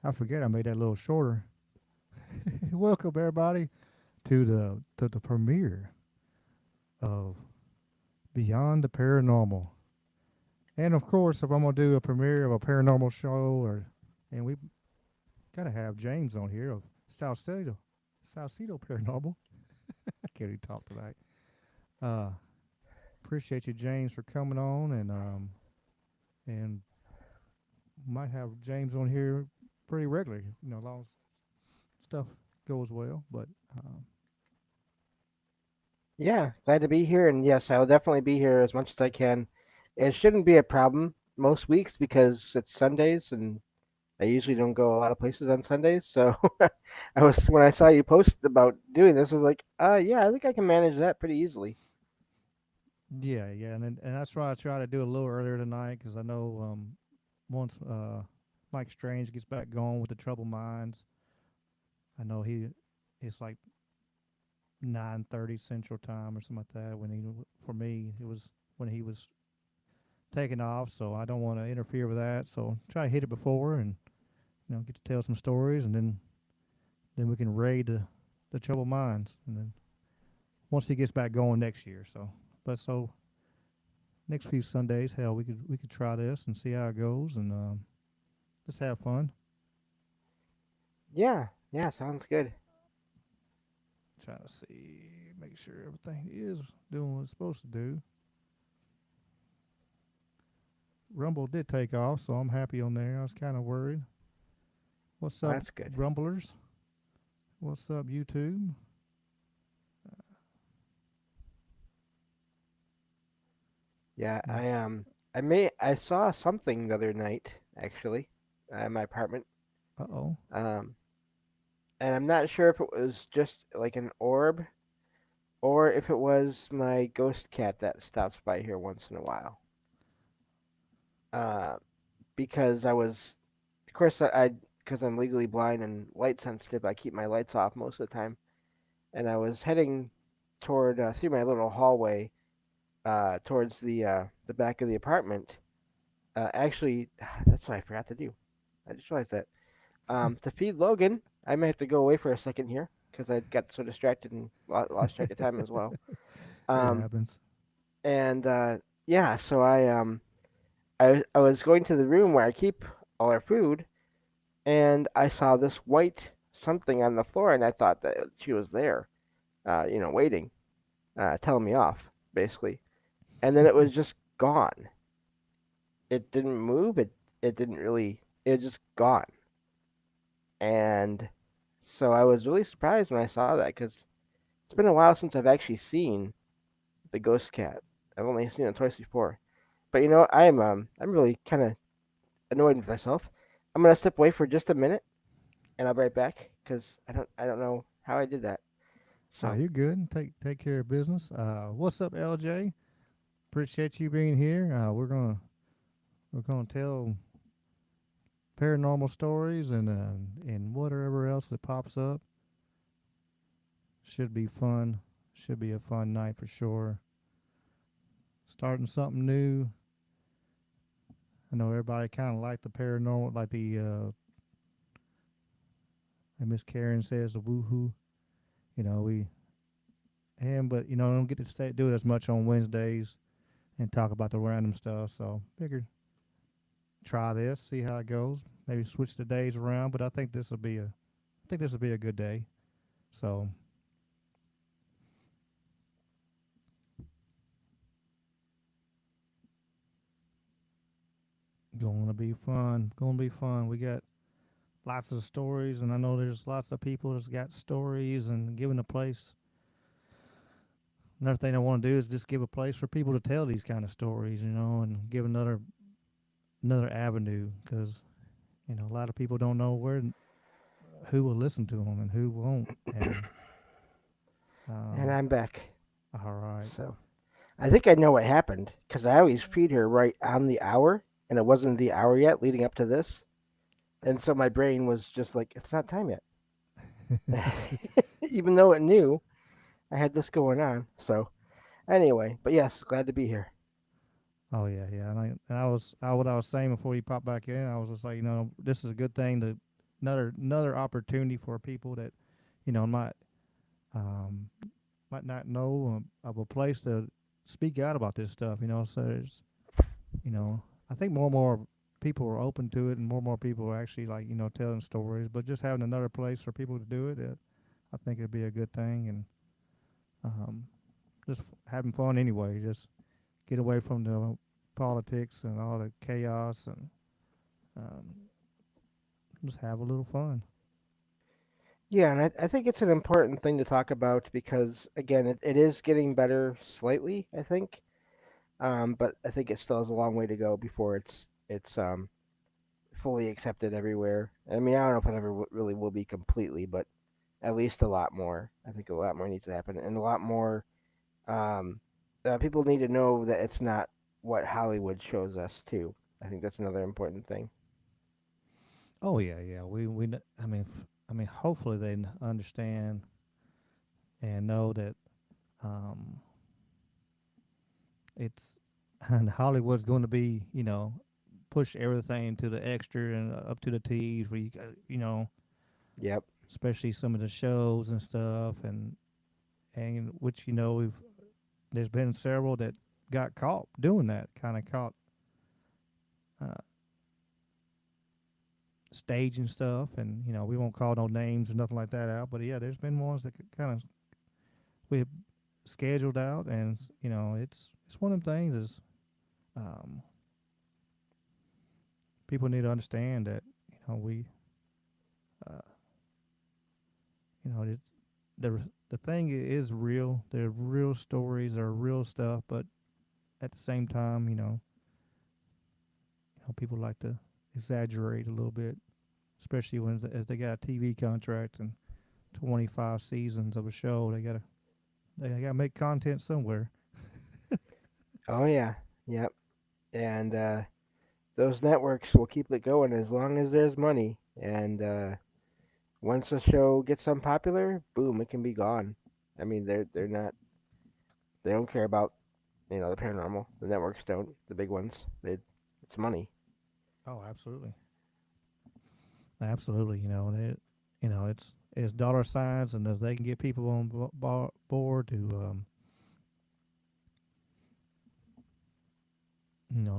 I forget I made that a little shorter. Welcome everybody to the premiere of Beyond the Paranormal. And of course, if I'm gonna do a premiere of a paranormal show, and we gotta have James on here of Salsido Paranormal. I can't even talk tonight. Uh, Appreciate you, James, for coming on, and might have James on here pretty regularly. As long as stuff goes well. But Yeah, glad to be here, and yes, I will definitely be here as much as I can. It shouldn't be a problem most weeks because it's Sundays, and I usually don't go a lot of places on Sundays. So I was when I saw you post about doing this, I was like, yeah, I think I can manage that pretty easily. yeah, and that's why I try to do it a little earlier tonight because I know once Mike Strange gets back going with the Troubled Minds, I know it's like 9:30 Central Time or something like that. For me, it was when he was taking off, so I don't want to interfere with that. So try to hit it before and get to tell some stories, and then we can raid the Troubled Minds, and then once he gets back going next year. So next few Sundays, hell, we could try this and see how it goes, and just have fun. Yeah, yeah, sounds good. Trying to see, make sure everything is doing what it's supposed to do. Rumble did take off, so I'm happy on there. I was kind of worried. What's Well, up, that's good. Rumblers? What's up, YouTube? Yeah, Uh I saw something the other night actually, in my apartment. oh. Um, and I'm not sure if it was just like an orb or if it was my ghost cat that stops by here once in a while. Uh, because I was, of course, because I'm legally blind and light sensitive, I keep my lights off most of the time. And I was heading toward through my little hallway towards the back of the apartment. Actually, that's what I forgot to do. I just realized that. To feed Logan, I may have to go away for a second here because I got so distracted and lost track of time as well. It Um, happens. and yeah, so I was going to the room where I keep all our food, and I saw this white something on the floor, and I thought that she was there, waiting, telling me off, basically. And then it was just gone. It didn't move. It didn't really. It was just gone. And so I was really surprised when I saw that because it's been a while since I've actually seen the ghost cat. I've only seen it twice before. But I'm really kind of annoyed with myself. I'm gonna step away for just a minute, and I'll be right back because I don't know how I did that. Oh, So you're good. Take care of business. What's up, LJ? Appreciate you being here. We're gonna tell paranormal stories and whatever else that pops up. Should be fun. Should be a fun night for sure. Starting something new. I know everybody kind of like the paranormal, like like Miss Karen says, the woohoo. We but don't get to do it as much on Wednesdays and talk about the random stuff. So figured try this, see how it goes. Maybe switch the days around, but I think this will be a good day. So gonna be fun. Gonna be fun. We got lots of stories, and I know there's lots of people that's got stories and giving a place. Another thing I want to do is just give a place for people to tell these kind of stories, and give another avenue because a lot of people don't know who will listen to them and who won't. And and um, I'm back. all right, So I think I know what happened because I always feed her right on the hour, and it wasn't the hour yet leading up to this, and so my brain was just like, it's not time yet, even though it knew I had this going on. So anyway, but yes, glad to be here. oh yeah, and what I was saying before you popped back in, I was just like, this is a good thing to another opportunity for people that um, might not know of a place to speak out about this stuff. So there's I think more and more people are open to it, and more people are actually like telling stories. But just having another place for people to do it, I think it'd be a good thing, and um, just having fun anyway. Just get away from the politics and all the chaos, and um, just have a little fun. Yeah, and I think it's an important thing to talk about because again, it is getting better slightly, I think. But I think it still has a long way to go before it's fully accepted everywhere. I mean, I don't know if it ever really will be completely, but at least a lot more. I think a lot more needs to happen, and a lot more um, people need to know that it's not what Hollywood shows us too. I think that's another important thing. Oh yeah, yeah. I mean, hopefully they understand and know that um, it's and Hollywood's going to be push everything to the extra and up to the T's where you got Yep. especially some of the shows and stuff and which we've there's been several that got caught doing that, kind of caught uh, staging stuff, and we won't call no names or nothing like that out, but yeah, there's been ones that kind of we scheduled out, and it's one of them things is um, people need to understand that we uh, it's the thing is real. They're real stories, they're real stuff, but at the same time, people like to exaggerate a little bit, especially if they got a TV contract and 25 seasons of a show. They gotta make content somewhere. Oh yeah. Yep. And those networks will keep it going as long as there's money. And once a show gets unpopular, boom, it can be gone. I mean, they're not they don't care about the paranormal. The networks don't. The big ones. It's money. Oh, absolutely, absolutely. It's dollar signs, and if they can get people on board to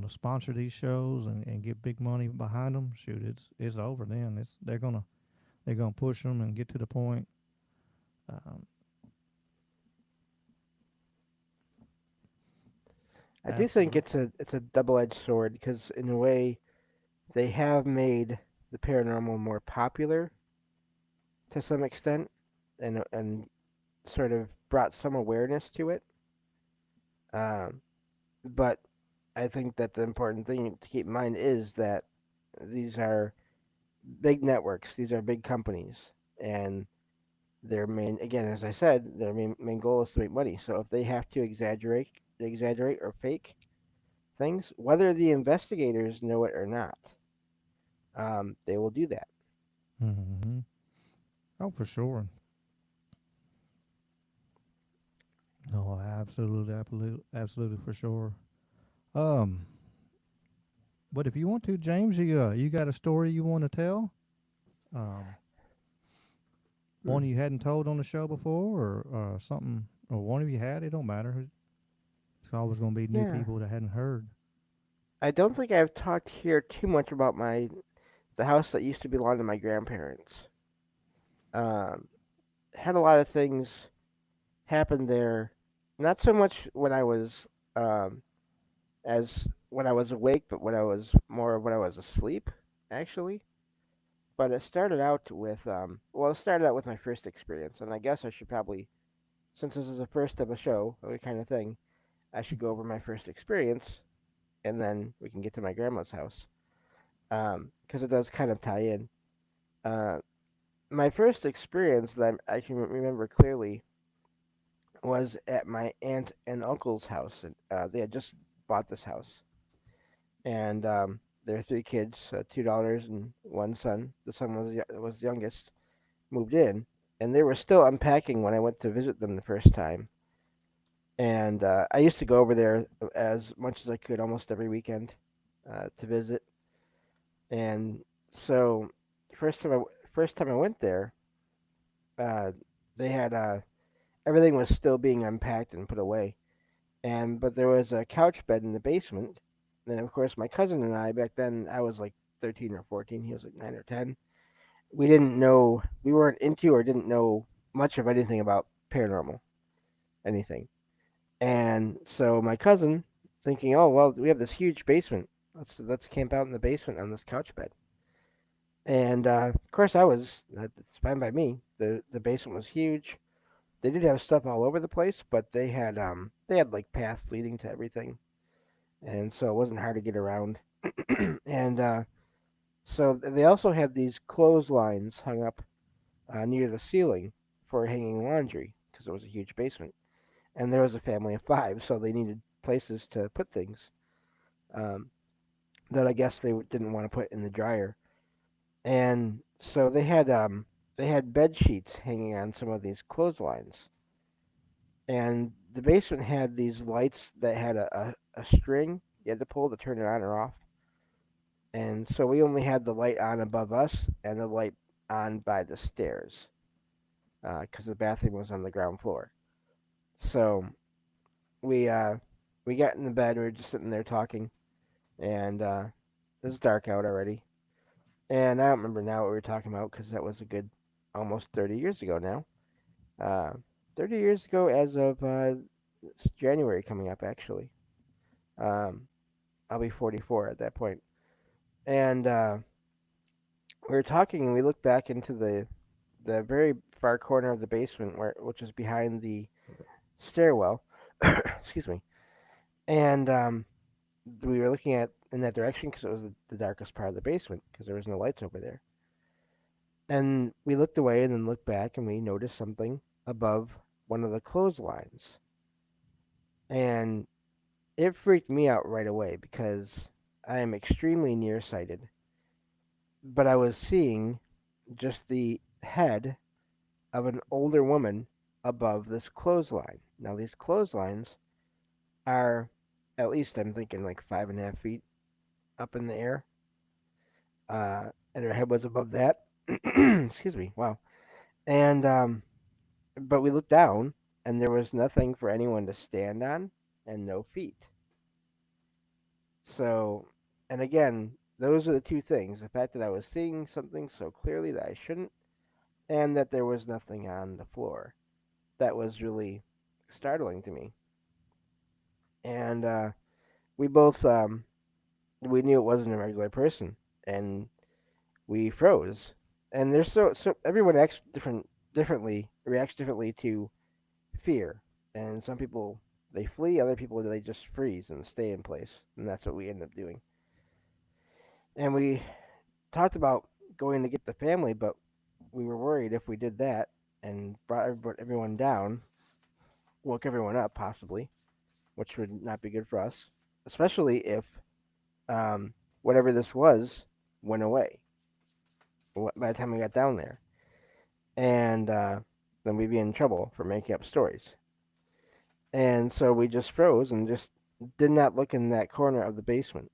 to sponsor these shows and get big money behind them, shoot, it's over then. They're gonna push them and get to the point. Um, I do think absolutely. it's a double-edged sword because in a way they have made the paranormal more popular to some extent, and sort of brought some awareness to it. Um, but I think that the important thing to keep in mind is that these are big networks, these are big companies, and their main, again, as I said, their main goal is to make money. So if they have to exaggerate or fake things, whether the investigators know it or not, they will do that. Mm-hmm. Oh, for sure. No, absolutely, absolutely, absolutely, for sure. Um, but if you want to, James, you got a story you want to tell? Um, Hmm. one you hadn't told on the show before, or something, or one of you had? It don't matter. It's always going to be new Yeah, people that hadn't heard. I don't think I've talked here too much about my the house that used to belong to my grandparents. Um, had a lot of things happen there. Not so much when I was um, as when I was awake, but when I was asleep, actually. But it started out with it started out with my first experience, and I guess I should probably, since this is the first of a show, kind of thing, I should go over my first experience, and then we can get to my grandma's house, because it does kind of tie in. Uh, my first experience that I can remember clearly was at my aunt and uncle's house. And, they had just bought this house, and their three kids, two daughters and one son. The son was the youngest. Moved in, and they were still unpacking when I went to visit them the first time. And I used to go over there as much as I could almost every weekend to visit. And so, first time first time I went there, uh, they had everything was still being unpacked and put away, and but there was a couch bed in the basement. And of course, my cousin and I back then, I was like 13 or 14, he was like 9 or 10. We didn't know, we weren't into or didn't know much of anything about paranormal, anything. And so my cousin, thinking, oh well, we have this huge basement. Let's camp out in the basement on this couch bed. And of course, that's fine by me. The basement was huge. They did have stuff all over the place, but they had like paths leading to everything, and so it wasn't hard to get around. And so they also had these clotheslines hung up near the ceiling for hanging laundry because it was a huge basement, and there was a family of five, so they needed places to put things um, that I guess they didn't want to put in the dryer. And so they had bed sheets hanging on some of these clotheslines, and the basement had these lights that had a string you had to pull to turn it on or off. And so we only had the light on above us and the light on by the stairs because the bathroom was on the ground floor. So we uh, we got in the bed. We were just sitting there talking, and it was dark out already. And I don't remember now what we were talking about because that was a good almost 30 years ago now. Uh, 30 years ago as of January coming up actually. Um, I'll be 44 at that point. And we were talking, and we looked back into the very far corner of the basement, which is behind the stairwell. Excuse me. And we were looking at in that direction because it was the darkest part of the basement because there was no lights over there. And we looked away and then looked back, and we noticed something above one of the clotheslines. And it freaked me out right away because I am extremely nearsighted, but I was seeing just the head of an older woman above this clothesline. Now, these clotheslines are at least, I'm thinking, like 5.5 feet up in the air, and her head was above that. Excuse me, wow. And, but we looked down, and there was nothing for anyone to stand on, and no feet. So, and again, those are the two things: the fact that I was seeing something so clearly that I shouldn't, and that there was nothing on the floor. That was really startling to me. And we both we knew it wasn't a regular person, and we froze. And there's so everyone acts differently, reacts differently to fear. And some people they flee, other people they just freeze and stay in place, and that's what we ended up doing. And we talked about going to get the family, but we were worried if we did that and brought everyone down, woke everyone up possibly, which would not be good for us, especially if um, whatever this was went away by the time we got down there, and then we'd be in trouble for making up stories. And so we just froze and just did not look in that corner of the basement,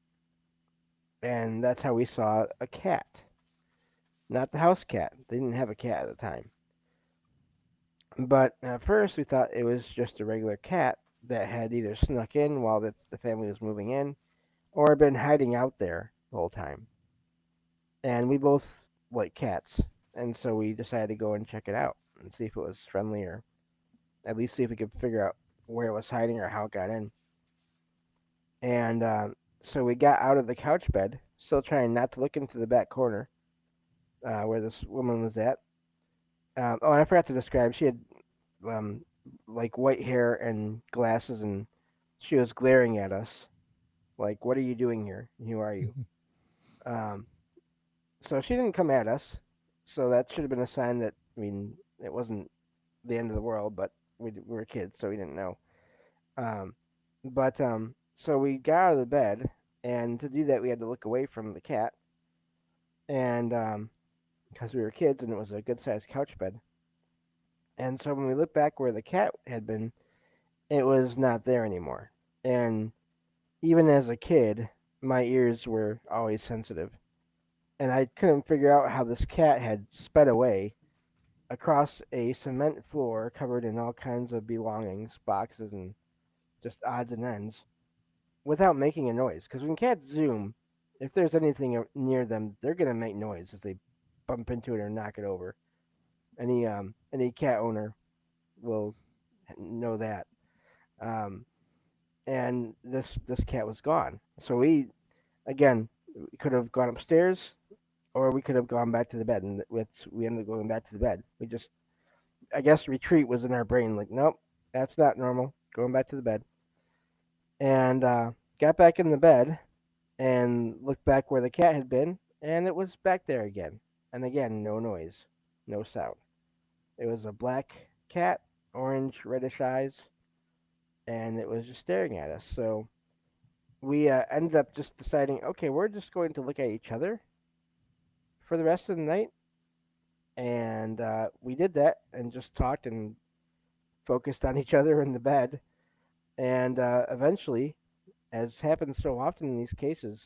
and that's how we saw a cat, not the house cat. They didn't have a cat at the time, but at first we thought it was just a regular cat that had either snuck in while the family was moving in, or been hiding out there the whole time. And we both like cats, and so we decided to go and check it out and see if it was friendly, or at least see if we could figure out where it was hiding or how it got in. And so we got out of the couch bed, still trying not to look into the back corner where this woman was at. Oh, and I forgot to describe. She had um, like white hair and glasses, and she was glaring at us like, "What are you doing here? Who are you?" Um, so she didn't come at us. So that should have been a sign that, I mean, it wasn't the end of the world, but we were kids, so we didn't know. Um, but so we got out of the bed, and to do that, we had to look away from the cat, and because we were kids, and it was a good-sized couch bed. And so when we looked back where the cat had been, it was not there anymore. And even as a kid, my ears were always sensitive, and I couldn't figure out how this cat had sped away across a cement floor covered in all kinds of belongings, boxes, and just odds and ends, without making a noise. Because when cats zoom, if there's anything near them, they're gonna make noise as they bump into it or knock it over. Any cat owner will know that. Um, and this cat was gone. So we again we could have gone upstairs or we could have gone back to the bed, and we ended up going back to the bed. We just I guess retreat was in our brain like nope, that's not normal. Going back to the bed, and got back in the bed and looked back where the cat had been, and it was back there again. And again, no noise, no sound. It was a black cat, orange reddish eyes, and it was just staring at us. So we ended up just deciding, okay, we're just going to look at each other for the rest of the night, and we did that and just talked and focused on each other in the bed, and eventually, as happens so often in these cases,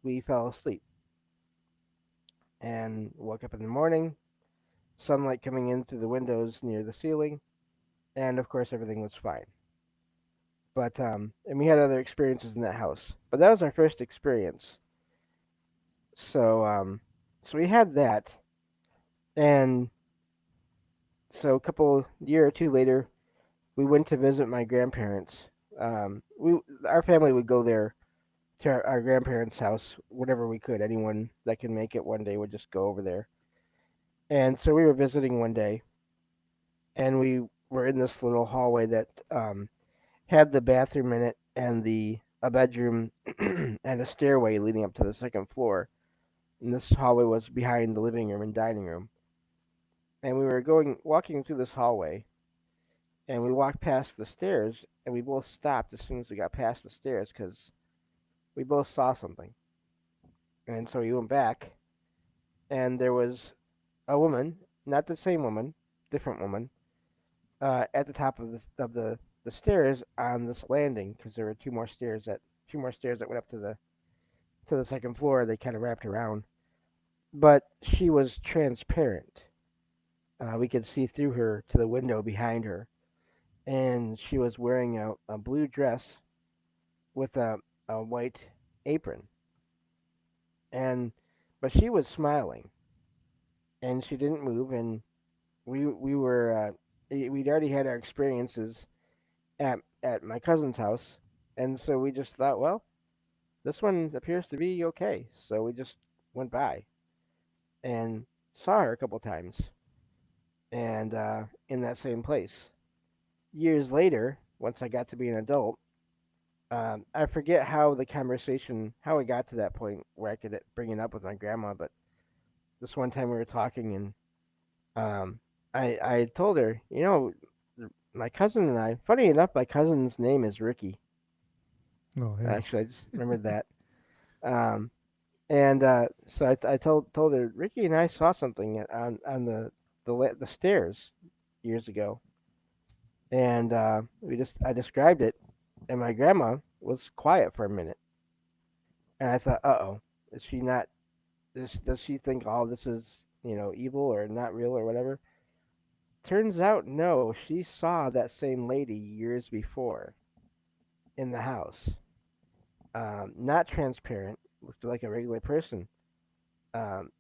we fell asleep and woke up in the morning, sunlight coming in through the windows near the ceiling, and of course everything was fine. But and we had other experiences in that house, but that was our first experience. So we had that, and so a couple year or two later, we went to visit my grandparents. We our family would go there to our grandparents' house whenever we could. Anyone that could make it one day would just go over there. And so we were visiting one day, and we were in this little hallway that had the bathroom in it and the a bedroom and a stairway leading up to the second floor. And this hallway was behind the living room and dining room. And we were going walking through this hallway, and we walked past the stairs, and we both stopped as soon as we got past the stairs because we both saw something. And so we went back, and there was a woman, not the same woman, different woman, at the top of the stairs on this landing because there were two more stairs that went up to the second floor. They kind of wrapped around, but she was transparent. We could see through her to the window behind her, and she was wearing a blue dress with a white apron, and but she was smiling, and she didn't move, and we were we'd already had our experiences at my cousin's house, and so we just thought, well, this one appears to be okay. So we just went by and saw her a couple times, and in that same place. Years later, once I got to be an adult, I forget how it got to that point where I could bring it up with my grandma, but this one time we were talking, and I told her, my cousin and I. Funny enough, my cousin's name is Ricky. Oh hell. Actually, I just remembered that. Um, and so I told her Ricky and I saw something on the stairs years ago, and I described it, and my grandma was quiet for a minute, and I thought, oh, is she not? Does she think all this is evil or not real or whatever? Turns out, no, she saw that same lady years before in the house. Not transparent, looked like a regular person. Um,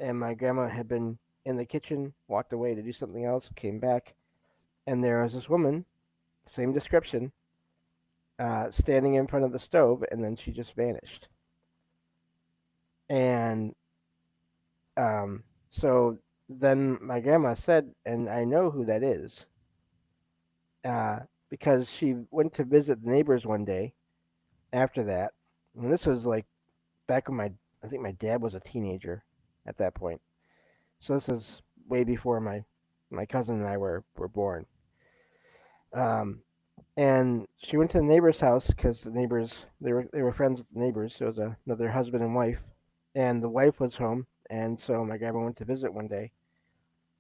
and my grandma had been in the kitchen, walked away to do something else, came back, and there was this woman, same description, standing in front of the stove, and then she just vanished. And so then my grandma said, and I know who that is, uh, because she went to visit the neighbors one day after that. And this was like back when I think my dad was a teenager at that point. So this is way before my cousin and I were born. Um, and she went to the neighbor's house because the neighbors they were friends with the neighbors. So it was another husband and wife, and the wife was home, and so my grandma went to visit one day,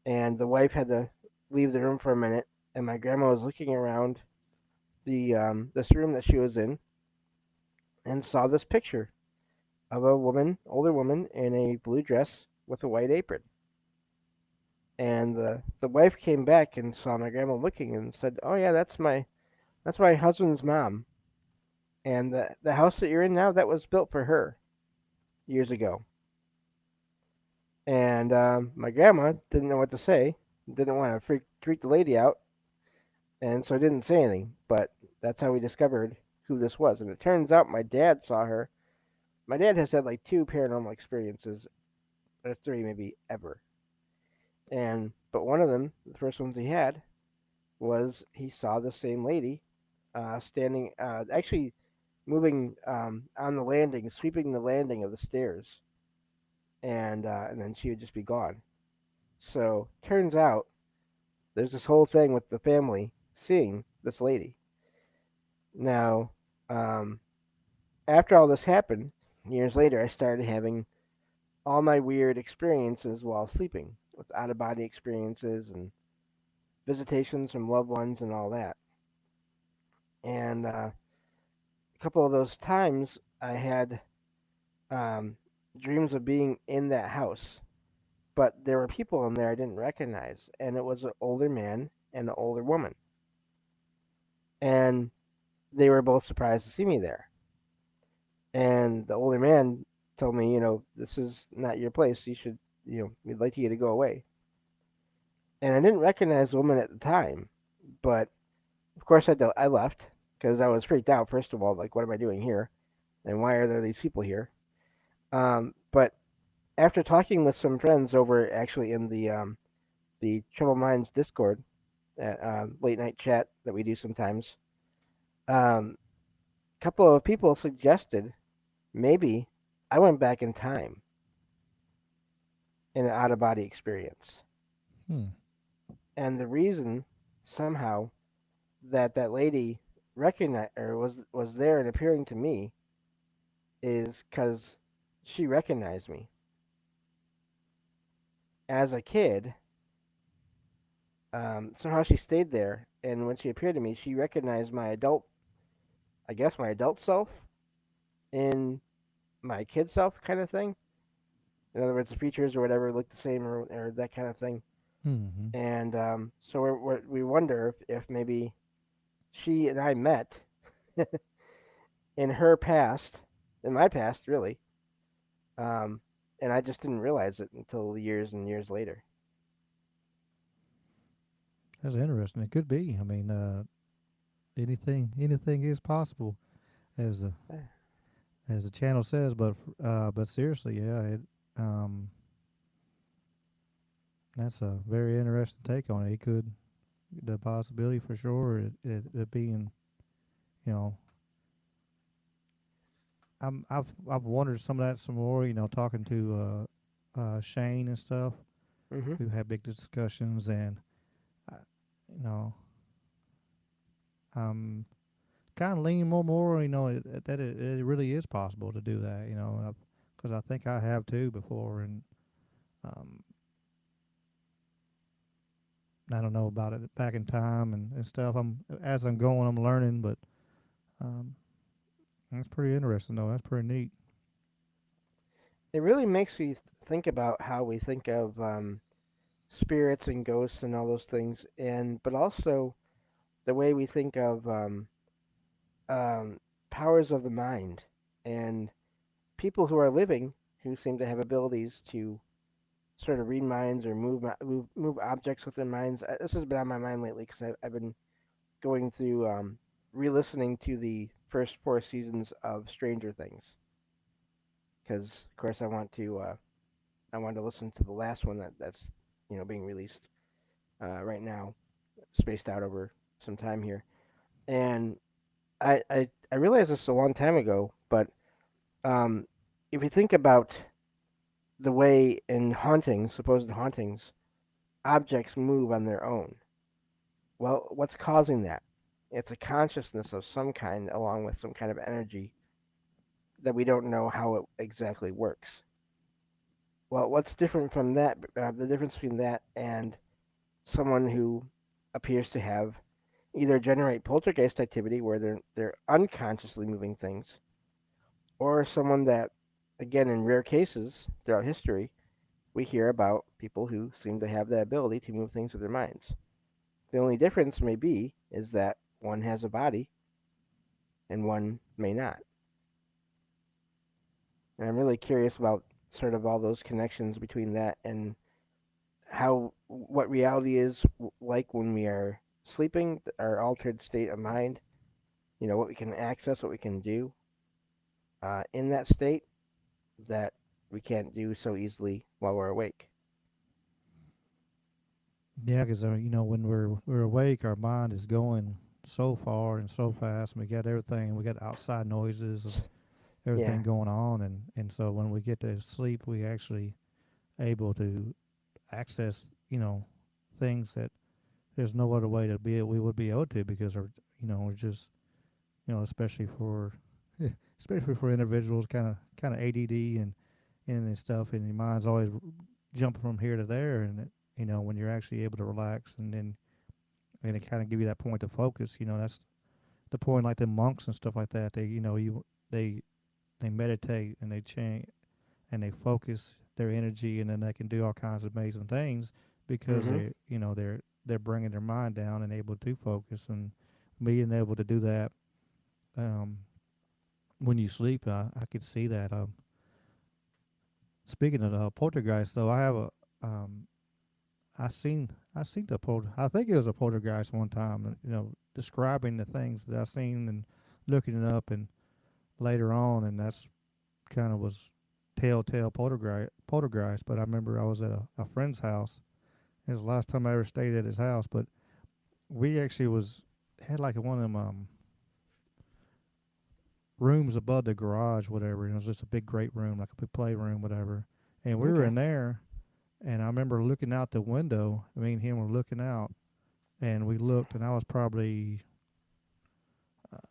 and the wife had to leave the room for a minute, and my grandma was looking around the this room that she was in, and saw this picture, of a woman, older woman, in a blue dress with a white apron. And the wife came back and saw my grandma looking and said, "Oh yeah, that's my husband's mom. And the house that you're in now, that was built for her years ago." And my grandma didn't know what to say, didn't want to freak the lady out, and so didn't say anything. But that's how we discovered who this was. And it turns out my dad saw her. My dad has had like two paranormal experiences, or three maybe ever. And but one of them, the first ones he had, was he saw the same lady standing, actually moving on the landing, sweeping the landing of the stairs, and then she would just be gone. So turns out there's this whole thing with the family seeing this lady. Now, um, after all this happened, years later, I started having all my weird experiences while sleeping, with out of body experiences and visitations from loved ones and all that. And a couple of those times, I had um, dreams of being in that house, but there were people in there I didn't recognize, and it was an older man and an older woman, and they were both surprised to see me there. And the older man told me, this is not your place. You should, we'd like you to go away. And I didn't recognize the woman at the time, but of course I left because I was freaked out. First of all, like, what am I doing here? And why are there these people here? But after talking with some friends over actually in the Trouble Minds Discord, late night chat that we do sometimes, a couple of people suggested maybe I went back in time in an out of body experience. Hmm. And the reason somehow that lady recognized or was there and appearing to me is because she recognized me as a kid. Somehow she stayed there, and when she appeared to me, she recognized my adult, I guess my adult self in my kid self, kind of thing. In other words, the features or whatever look the same, or that kind of thing. Mm-hmm. And so we wonder if maybe she and I met in her past, in my past, really, um, and I just didn't realize it until years and years later. That's interesting. It could be. I mean, anything is possible, as the channel says. But seriously, yeah, um, that's a very interesting take on it. It could the possibility for sure. It being, you know, I've wondered some of that some more. You know, talking to Shane and stuff. Hmm. We've had big discussions, and I, you know, I'm kind of leaning more. You know, it really is possible to do that. You know, because I think I have too before, and um, I don't know about it back in time and stuff. As I'm going, I'm learning, but um, that's pretty interesting though. That's pretty neat. It really makes me think about how we think of spirits and ghosts and all those things, and but also the way we think of um, powers of the mind and people who are living who seem to have abilities to sort of read minds or move objects with their minds. This has been on my mind lately because I've been going through re-listening to the first four seasons of Stranger Things because of course I want to listen to the last one that's being released right now, spaced out over some time here. And I realized this a long time ago, but um, if you think about the way in hauntings, supposed hauntings, objects move on their own, well, what's causing that? It's a consciousness of some kind, along with some kind of energy that we don't know how it exactly works. Well, what's different from that? The difference between that and someone who appears to have either generate poltergeist activity where they're unconsciously moving things, or someone that again, in rare cases throughout history, we hear about people who seem to have the ability to move things with their minds. The only difference may be is that one has a body and one may not. And I'm really curious about sort of all those connections between that and how what reality is like when we are sleeping, our altered state of mind, what we can access, what we can do in that state that we can't do so easily while we're awake. Yeah, because when we're awake, our mind is going so far and so fast, and we got everything. We got outside noises and Yeah. everything going on, and so when we get to sleep, we actually able to access things that there's no other way to be we would be able to because we're just especially for especially for individuals kind of ADD and stuff, and your mind's always jumping from here to there, and when you're actually able to relax and it kind of give you that point of focus. That's the point. Like the monks and stuff like that, they they meditate and they chant and they focus their energy, and then they can do all kinds of amazing things because Mhm. they're bringing their mind down and able to focus, and being able to do that um, when you sleep. I could see that. Speaking of poltergeist, though, I have a I seen the I think it was a poltergeist one time. Describing the things that I seen and looking it up, and later on, and that's kind of was telltale poltergeist. But I remember I was at a friend's house. It was the last time I ever stayed at his house. But we actually was had like one of them rooms above the garage, whatever. And it was just a big, great room, like a big playroom, whatever. And we were Okay. in there, and I remember looking out the window. Me and him were looking out, and we looked, and I was probably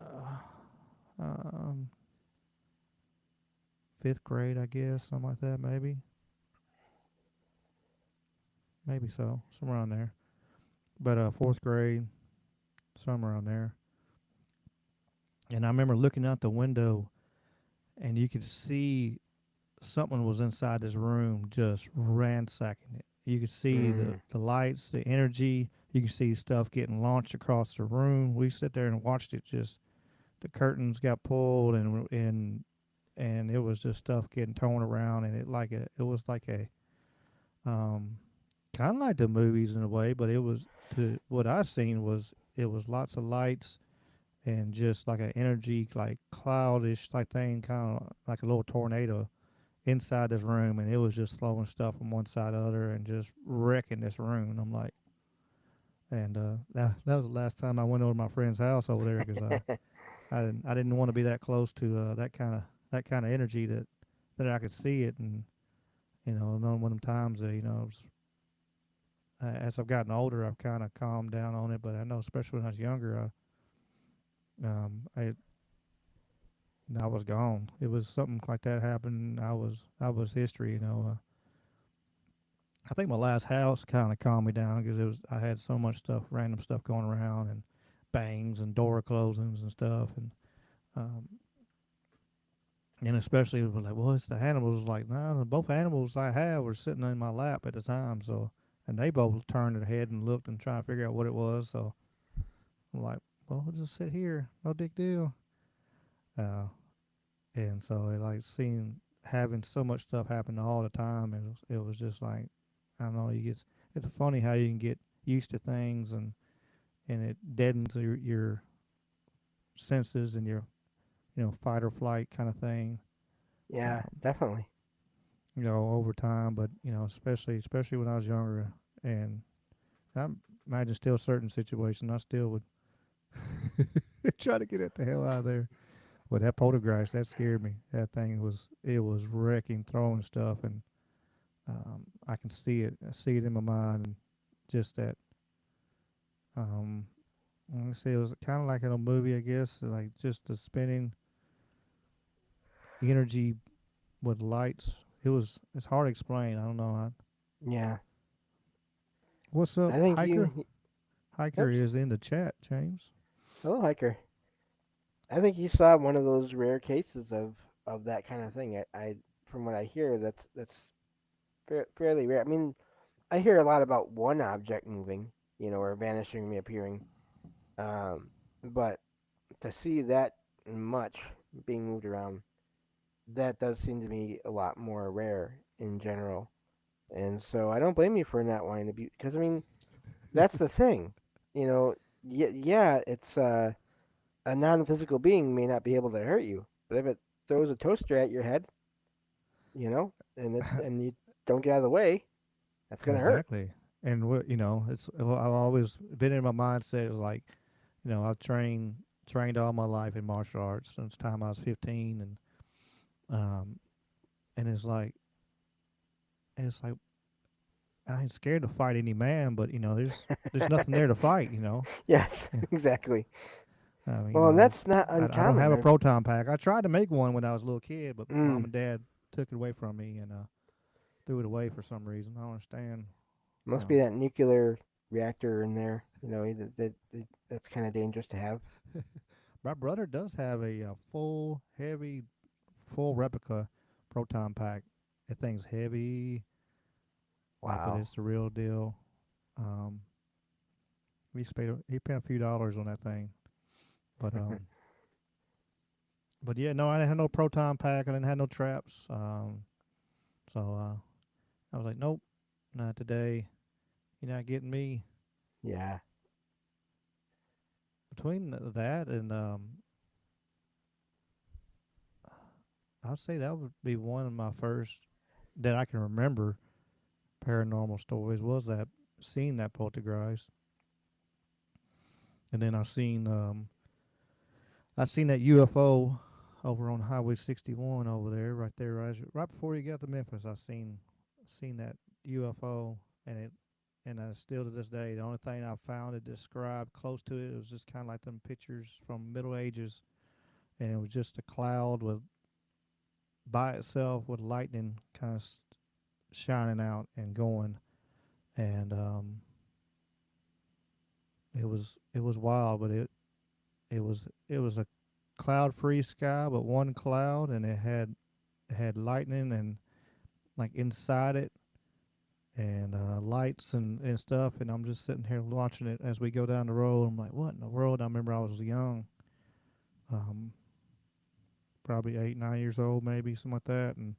uh, um, fifth grade, I guess, something like that, maybe so, somewhere around there. But fourth grade, somewhere around there. And I remember looking out the window, and you could see something was inside this room, just ransacking it. You could see Mm. the lights, the energy. You could see stuff getting launched across the room. We sit there and watched it. Just the curtains got pulled, and it was just stuff getting torn around, and it was like a um, kind of like the movies in a way, but it was to what I seen was it was lots of lights and just like an energy like cloudish like thing, kind of like a little tornado inside this room, and it was just throwing stuff from one side to the other and just wrecking this room. And I'm like, and that was the last time I went over to my friend's house over there because I didn't want to be that close to that kind of energy that I could see it. And knowing one of them times that as I've gotten older, I've kind of calmed down on it. But I know, especially when I was younger, I was gone. It was something like that happened. I was history. I think my last house kind of calmed me down because it was I had so much stuff, random stuff going around, and bangs and door closings and stuff, um, and especially it was like, well, it's the animals. Like, nah, both animals I have were sitting in my lap at the time, so and they both turned their head and looked and tried to figure out what it was. So I'm like, well, we'll just sit here, no big deal. Uh, and so it like seeing having so much stuff happen all the time, it was just like I don't know. It's funny how you can get used to things and it deadens your senses and your fight or flight kind of thing. Yeah, Um, definitely. over time, but especially when I was younger, and I imagine still certain situations I still would try to get it the hell out of there. But that poltergeist that scared me. That thing was wrecking, throwing stuff, and I can see it. I see it in my mind, and just that. Um, let me see. It was kind of like in a movie, I guess, like just the spinning energy with lights. It's hard to explain. I don't know. Yeah. What's up, I think hiker? you. Hiker Oops. is in the chat, James. Hello, hiker. I think you saw one of those rare cases of that kind of thing. I from what I hear, that's fairly rare. I mean, I hear a lot about one object moving, or vanishing, reappearing. Um, but to see that much being moved around, that does seem to be a lot more rare in general. And so I don't blame you for not wanting to be, because I mean, that's the thing. You know, yeah, it's a non-physical being may not be able to hurt you, but if it throws a toaster at your head, and you don't get out of the way, that's gonna hurt. Exactly. And what it's I've always been in my mindset is like, I've trained all my life in martial arts since the time I was 15, um and it's like I ain't scared to fight any man, but there's nothing there to fight. Yes, Yeah. exactly. I mean, Well, and that's not I don't have uncommon. a proton pack. I tried to make one when I was a little kid, but mom Mm, and dad took it away from me and threw it away for some reason. I don't understand. You must be know, that nuclear reactor in there. That's kind of dangerous to have. my brother does have a full heavy full replica proton pack. That thing's heavy, like, but Wow. it's the real deal. Um, he paid a few dollars on that thing, but yeah, no, I didn't have no proton pack. I didn't have no traps. So I was like, nope, not today. You're not getting me. Yeah. Between that and I'd say that would be one of my first that I can remember paranormal stories was that seeing that poltergeist, and then I seen that UFO over on Highway 61 over there, right there, right before you got to Memphis. I seen that UFO, and still to this day, the only thing I found that described close to it, it was just kind of like them pictures from Middle Ages, and it was just a cloud with by itself with lightning kind of shining out and going, and it was wild, but it was a cloud free sky, but one cloud, and it had lightning and like inside it, and lights and stuff, and I'm just sitting here watching it as we go down the road. I'm like, what in the world? I remember I was young, um, probably 8, 9 years old, maybe something like that, and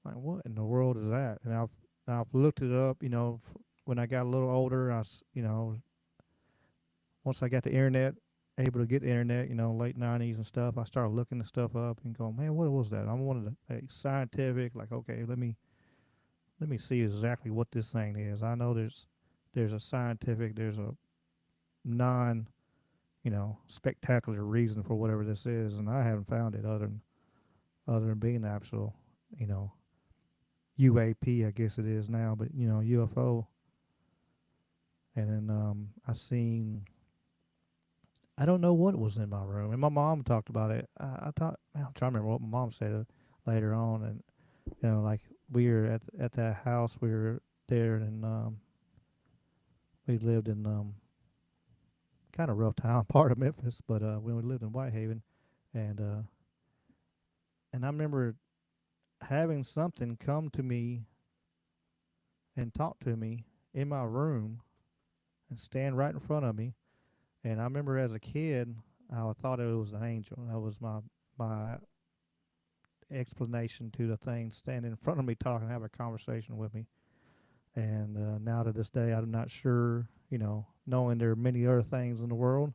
like, what in the world is that? And I've looked it up. When I got a little older, once I got the internet, able to get the internet, late 90s and stuff, I started looking the stuff up and going, man, what was that? I wanted a scientific, like, okay, let me see exactly what this thing is. I know there's a scientific, there's a non, spectacular reason for whatever this is, and I haven't found it other than being actual, you know, UAP, I guess it is now, but UFO. And then I don't know what was in my room, and my mom talked about it. I thought, man, I'm trying to remember what my mom said later on, and like we were at that house, we were there, and we lived in kind of rough town part of Memphis, but when we lived in Whitehaven, and I remember having something come to me and talk to me in my room and stand right in front of me. And I remember as a kid, I thought it was an angel. That was my explanation to the thing standing in front of me, talking, having a conversation with me. And now to this day, I'm not sure. Knowing there are many other things in the world,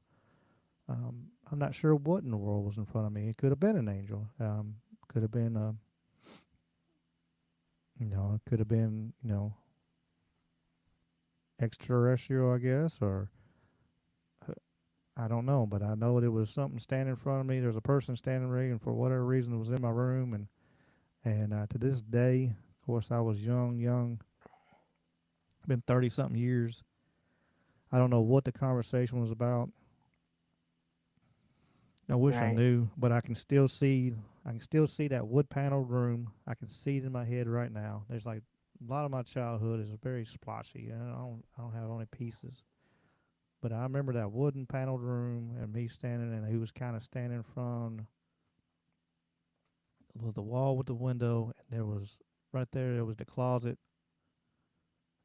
I'm not sure what in the world was in front of me. It could have been an angel. Could have been it could have been extraterrestrial, I guess, or uh, I don't know. But I know there was something standing in front of me. There was a person standing there, and for whatever reason, it was in my room. And to this day, of course, I was young, been 30 something years. I don't know what the conversation was about. I wish I Right. knew, but I can still see that wood paneled room. I can see it in my head right now. There's like a lot of my childhood is very splotchy, and I don't have only pieces. But I remember that wooden paneled room and me standing, and he was kind of standing from was the wall with the window, and there was right there. There was the closet,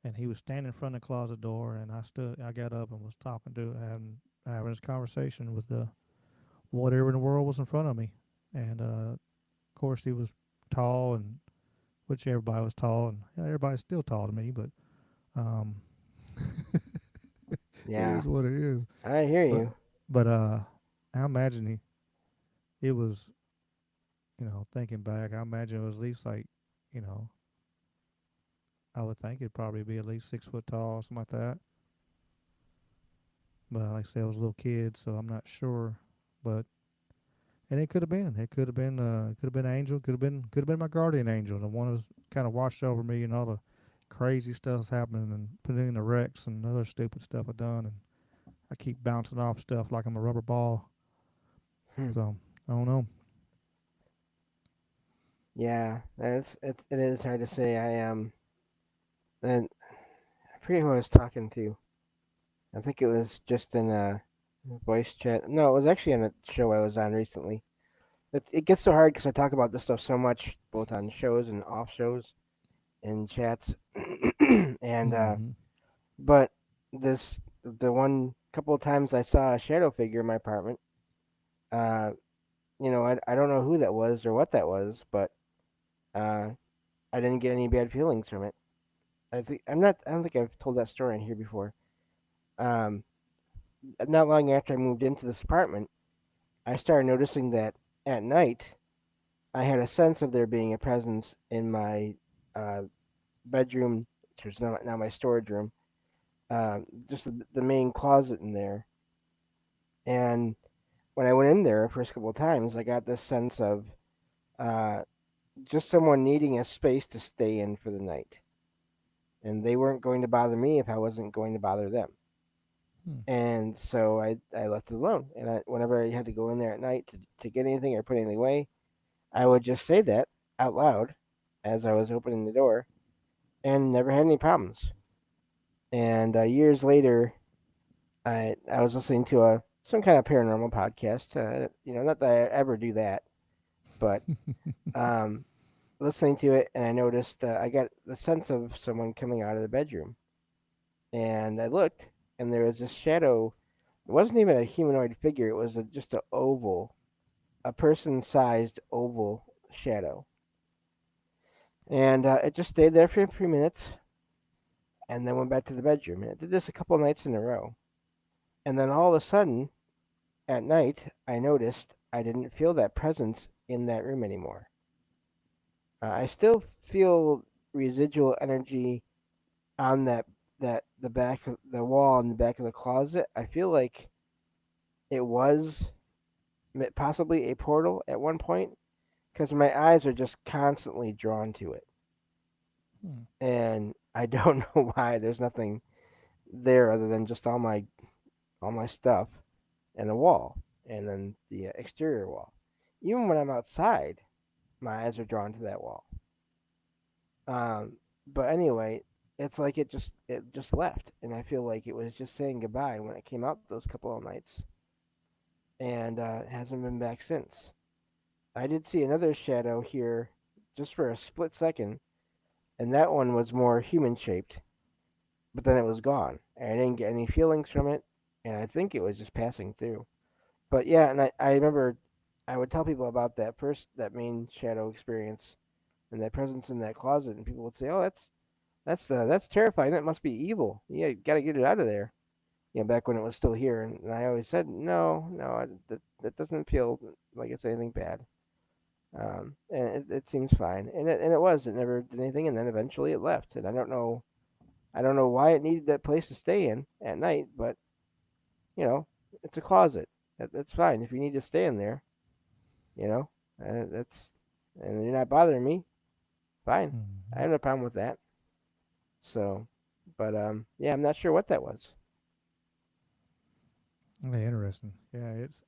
and he was standing in front of the closet door. And I got up and was talking to, having this conversation with whatever in the world was in front of me. And of course, he was tall, and which everybody was tall, and everybody's still tall to me. But um, it Yeah, is what it is. I hear But you. but I imagine it was, thinking back, I imagine it was at least like, you know, I would think it'd probably be at least 6 foot tall, something like that. But like I said, I was a little kid, so I'm not sure. But and it could have been, could have been an angel, could have been my guardian angel, the one who's kind of watched over me and all the crazy stuff's happening and putting in the wrecks and other stupid stuff I've done, and I keep bouncing off stuff like I'm a rubber ball. Hmm. So I don't know. Yeah, it is hard to say. And I forget who I was talking to. I think it was just in a voice chat. No, it was actually on a show I was on recently. It gets so hard because I talk about this stuff so much, both on shows and off shows and chats. and Mm-hmm. but this the one couple of times I saw a shadow figure in my apartment. Uh, I don't know who that was or what that was, but uh, I didn't get any bad feelings from it. I don't think I've told that story in here before. Um, Not long after I moved into this apartment, I started noticing that at night I had a sense of there being a presence in my uh, bedroom, which is now my storage room, just the main closet in there. And when I went in there the first couple of times, I got this sense of uh, just someone needing a space to stay in for the night, and they weren't going to bother me if I wasn't going to bother them. Hmm. And so I left it alone. And whenever I had to go in there at night to get anything or put anything away, I would just say that out loud as I was opening the door, and never had any problems. And years later, I was listening to a some kind of paranormal podcast. Not that I ever do that, but um, listening to it, and I noticed I got the sense of someone coming out of the bedroom, and I looked, and there was this shadow. It wasn't even a humanoid figure. It was just a oval, a person-sized oval shadow, and it just stayed there for a few minutes, and then went back to the bedroom. And it did this a couple nights in a row, and then all of a sudden, at night, I noticed I didn't feel that presence in that room anymore. I still feel residual energy on the back of the wall in the back of the closet. I feel like it was possibly a portal at one point because my eyes are just constantly drawn to it, Hmm. and I don't know why. There's nothing there other than just all my stuff and a wall, and then the exterior wall. Even when I'm outside, my eyes are drawn to that wall. Um, but anyway, it's like it just left, and I feel like it was just saying goodbye when it came out those couple of nights, and hasn't been back since. I did see another shadow here just for a split second, and that one was more human shaped, but then it was gone. And I didn't get any feelings from it, and I think it was just passing through. But yeah, and I remember I would tell people about that main shadow experience and that presence in that closet, and people would say, "Oh, that's terrifying. That must be evil. Yeah, you got to get it out of there." Back when it was still here, and I always said, "No, no, that doesn't feel like it's anything bad." And it seems fine, and it was. It never did anything, and then eventually it left, and I don't know why it needed that place to stay in at night, but you know, it's a closet. That's fine if you need to stay in there. You know, that's and you're not bothering me. Fine, I Mm-hmm. have no problem with that. So, but yeah, I'm not sure what that was. Okay, interesting. Yeah, it's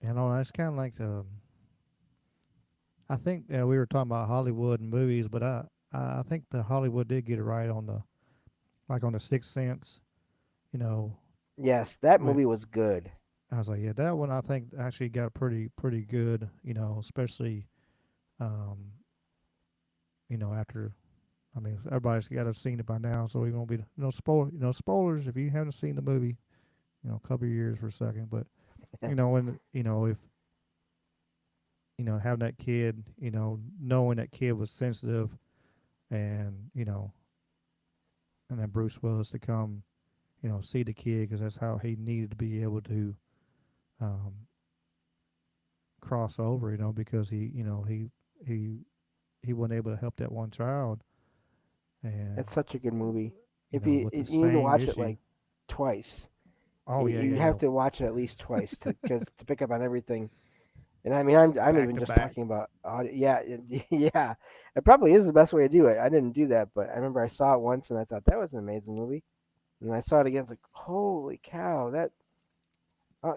it's kind of like the. I think we were talking about Hollywood and movies, but I think the Hollywood did get it right on the like on the Sixth Sense. You know, Yes, that when movie was good. I was like, yeah, that one I think actually got pretty good. Especially um, after. I mean, everybody's got to have seen it by now, so we won't be spoilers if you haven't seen the movie. Cover your ears for a second, but when if having that kid, knowing that kid was sensitive, and and then Bruce Willis to come, see the kid because that's how he needed to be able to um, cross over, because he he wasn't able to help that one child, and It's such a good movie. with the You need to same watch it issue. like twice. Oh yeah, You yeah, yeah, have to watch it at least twice to pick up on everything. And I mean, I'm back even to just back. talking about yeah, yeah. It probably is the best way to do it. I didn't do that, but I remember I saw it once and I thought that was an amazing movie. And I saw it again, it's like, holy cow,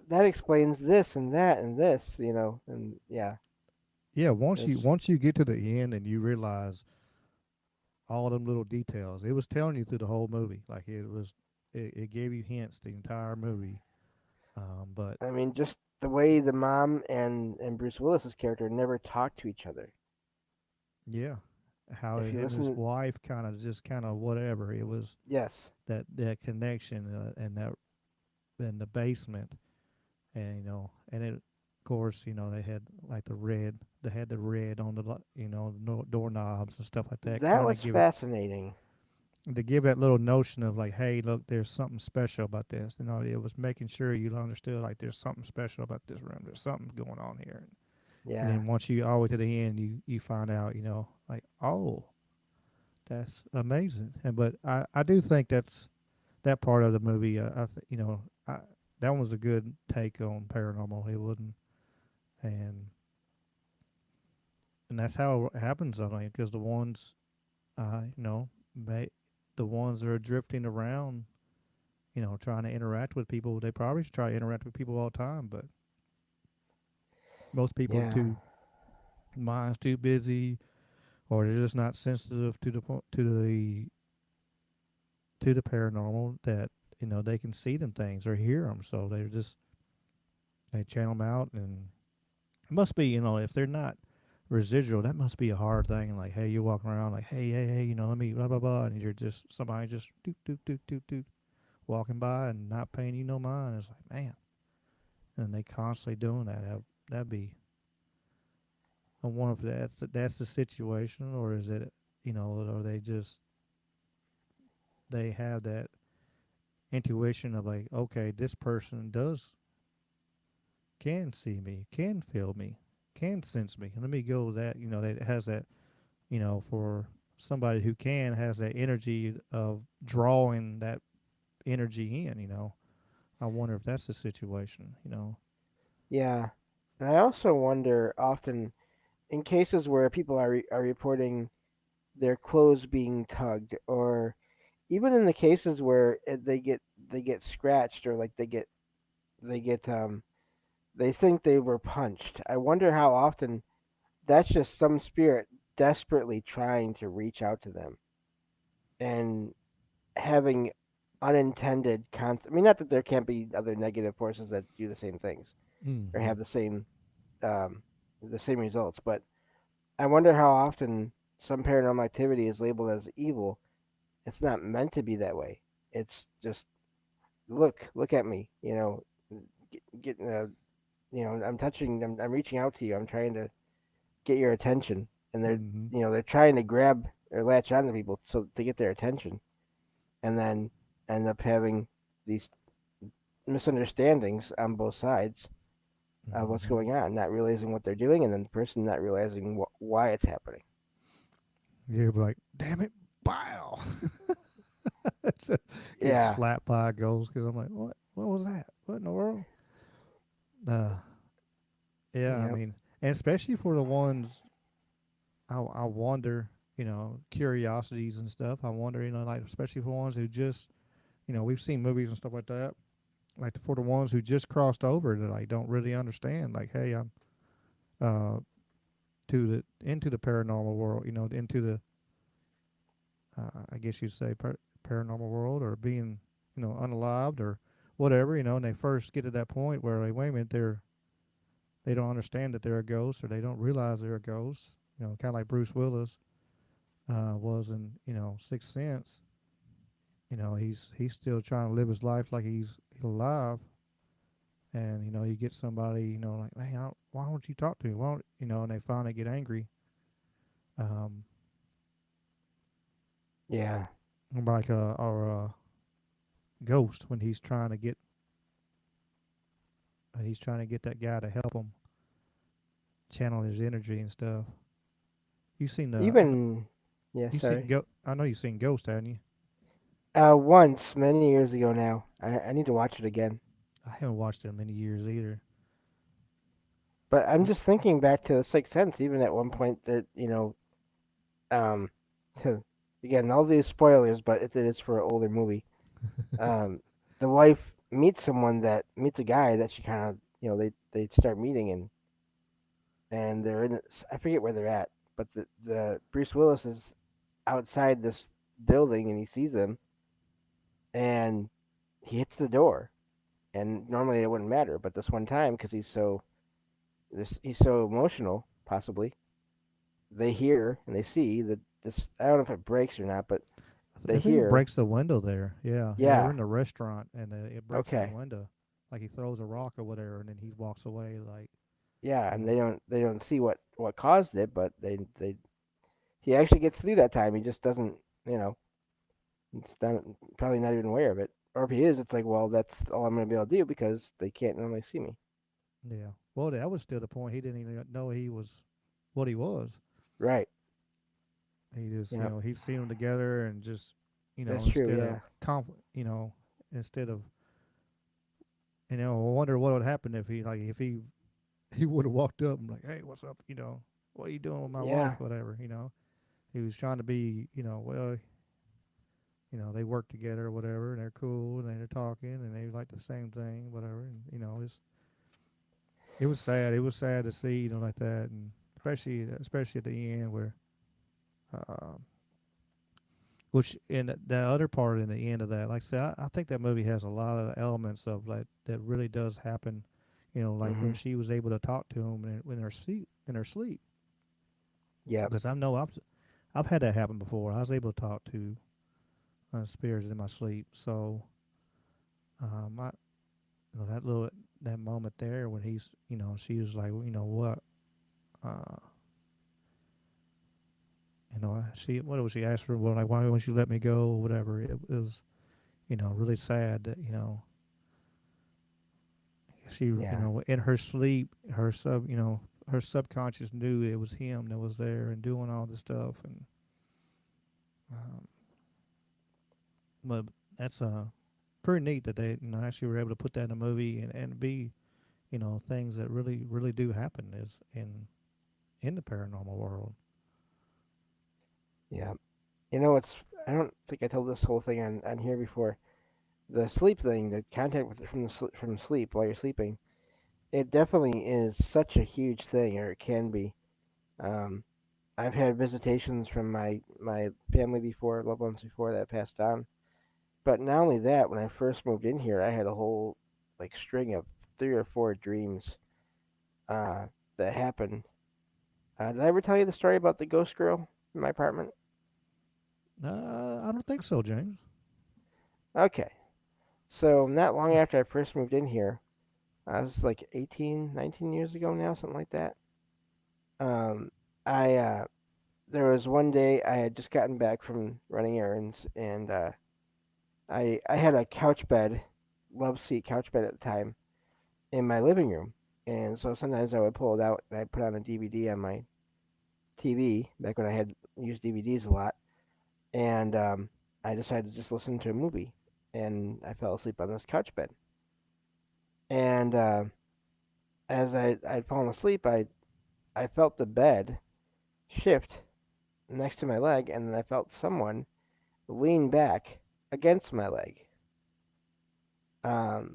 that explains this and that and this, and yeah, Yeah, once you it's once you get to the end and you realize all them little details, it was telling you through the whole movie. Like it gave you hints the entire movie. But I mean, just the way the mom and Bruce Willis's character never talked to each other. yeah, how If you him and his listen, wife kind of whatever it was, yes, that connection, and that in the basement, and and it, of course, they had like they had the red on the doorknobs and stuff like that, that kind of was fascinating. give that little notion of like, hey, look, there's something special about this. It was making sure you understood like there's something special about this room. There's something going on here. And Yeah, then once you all the way to the end, you find out, like, oh, that's amazing. And but I do think that part of the movie. I that one was a good take on paranormal. It wasn't, and and that's how it happens. I think because the ones, may, the ones that are drifting around, trying to interact with people, they probably should try to interact with people all the time. But most people are yeah, too minds too busy, or they're just not sensitive to the paranormal that they can see them things or hear them. So they channel them out, and it must be if they're not residual, that must be a hard thing. Like, hey, you're walking around like, hey, hey, hey, let me blah blah blah, and you're just somebody just doot doot doot doot doot walking by and not paying you no mind. It's like, man, and they constantly doing that. That'd be. I wonder if that's the situation, or is it, or they just they have that intuition of like, okay, this person can see me, can feel me, can sense me. Let me go with that. That has that. For somebody who has that energy of drawing that energy in. I wonder if that's the situation. yeah. And I also wonder often in cases where people are reporting their clothes being tugged, or even in the cases where they get scratched, or like they get they think they were punched. I wonder how often that's just some spirit desperately trying to reach out to them and having unintended I mean, not that there can't be other negative forces that do the same things or Mm-hmm. have um, the same results, but I wonder how often some paranormal activity is labeled as evil. It's not meant to be that way. It's just look at me. Get I'm reaching out to you. I'm trying to get your attention, and Mm-hmm. they're trying to grab or latch onto people so to get their attention, and then end up having these misunderstandings on both sides of what's Mm-hmm. going on, not realizing what they're doing, and then the person not realizing why it's happening. You're like, damn it, bow. It's get Yeah, slapped by a ghost because I'm like, what? What was that? What in the world? Uh, yeah, I yep, mean, and especially for the ones, I wonder, curiosities and stuff. I wonder, like especially for ones who just, we've seen movies and stuff like that. Like for the ones who just crossed over that like don't really understand. Like, hey, I'm uh into the paranormal world. Into the I guess you'd say paranormal world, or being unalived, or whatever, and they first get to that point where like, wait a minute, they don't understand that they're a ghost or they don't realize they're a ghost. Kind of like Bruce Willis was in Sixth Sense. He's still trying to live his life like he's alive, and you get somebody like, hey, why don't you talk to me? Why don't And they finally get angry, um, Yeah. like a ghost when he's trying to get that guy to help him channel his energy and stuff. You seen the I know, Even yeah, you seen sorry. go I know you've seen Ghost, haven't you? Once many years ago now. I need to watch it again. I haven't watched it in many years either. But I'm just thinking back to the Sixth Sense. Even at one point, that um, again, all these spoilers, but it is for an older movie. Um, the wife meets a guy that she kind of they start meeting, and they're in I forget where they're at, but the Bruce Willis is outside this building and he sees them and he hits the door. And normally it wouldn't matter, but this one time, because he's so emotional, possibly they hear and they see that this. I don't know if it breaks or not, but they I think it hear. breaks the window there. Yeah, yeah. They're Yeah. in the restaurant and it breaks that Okay. window. Like he throws a rock or whatever, and then he walks away. Like Yeah, you and know, they don't see what caused it, but they he actually gets through that time. He just doesn't. You know, it's not, probably not even aware of it. Or if he is, it's like, well, that's all I'm gonna be able to do because they can't normally see me. yeah. Well, that was still the point. He didn't even know he was what he was. Right. He just, Yeah. he's seen them together and just, That's true. instead of Yeah. instead of, I wonder what would happen if he would have walked up and like, hey, what's up? What are you doing with my wife? Yeah. Whatever. He was trying to be, well, they work together or whatever, and they're cool, and they're talking, and they like the same thing, whatever. And it was sad. It was sad to see, like that, and especially at the end where, uh, which in the other part in the end of that, like I said, I think that movie has a lot of elements of like that really does happen. Like when Mhm. she was able to talk to him in her sleep, Yep. because I know I've had that happen before. I was able to talk to spirits in my sleep, so I that moment there when she was like, what, uh, she what was she asked for? Well, like, why won't you let me go or whatever? It was really sad that she Yeah. in her sleep her subconscious knew it was him that was there and doing all this stuff, and um, but that's pretty neat that they actually were able to put that in a movie and be things that really do happen is in the paranormal world. Yeah. It's. I don't think I told this whole thing on here before. The sleep thing, the contact with from sleep while you're sleeping, it definitely is such a huge thing, or it can be. Um, I've had visitations from my family before, loved ones before that passed on. But not only that, when I first moved in here, I had a whole like string of 3 or 4 dreams uh, that happened. Did I ever tell you the story about the ghost girl in my apartment? I don't think so, James. Okay, so not long after I first moved in here, I was like 18, 19 years ago now, something like that. Um, I There was one day I had just gotten back from running errands, and I had a couch bed, love seat couch bed at the time, in my living room, and so sometimes I would pull it out and I put on a DVD on my TV back when I had used DVDs a lot, and I decided to just listen to a movie, and I fell asleep on this couch bed, and as I'd fallen asleep, I felt the bed shift next to my leg, and then I felt someone lean back against my leg,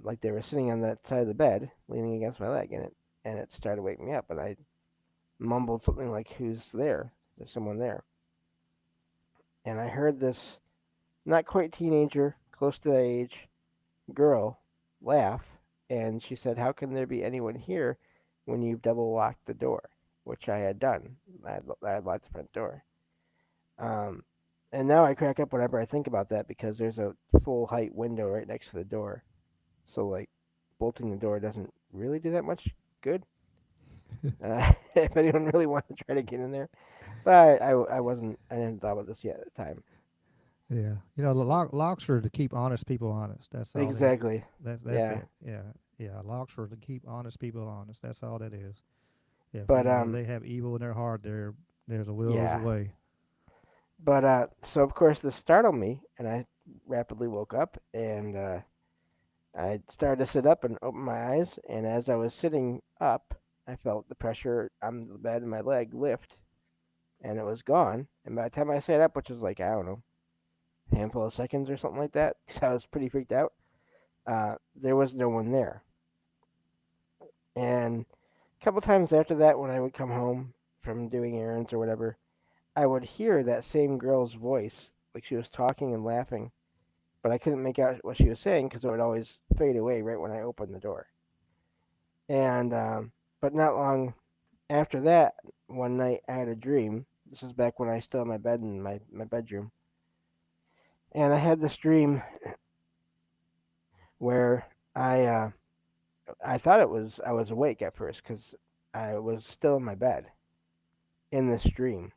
like they were sitting on that side of the bed, leaning against my leg, and it started waking me up, and I mumbled something like, "Who's there? There's someone there." And I heard this not quite teenager, close to that age, girl, laugh, and she said, "How can there be anyone here when you've double locked the door?" Which I had done. I had locked the front door. Um, and now I crack up whenever I think about that because there's a full height window right next to the door. So like bolting the door doesn't really do that much good. If anyone really wanted to try to get in there, but I hadn't thought about this yet at the time. Yeah, the locks are to keep honest people honest. That's all they. Exactly. That's Yeah. it. Yeah, yeah. Locks are to keep honest people honest. That's all that is. If But they have evil in their heart, there's a will, there's a yeah. way. So of course this startled me, and I rapidly woke up, and I started to sit up and open my eyes, and as I was sitting up, I felt the pressure on the bed and my leg lift, and it was gone. And by the time I sat up, which was like, I don't know, a handful of seconds or something like that, because I was pretty freaked out, there was no one there. And a couple times after that, when I would come home from doing errands or whatever, I would hear that same girl's voice, like she was talking and laughing, but I couldn't make out what she was saying because it would always fade away right when I opened the door. And but not long after that, one night I had a dream. This was back when I still had my bed in my bedroom, and I had this dream where I thought I was awake at first because I was still in my bed in this dream,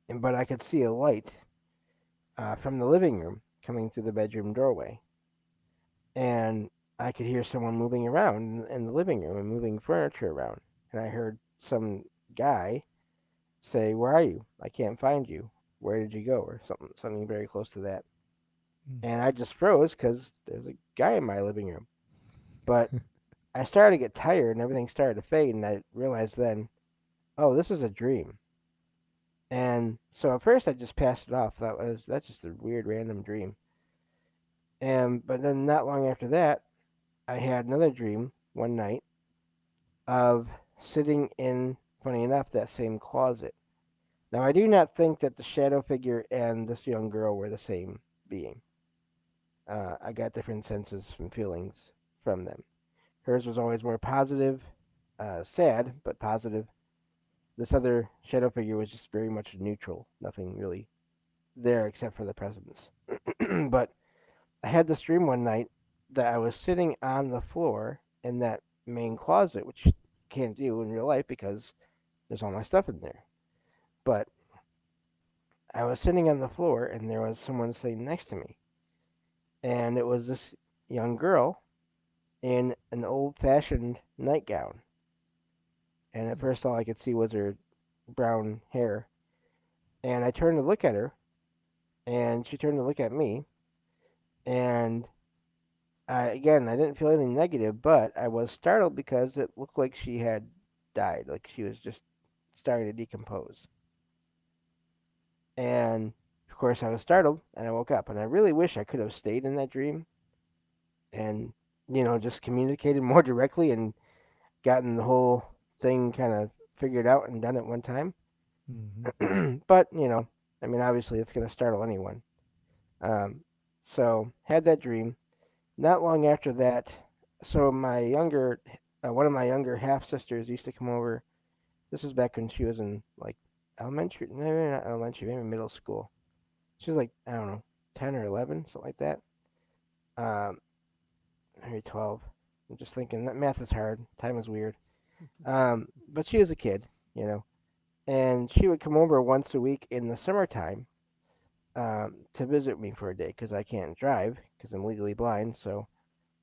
but I could see a light from the living room coming through the bedroom doorway, and I could hear someone moving around in the living room and moving furniture around, and I heard some guy say, "Where are you? I can't find you. Where did you go?" or something very close to that. Mm. And I just froze because there's a guy in my living room. But I started to get tired and everything started to fade, and I realized then, oh, this is a dream. And so at first I just passed it off. That's just a weird random dream. And but then not long after that, I had another dream one night of sitting in, funny enough, that same closet. Now I do not think that the shadow figure and this young girl were the same being. I got different senses and feelings from them. Hers was always more positive, sad, but positive. This other shadow figure was just very much neutral, nothing really there except for the presence. But I had this dream one night that I was sitting on the floor in that main closet, which you can't do in real life because there's all my stuff in there. But I was sitting on the floor and there was someone sitting next to me. And it was this young girl in an old fashioned nightgown. And at first, all I could see was her brown hair. And I turned to look at her, and she turned to look at me. And I didn't feel anything negative, but I was startled because it looked like she had died, like she was just starting to decompose. And of course, I was startled, and I woke up. And I really wish I could have stayed in that dream and, just communicated more directly and gotten the whole thing kind of figured out and done at one time. Mm-hmm. But I mean, obviously, it's going to startle anyone. Um, so had that dream. Not long after that, so one of my younger half sisters used to come over. This was back when she was in like elementary, maybe not elementary, maybe middle school. She was like, I don't know, 10 or 11, something like that. Um, maybe 12. I'm just thinking that math is hard. Time is weird. But she was a kid, you know, and she would come over once a week in the summertime to visit me for a day because I can't drive because I'm legally blind. So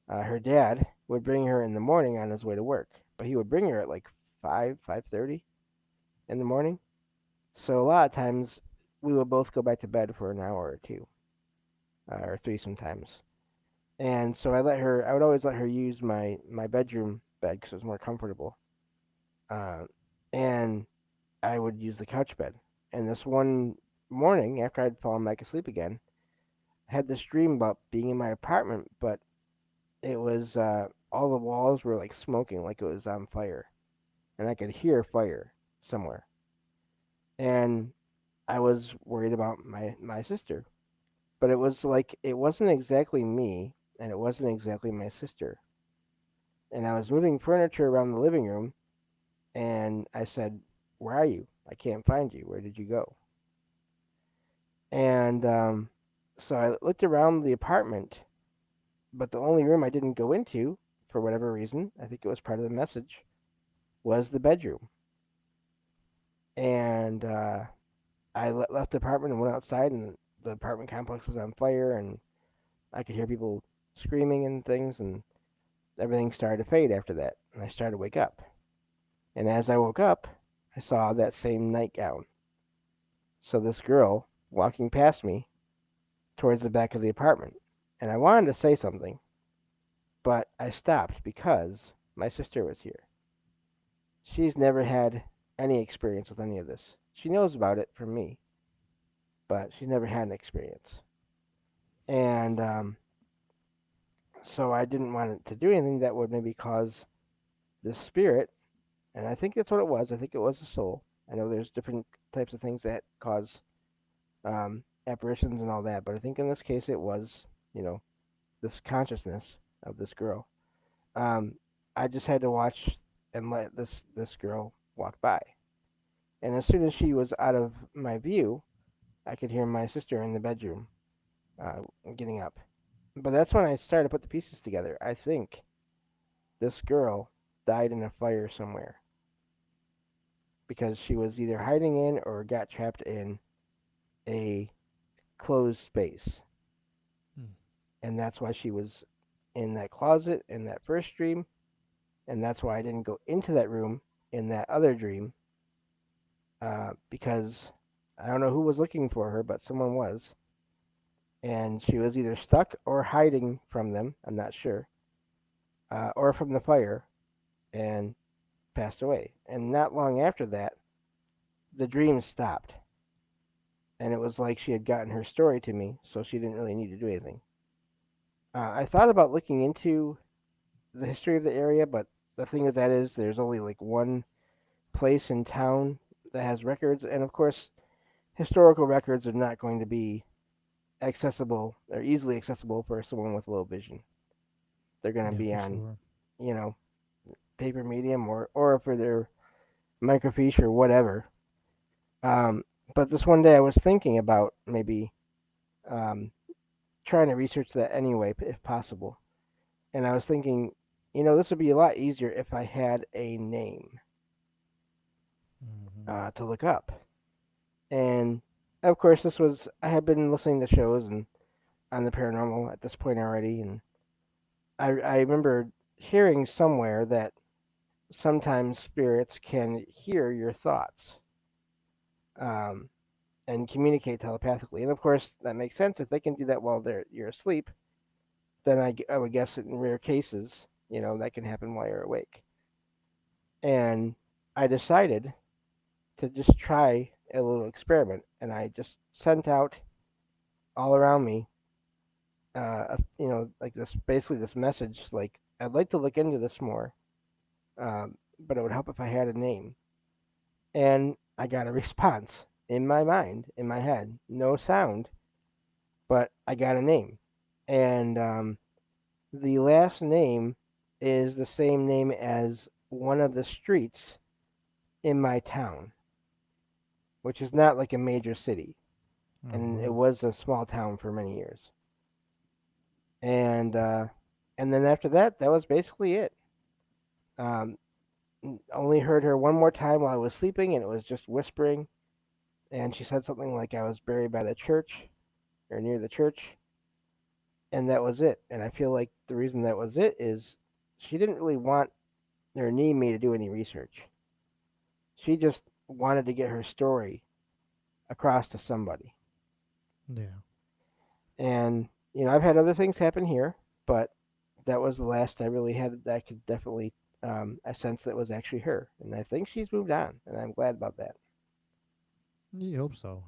her dad would bring her in the morning on his way to work, but he would bring her at like 5:30 in the morning. So a lot of times we would both go back to bed for an hour or two, or three sometimes. And so I would always let her use my bedroom bed because it was more comfortable. Uh, and I would use the couch bed. And this one morning, after I'd fallen back asleep again, I had this dream about being in my apartment, but it was all the walls were like smoking, like it was on fire, and I could hear fire somewhere. And I was worried about my sister, but it was like it wasn't exactly me. and it wasn't exactly my sister. And I was moving furniture around the living room, and I said, "Where are you? I can't find you. Where did you go?" And so I looked around the apartment, but the only room I didn't go into, for whatever reason, I think it was part of the message, was the bedroom. And left the apartment and went outside, and the apartment complex was on fire, and I could hear people screaming and things, and everything started to fade after that. And I started to wake up. And as I woke up, I saw that same nightgown. So this girl walking past me towards the back of the apartment. And I wanted to say something, but I stopped because my sister was here. She's never had any experience with any of this. She knows about it from me, but she's never had an experience. And so I didn't want it to do anything that would maybe cause this spirit, and I think that's what it was. I think it was a soul. I know there's different types of things that cause apparitions and all that, but I think in this case it was, you know, this consciousness of this girl. Um, I just had to watch and let this girl walk by, and as soon as she was out of my view, I could hear my sister in the bedroom uh, getting up. But that's when I started to put the pieces together. I think this girl died in a fire somewhere because she was either hiding in or got trapped in a closed space. Hmm. And that's why she was in that closet in that first dream. And that's why I didn't go into that room in that other dream because I don't know who was looking for her, but someone was. And she was either stuck or hiding from them, I'm not sure, or from the fire and passed away. And not long after that, the dream stopped. And it was like she had gotten her story to me, so she didn't really need to do anything. I thought about looking into the history of the area, but the thing with that is there's only like one place in town that has records, and of course, historical records are not going to be accessible or easily accessible for someone with low vision. They're going to Yeah, be for on, sure. you know, paper medium or for their microfiche or whatever. Um, but this one day I was thinking about maybe um, trying to research that anyway, if possible. And I was thinking, this would be a lot easier if I had a name Hmm. to look up. And of course, I had been listening to shows and on the paranormal at this point already, and I remember hearing somewhere that sometimes spirits can hear your thoughts um, and communicate telepathically. And of course, that makes sense. If they can do that while you're asleep, then I would guess in rare cases, that can happen while you're awake. And I decided to just try a little experiment, and I just sent out all around me, like this, basically this message, like I'd like to look into this more, but it would help if I had a name. And I got a response in my mind, in my head, no sound, but I got a name, and the last name is the same name as one of the streets in my town, which is not like a major city, Oh, and it wow. was a small town for many years. And and then after that, that was basically it. Um, only heard her one more time while I was sleeping, and it was just whispering. And she said something like I was buried by the church or near the church, and that was it. And I feel like the reason that was it is she didn't really want or need me to do any research. She just wanted to get her story across to somebody. Yeah. And I've had other things happen here, but that was the last I really had that I could definitely I sense that was actually her, and I think she's moved on, and I'm glad about that. You hope so,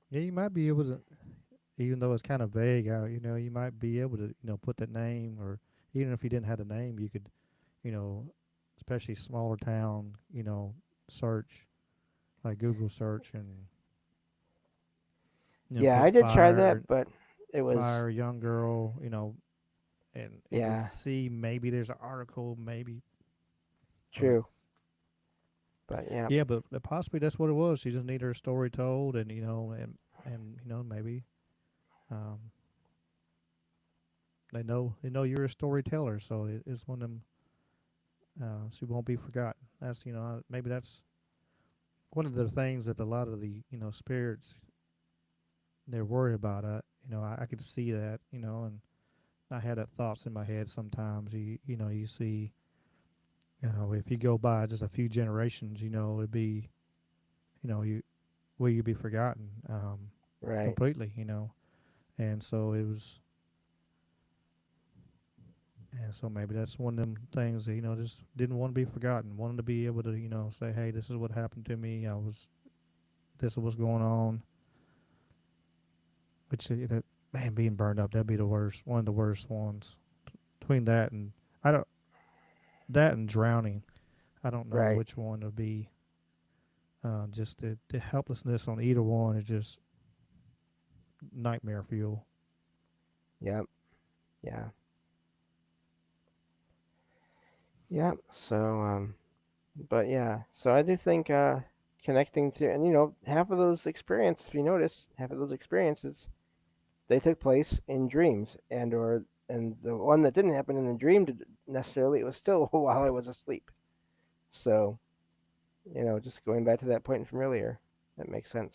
Yeah, you might be able to, even though it's kind of vague out, you might be able to, put that name, or even if you didn't have a name, you could, you know, especially smaller town, search, like Google search and, Yeah, I put did try that, but it was fire, young girl, and Yeah, just see maybe there's an article, maybe, but true. But yeah, yeah, but possibly that's what it was. She just needed her story told, and maybe um, they know you're a storyteller, so it's one of them. She won't be forgotten. That's maybe that's one of the things that a lot of the spirits they're worried about. I could see that, and I had that thoughts in my head sometimes. You see, if you go by just a few generations, it'd be, you will you be forgotten right. completely, and so it was, and so maybe that's one of them things that just didn't want to be forgotten. Wanted to be able to say, hey, this is what happened to me. This is what's going on. Which man, being burned up, that'd be the worst. One of the worst ones. Between that and I don't that and drowning, I don't know Right. which one would be. Just the helplessness on either one is just nightmare fuel. Yep. Yeah. Yep. So but yeah. So I do think connecting to, and half of those experiences, if you notice, half of those experiences they took place in dreams, and the one that didn't happen in the dream necessarily, it was still while I was asleep. So just going back to that point from earlier, that makes sense.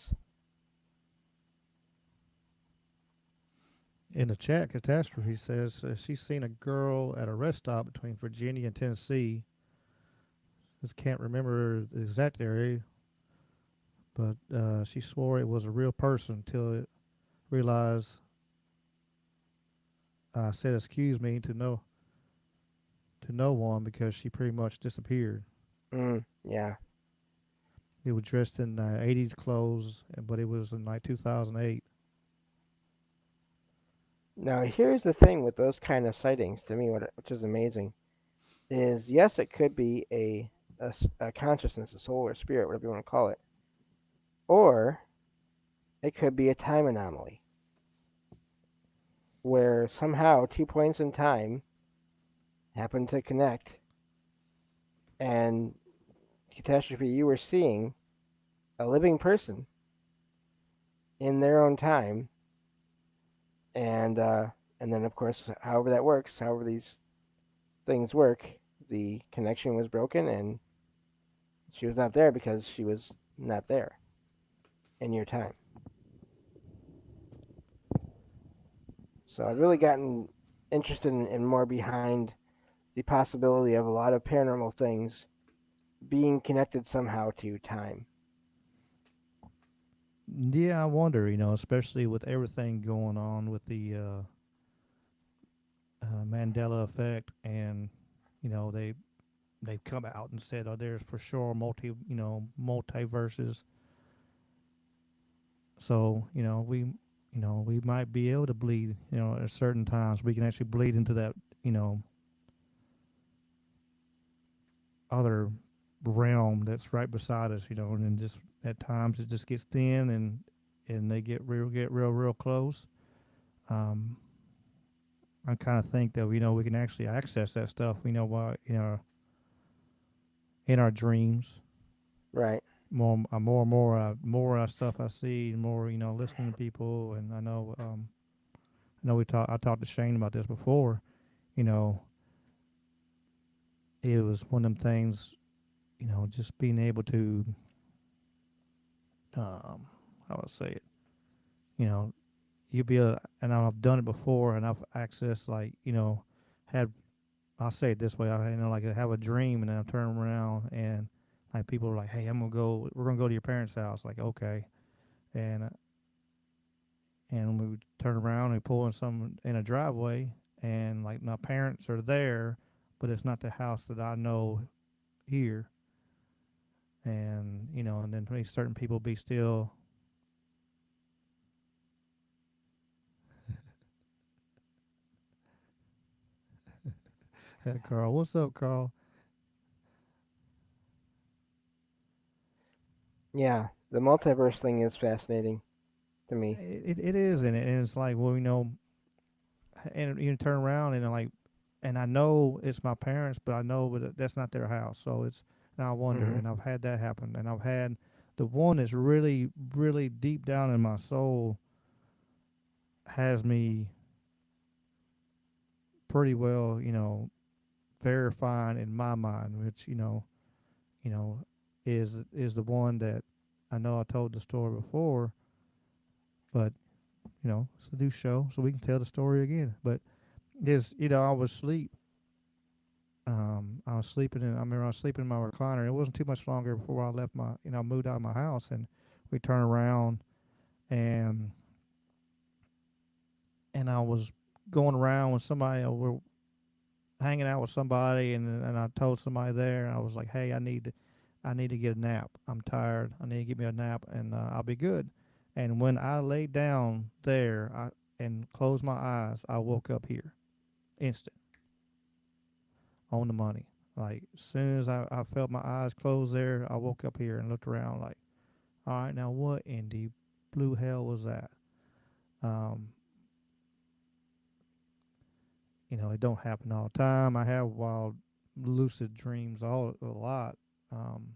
In the chat, catastrophe says she's seen a girl at a rest stop between Virginia and Tennessee. Just can't remember the exact area, but she swore it was a real person until it realized I said excuse me to no one because she pretty much disappeared. Yeah. It was dressed in 80s clothes, but it was in like 2008. Now here's the thing with those kind of sightings, to me, which is amazing, is yes, it could be a consciousness, a soul, or spirit, whatever you want to call it, or it could be a time anomaly where somehow 2 points in time happen to connect, and catastrophe, you were seeing a living person in their own time, and uh, and then of course, however that works, however these things work, the connection was broken, and she was not there because she was not there in your time. So I've really gotten interested in more behind the possibility of a lot of paranormal things being connected somehow to time. Yeah, I wonder, especially with everything going on with the Mandela effect, and they've come out and said, "Oh, there's for sure multiverses." So we might be able to bleed. At certain times we can actually bleed into that you know other realm that's right beside us. And then just at times it just gets thin, and they get real close. Um, I kind of think that we can actually access that stuff. We know why in our dreams. Right. More stuff I see, and more listening to people, and I know I talked to Shane about this before. You know, it was one of them things. Just being able to how I say it. You know, you'll be and I've done it before, and I've accessed like had I'll say it this way. Like I have a dream, and then I turn around, and like people are like, "Hey, we're gonna go to your parents' house." Like, okay, and we turn around and pull in a driveway, and like my parents are there, but it's not the house that I know here, and then certain people be still. Hey, Carl, what's up, Carl? Yeah. The multiverse thing is fascinating to me. It is, and it's like, well, and you turn around and like, and I know it's my parents, but I know but that's not their house. So it's, and I wonder, Mhm. and I've had that happen, and I've had the one that's really, really deep down in my soul has me pretty well, verifying in my mind, which you know, is the one that I know I told the story before, but it's a new show, so we can tell the story again. But is I was asleep. I was sleeping in. I remember I was sleeping in my recliner. It wasn't too much longer before I left my, moved out of my house, and we turned around, and I was going around with somebody. We're hanging out with somebody, and I told somebody there, and I was like, "Hey, I need to get a nap. I'm tired. I need to get me a nap, and I'll be good." And when I laid down there, and closed my eyes, I woke up here, instant, on the money. Like as soon as I felt my eyes close there, I woke up here and looked around. Like, all right, now what in the blue hell was that? Um, it don't happen all the time. I have wild, lucid dreams all a lot. Um,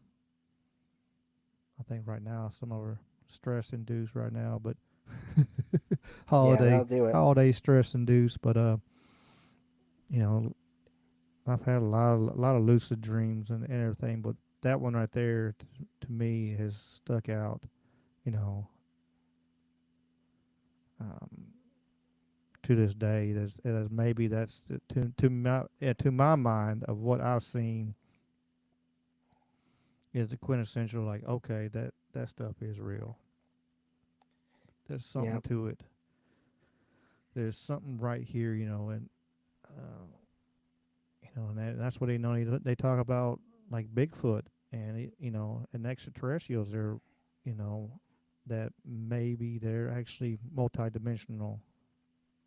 I think right now some of are stress induced right now, but Yeah, holiday that'll do it. holiday stress induced. But you know, I've had a lot of lucid dreams and everything. But that one right there, to me, has stuck out. You know, um, to this day, as maybe that's to my mind of what I've seen is the quintessential. Like, okay, that stuff is real. There's Yeah. something to it. There's something right here. And uh, that's what they talk about, like Bigfoot and and extraterrestrials. They're you know that maybe they're actually multidimensional,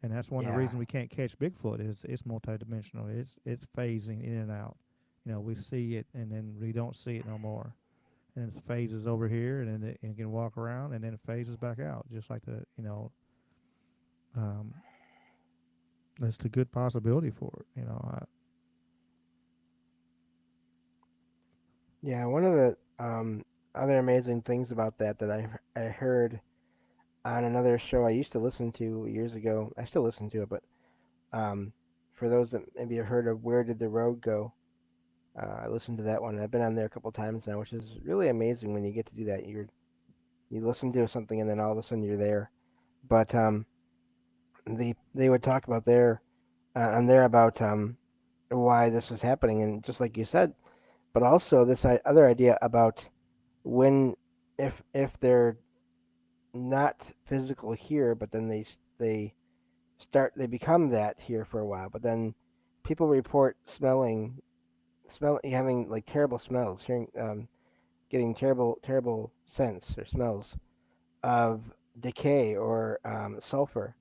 and that's one of the Yeah. reasons we can't catch Bigfoot is it's multidimensional. It's phasing in and out. We see it and then we don't see it no more, and it phases over here, and then it can walk around, and then it phases back out, just like um, that's the good possibility for it. Yeah. One of the other amazing things about that I heard on another show I used to listen to years ago. I still listen to it, but um, for those that maybe have heard of Where Did the Road Go? I listened to that one. I've been on there a couple times now, which is really amazing when you get to do that. You listen to something and then all of a sudden you're there. But they would talk about there on there about why this is happening, and just like you said, but also this other idea about when if they're not physical here, but then they they become that here for a while, but then people report having like terrible smells, hearing getting terrible scents or smells of decay or sulfur.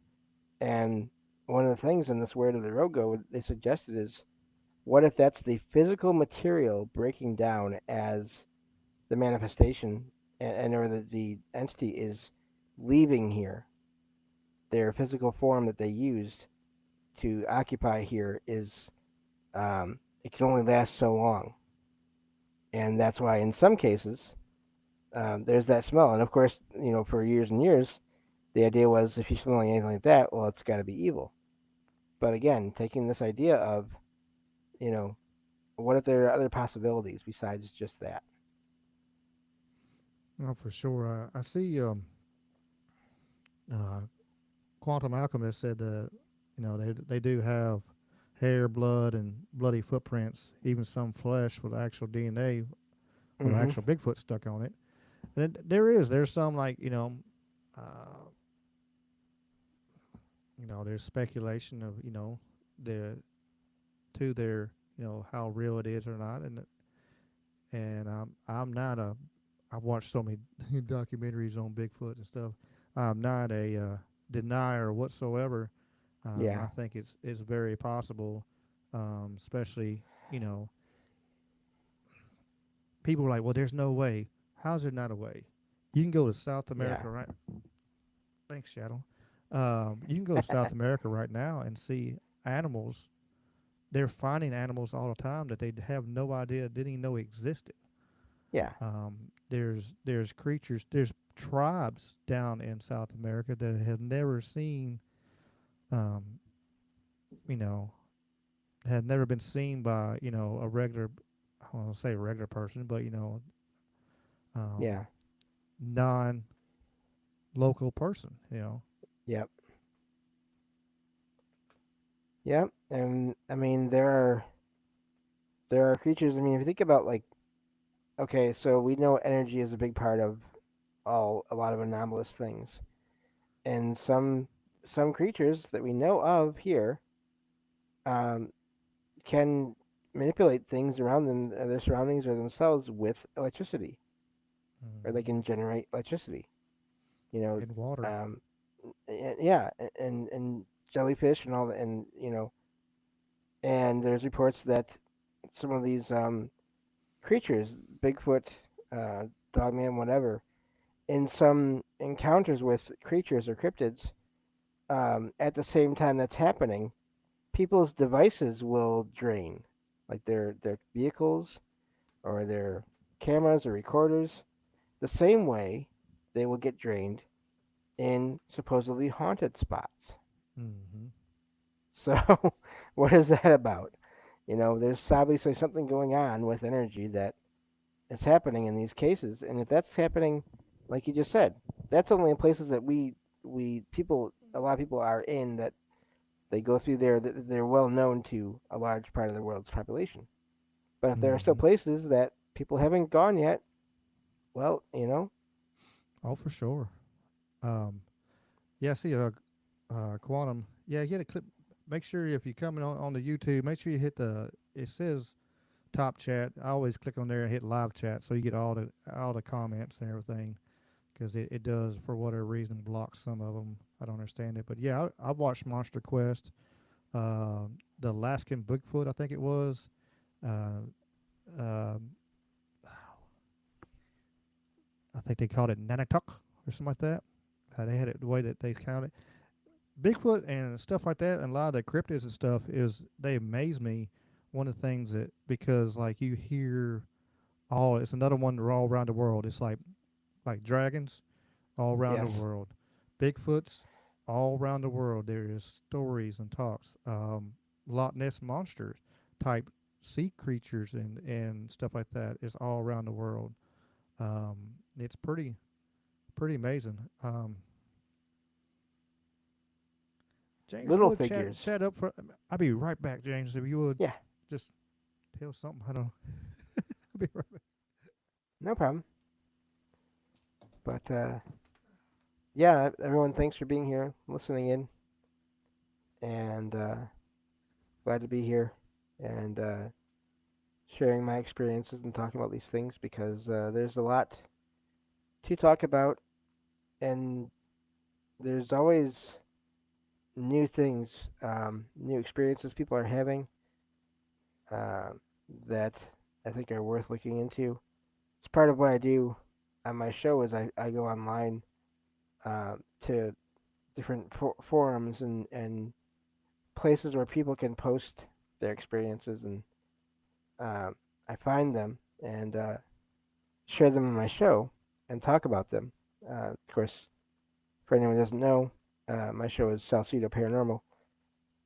And one of the things in this Where Did the Road Go they suggested is, what if that's the physical material breaking down as the manifestation, and or the entity is leaving here? Their physical form that they used to occupy here is it can only last so long, and that's why in some cases there's that smell. And of course, for years and years, the idea was if you're smelling anything like that, well, it's got to be evil. But again, taking this idea of, you know, what if there are other possibilities besides just that? No, for sure. I see. Uh, Quantum Alchemist said that they do have hair, blood, and bloody footprints, even some flesh with actual DNA with Hmm. actual Bigfoot stuck on it. And there's some like uh, there's speculation of the to their how real it is or not, and I'm not a I've watched so many documentaries on Bigfoot and stuff. I'm not a denier whatsoever. I Yeah, think it's very possible, especially people are like, well, there's no way. How's there not a way? You can go to South yeah, America, right? Thanks, Shadow. You can go to South America right now and see animals. They're finding animals all the time that they have no idea, didn't even know existed. Yeah, There's creatures, there's tribes down in South America that have never seen, um, you know, had never been seen by a regular, I don't want to say regular person, but um, yeah, non-local person. yep, yep. And I mean, there are creatures. I mean, if you think about like, okay, so we know energy is a big part of a lot of anomalous things, and some creatures that we know of here um, can manipulate things around them, their surroundings or themselves with electricity, or they Hmm. can generate electricity. You know, In water. um, yeah, and jellyfish and all that, and and there's reports that some of these creatures, Bigfoot, uh, Dogman, whatever, in some encounters with creatures or cryptids, at the same time that's happening, people's devices will drain, like their vehicles or their cameras or recorders, the same way they will get drained in supposedly haunted spots. Hmm. So, what is that about? There's obviously something going on with energy that is happening in these cases, and if that's happening, like you just said, that's only in places that we people a lot of people are in, that they go through there, that they're well known to a large part of the world's population. But if there are still Hmm. places that people haven't gone yet, well, Oh, for sure. Um, yeah, I see quantum. Yeah, get a clip. Make sure if you're coming on the YouTube, make sure you hit the. It says top chat. I always click on there and hit live chat so you get all the comments and everything because it does for whatever reason block some of them. I don't understand it, but yeah, I watched Monster Quest, uh, the Alaskan Bigfoot, I think it was. Uh, um I think they called it Nanatuk or something like that. They had it the way that they counted Bigfoot and stuff like that, and a lot of the cryptids and stuff is they amaze me. One of the things that because like you hear it's another one that are all around the world. It's like dragons all around the yes, world, Bigfoots all around the world. There is stories and talks. Loch Ness monsters type sea creatures and stuff like that is all around the world. Um, it's pretty amazing. James, you little would figures. chat up for. I'll be right back, James. If you would Yeah, just tell something, I don't. I'll be right back. no problem. But yeah, everyone, thanks for being here, listening in, and glad to be here and sharing my experiences and talking about these things, because there's a lot to talk about, and there's always new things, new experiences people are having, uh, that I think are worth looking into. It's part of what I do on my show is I go online uh, to different forums and places where people can post their experiences, and I find them and share them on my show and talk about them. Of course, for anyone who doesn't know, my show is Salsido Paranormal,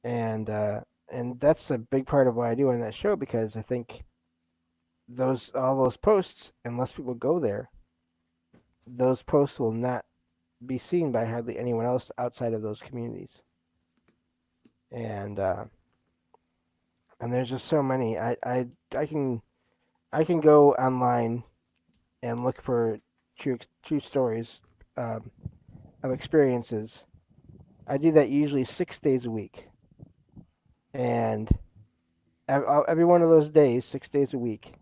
and uh, and that's a big part of what I do on that show, because I think those all those posts, unless people go there, those posts will not be seen by hardly anyone else outside of those communities. And there's just so many. I can go online and look for true stories, um, of experiences. I do that usually 6 days a week, and every one of those days, 6 days a week,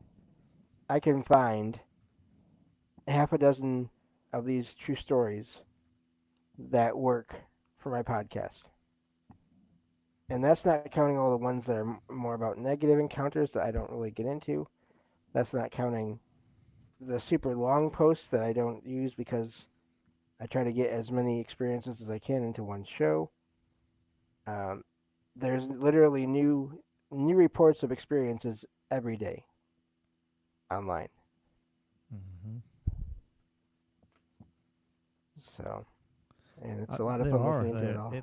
I can find half a dozen of these true stories that work for my podcast. And that's not counting all the ones that are more about negative encounters that I don't really get into. That's not counting the super long posts that I don't use because I try to get as many experiences as I can into one show. Um, there's literally new reports of experiences every day online. Mm-hmm. So, and it's a lot of There fun are. looking into it all.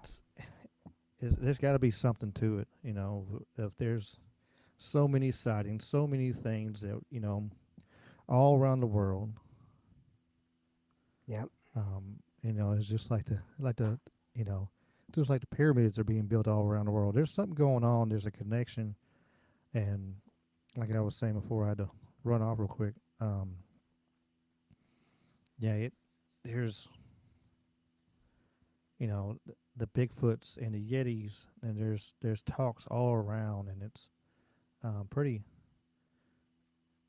There's got to be something to it. If there's so many sightings, so many things that all around the world. Yep. It's just like the you know, just like the pyramids are being built all around the world. There's something going on. There's a connection, and like I was saying before, I had to run off real quick. Yeah, there's the Bigfoots and the Yetis, and there's talks all around, and it's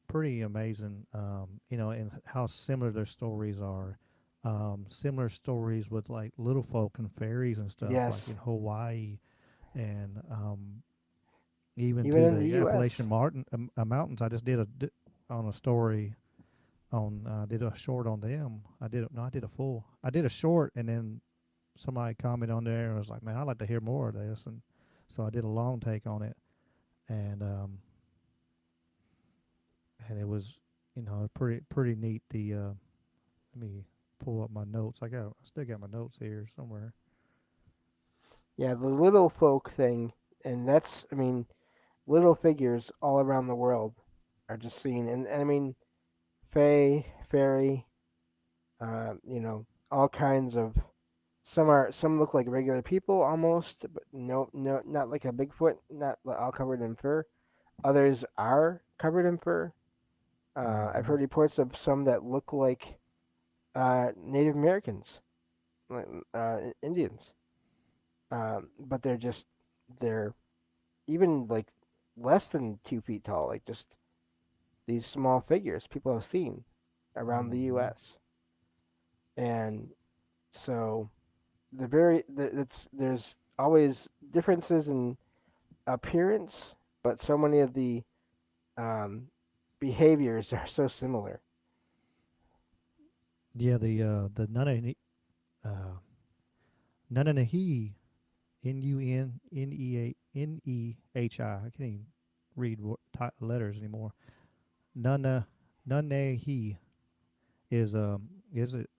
pretty amazing. And how similar their stories are. Similar stories with like little folk and fairies and stuff, Yes. like in Hawaii, and even Even to in the the U.S. Mountains. I just on a story on did a short on them. I did a full. I did a short, and then somebody commented on there and was like, "Man, I'd like to hear more of this," and so I did a long take on it, and it was pretty neat. Let me pull up my notes. I still got my notes here somewhere. Yeah, the little folk thing, and that's, I mean, little figures all around the world are just seen, and I mean, fae, fairy, all kinds of. Some look like regular people almost, but no, not like a Bigfoot, not all covered in fur. Others are covered in fur. I've Mm-hmm. heard reports of some that look like Native Americans, like Indians, but they're even like less than 2 feet tall, like just these small figures people have seen around the Mm-hmm. U.S. And so there's always differences in appearance, but so many of the um, behaviors are so similar. Yeah, the uh Nunanehi, Nunenehi. I can't even read letters anymore. Nuna Nunanehi is it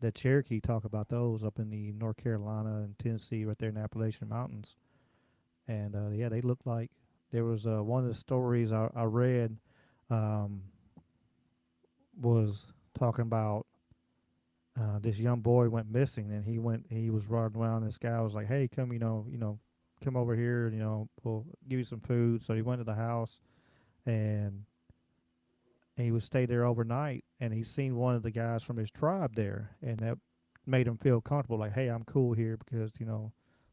the Cherokee talk about those up in the North Carolina and Tennessee, right there in the Appalachian Mountains, and yeah, they look like there was one of the stories I read um, was talking about this young boy went missing, and he was riding around. And this guy was like, "Hey, come, come over here, and we'll give you some food." So he went to the house, and he would stay there overnight, and he seen one of the guys from his tribe there, and that made him feel comfortable, like, "Hey, I'm cool here because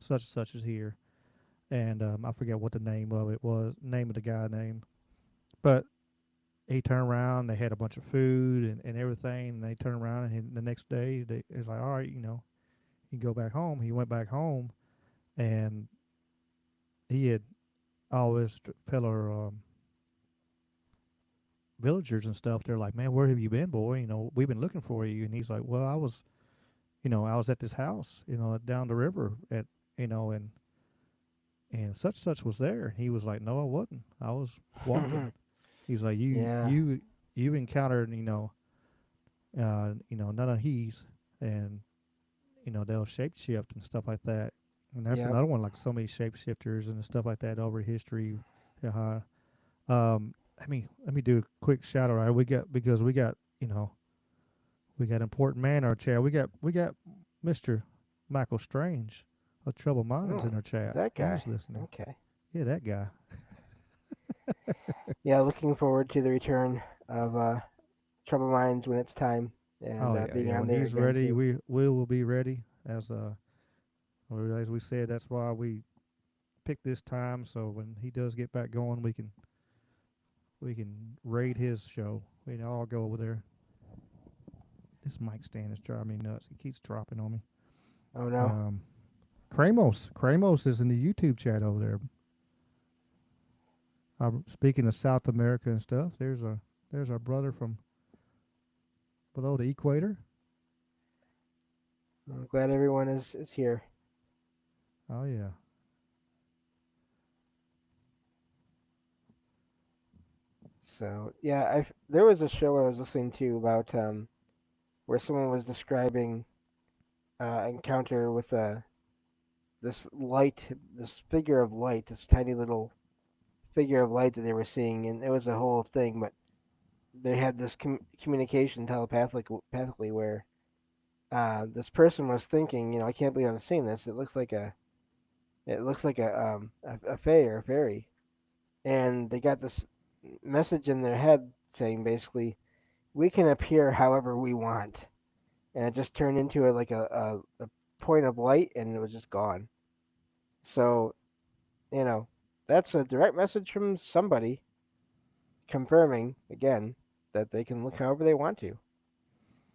such and such is here." And I forget what the name of it was, name of the guy name, but he turned around. They had a bunch of food and everything, and they turned around, and the next day it was like, "All right, he go back home." He went back home, and he had all his fellow villagers and stuff. They're like, "Man, where have you been, boy? We've been looking for you." And he's like, "Well, I was at this house, down the river at, and such was there." And he was like, "No, I wasn't. I was walking." He's like, Yeah, You encountered, none of he's, and they'll shape shift and stuff like that. And that's yep. another one, like so many shapeshifters and stuff like that over history. Uh, let me do a quick shout out. Right? We got we got important man in our chat. We got Mr. Michael Strange of Troubled Minds Oh, in our chat. that guy. He's listening. Okay. Yeah, that guy. Yeah, looking forward to the return of Trouble Minds when it's time, and Oh yeah, being yeah. on When there he's again ready, too. we will be ready. As we said, that's why we picked this time. So when he does get back going, we can raid his show. We can all go over there. This mic stand is driving me nuts. It keeps dropping on me. Oh no. Um, Kramos is in the YouTube chat over there. Speaking of South America and stuff, there's our brother from below the equator. I'm glad everyone is here. Oh yeah. So yeah, there was a show I was listening to about where someone was describing encounter with this light, this figure of light, this tiny little figure of light that they were seeing, and it was a whole thing. But they had this communication telepathically where this person was thinking, I can't believe I'm seeing this. It looks like a fae or a fairy, and they got this message in their head saying basically, we can appear however we want, and it just turned into a point of light, and it was just gone. So you know, that's a direct message from somebody confirming again that they can look however they want to.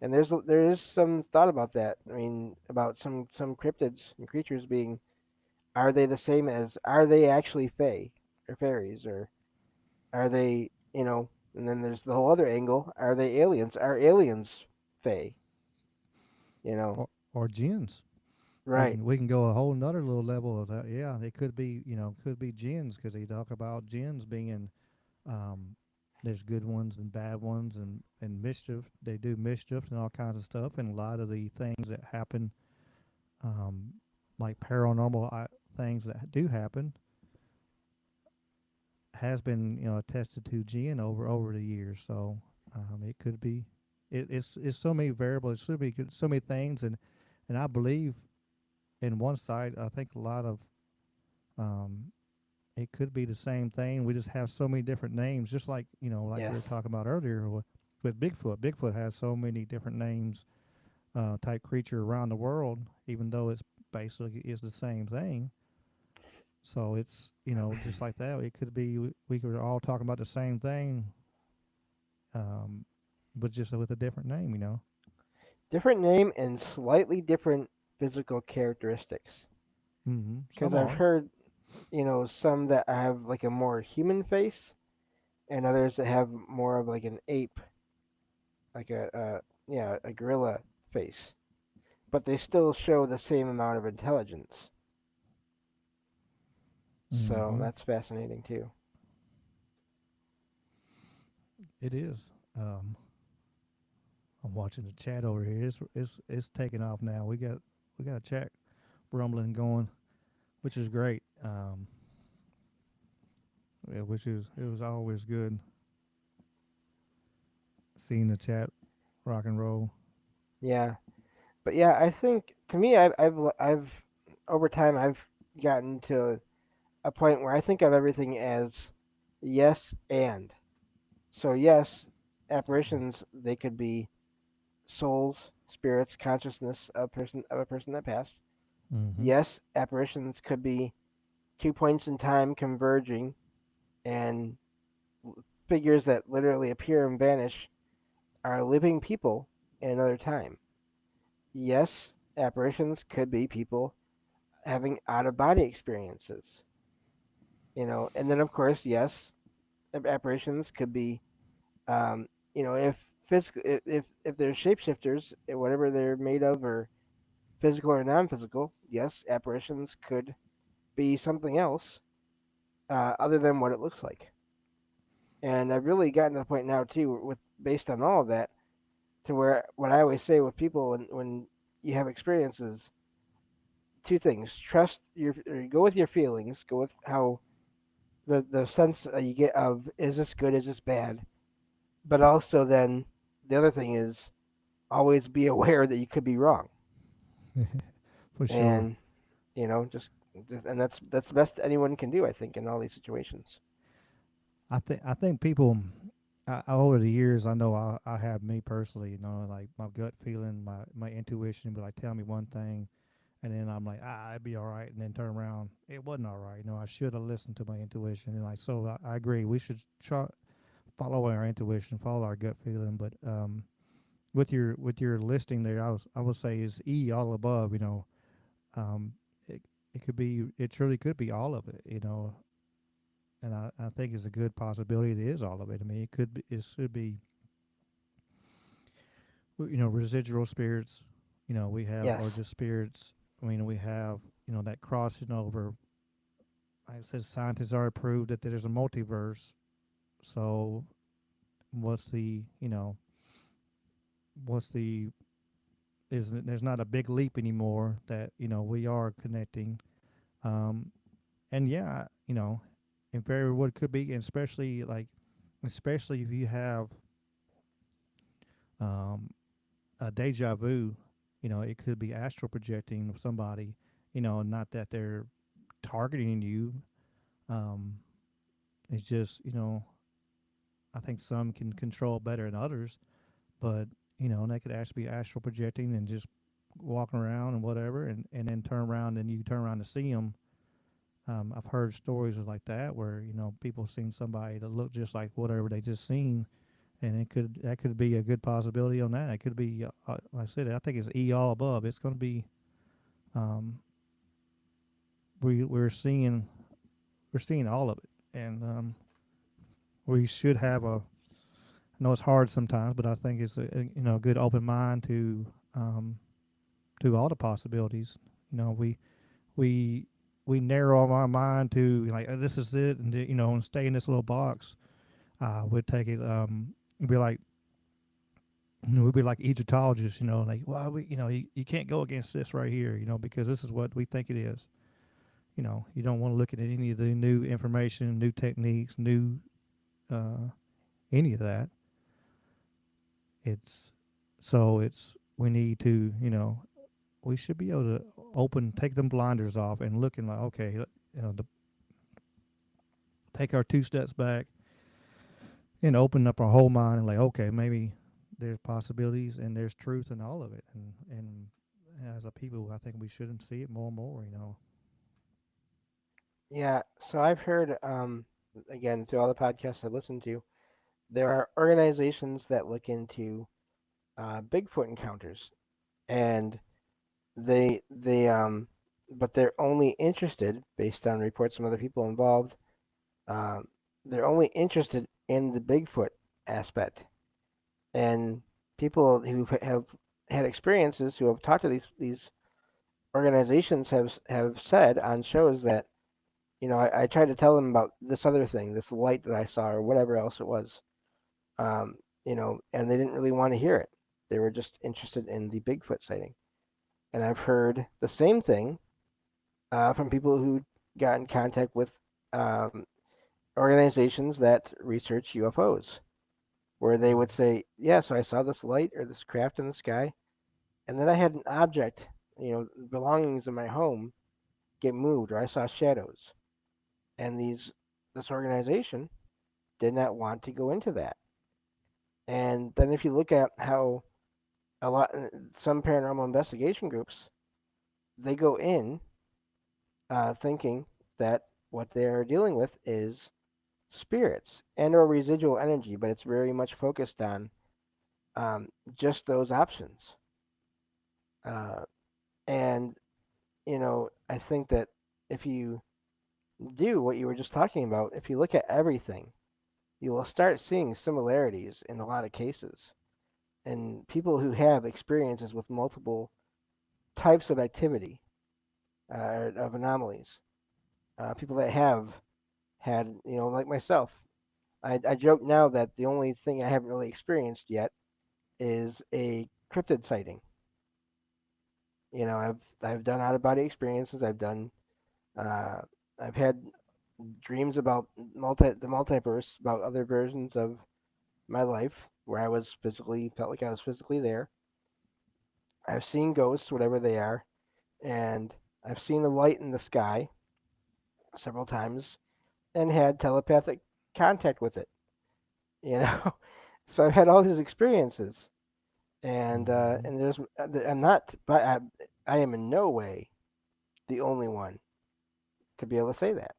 And there is some thought about that. I mean, about some cryptids and creatures being, are they actually fae or fairies, or are they, and then there's the whole other angle, are they aliens? Are aliens fae? You know, Or jinns. right. We can go a whole nother little level of that. Yeah, it could be, could be jinns, because they talk about jinns being, um, there's good ones and bad ones, and mischief. They do mischief and all kinds of stuff, and a lot of the things that happen, um, like paranormal things that do happen, has been, attested to jinn over the years. So it could be. It's so many variables. It should be so many things, and I believe in one side, I think a lot of, um, it could be the same thing. We just have so many different names, just like, like we Yes. were talking about earlier with Bigfoot. Bigfoot has so many different names, type creature around the world, even though it's basically is the same thing. So it's, just like that. It could be we could all talking about the same thing, um, but just with a different name. Different name and slightly different physical characteristics. Because Some I've are. heard, some that have like a more human face, and others that have more of like an ape, like a gorilla face. But they still show the same amount of intelligence. So Mm-hmm. that's fascinating too. It is. I'm watching the chat over here. It's taking off now. We got a chat rumbling going, which is great. Yeah, which is it was always good seeing the chat rock and roll. Yeah, but yeah, I think to me, I've over time I've gotten to a point where I think of everything as yes and. So yes, apparitions, they could be souls, spirits, consciousness of a person that passed. Mm-hmm. Yes, apparitions could be 2 points in time converging and figures that literally appear and vanish are living people in another time. Yes, apparitions could be people having out of body experiences. And then of course, yes, apparitions could be, um, if physical, if they're shapeshifters, whatever they're made of, or physical or non-physical, yes, apparitions could be something else other than what it looks like. And I've really gotten to the point now too, with based on all of that, to where what I always say with people when you have experiences, two things: trust or go with your feelings, go with how the sense you get of, is this good, is this bad, but also then the other thing is always be aware that you could be wrong, For sure. and and that's the best anyone can do, I think, in all these situations. I think people, over the years, I know I have me personally, like my gut feeling, my intuition would like tell me one thing, and then I'm like, it'd be all right, and then turn around, it wasn't all right. I should have listened to my intuition, and like, so I agree, we should try follow our intuition, follow our gut feeling. But with your listing there, I would say is E all above. Um, it it could be, it truly could be all of it. And I think it's a good possibility it is all of it. I mean, it should be, residual spirits, We have, Yes. or just spirits. I mean, we have, that crossing over. Like I said, scientists already proved that there's a multiverse. So, what's the, what's the, is there's not a big leap anymore that, we are connecting. Um, and yeah, in very what could be, and especially if you have um, a deja vu, it could be astral projecting of somebody, not that they're targeting you. Um, it's just, I think some can control better than others, but, they could actually be astral projecting and just walking around and whatever, and then turn around and you turn around to see them. I've heard stories like that where, people seen somebody that looked just like whatever they just seen, and that could be a good possibility on that. It could be, like I said, I think it's all above. It's going to be, um, we're seeing all of it, and we should have a. I know it's hard sometimes, but I think it's a good open mind to all the possibilities. We we we narrow our mind to like this is it, and and stay in this little box. We'd take it. It'd be like we'd be like Egyptologists, like well, you can't go against this right here, because this is what we think it is. You don't want to look at any of the new information, new techniques, new any of that. It's it's we need to we should be able to take them blinders off and look and like okay, take our two steps back and open up our whole mind and like okay, maybe there's possibilities and there's truth in all of it, and as a people, I think we shouldn't see it more and more. Yeah. So I've heard, again, through all the podcasts I listen to, there are organizations that look into Bigfoot encounters, and they but they're only interested, based on reports from other people involved, um, they're only interested in the Bigfoot aspect. And people who have had experiences, who have talked to these organizations, have said on shows that, I tried to tell them about this other thing, this light that I saw, or whatever else it was, um, and they didn't really want to hear it. They were just interested in the Bigfoot sighting. And I've heard the same thing from people who got in contact with um, organizations that research UFOs, where they would say, "Yeah, so I saw this light or this craft in the sky, and then I had an object, belongings in my home get moved, or I saw shadows." And this organization did not want to go into that. And then if you look at how a lot some paranormal investigation groups, they go in thinking that what they're dealing with is spirits and or residual energy, but it's very much focused on um, just those options. Uh, and I think that if you do what you were just talking about, if you look at everything, you will start seeing similarities in a lot of cases. And people who have experiences with multiple types of activity, of anomalies, people that have had, like myself, I joke now that the only thing I haven't really experienced yet is a cryptid sighting. I've done out of body experiences. Uh, I've had dreams about the multiverse, about other versions of my life where I was physically felt like I was physically there. I've seen ghosts, whatever they are, and I've seen the light in the sky several times and had telepathic contact with it. You know, so I've had all these experiences, Mm-hmm. and I'm not, but I am in no way the only one to be able to say that.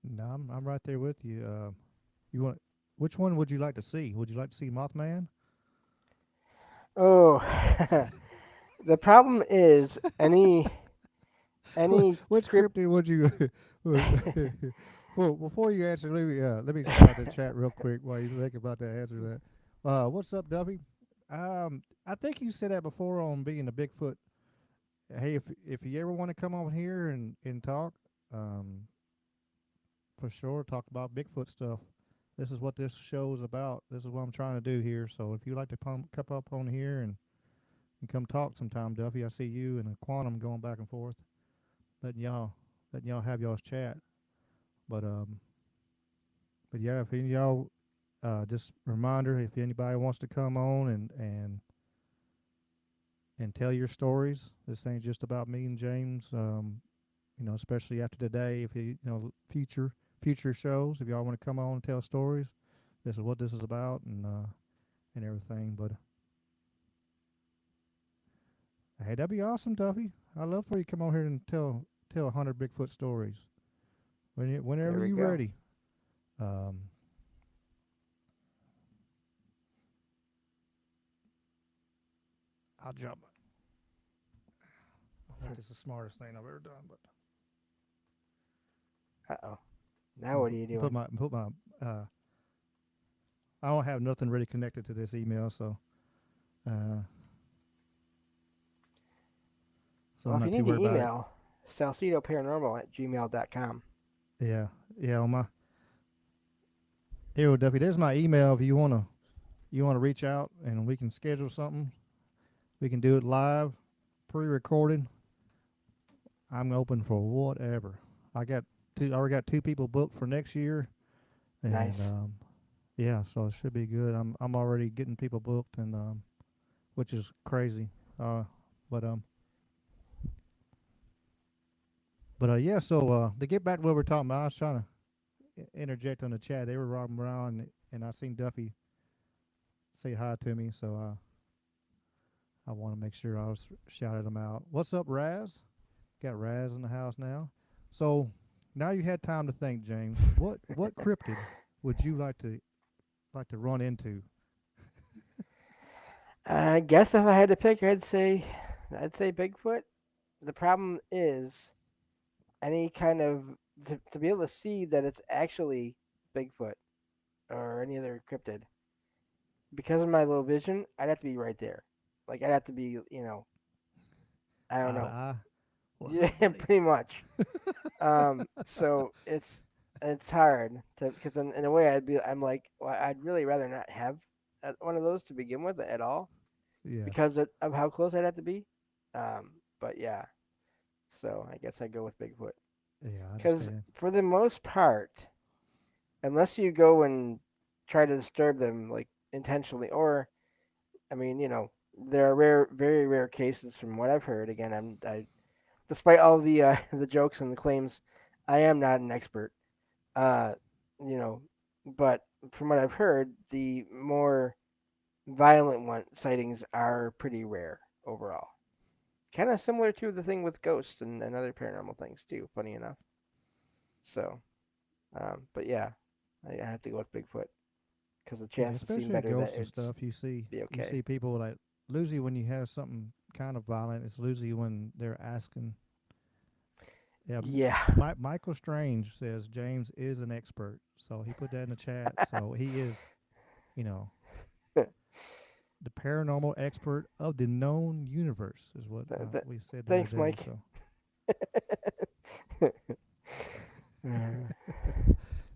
No, I'm right there with you. You want which one would you like to see? Would you like to see Mothman? Oh, the problem is any Which script. cryptid would you? Well, before you answer, let me shout out the chat real quick while you think about that answer to that. What's up, Duffy? I think you said that before on being a Bigfoot. Hey, if you ever want to come on here and talk, um, for sure, talk about Bigfoot stuff. This is what this show is about. This is what I'm trying to do here. So if you like to come up on here and come talk sometime, Duffy, I see you and a Quantum going back and forth, letting y'all letting y'all have y'all's chat. But but yeah, if any of y'all, just reminder, if anybody wants to come on and tell your stories, this ain't just about me and James. Especially after today, if future shows, if y'all want to come on and tell stories, this is what this is about, and everything. But hey, that'd be awesome, Duffy. I love for you to come on here and tell 100 Bigfoot stories whenever There we you go. ready. Um, I'll jump. I don't think this is the smartest thing I've ever done, but Uh-oh. Now what are you doing? put my uh, I don't have nothing really connected to this email, uh, so Well, I'm if you not too need to worried about it. email, salsidoparanormal@gmail.com. Yeah, on my here, Duffy. There's my email. If you wanna reach out and we can schedule something, we can do it live, pre-recorded. I'm open for whatever. I already got two people booked for next year, Nice. and yeah, so it should be good. I'm already getting people booked, and which is crazy. Uh, but yeah. So to get back to what we're talking about, I was trying to interject on the chat. They were robbing around, and I seen Duffy say hi to me, so I want to make sure I was shouted them out. What's up, Raz? Got Raz in the house now. So now you had time to think, James. What cryptid would you like to run into? I guess if I had to pick, I'd say Bigfoot. The problem is any kind of to be able to see that it's actually Bigfoot or any other cryptid. Because of my low vision, I'd have to be right there. Like I'd have to be, I don't Eye to know. eye. What's Yeah, up, buddy? pretty much. So it's hard to because in a way I'm like well, I'd really rather not have one of those to begin with at all Yeah, because of how close I'd have to be. But yeah, so I guess I'd go with Bigfoot yeah, I because understand. for the most part, unless you go and try to disturb them like intentionally, or I mean, there are very rare cases from what I've heard. Again, despite all the the jokes and the claims, I am not an expert. Uh, you know, but from what I've heard, the more violent sightings are pretty rare overall. Kind of similar to the thing with ghosts and other paranormal things too. Funny enough. So, but yeah, I have to go with Bigfoot because the Yeah, chances seem especially at better that ghosts and it's stuff. be You okay. see people like usually when you have something kind of violent, it's usually when they're asking. Yeah, Yeah. Michael Strange says James is an expert, so he put that in the chat. So he is, you know, the paranormal expert of the known universe is what th- th- we said the other thanks, day. Mike. So oh,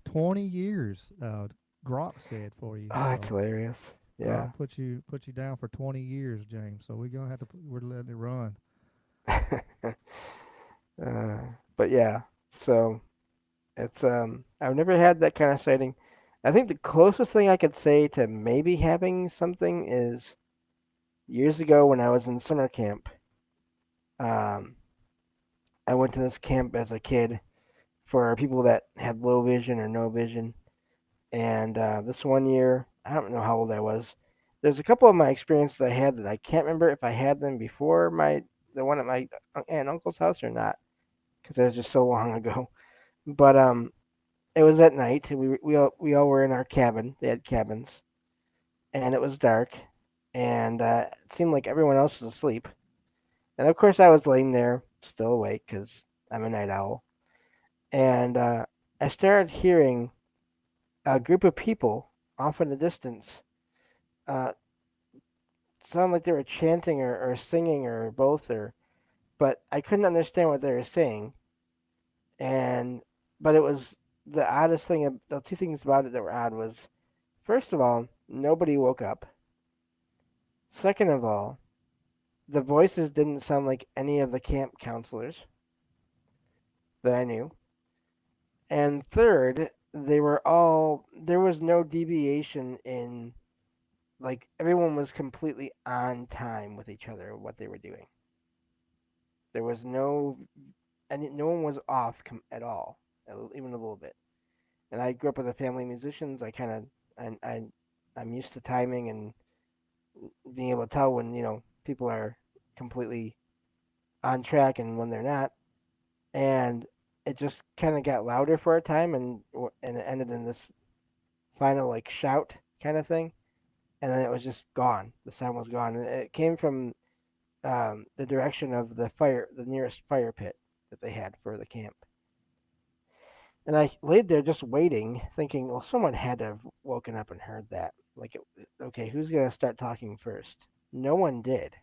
20 years, Grok said for you. it's So hilarious. Yeah. Grok put you down for 20 years, James. So we're gonna have to we're letting it run. uh, but yeah, so it's I've never had that kind of sighting. I think the closest thing I could say to maybe having something is years ago when I was in summer camp. Um, I went to this camp as a kid for people that had low vision or no vision, and this one year, I don't know how old I was. There's a couple of my experiences I had that I can't remember if I had them before the one at my aunt and uncle's house or not, because it was just so long ago. But it was at night. And we all were in our cabin. They had cabins, and it was dark, and it seemed like everyone else was asleep. And of course, I was laying there, still awake, because I'm a night owl. And I started hearing a group of people off in the distance, uh, sounded like they were chanting or singing or both, or but I couldn't understand what they were saying. And but it was the oddest thing. The two things about it that were odd was, first of all, nobody woke up. Second of all, the voices didn't sound like any of the camp counselors that I knew. And third, they were all there was no deviation in, like, everyone was completely on time with each other what they were doing. There was no one was off at all, even a little bit. And I grew up with a family of musicians. I'm used to timing and being able to tell when people are completely on track and when they're not. And it just kind of got louder for a time, and it ended in this final like shout kind of thing, and then it was just gone. The sound was gone, and it came from the direction of the nearest fire pit that they had for the camp. And I laid there just waiting, thinking, well, someone had to have woken up and heard that. Okay, who's gonna start talking first? No one did,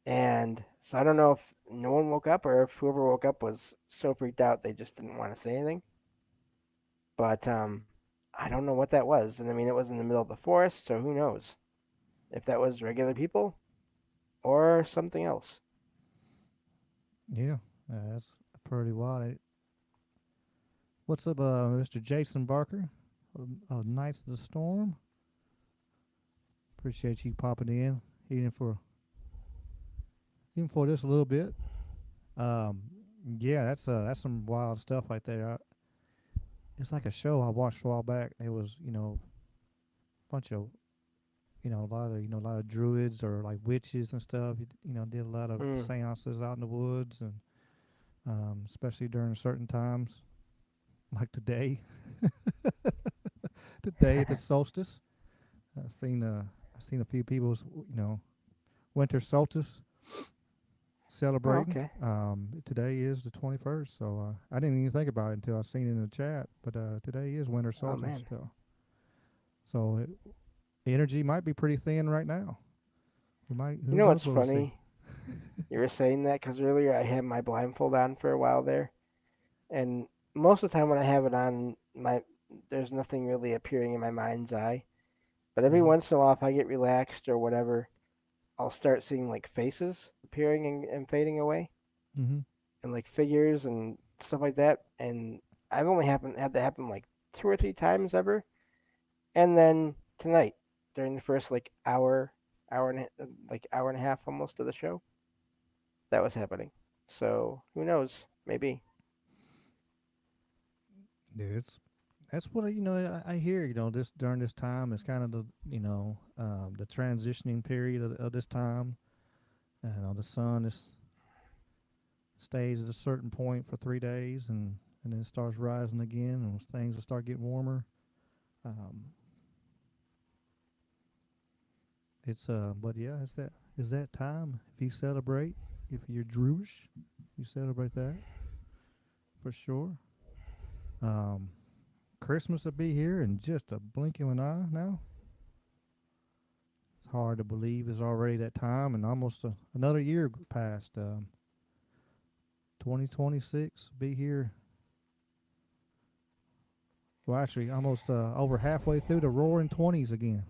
and so I don't know if no one woke up or if whoever woke up was so freaked out they just didn't want to say anything. But I don't know what that was, and I mean it was in the middle of the forest, so who knows if that was regular people or something else. Yeah, that's pretty wild. What's up, Mr. Jason Barker of Knights of the Storm? Appreciate you popping in, even for just a little bit. Um, yeah, that's some wild stuff right there. It's like a show I watched a while back. It was a bunch of a lot of druids or like witches and stuff. Did a lot of Mm. seances out in the woods, and especially during certain times like today. Today at the solstice, I've seen a few people's winter solstice Oh, celebrating. okay. Today is the 21st, so I didn't even think about it until I seen it in the chat. But today is winter Oh solstice man. still, so the energy might be pretty thin right now. We might, You who know what's knows what we'll see. funny? You were saying that because earlier I had my blindfold on for a while there, and most of the time when I have it on, there's nothing really appearing in my mind's eye. But every Mm-hmm. once in a while, if I get relaxed or whatever, I'll start seeing like faces appearing and fading away, Mm-hmm. and like figures and stuff like that. And I've only had that happen like 2 or 3 times ever. And then tonight, during the first like hour and a half almost of the show, that was happening. So who knows? Maybe. Yeah, that's what I hear. This during this time is kind of the transitioning period of this time. The sun stays at a certain point for 3 days, and then it starts rising again, and things will start getting warmer. Um, but yeah, it's that time. If you celebrate, if you're Jewish, you celebrate that for sure. Um, Christmas will be here in just a blink of an eye now. It's hard to believe it's already that time, and almost another year passed. 2026 be here. Well, actually, almost over halfway through the Roaring Twenties again.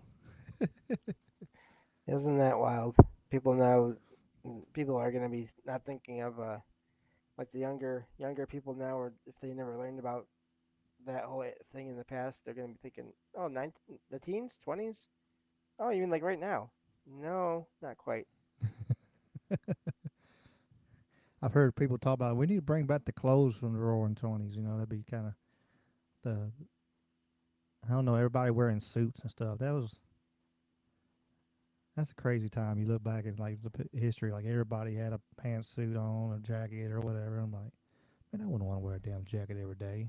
Isn't that wild? People now, people are gonna be not thinking of like the younger people now, or if they never learned about that whole thing in the past, they're gonna be thinking, oh, the teens, 20s, oh, even like right now. No, not quite. I've heard people talk about we need to bring back the clothes from the Roaring Twenties. That'd be kind of the I don't know, everybody wearing suits and stuff. That's a crazy time. You look back at like the history, like everybody had a pantsuit on or jacket or whatever. I'm like, man, I wouldn't want to wear a damn jacket every day.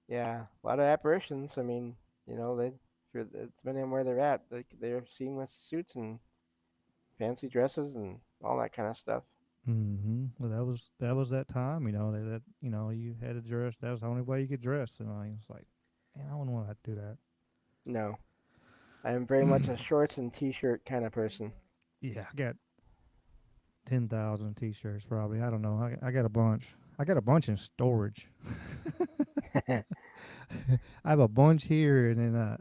Yeah, a lot of apparitions. I mean, depending on where they're at, they're seen with suits and fancy dresses and all that kind of stuff. Mm-hmm. Well, that was that time. You had to dress. That was the only way you could dress. And I was like, man, I wouldn't want to have to do that. No. I am very much a shorts and t-shirt kind of person. Yeah, I got 10,000 T-shirts probably. I don't know. I got a bunch. I got a bunch in storage. I have a bunch here, and then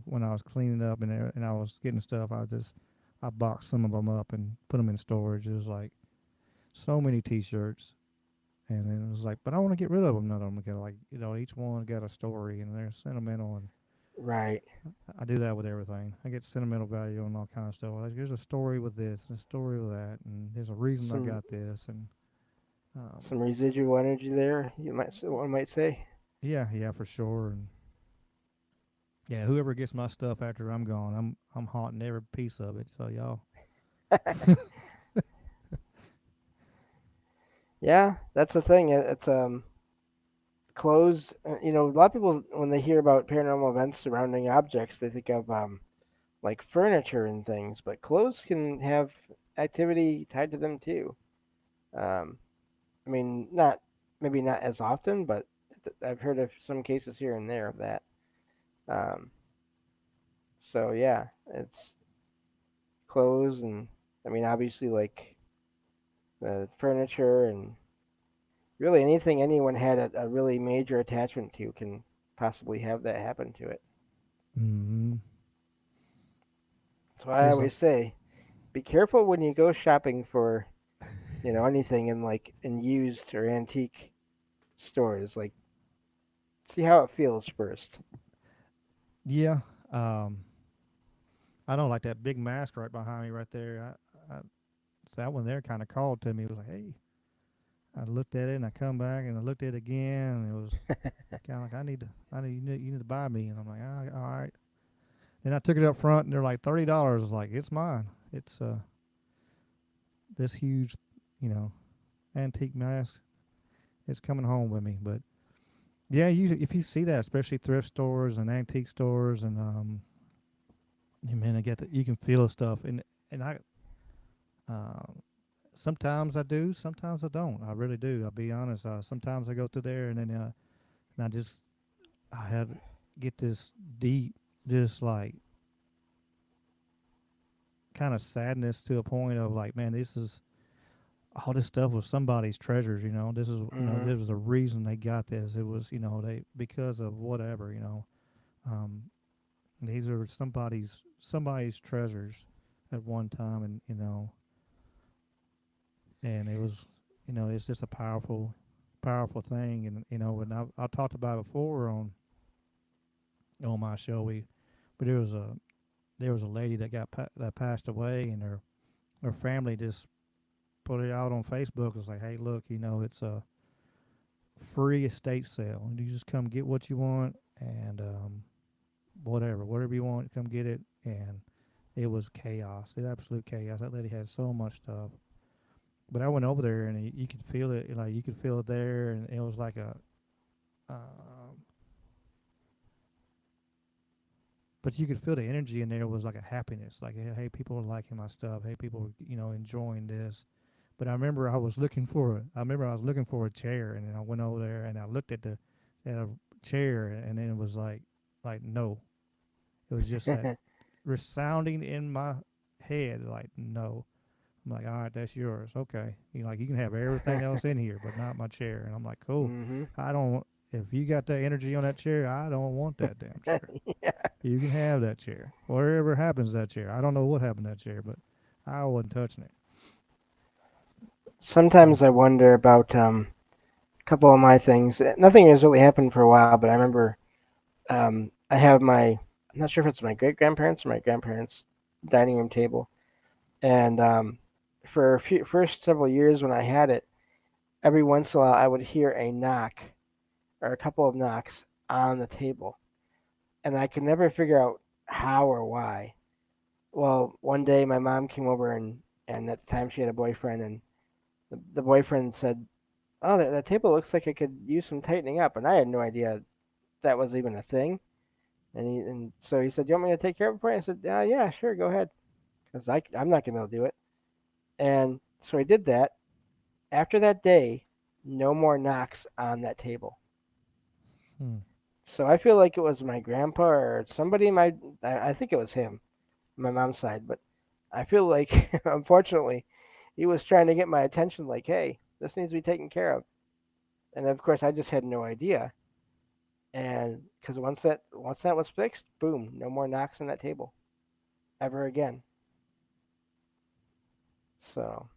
when I was cleaning up and I was getting stuff, I boxed some of them up and put them in storage. It was like so many T-shirts, and then it was like, but I want to get rid of them. None of them got like each one got a story and they're sentimental, and Right. I do that with everything. I get sentimental value on all kinds of stuff. Like, there's a story with this and a story with that, and there's a reason I Some got this, and um, some residual energy there, one might say. yeah, for sure. And yeah, whoever gets my stuff after I'm gone, I'm haunting every piece of it. So y'all, Yeah, that's the thing. It's clothes. A lot of people when they hear about paranormal events surrounding objects, they think of like furniture and things, but clothes can have activity tied to them too. Um, I mean, not maybe not as often, but I've heard of some cases here and there of that. Um, so yeah, it's clothes and I mean obviously like furniture and really anything anyone had a really major attachment to can possibly have that happen to it. mm-hmm. So I Is a always say, be careful when you go shopping for anything in like in used or antique stores. Like see how it feels first. yeah. Um, I don't like that big mask right behind me right there. It's that one there kind of called to me. It was like, hey. I looked at it and I come back and I looked at it again and it was kind of like you need to buy me, and I'm like, all right. Then I took it up front and they're like $30. I was like, it's mine. It's this huge, you know, antique mask. It's coming home with me. But yeah, you if you see that, especially thrift stores and antique stores, and man, you can feel the stuff, and I um sometimes I do, sometimes I don't. I really do. I'll be honest. Sometimes I go through there and I had get this deep, just like kind of sadness to a point of like, man, this is all this stuff was somebody's treasures. This is Mhm. there was a reason they got this. It was they because of whatever. Um, these are somebody's treasures at one time, and and it was it's just a powerful thing, and and I talked about it before on my show. But there was a lady that passed away, and her family just put it out on Facebook. It was like, hey, look, it's a free estate sale. You just come get what you want, and whatever you want, come get it. And it was chaos, it absolute chaos. That lady had so much stuff. But I went over there, and you could feel it, like you could feel it there, and it was like um, but you could feel the energy in there was like a happiness, like hey, people are liking my stuff, hey, people are enjoying this. But I remember I was looking for a chair, and then I went over there and I looked at a chair, and then it was like no, it was just that resounding in my head, like no. I'm like, all right, that's yours, okay. Like, you can have everything else in here, but not my chair. And I'm like, cool. Mhm. I don't. If you got that energy on that chair, I don't want that damn chair. Yeah. You can have that chair. Whatever happens to that chair, I don't know what happened to that chair, but I wasn't touching it. Sometimes I wonder about a couple of my things. Nothing has really happened for a while, but I remember I have I'm not sure if it's my great grandparents or my grandparents' dining room table, and for first several years when I had it, every once in a while I would hear a knock or a couple of knocks on the table, and I could never figure out how or why. Well, one day my mom came over and at the time she had a boyfriend, and the boyfriend said, "Oh, that table looks like it could use some tightening up," and I had no idea that was even a thing. And so he said, "You want me to take care of it for you?" I said, "Yeah, sure, go ahead, because I'm not gonna be able to do it." And so I did that. After that day, no more knocks on that table. Hmm. So I feel like it was my grandpa or somebody in my. I think it was him, my mom's side. But I feel like, unfortunately, he was trying to get my attention. Like, hey, this needs to be taken care of. And of course, I just had no idea. And because once that was fixed, boom, no more knocks on that table ever again. So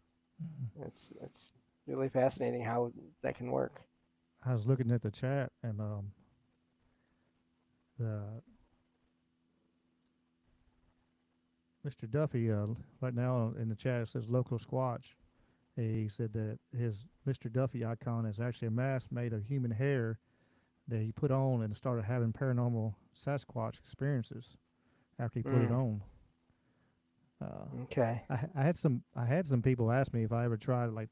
it's really fascinating how that can work. I was looking at the chat, and the Mr. Duffy right now in the chat it says local squatch. He said that his Mr. Duffy icon is actually a mask made of human hair that he put on and started having paranormal Sasquatch experiences after he put it Mm, on. Uh, okay. I had some people ask me if I ever tried to like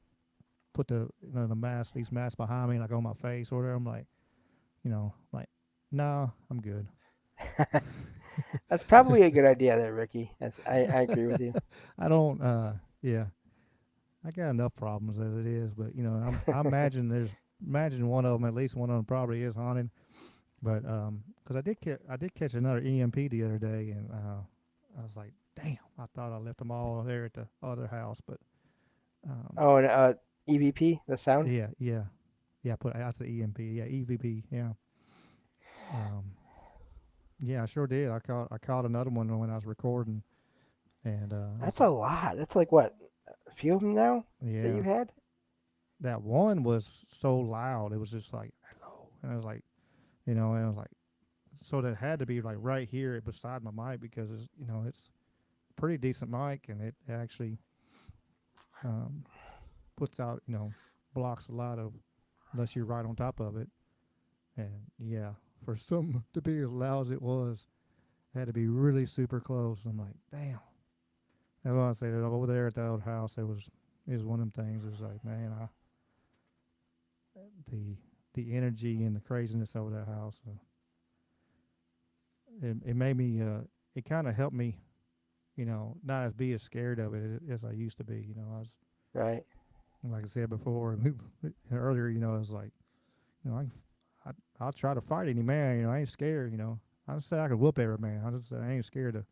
put the mask these masks behind me like on my face or whatever. I'm like, like, no, I'm good. That's probably a good idea there, Ricky. I agree with you. I don't. Yeah, I got enough problems as it is, but I imagine imagine one of them, at least one of them probably is haunted. But because I did catch another EMP the other day, and I was like, damn, I thought I left them all there at the other house, but um, Oh, and EVP, the sound. yeah, yeah, yeah. I said EMP, yeah, EVP, yeah, um, yeah. I sure did. I caught another one when I was recording, and I was That's a like, lot. That's like what, a few of them now that yeah, you had. that one was so loud, it was just like hello, and I was like, and I was like, so that had to be like right here beside my mic because it's a pretty decent mic, and it actually um, puts out, blocks a lot of, unless you're right on top of it. And yeah, for some to be as loud as it was, it had to be really super close. I'm like, damn. That's why I say that over there at the old house, it was one of them things. It was like, man, the the energy and the craziness over that house, it made me, it kind of helped me, not as be as scared of it as I used to be. I was, Right. like I said before, earlier, I was like, I'll try to fight any man. I ain't scared. I just say I could whoop every man. I just say I ain't scared to,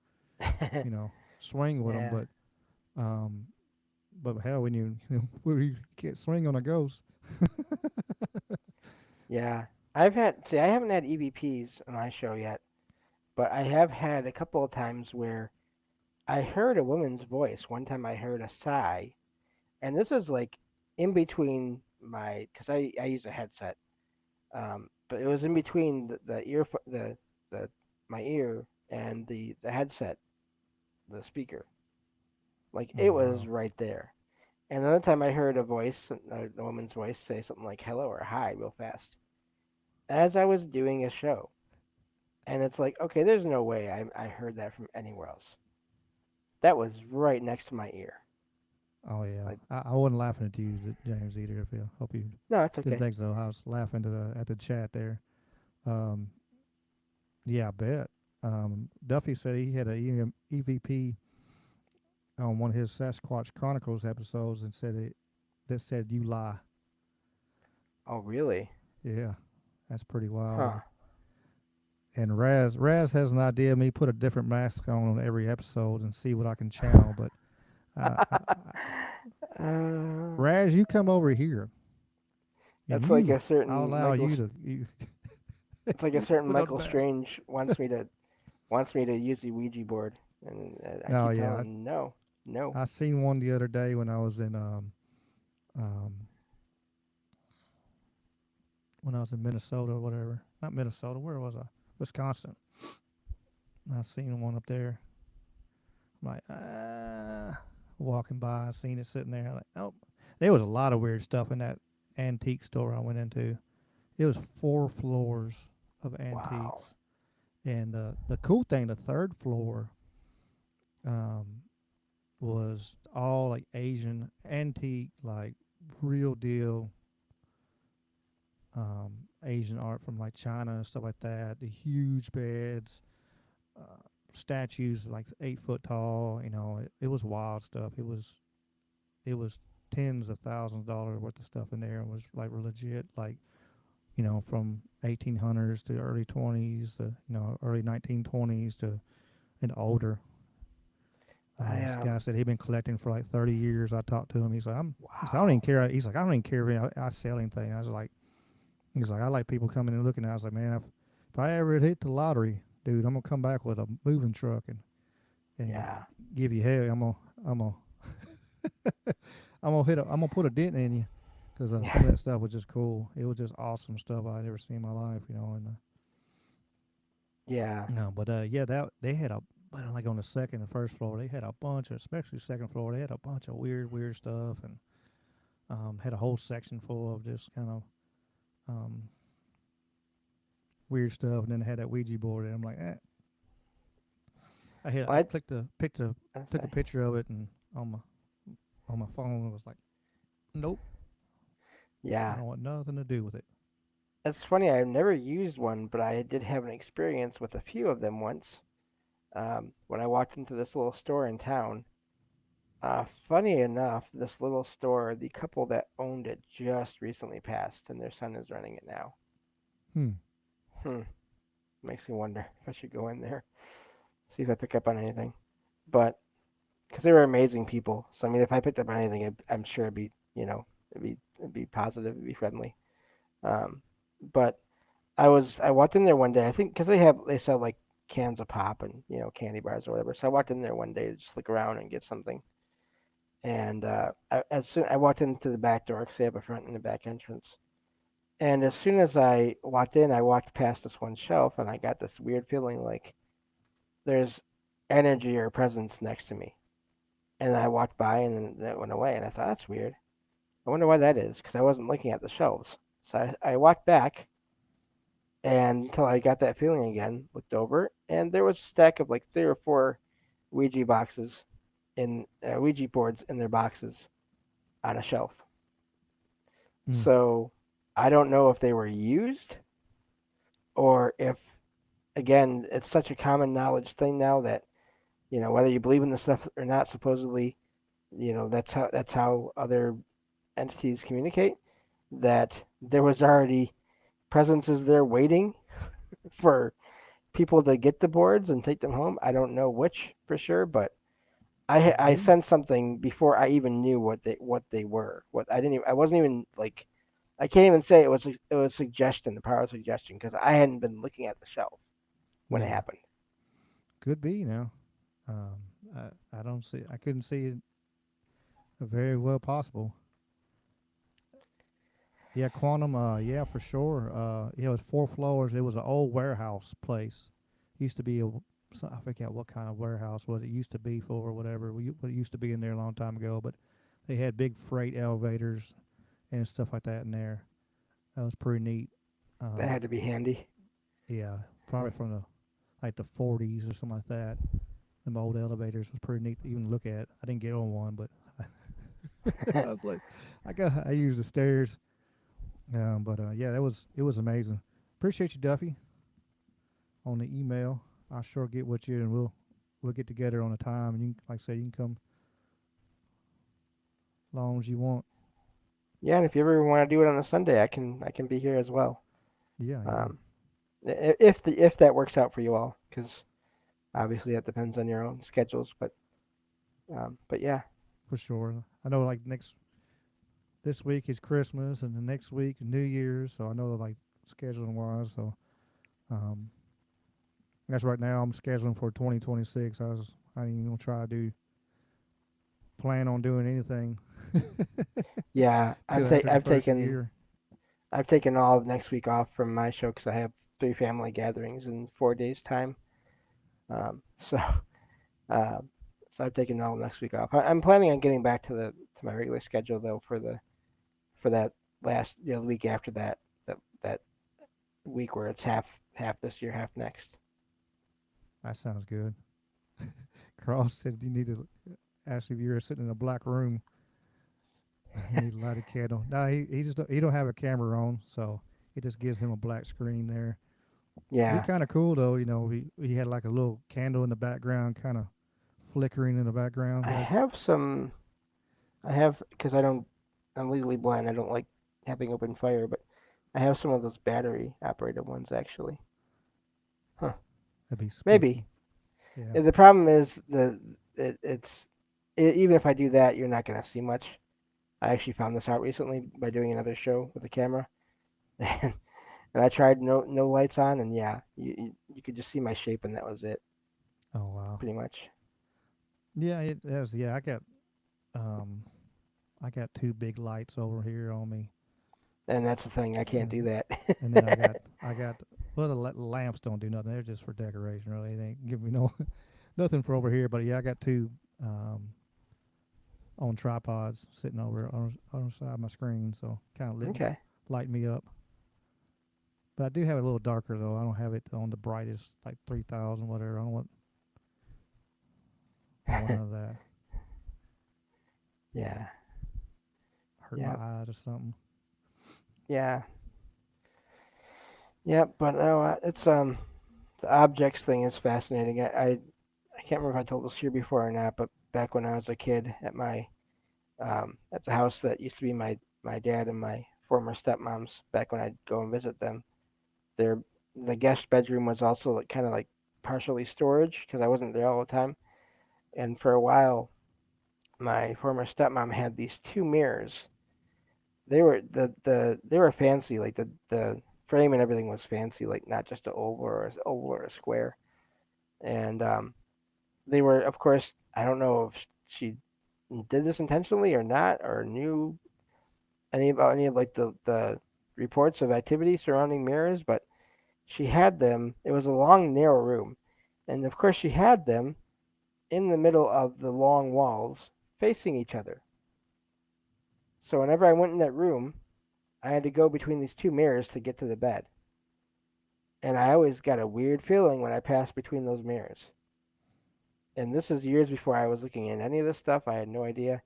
swing with them. Yeah. Um, but hell, when when you can't swing on a ghost. Yeah. I haven't had EVPs on my show yet, but I have had a couple of times where I heard a woman's voice. One time I heard a sigh, and this was like in between because I use a headset, but it was in between the my ear and the headset, the speaker. Like Oh it was wow. right there. And another time I heard a woman's voice say something like hello or hi real fast as I was doing a show. And it's like, okay, there's no way I heard that from anywhere else. That was right next to my ear. Oh yeah. Like, I wasn't laughing at you, James, either. If you hope you no, it's didn't okay. think so. I was laughing at the chat there. Um, yeah, I bet. Duffy said he had a EVP on one of his Sasquatch Chronicles episodes and said it that said you lie. Oh, really? Yeah, that's pretty wild. Huh. And Raz has an idea of me put a different mask on every episode and see what I can channel. But Raz, you come over here, and That's like a I'll certain allow Michael. you to It's like a you to certain put on the Michael mask. Strange wants me to use the Ouija board, and I No, keep yeah, telling him no, no. I seen one the other day um when I was in Minnesota or whatever. Not Minnesota. Where was I? Wisconsin. I seen one up there. I'm like, walking by, I seen it sitting there. Like, nope. There was a lot of weird stuff in that antique store I went into. It was 4 floors of Wow. antiques, and the cool thing, the third floor, um, was all like Asian antique, like real deal, Asian art from like China and stuff like that. The huge beds, uh, statues like 8 foot tall. It was wild stuff. It was tens of thousands of dollars worth of stuff in there. It was like legit, like from 1800s to early 20s to early 1920s to and older. I This guy said he'd been collecting for like 30 years. I talked to him. He said, I don't even wow. care. He's like, I don't even care if I sell anything. I was like, he's like, I like people coming and looking at it. I was like, man, if I ever hit the lottery, dude, I'm gonna come back with a moving truck and Yeah. give you hell. I'm gonna I'm gonna put a dent in you because Yeah. some of that stuff was just cool. It was just awesome stuff I'd ever seen in my life, and Yeah. no, but yeah, that they had a like on the second and first floor, they had a bunch of, especially second floor, they had a bunch of weird stuff, and had a whole section full of just kind of um, weird stuff, and then they had that Ouija board, and I'm like, Well, I clicked a picture, I took a say, picture of it, and on my phone, it was like, nope, I yeah. don't want nothing to do with it. It's funny. I've never used one, but I did have an experience with a few of them once. When I walked into this little store in town. Funny enough, this little store, the couple that owned it just recently passed, and their son is running it now. Hmm. Hmm. Makes me wonder if I should go in there, see if I pick up on anything. But because they were amazing people, so I mean, if I picked up on anything, I'm sure it'd be, it'd be positive, it'd be friendly. Um, but I walked in there one day. I think because they sell like cans of pop and candy bars or whatever. So I walked in there one day to just look around and get something. And as soon I walked into the back door because they have a front and a back entrance. And as soon as I walked in, I walked past this one shelf, and I got this weird feeling like there's energy or presence next to me. And I walked by, and then it went away. And I thought that's weird. I wonder why that is because I wasn't looking at the shelves. So I walked back and until I got that feeling again, looked over, and there was a stack of like 3 or 4 Ouija boxes in Ouija boards in their boxes on a shelf. Mm. So I don't know if they were used or if, again, it's such a common knowledge thing now that whether you believe in this stuff or not, supposedly that's how other entities communicate. That there was already presences there waiting for people to get the boards and take them home. I don't know which for sure, but Could I be. sensed something before I even knew what they were. What I wasn't even like I can't even say it was suggestion, the power of suggestion, because I hadn't been looking at the shelf when it Yeah. happened. Could be now. Um, I don't see. I couldn't see it very well possible. Yeah, quantum. Yeah, for sure. Yeah, it was 4 floors. It was an old warehouse place. Used to be I forget what kind of warehouse what it used to be for or whatever. What it used to be in there a long time ago, but they had big freight elevators and stuff like that in there. That was pretty neat. That Um, had to be handy. yeah, probably from the like the 40s or something like that. Them old elevators was pretty neat to even look at. I didn't get on one, but I was like, I used the stairs. But yeah, it was amazing. Appreciate you, Duffy, on the email. I'll sure get with you, and we'll get together on a time. And you, like I say, you can come long as you want. Yeah, and if you ever want to do it on a Sunday, I can be here as well. Yeah, yeah, Um, if that works out for you all, because obviously that depends on your own schedules. But yeah, for sure. I know like next this week is Christmas, and the next week is New Year's, so I know like scheduling wise. So um, that's right now I'm scheduling for 2026. I ain't even gonna try to do plan on doing anything yeah, till after the first year. I've taken all of next week off from my show because I have 3 family gatherings in 4 days time. Um, so uh, so I've taken all of next week off. I'm planning on getting back to my regular schedule though for that last the week after that week where it's half this year, half next. That sounds good. Cross said you need to ask if you're sitting in a black room. You need to light a candle. No, he don't have a camera on, so it just gives him a black screen there. Be Yeah, kind of cool though, he had like a little candle in the background, kind of flickering in the background, I like have some. I have because I'm legally blind. I don't like having open fire, but I have some of those battery operated ones actually. Huh. That'd be Maybe. spooky. Yeah. The problem is even if I do that, you're not gonna see much. I actually found this out recently by doing another show with a camera, and, and I tried no lights on, and yeah, you could just see my shape, and that was it, Oh wow. pretty much. Yeah, it has. Yeah, um I got two big lights over here on me, And that's the thing, I can't and do that. and then I got well the lamps don't do nothing. They're just for decoration. Really, they ain't give me no nothing for over here. But yeah, I got two on tripods sitting over on the side of my screen, so kind of Okay. light me up. But I do have it a little darker though. I don't have it on the brightest, like 3,000 whatever. I don't want none of that. Yeah. Hurt my Yeah. eyes or something. Yeah. Yeah. But no, it's the objects thing is fascinating. I can't remember if I told this here before or not, but back when I was a kid at the house that used to be my dad and my former stepmom's, back when I'd go and visit them, their the guest bedroom was also like, kind of like partially storage because I wasn't there all the time. And for a while, my former stepmom had these two mirrors. They were fancy, like the frame and everything was fancy, like not just an oval or a square. And they were, of course, I don't know if she did this intentionally or not, or knew any of like the reports of activity surrounding mirrors, but she had them. It was a long, narrow room, and of course she had them in the middle of the long walls, facing each other. So whenever I went in that room, I had to go between these two mirrors to get to the bed, and I always got a weird feeling when I passed between those mirrors. And this is years before I was looking at any of this stuff. I had no idea,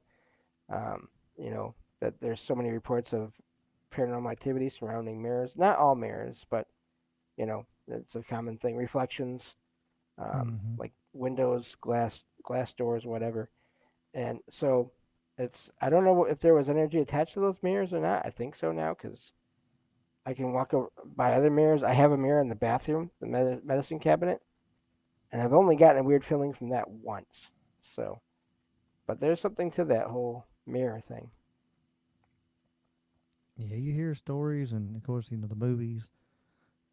um, you know, that there's so many reports of paranormal activity surrounding mirrors. Not all mirrors, but it's a common thing. Reflections, Mm-hmm. like windows, glass doors, whatever. And so I don't know if there was energy attached to those mirrors or not. I think so now because I can walk by other mirrors. I have a mirror in the bathroom, the medicine cabinet, and I've only gotten a weird feeling from that once. So, but there's something to that whole mirror thing. Yeah, you hear stories, and of course, the movies,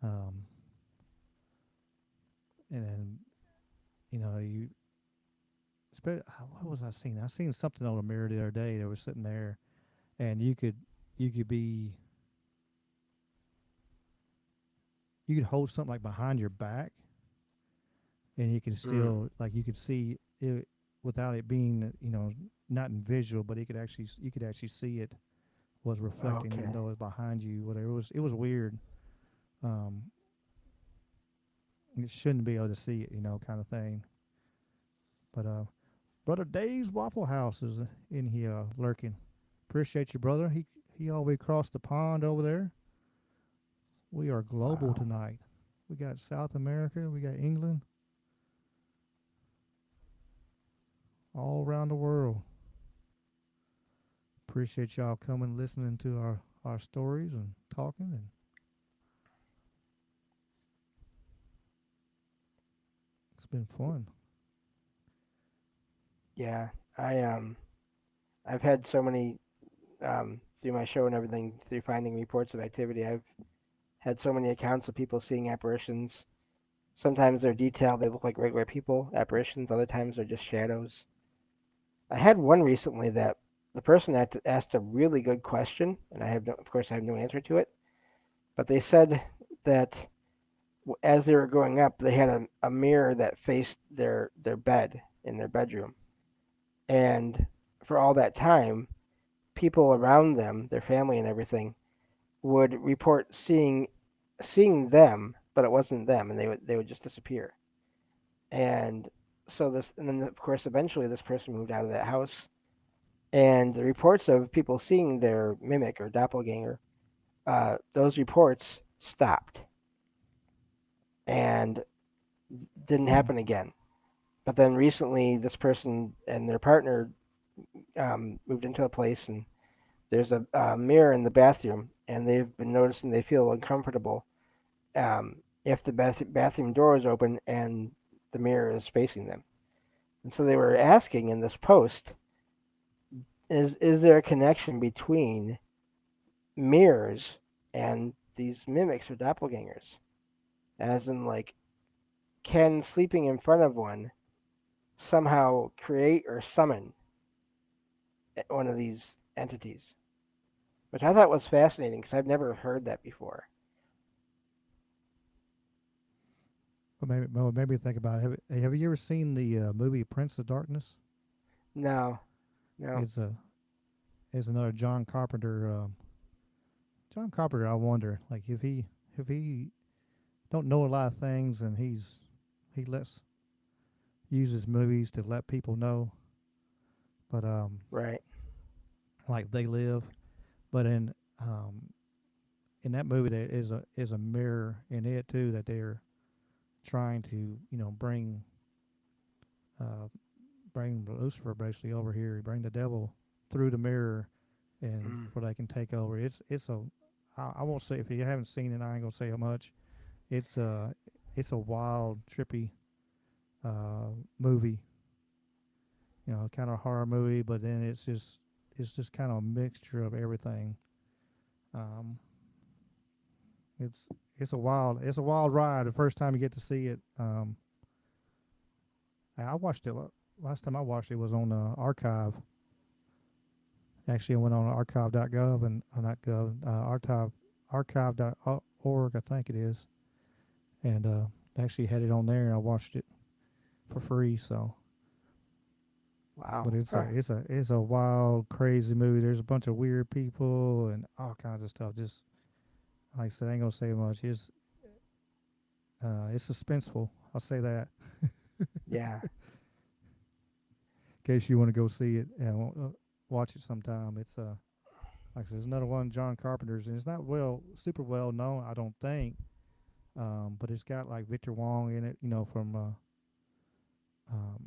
um, and then you. What was I seeing? I seen something on a mirror the other day. That was sitting there, and you could be you could hold something like behind your back, and you can Mm. still like you could see it without it being not in visual, but you could actually see it was reflecting, even Okay. though it was behind you. Whatever it was weird. Um, it shouldn't be able to see it, kind of thing. But brother Dave's Waffle House is in here lurking. Appreciate you, brother. He all the way across the pond over there. We are global Wow. tonight. We got South America, we got England, all around the world. Appreciate y'all coming, listening to our stories and talking, and it's been fun. Yeah. I I've had so many through my show and everything through finding reports of activity. I've had so many accounts of people seeing apparitions. Sometimes they're detailed; they look like regular people apparitions. Other times they're just shadows. I had one recently that the person asked a really good question, and of course, I have no answer to it. But they said that as they were going up, they had a mirror that faced their bed in their bedroom, and for all that time, people around them, their family and everything, would report seeing them, but it wasn't them, and they would just disappear. And and then of course eventually this person moved out of that house, and the reports of people seeing their mimic or doppelganger, those reports stopped and didn't Hmm. happen again. But then recently, this person and their partner moved into a place, and there's a mirror in the bathroom, and they've been noticing they feel uncomfortable if the bathroom door is open and the mirror is facing them. And so they were asking in this post, is there a connection between mirrors and these mimics or doppelgangers? As in, like, can sleeping in front of one somehow create or summon one of these entities? Which I thought was fascinating because I've never heard that before. Well, maybe think about it. Have you ever seen the movie Prince of Darkness? No, no, It's a it's another John Carpenter. John Carpenter. I wonder, like, if he don't know a lot of things, and he lets uses movies to let people know, but right. like They Live. But in that movie, there is a mirror in it too that they're trying to uh, bring Lucifer basically over here, bring the devil through the mirror, and Mm. where they can take over. I won't say, if you haven't seen it, I ain't gonna say how much. It's a it's a wild, trippy movie. Kind of a horror movie, but then it's just kind of a mixture of everything. Um, it's it's a wild ride. The first time you get to see it, I watched it. Last time I watched it was on Archive. Actually, I went on archive.gov and not gov, archive.org, I think it is, and actually had it on there, and I watched it for free. So, Wow. but it's a Huh. it's a it's a wild, crazy movie. There's a bunch of weird people and all kinds of stuff. Just like I said, I ain't gonna say much. It's suspenseful. I'll say that. Yeah. In case you want to go see it and watch it sometime. It's like I said, it's another one of John Carpenter's, and it's not super well known, I don't think. But it's got like Victor Wong in it, from um,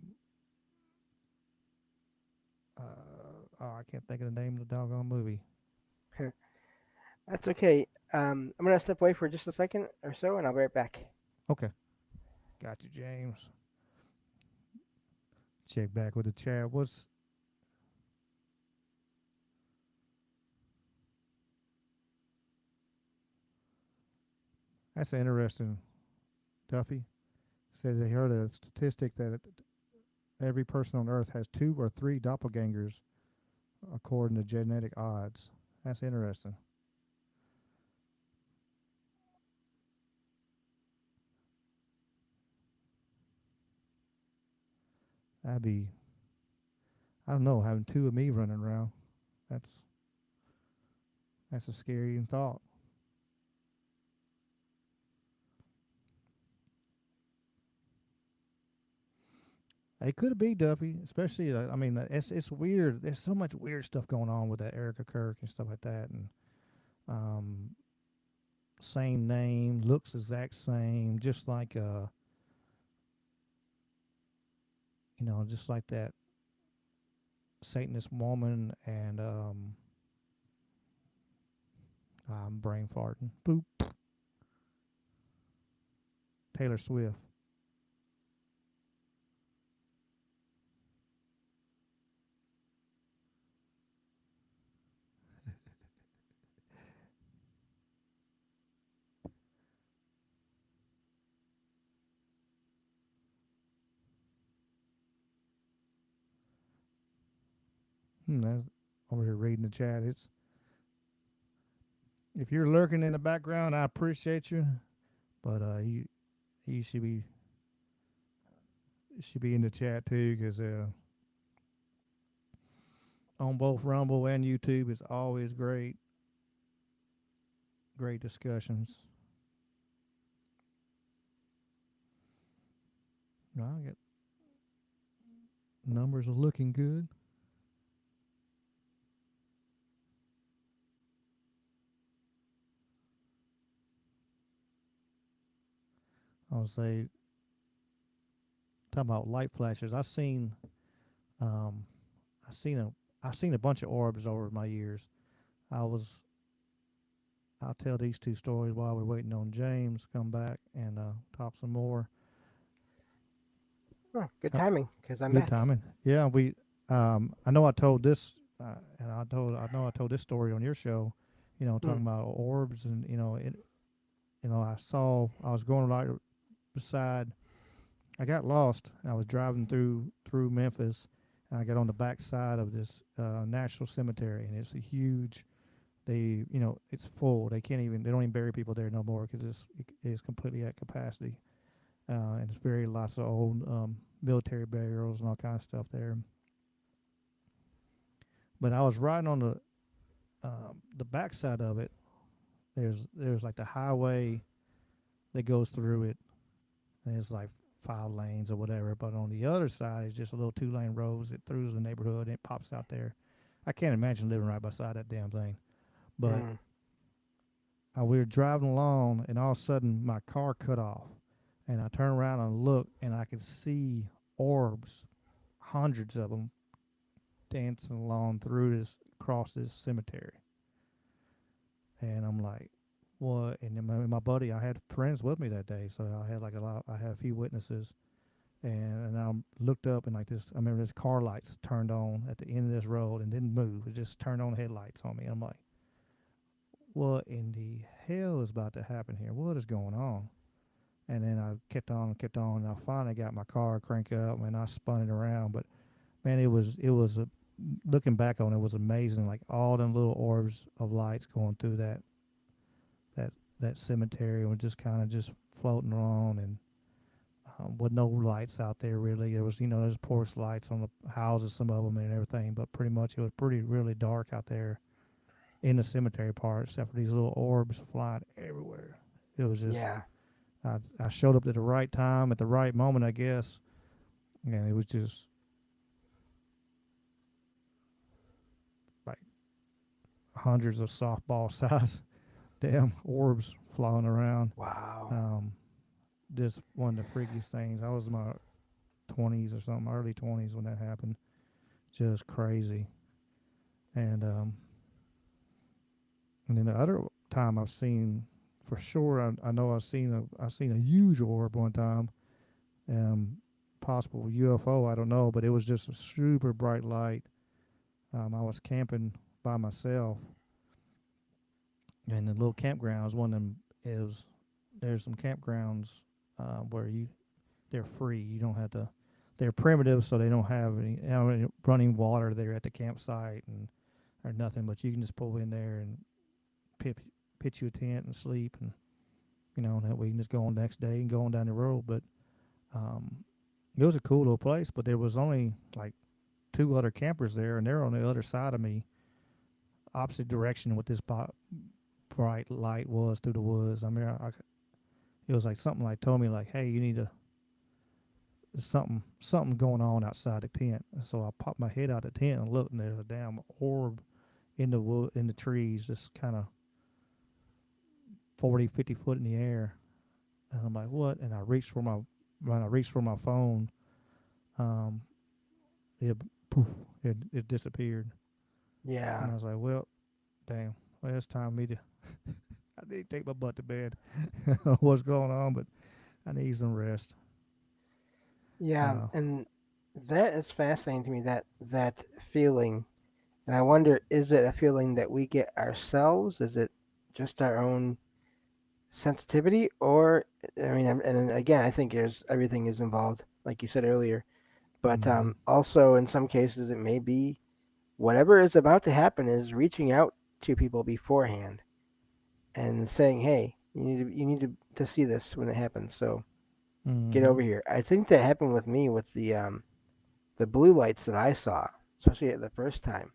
oh, I can't think of the name of the doggone movie. That's okay. I'm gonna step away for just a second or so, and I'll be right back. Okay, got you, James. Check back with the chat. That's interesting, Duffy. Says they heard a statistic that every person on Earth has two or three doppelgangers, according to genetic odds. That's interesting. That'd be, I don't know, having two of me running around. That's that's a scary thought. It could be Duffy, especially. I mean, it's weird. There's so much weird stuff going on with that Erica Kirk and stuff like that, and um, same name, looks exact same, just like just like that Satanist woman, and I'm brain farting. Boop. Taylor Swift. That's over here reading the chat. It's If you're lurking in the background, I appreciate you, but you should be in the chat too, because on both Rumble and YouTube, it's always great discussions. I get numbers are looking good. I'll say, talking about light flashes. Um, I seen a I've seen a bunch of orbs over my years. I was I'll tell these two stories while we're waiting on James to come back and talk some more. Oh, good Uh, timing, because I'm Good back. timing. Yeah, we. I know I told this, and I know I told this story on your show. You know, Mm, talking about orbs, and I was going right beside. I got lost. I was driving through Memphis, and I got on the back side of this national cemetery, and it's a huge. It's full. They can't even. They don't even bury people there no more because it is completely at capacity. And it's very lots of old military burials and all kinds of stuff there. But I was riding on the backside of it. There's like the highway that goes through it, and it's like 5 lanes or whatever. But on the other side is just a little 2 lane roads that through the neighborhood and it pops out there. I can't imagine living right beside that damn thing. But mm. we were driving along, and all of a sudden my car cut off, and I turned around and looked, and I could see orbs, hundreds of them, dancing along through this across this cemetery. And I'm like, what? And then my buddy, I had friends with me that day, so I had like a lot. I had a few witnesses, and I looked up and like this. I remember this car lights turned on at the end of this road and didn't move. It just turned on headlights on me. I'm like, what in the hell is about to happen here? What is going on? And then I kept on, and I finally got my car cranked up, and I spun it around. But man, looking back on it was amazing. Like all them little orbs of lights going through that that cemetery were just kind of just floating around, and with no lights out there really. There was there's porch lights on the houses, some of them and everything, but pretty much it was pretty really dark out there in the cemetery part, except for these little orbs flying everywhere. It was just Yeah, I showed up at the right time at the right moment, I guess, and it was just like hundreds of softball size damn orbs flying around. wow. Um, just one of the freakiest things. I was in my 20s or something, early 20s when that happened. Just crazy. And and then the other time I've seen, for sure, I know I've seen a huge orb one time. Um, Possible UFO, I don't know, but it was just a super bright light. I was camping by myself, and the little campgrounds. One of them is there's some campgrounds where they're free. You don't have to. They're primitive, so they don't have any running water there at the campsite and or nothing. But you can just pull in there and pitch, pitch you a tent and sleep, and that way you can just go on the next day and go on down the road. But um, it was a cool little place. But there was only like two other campers there, and they're on the other side of me, opposite direction with this bright light was through the woods. I mean, it was like something like told me like, hey, you need to there's something going on outside the tent. And so I popped my head out of the tent and looked, and there's a damn orb in the wood in the trees, just kind of 40, 50 foot in the air. And I'm like, what? And I reached for my when I reached for my phone, um, it poof, it disappeared. Yeah, And I was like, well, damn, well, it's time for me to I need to take my butt to bed. What's going on? But I need some rest. yeah, Uh, and that is fascinating to me. That feeling, and I wonder, is it a feeling that we get ourselves? Is it just our own sensitivity, or I mean, and again, I think there's everything is involved, like you said earlier. But mm-hmm. also, in some cases, it may be whatever is about to happen is reaching out to people beforehand and saying, "Hey, you need to see this when it happens. So get Mm-hmm. over here." I think that happened with me with the blue lights that I saw, especially at the first time,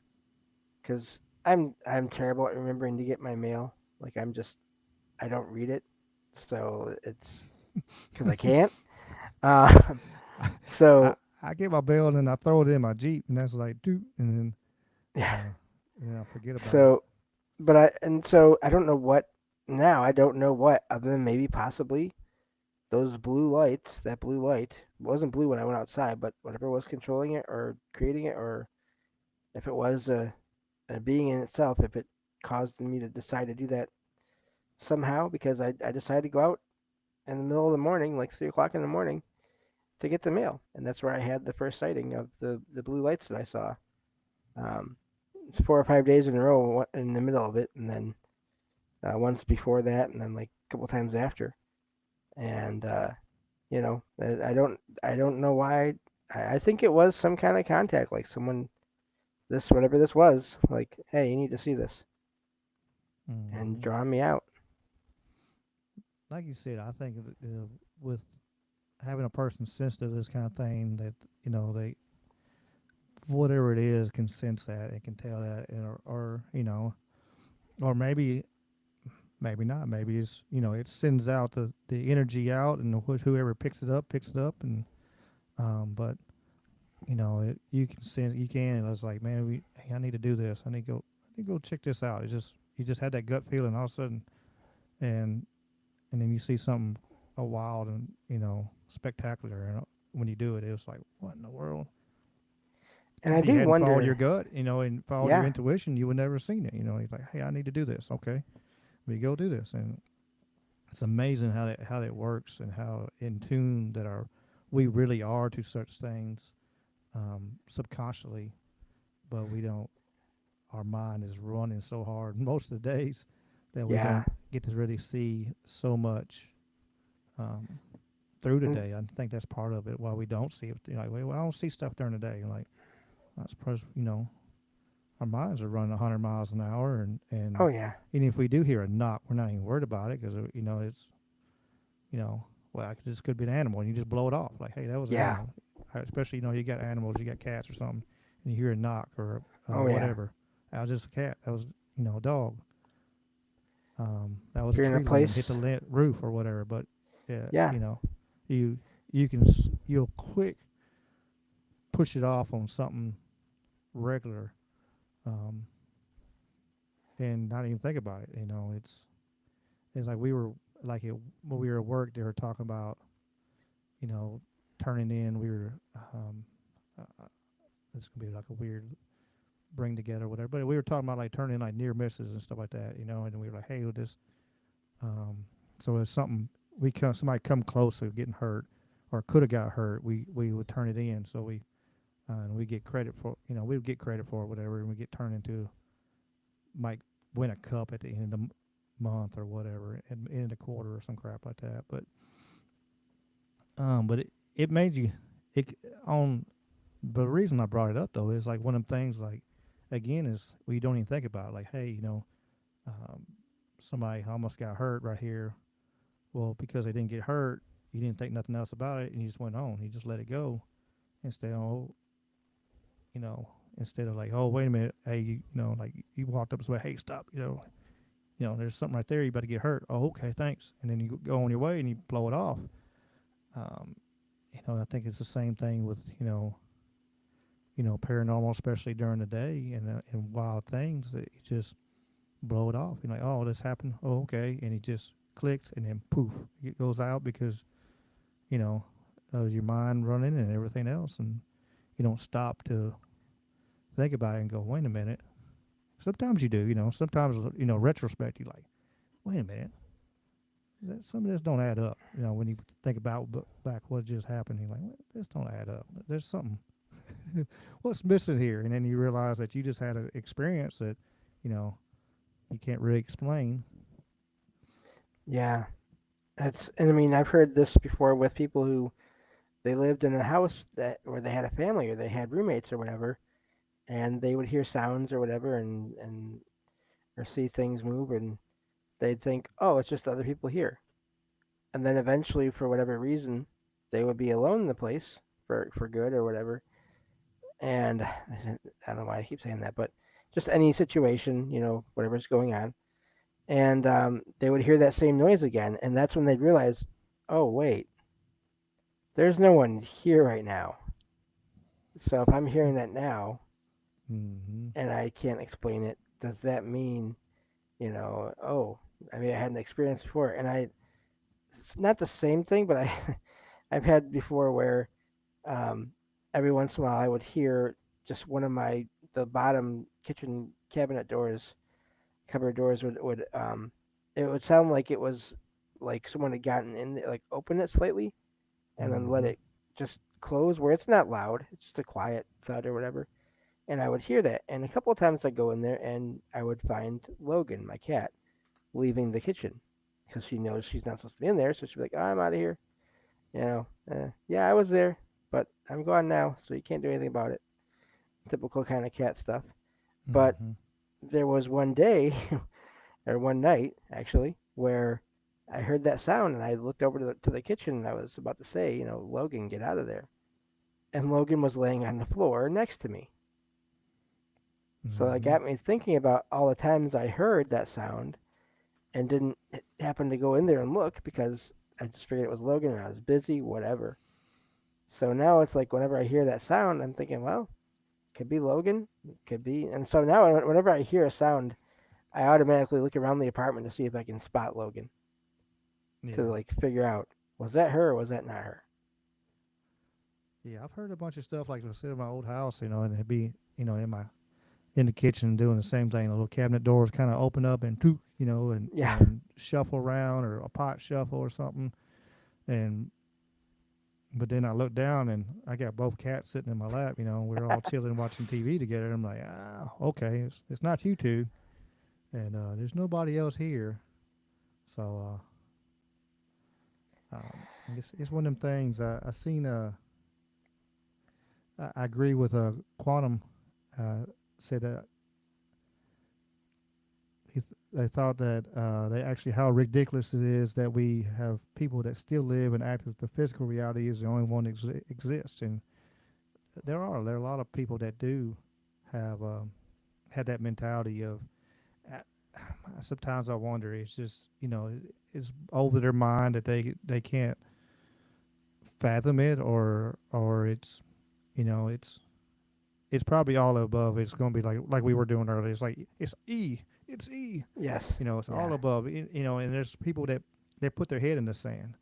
because I'm terrible at remembering to get my mail. Like I don't read it, so it's because I can't. Uh, I so I get my bill and then I throw it in my Jeep, and that's like doot, yeah, uh, and then I forget about it. so but I don't know what now. I don't know what other than maybe possibly those blue lights. That blue light wasn't blue when I went outside, but whatever was controlling it or creating it, or if it was a being in itself, if it caused me to decide to do that somehow because I decided to go out in the middle of the morning, like 3 o'clock in the morning, to get the mail, and that's where I had the first sighting of the blue lights that I saw. Um, it's 4 or 5 days in a row in the middle of it, and then once before that, and then like a couple times after. And I don't know why. I think it was some kind of contact, like someone this whatever this was, like, hey, you need to see this, and Hmm. drawing me out. Like you said, I think with having a person sensitive to this kind of thing, that they whatever it is can sense that, it can tell that, or or maybe not. Maybe it's it sends out the energy out, and whoever picks it up, and but you can sense, you can. And it's like, man, hey, I need to do this. I need to go check this out. It's just you just had that gut feeling all of a sudden, and and then you see something a wild and spectacular, and when you do it, it's like, what in the world? And I If you do hadn't followed your wonder, gut, and followed your yeah, intuition, you would never have seen it. You're like, hey, I need to do this. Okay, we go do this, and it's amazing how that works, and how in tune that we really are to such things, subconsciously, but we don't. Our mind is running so hard most of the days that we yeah, don't get to really see so much, um, through the and, day. I think that's part of it. Why we don't see it. Like, well, I don't see stuff during the day. You're like, I suppose our minds are running 100 miles an hour, and oh yeah, even if we do hear a knock, we're not even worried about it because it's well, this could be an animal, and you just blow it off. Like, hey, that was an yeah, animal. Especially, you got animals, you got cats or something, and you hear a knock or oh yeah. whatever. That was just a cat. That was a dog. That If was a you're in a tree place, limb hit the roof or whatever. But yeah, yeah, you you'll quick push it off on something regular, um, and not even think about it. It's like when we were at work, they were talking about you know turning in. We were it's gonna be like a weird bring together or whatever, but we were talking about like turning in like near misses and stuff like that. And we were like, hey, with this, um, so it's something somebody come close to getting hurt or could have got hurt, we would turn it in. So and we get credit for we would get credit for it, whatever, and we get turned into might win a cup at the end of the month or whatever, at the end of the quarter or some crap like that. But it made you it on. But the reason I brought it up though is like one of them things, like, again, is we don't even think about it. Like, hey, um, somebody almost got hurt right here. Well, because they didn't get hurt, you didn't think nothing else about it, and you just went on. You just let it go instead of you know instead of like, oh, wait a minute, hey, like you walked up and said, hey, stop, there's something right there, you better get hurt. Oh, okay, thanks, and then you go on your way and you blow it off. Um, I think it's the same thing with paranormal, especially during the day, and wild things that you just blow it off. You're like, oh, this happened. Oh, okay, and it just clicks, and then poof, it goes out because you know your mind running and everything else, and you don't stop to think about it and go, wait a minute. Sometimes you do. Sometimes retrospect, you like, wait a minute. Some of this don't add up. When you think about back what just happened, you're like, well, this don't add up. There's something. What's missing here? And then you realize that you just had an experience that, you know, you can't really explain. yeah. And I mean, I've heard this before with people who they lived in a house that where they had a family or they had roommates or whatever, and they would hear sounds or whatever, and or see things move, and they'd think, oh, it's just other people here, and then eventually, for whatever reason, they would be alone in the place for good or whatever, and I don't know why I keep saying that, but just any situation, whatever's going on, and they would hear that same noise again, and that's when they'd realize, oh wait, there's no one here right now. So if I'm hearing that now Mm-hmm. and I can't explain it, does that mean, oh, I mean I had an experience before, and it's not the same thing, but I've had before where um, every once in a while I would hear just one of the bottom kitchen cabinet doors cupboard doors would it would sound like it was like someone had gotten in there, like opened it slightly and then let Mm-hmm. it just close where it's not loud, it's just a quiet thud or whatever. And I would hear that, and a couple of times I'd go in there and I would find Logan, my cat, leaving the kitchen because she knows she's not supposed to be in there, so she'd be like, oh, I'm out of here. You know, yeah, I was there, but I'm gone now, so you can't do anything about it. Typical kind of cat stuff. But Mm-hmm. there was one day, or one night actually, where I heard that sound and I looked over to the kitchen and I was about to say, Logan, get out of there. And Logan was laying on the floor next to me. So it Mm-hmm. got me thinking about all the times I heard that sound and didn't happen to go in there and look because I just figured it was Logan and I was busy, whatever. So now it's like whenever I hear that sound, I'm thinking, well, could be Logan, could be. And so now whenever I hear a sound, I automatically look around the apartment to see if I can spot Logan to Yeah. like figure out was that her or was that not her? Yeah, I've heard a bunch of stuff like I said in my old house, and it'd be, in the kitchen doing the same thing. The little cabinet doors kind of open up and toot, Yeah. and shuffle around or a pot shuffle or something. And but then I look down and I got both cats sitting in my lap. We're all chilling watching TV together. I'm like, okay, it's not you two, and there's nobody else here. So it's one of them things. I seen. I agree with Quantum. Uh, said that they thought that they actually how ridiculous it is that we have people that still live and act as the physical reality is the only one that exists, and there are a lot of people that do have had that mentality of. Uh, Sometimes I wonder it's just it's over their mind that they can't fathom it, or it's probably all above. It's going to be like we were doing earlier. It's like it's E. Yes. It's Yeah. all above. And there's people that they put their head in the sand,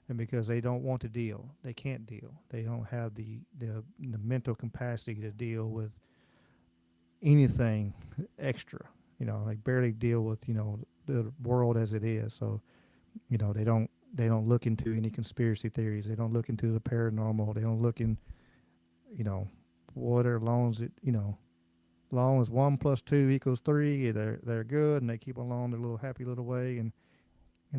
and because they don't want to deal, they can't deal. They don't have the mental capacity to deal with anything extra. Like barely deal with the world as it is. So they don't look into any conspiracy theories. They don't look into the paranormal. They don't look in you know what are loans that long as 1 plus 2 equals 3, they're good, and they keep along their little happy little way, and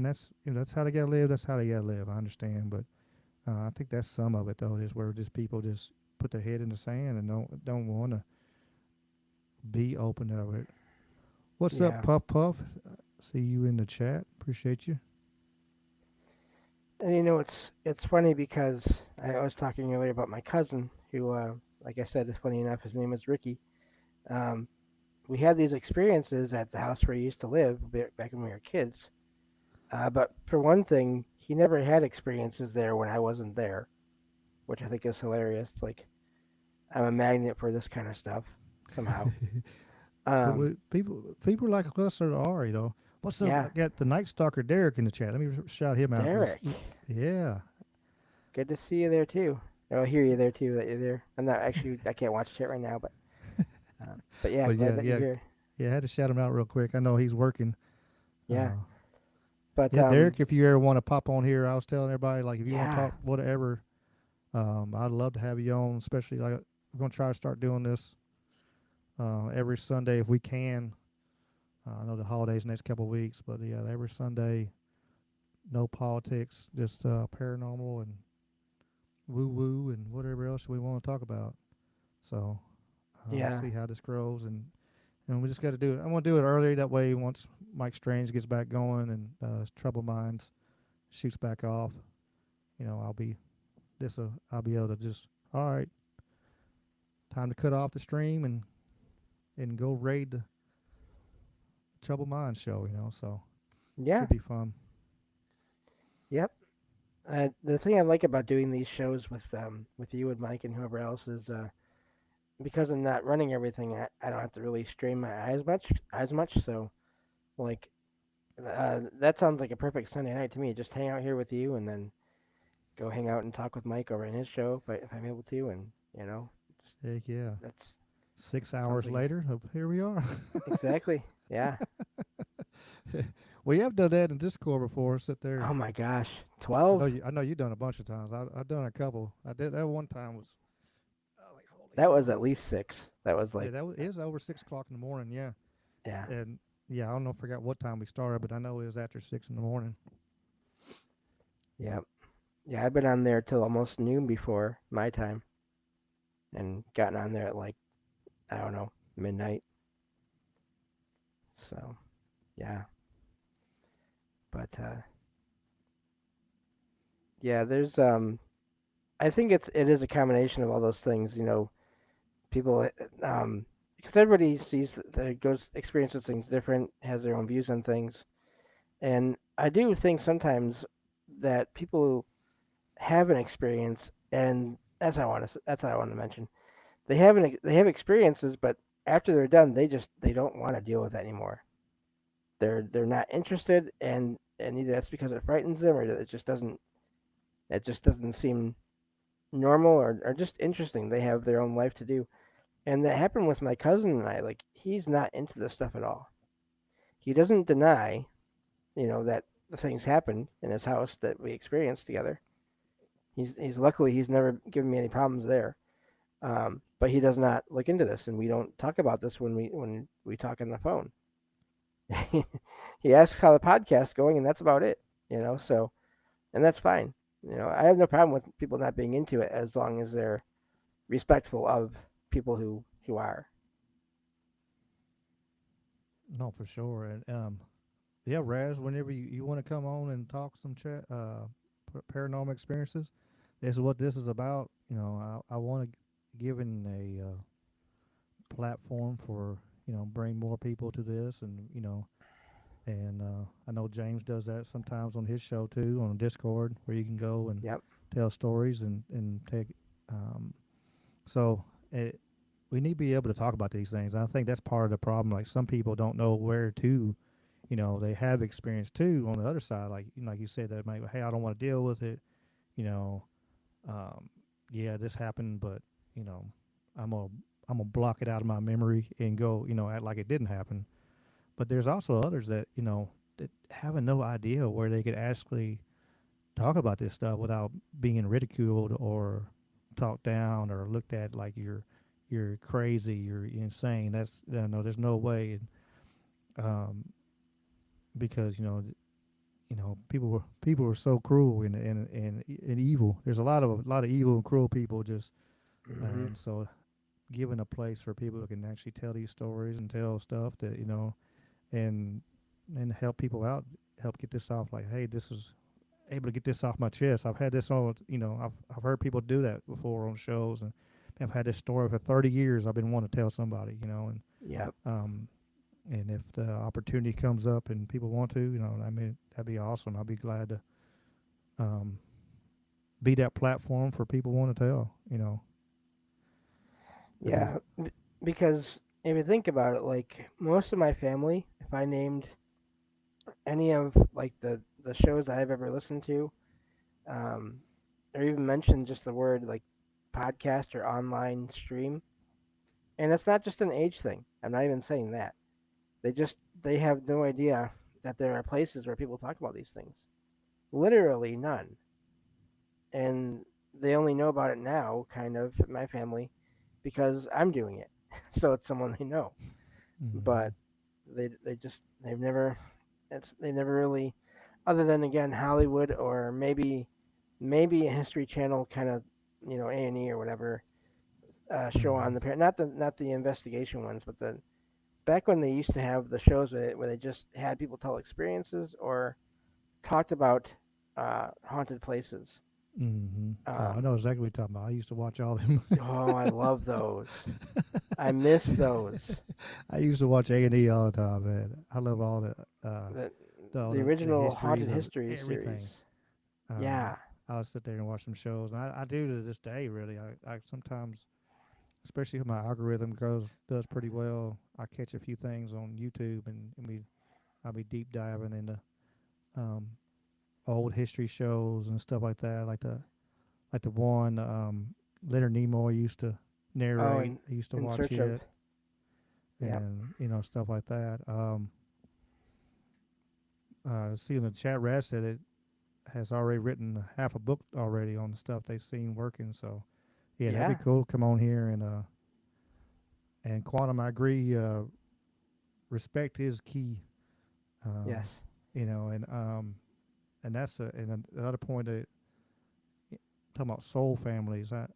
that's how they gotta live. That's how they gotta live. I understand, but I think that's some of it though. Is where just people just put their head in the sand and don't want to be open to it. What's up, Yeah. Puff Puff? See you in the chat. Appreciate you. And it's funny because I was talking earlier about my cousin who, like I said, is funny enough. His name is Ricky. Um, we had these experiences at the house where he used to live back when we were kids. But for one thing, he never had experiences there when I wasn't there, which I think is hilarious. Like I'm a magnet for this kind of stuff somehow. But Um, people like us are, What's up? I yeah, got the Night Stalker Derek in the chat. Let me shout him out. Derek, Yeah. good to see you there too. Or I'll hear you there too. That you're there. I'm not actually. I can't watch chat right now, but yeah, But glad yeah, that you're yeah, here. yeah. I had to shout him out real quick. I know he's working. Yeah, Uh, but yeah, Derek, if you ever want to pop on here, I was telling everybody, like, if you want to yeah, talk whatever, I'd love to have you on. Especially like we're gonna try to start doing this every Sunday if we can. I know the holidays next couple of weeks, but yeah, every Sunday, no politics, just paranormal and woo woo and whatever else we want to talk about. So we'll yeah, see how this grows, and we just got to do it. I want to do it early. That way, once Mike Strange gets back going and Trouble Minds shoots back off, I'll be I'll be able to just all right, time to cut off the stream and go raid the Trouble Minds show. So yeah, should be fun. yep. The thing I like about doing these shows with you and Mike and whoever else is because I'm not running everything. I don't have to really strain my eyes much. So like that sounds like a perfect Sunday night to me. Just hang out here with you and then go hang out and talk with Mike over in his show, but if I'm able to, and you know, just, Heck yeah! that's 6 sounds hours like later, here we are. exactly. Yeah. We have done that in Discord before. Sit there. Oh my gosh. I 12? know you. I know you've done a bunch of times. I've done a couple. I did that one time. Was like holy That was hell. at least 6. That was Yeah, like, that is over 6 o'clock in the morning. Yeah, yeah. and yeah, I don't know. Forgot what time we started, but I know it was after 6 in the morning. Yeah. Yeah, I've been on there till almost noon before my time and gotten on there at like, I don't know, midnight. So, yeah. But yeah, there's I think it is a combination of all those things, people because everybody sees that goes experiences things different, has their own views on things. And I do think sometimes that people have an experience, and that's what I want to mention. They have experiences, but after they're done, they don't want to deal with that anymore. They're not interested, and either that's because it frightens them, or it just doesn't seem normal, or just interesting. They have their own life to do, and that happened with my cousin and I. Like, he's not into this stuff at all. He doesn't deny, that the things happened in his house that we experienced together. He's luckily he's never given me any problems there. But he does not look into this, and we don't talk about this when we talk on the phone. He asks how the podcast's going, and that's about it. So, and that's fine. I have no problem with people not being into it as long as they're respectful of people who are. No, for sure. And yeah, Raz, whenever you want to come on and talk some paranormal experiences, this is what this is about. I want to give in a platform for bring more people to this, and I know James does that sometimes on his show too on Discord, where you can go and Yep. tell stories and take. Um, so it, we need to be able to talk about these things. I think that's part of the problem. Like some people don't know where to. They have experience too on the other side. Like you said, that might, hey, I don't want to deal with it. You know, um, yeah, this happened, but you know, I'm gonna I'm gonna block it out of my memory and go, act like it didn't happen. But there's also others that that have no idea where they could actually talk about this stuff without being ridiculed or talked down or looked at like you're crazy, you're insane. That's no, there's no way. Um, because people were so cruel and evil. There's a lot of evil and cruel people just Hmm. and so giving a place for people who can actually tell these stories and tell stuff that and and help people out, help get this off. Like, hey, this is able to get this off my chest. I've had this on. I've heard people do that before on shows, and I've had this story for 30 years. I've been wanting to tell somebody, Yep. um, and if the opportunity comes up and people want to, I mean, that'd be awesome. I'll be glad to um, be that platform for people want to tell. That'd be Yeah. Because if you think about it, like most of my family, if I named any of like the shows I've ever listened to, um, or even mentioned just the word like podcast or online stream, and it's not just an age thing. I'm not even saying that. They just they have no idea that there are places where people talk about these things. Literally none. And they only know about it now, kind of, my family, because I'm doing it. So it's someone they know. mm-hmm. But they've never really, other than again Hollywood or maybe a History Channel kind of, A&E or whatever, show on Mm-hmm. not the investigation ones, but the back when they used to have the shows where they just had people tell experiences or talked about haunted places. Mm-hmm. Oh, I Um, know exactly what you're talking about. I used to watch all them. oh, I love those. I miss those. I used to watch A&E all the time, man. I love all uh, The all the the original histories Haunted of History series. everything. Yeah. I'll sit there and watch some shows, and I do to this day. Really, I sometimes, especially if my algorithm does pretty well, I catch a few things on YouTube, and I'll be deep diving into um, old history shows and stuff like that, like the one Leonard Nimoy used to Oh, narrate. I used to in watch search of. it. Yep. and stuff like that. See in the chat, Raz said it has already written half a book already on the stuff they've seen working. So yeah, that'd be Yeah. cool. Come on here and quantum. I agree. Respect is key. Yes. Um, and that's another point that talking about soul families. And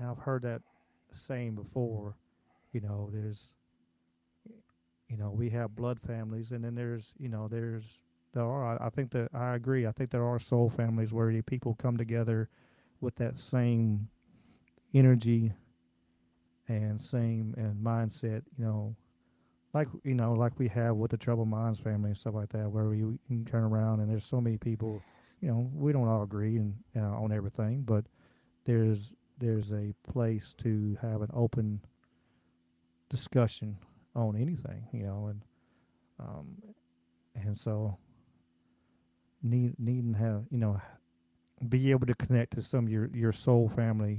I've heard that saying before. There's we have blood families, and then I think that I agree. I think there are soul families where the people come together with that same energy and same and mindset. Like we have with the Troubled Minds family and stuff like that, where you can turn around and there's so many people. We don't all agree on everything, but there's a place to have an open discussion on anything. Um, and so need and have be able to connect to some of your soul family.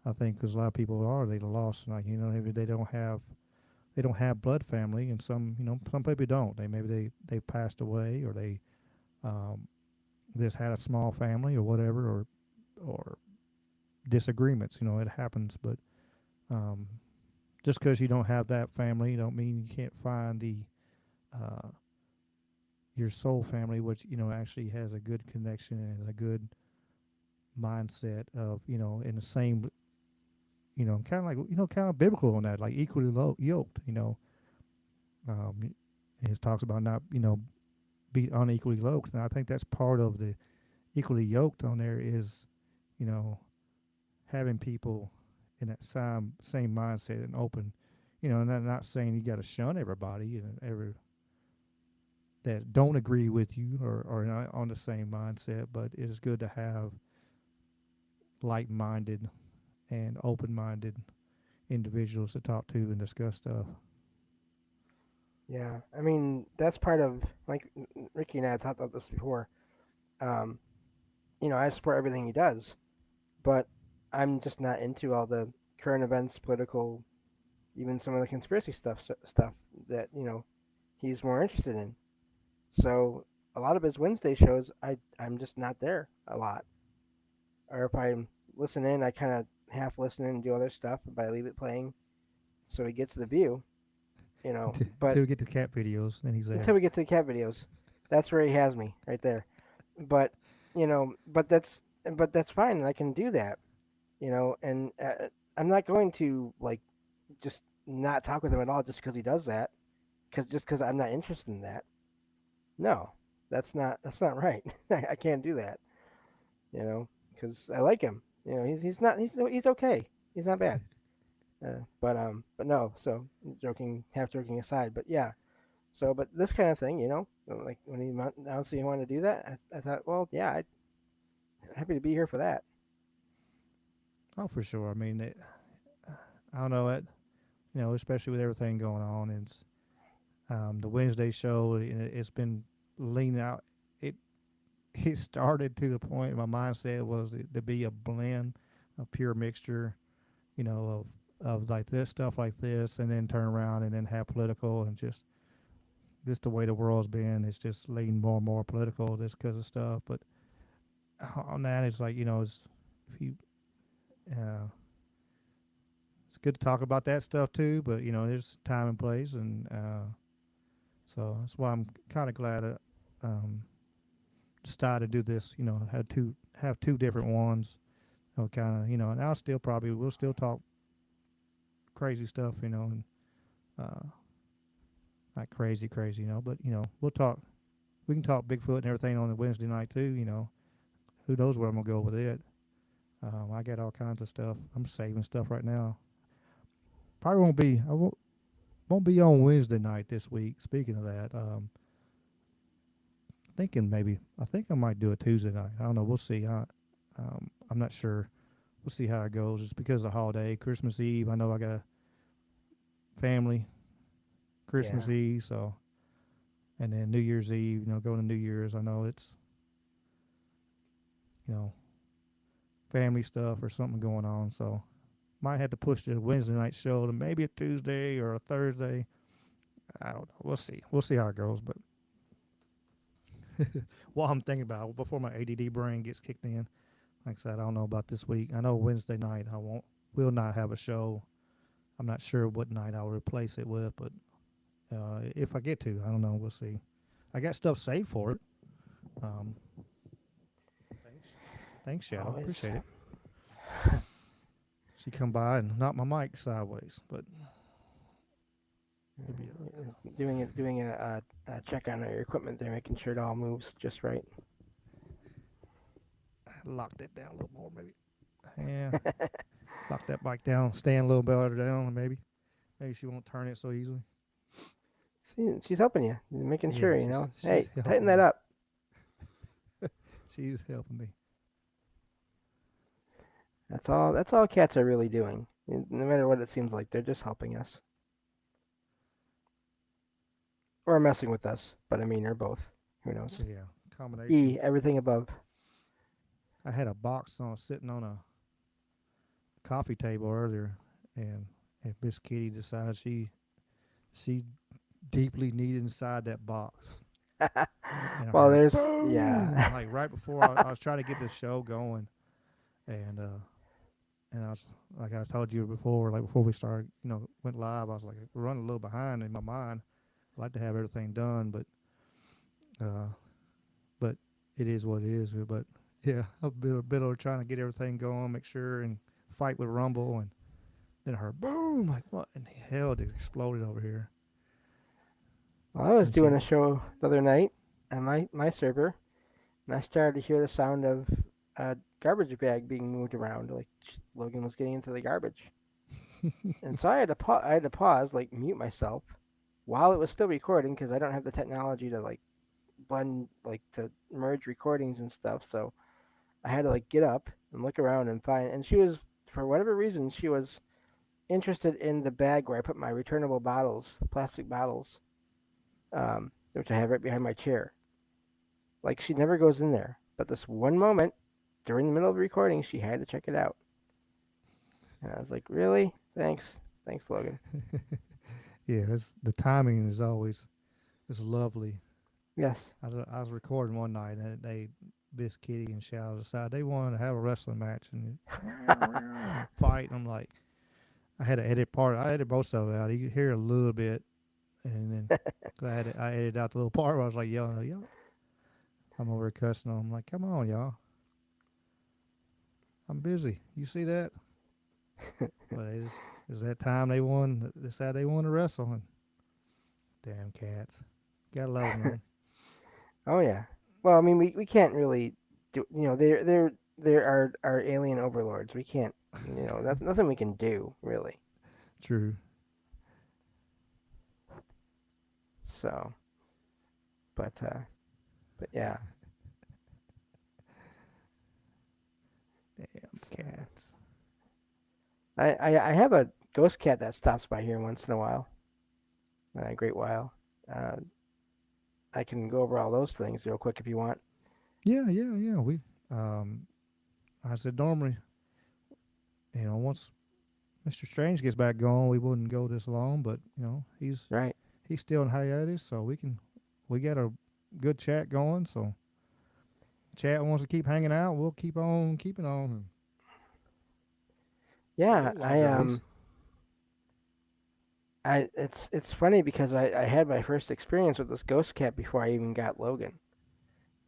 I think because a lot of people are they lost, like maybe they don't have blood family, and some people don't. They passed away, or they um, just had a small family or whatever, or disagreements. It happens, but um, just because you don't have that family, don't mean you can't find the uh, your soul family, which actually has a good connection and a good mindset of in the same kind of like kind of biblical on that, like equally yoked. It talks about not be unequally yoked, and I think that's part of the equally yoked on there is you know having people in that same mindset and open. And I'm not saying you got to shun everybody and every that don't agree with you or not on the same mindset, but it is good to have like-minded and open-minded individuals to talk to and discuss stuff. Yeah. I mean, that's part of like Ricky and I have talked about this before. Um, I support everything he does, but I'm just not into all the current events, political, even some of the conspiracy stuff that he's more interested in. So a lot of his Wednesday shows, I'm just not there a lot. Or if I listen in, I kind of half listen in and do other stuff, but I leave it playing so he gets the view. But Until we get to cat videos, then he's until there. we get to the cat videos, that's where he has me right there. But but that's fine. I can do that. And I'm not going to like just not talk with him at all just because he does that. Because I'm not interested in that. No, that's not right. I can't do that. Because I like him. He's not he's okay. He's not bad. But no. So joking, half joking aside, but yeah. So but this kind of thing, like when he announced he wanted to do that, I thought, well, yeah, I'm happy to be here for that. Oh, for sure. I mean, I don't know it. Especially with everything going on, it's the Wednesday show. It's been leaning out. It it started to the point my mindset was to be a blend, a pure mixture, of like this stuff like this, and then turn around and then have political and just the way the world's been. It's just leaning more and more political just because of stuff. But on that, it's like if you uh, it's good to talk about that stuff too. But there's time and place, and so that's why I'm kind of glad that um, decided to do this. Have two different ones. Kind of and I'll still probably we'll still talk crazy stuff. And uh, not crazy, crazy. But we'll talk. We can talk Bigfoot and everything on the Wednesday night too. Who knows where I'm gonna go with it. I got all kinds of stuff. I'm saving stuff right now. Probably won't be. I won't be on Wednesday night this week. Speaking of that, thinking maybe I think I might do it Tuesday night. I don't know. We'll see. I'm not sure. We'll see how it goes. It's because of the holiday, Christmas Eve. I know I got a family Yeah. Christmas Eve, so and then New Year's Eve. Going to New Year's. I know it's you know family stuff or something going on. So Might have to push the Wednesday night show to maybe a Tuesday or a Thursday. I don't know. We'll see. We'll see how it goes. But what I'm thinking about before my ADD brain gets kicked in, like I said, I don't know about this week. I know Wednesday night I will not have a show. I'm not sure what night I'll replace it with, but if I get to, I don't know. We'll see. I got stuff saved for it. Um, thanks, thanks, Shadow. Always Appreciate it. She come by and knocked my mic sideways, but it'll be doing a check on your equipment there, making sure it all moves just right. lock that down a little more, maybe. Yeah, lock that mic down, stand a little better down, maybe. Maybe she won't turn it so easily. She's helping you, making Yeah, sure, Hey, she's tighten helping that me. up. She's helping me. That's all cats are really doing. No matter what it seems like, they're just helping us. Or messing with us, but I mean, or both. Who knows? Yeah, combination. Everything above. I had a box sitting on a coffee table earlier, and Miss Kitty decides she deeply needed inside that box. And I Well, heard there's boom, yeah. like right before I was trying to get the show going, and I was like I told you before, like before we started, went live, I was like running a little behind in my mind. I like to have everything done, uh, but it is what it is. But yeah, I've been a bit of trying to get everything going, make sure, and fight with Rumble, and then I heard boom, like what in the hell? It exploded over here. Well, I was And doing she, a show the other night on my server, and I started to hear the sound of a garbage bag being moved around, like Logan was getting into the garbage. And so I had to pause, like mute myself, while it was still recording because I don't have the technology to like blend, like to merge recordings and stuff. So I had to like get up and look around and find. And she was, for whatever reason, she was interested in the bag where I put my returnable bottles, plastic bottles, which I have right behind my chair. Like she never goes in there, but this one moment during the middle of the recording, she had to check it out. And I was like, really? Thanks, Logan. yeah, the timing is always it's lovely. Yes. I was recording one night, and Miss Kitty and Shadow decided they wanted to have a wrestling match and fight. And I'm like, I had to edit part. I edited most of it out. You could hear a little bit, and then I edited out the little part where I was like yelling, "Yo!" I'm over cussing them. I'm like, "Come on, y'all! I'm busy. You see that?" But it's that time they won. Decided they wanted to wrestle. And damn cats, gotta love them though. Oh yeah. Well, I mean, we can't really do. They're our alien overlords. We can't. That's nothing we can do really. True. So, but yeah. Damn cats. I have a ghost cat that stops by here once in a while. A great while. Uh, I can go over all those things real quick if you want. Yeah. Um, I said normally, once Mr. Strange gets back going, we wouldn't go this long, but Right. he's still in hiatus, so we got a good chat going. So chat wants to keep hanging out, we'll keep on keeping on a Yeah. little longer at least. It's funny because I had my first experience with this ghost cat before I even got Logan.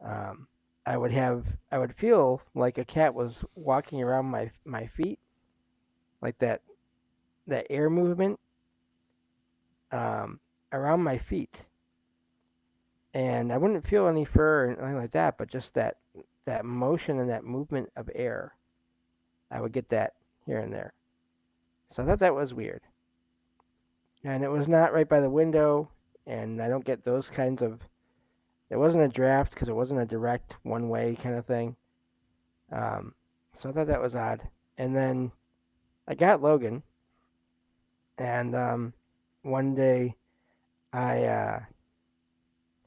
Um, I would feel like a cat was walking around my feet, like that air movement um, around my feet, and I wouldn't feel any fur or anything like that, but just that motion and that movement of air. I would get that here and there. So I thought that was weird, and it was not right by the window, and I don't get those kinds of. It wasn't a draft because it wasn't a direct one way kind of thing. Um, so I thought that was odd. And then I got Logan, and one day I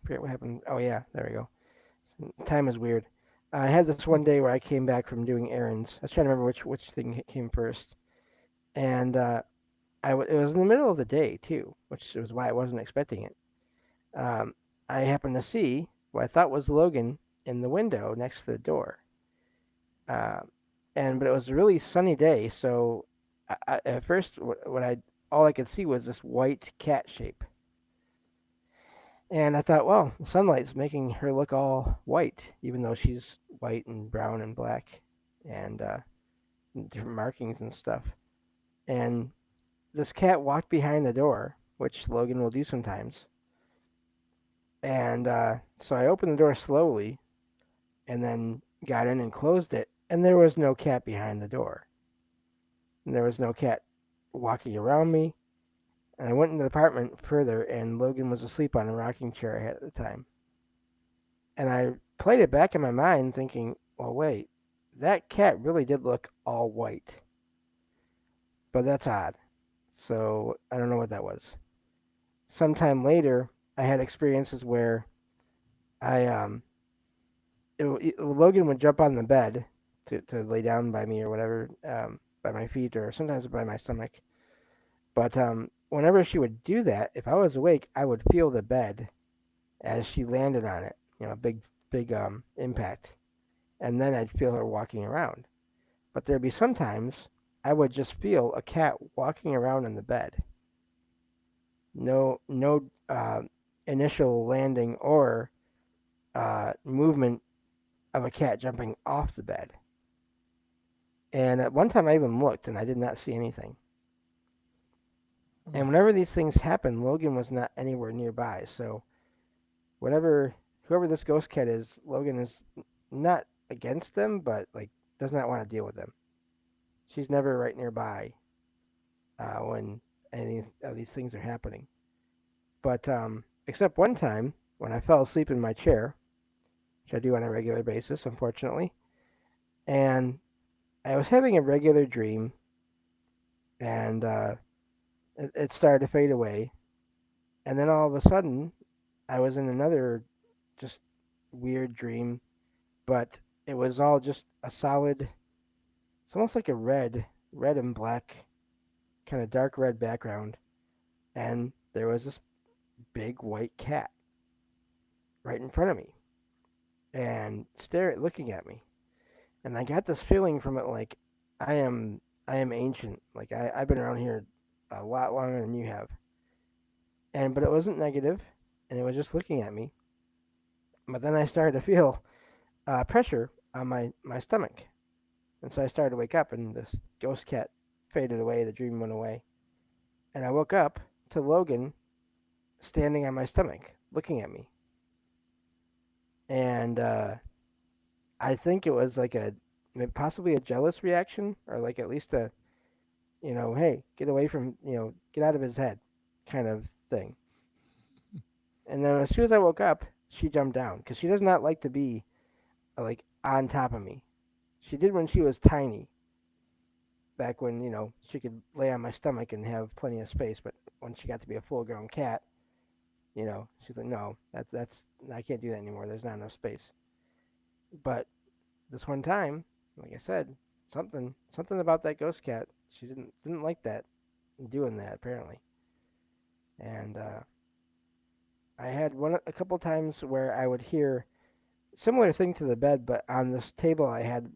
forget what happened. Oh yeah, there we go. Time is weird. I had this one day where I came back from doing errands. I was trying to remember which thing came first. and it was in the middle of the day too, which was why I wasn't expecting it. Um, I happened to see what I thought was Logan in the window next to the door, uh, but it was a really sunny day, so at first what I all I could see was this white cat shape, and I thought, well, the sunlight's making her look all white, even though she's white and brown and black, and different markings and stuff. And this cat walked behind the door, which Logan will do sometimes. And so I opened the door slowly and then got in and closed it, and there was no cat behind the door. And there was no cat walking around me. And I went into the apartment further, and Logan was asleep on a rocking chair I had at the time. And I played it back in my mind, thinking, well, wait, that cat really did look all white. But that's odd. So I don't know what that was. Sometime later, I had experiences where I Logan would jump on the bed to lay down by me or whatever, by my feet or sometimes by my stomach. But whenever she would do that, if I was awake, I would feel the bed as she landed on it. Big impact, and then I'd feel her walking around. But there'd be sometimes I would just feel a cat walking around in the bed. No initial landing or movement of a cat jumping off the bed. And at one time I even looked and I did not see anything. Hmm. And whenever these things happened, Logan was not anywhere nearby. So whatever whoever this ghost cat is, Logan is not against them, but like does not want to deal with them. She's never right nearby when any of these things are happening. But except one time when I fell asleep in my chair, which I do on a regular basis, unfortunately, and I was having a regular dream, and it started to fade away, and then all of a sudden I was in another just weird dream, but it was all just a solid. It's almost like a red and black, kind of dark red background, and there was this big white cat right in front of me, and looking at me, and I got this feeling from it like I am I am ancient, like I've been around here a lot longer than you have, and but it wasn't negative, and it was just looking at me. But then I started to feel pressure on my stomach, and so I started to wake up, and this ghost cat faded away. The dream went away, and I woke up to Logan standing on my stomach, looking at me. And I think it was like possibly a jealous reaction, or like at least a hey, get away from get out of his head, kind of thing. And then as soon as I woke up, she jumped down because she does not like to be like on top of me. She did when she was tiny, back when she could lay on my stomach and have plenty of space. But when she got to be a full-grown cat, she's like, no, that's I can't do that anymore. There's not enough space. But this one time, like I said, something about that ghost cat. She didn't like that doing that apparently. And I had a couple times where I would hear similar thing to the bed, but on this table I had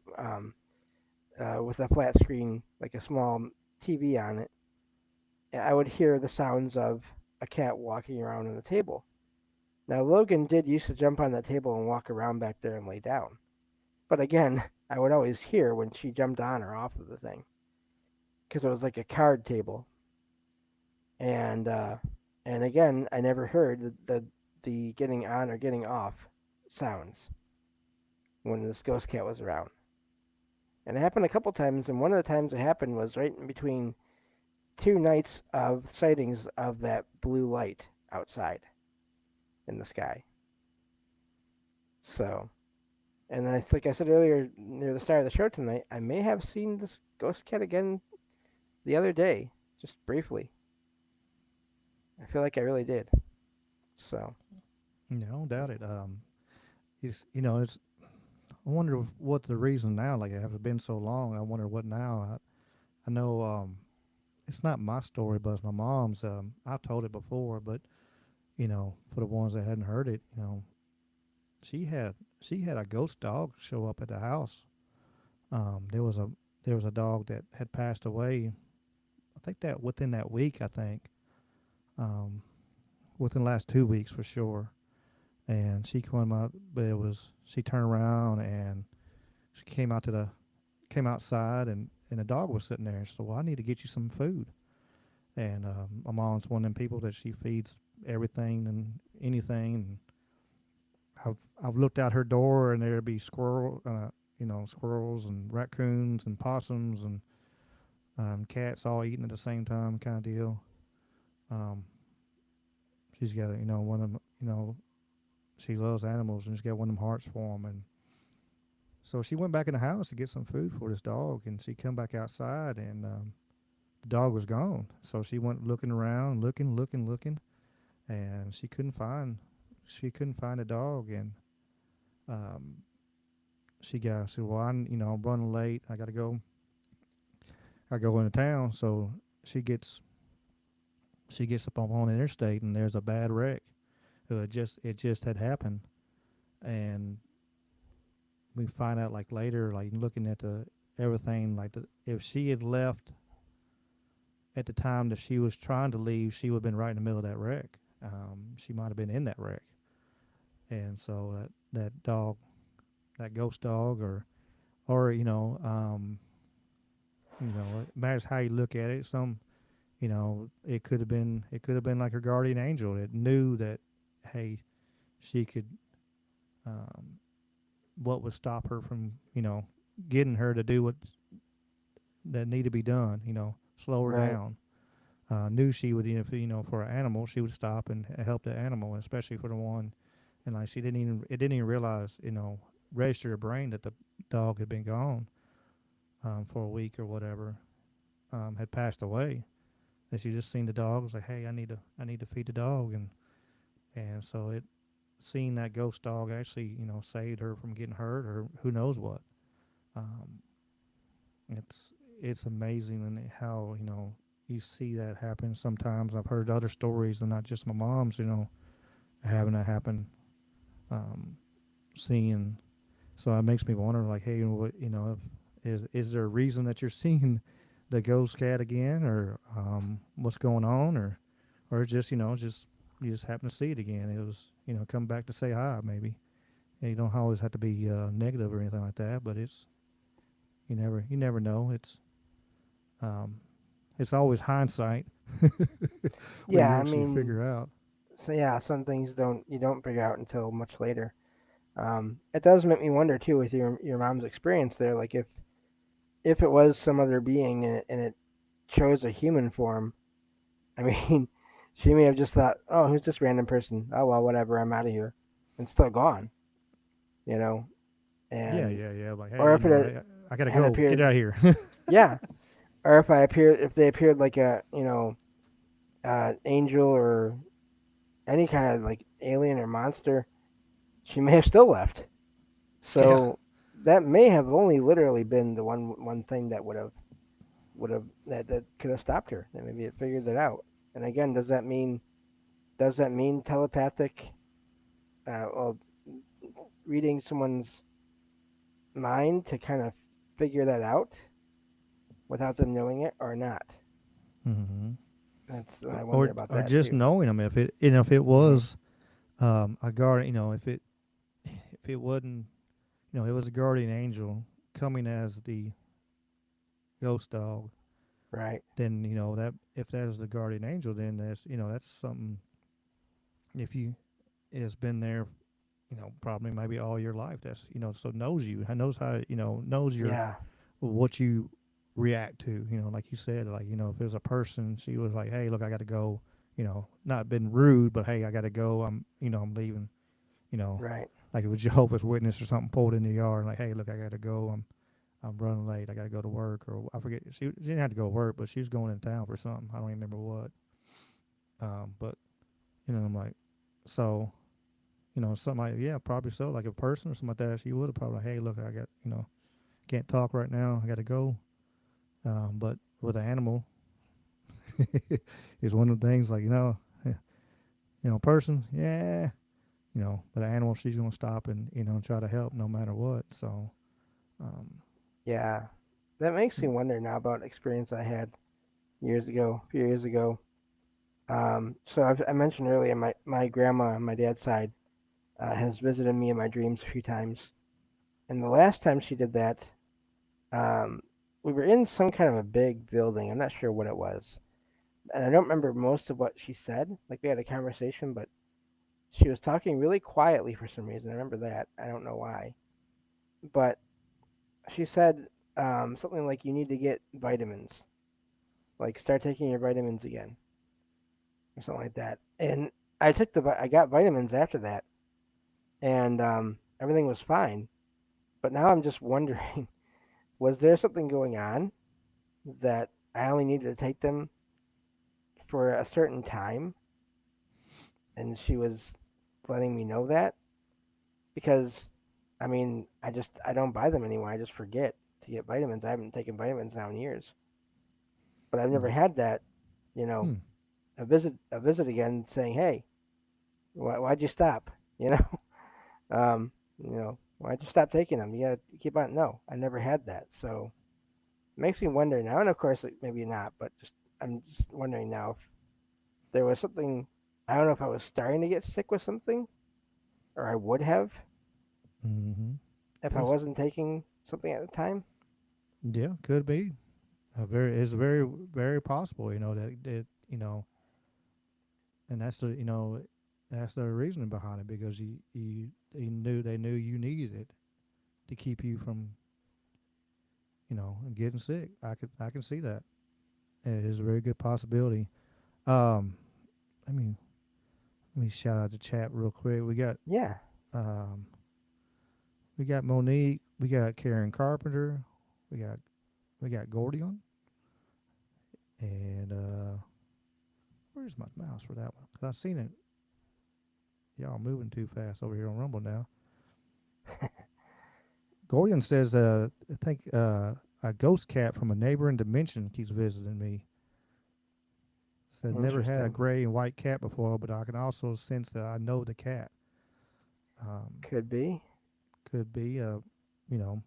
with a flat screen, like a small TV on it. I would hear the sounds of a cat walking around on the table. Now Logan did used to jump on that table and walk around back there and lay down. But again, I would always hear when she jumped on or off of the thing because it was like a card table, and again, I never heard the getting on or getting off sounds when this ghost cat was around. And it happened a couple times, and one of the times it happened was right in between two nights of sightings of that blue light outside in the sky. So, and then, like I said earlier, near the start of the show tonight, I may have seen this ghost cat again the other day, just briefly. I feel like I really did. So, Yeah, I don't doubt it. It's. I wonder what the reason now. Like, it has been so long. I wonder what now. I know. it's not my story, but it's my mom's. I've told it before, but for the ones that hadn't heard it, she had she had a ghost dog show up at the house. There was a dog that had passed away. I think that within that week, I think, um, within the last 2 weeks for sure. And she came out, but it was she turned around and she came outside and the dog was sitting there. And she said, "Well, I need to get you some food." And my mom's one of them people that she feeds everything and anything. And I've looked out her door and there'd be squirrels and raccoons and possums and cats all eating at the same time, kind of deal. Um, she's got one of them, she loves animals and she's got one of them hearts for them. And so she went back in the house to get some food for this dog, and she come back outside and the dog was gone. So she went looking around, looking, and she couldn't find the dog. And um, she said, "Well, I'm running late. I gotta go. I go into town." So she gets she gets up on the interstate, and there's a bad wreck. It just had happened, and we find out like later, like looking at the everything, like if she had left at the time that she was trying to leave, she would have been right in the middle of that wreck. She might have been in that wreck, and so that dog, that ghost dog, or it matters how you look at it. It could have been like her guardian angel that knew that, hey, she could, um, what would stop her from, getting her to do what that need to be done, slow her Right. down. Knew she would, for an animal, she would stop and help the animal, especially for the one, and like it didn't even realize, register her brain that the dog had been gone for a week or whatever, had passed away. And she just seen the dog, was like, hey, I need to feed the dog, and so it seeing that ghost dog actually, saved her from getting hurt or who knows what. Um, it's it's amazing and how you see that happen. Sometimes I've heard other stories and not just my mom's, having that happen. Um, seeing so it makes me wonder, like, hey, what is there a reason that you're seeing the ghost cat again, or what's going on, or just just you just happen to see it again. It was come back to say hi maybe. And you don't always have to be negative or anything like that, but you never know. Um, it's always hindsight when Yeah, you I actually mean, figure out. so yeah, some things don't figure out until much later. It does make me wonder too with your mom's experience there, like if it was some other being and it chose a human form. I mean, she may have just thought, oh, who's this random person? Oh well, whatever, I'm out of here, and still gone, you know. Yeah, And yeah, yeah. Like, hey, or if it I gotta had go. Get appeared, out of here. yeah, or if they appeared like a angel or any kind of like alien or monster, she may have still left. Yeah. So that may have only literally been the one thing that that could have stopped her. That maybe it figured it out. And again, does that mean telepathic? Well, reading someone's mind to kind of figure that out without them knowing it or not? Mm-hmm. That's I wonder or about or that just too. knowing them, if it Hmm. was a guard, if it wasn't, it was a guardian angel coming as the ghost dog, Right. then that if that is the guardian angel, then that's something. If you has been there, probably maybe all your life, that's so knows you, knows how, knows your Yeah. what you react to, like you said, like if it was a person, she was like, hey, look, I got to go, not been rude, but hey, I got to go, I'm leaving, you know Right. like if it was Jehovah's Witness or something pulled in the yard, like, hey, look, I got to go, I'm running late, I got to go to work, or I forget, she didn't have to go to work, but she was going in town for something, I don't even remember what. But I'm like, so something like, yeah, probably so, like a person or something like that, she would have probably, hey, look, I got, can't talk right now, I got to go. But with an animal, It's one of the things like person, yeah, but the animal, she's gonna stop and try to help no matter what. So, um, Yeah, that makes me wonder now about an experience I had years ago, a few years ago. I mentioned earlier, my grandma on my dad's side has visited me in my dreams a few times, and the last time she did that, um, we were in some kind of a big building. I'm not sure what it was, and I don't remember most of what she said. Like we had a conversation, but she was talking really quietly for some reason. I remember that. I don't know why, but she said something like, "You need to get vitamins, like start taking your vitamins again," or something like that. And I got vitamins after that, and everything was fine. But now I'm just wondering, was there something going on that I only needed to take them for a certain time, and she was letting me know that? Because I mean, I don't buy them anymore. I just forget to get vitamins. I haven't taken vitamins now in years, but I've never mm, had that. You know, hmm, a visit again saying, "Hey, why'd you stop?" You know, why'd you stop taking them? You gotta keep on. No, I never had that. So it makes me wonder now. And of course, like, maybe not, but I'm just wondering now if there was something. I don't know if I was starting to get sick with something, or I would have mm-hmm. if I It's wasn't taking something at the time. yeah, could be. It's very very possible. That and that's the reasoning behind it because they knew you needed it to keep you from getting sick. I can see that. It is a very good possibility. Um, let me let me shout out the chat real quick. Yeah, Um, we got Monique. We got Karen Carpenter. We got we got Gordion. And where's my mouse for that one? Cause I seen it. Y'all moving too fast over here on Rumble now. Gordian says, I think a ghost cat from a neighboring dimension keeps visiting me. Said never had a interesting. gray and white cat before, but I can also sense that I know the cat. Um, Could be. could be, you know,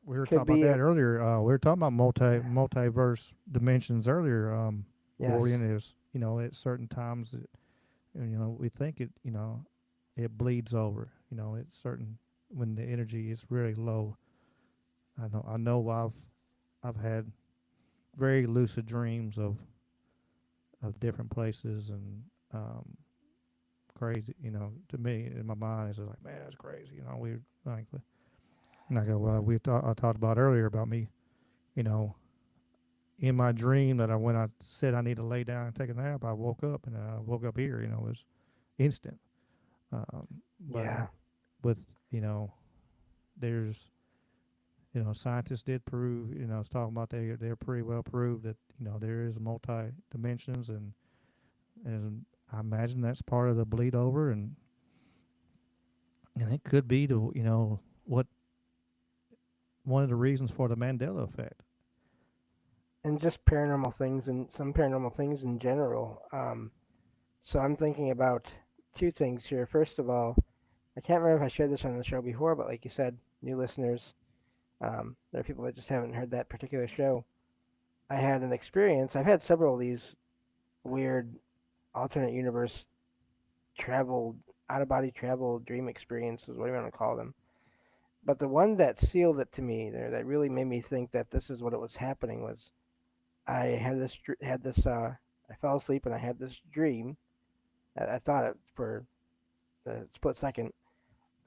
we were talking Could about be that a earlier. We were talking about multiverse dimensions earlier. yes. Gordian is, at certain times that, we think it bleeds over. It's certain when the energy is really low. I know I've had very lucid dreams of different places and crazy. To me in my mind it's just like, man, that's crazy. We like well I talked about earlier about me. You know, in my dream that when I said I need to lay down and take a nap, I woke up and I woke up here. It was instant. But Yeah. with you know, there's scientists did prove. I was talking about they're pretty well proved that there is multi dimensions and I imagine that's part of the bleed over and it could be to what one of the reasons for the Mandela effect. And just paranormal things and some paranormal things in general. So I'm thinking about two things here. First of all, I can't remember if I shared this on the show before, but like you said, new listeners, there are people that just haven't heard that particular show. I had an experience. I've had several of these weird alternate universe travel, out of body travel dream experiences, whatever you want to call them. But the one that sealed it to me there, that really made me think that this is what it was happening, was I I fell asleep and I had this dream. I thought it for a split second,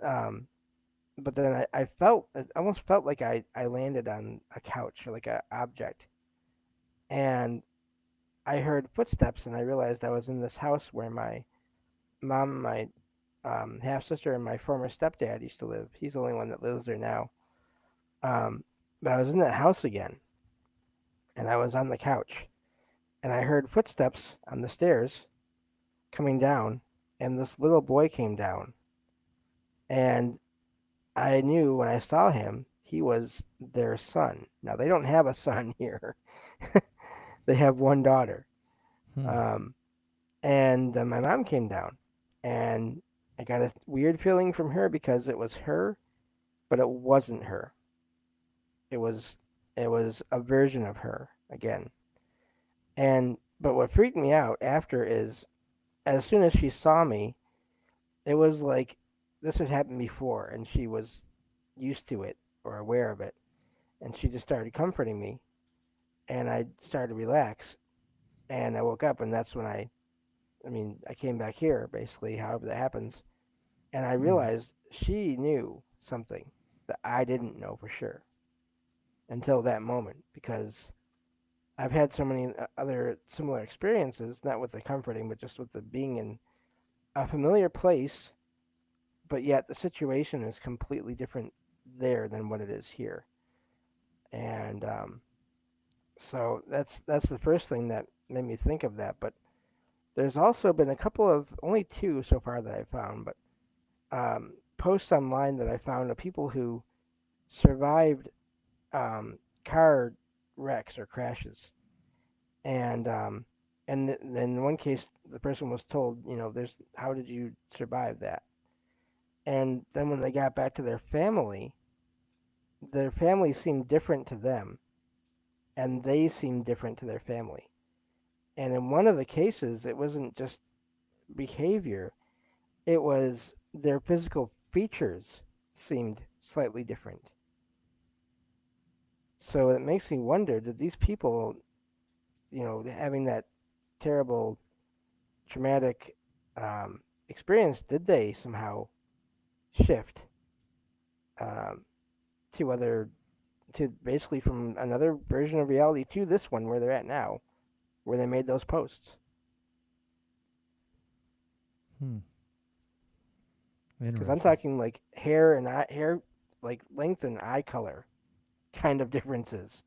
um, but then it almost felt like I landed on a couch or like a object, and I heard footsteps and I realized I was in this house where my mom, my half sister, and my former stepdad used to live. He's the only one that lives there now. Um, but I was in that house again, and I was on the couch, and I heard footsteps on the stairs coming down, and this little boy came down, and I knew when I saw him he was their son. Now they don't have a son here. They have one daughter. Hmm. Um, and my mom came down, and I got a weird feeling from her because it was her, but it wasn't her. It was it was a version of her again. And but what freaked me out after is as soon as she saw me, it was like this had happened before, and she was used to it or aware of it, and she just started comforting me, and I started to relax, and I woke up, and that's when I came back here basically, however that happens, and I Hmm. realized she knew something that I didn't know for sure until that moment because I've had so many other similar experiences, not with the comforting, but just with the being in a familiar place, but yet the situation is completely different there than what it is here. And so that's the first thing that made me think of that. But there's also been a couple of only two so far that I found, but posts online that I found of people who survived um, car wrecks or crashes, and in one case the person was told, there's how did you survive that? And then when they got back to their family seemed different to them, and they seemed different to their family. And in one of the cases, it wasn't just behavior, it was their physical features seemed slightly different. So it makes me wonder, did these people, having that terrible traumatic experience, did they somehow shift um, to other, to basically from another version of reality to this one where they're at now, where they made those posts? Hmm. Because I'm Interesting. talking like hair, like length and eye color kind of differences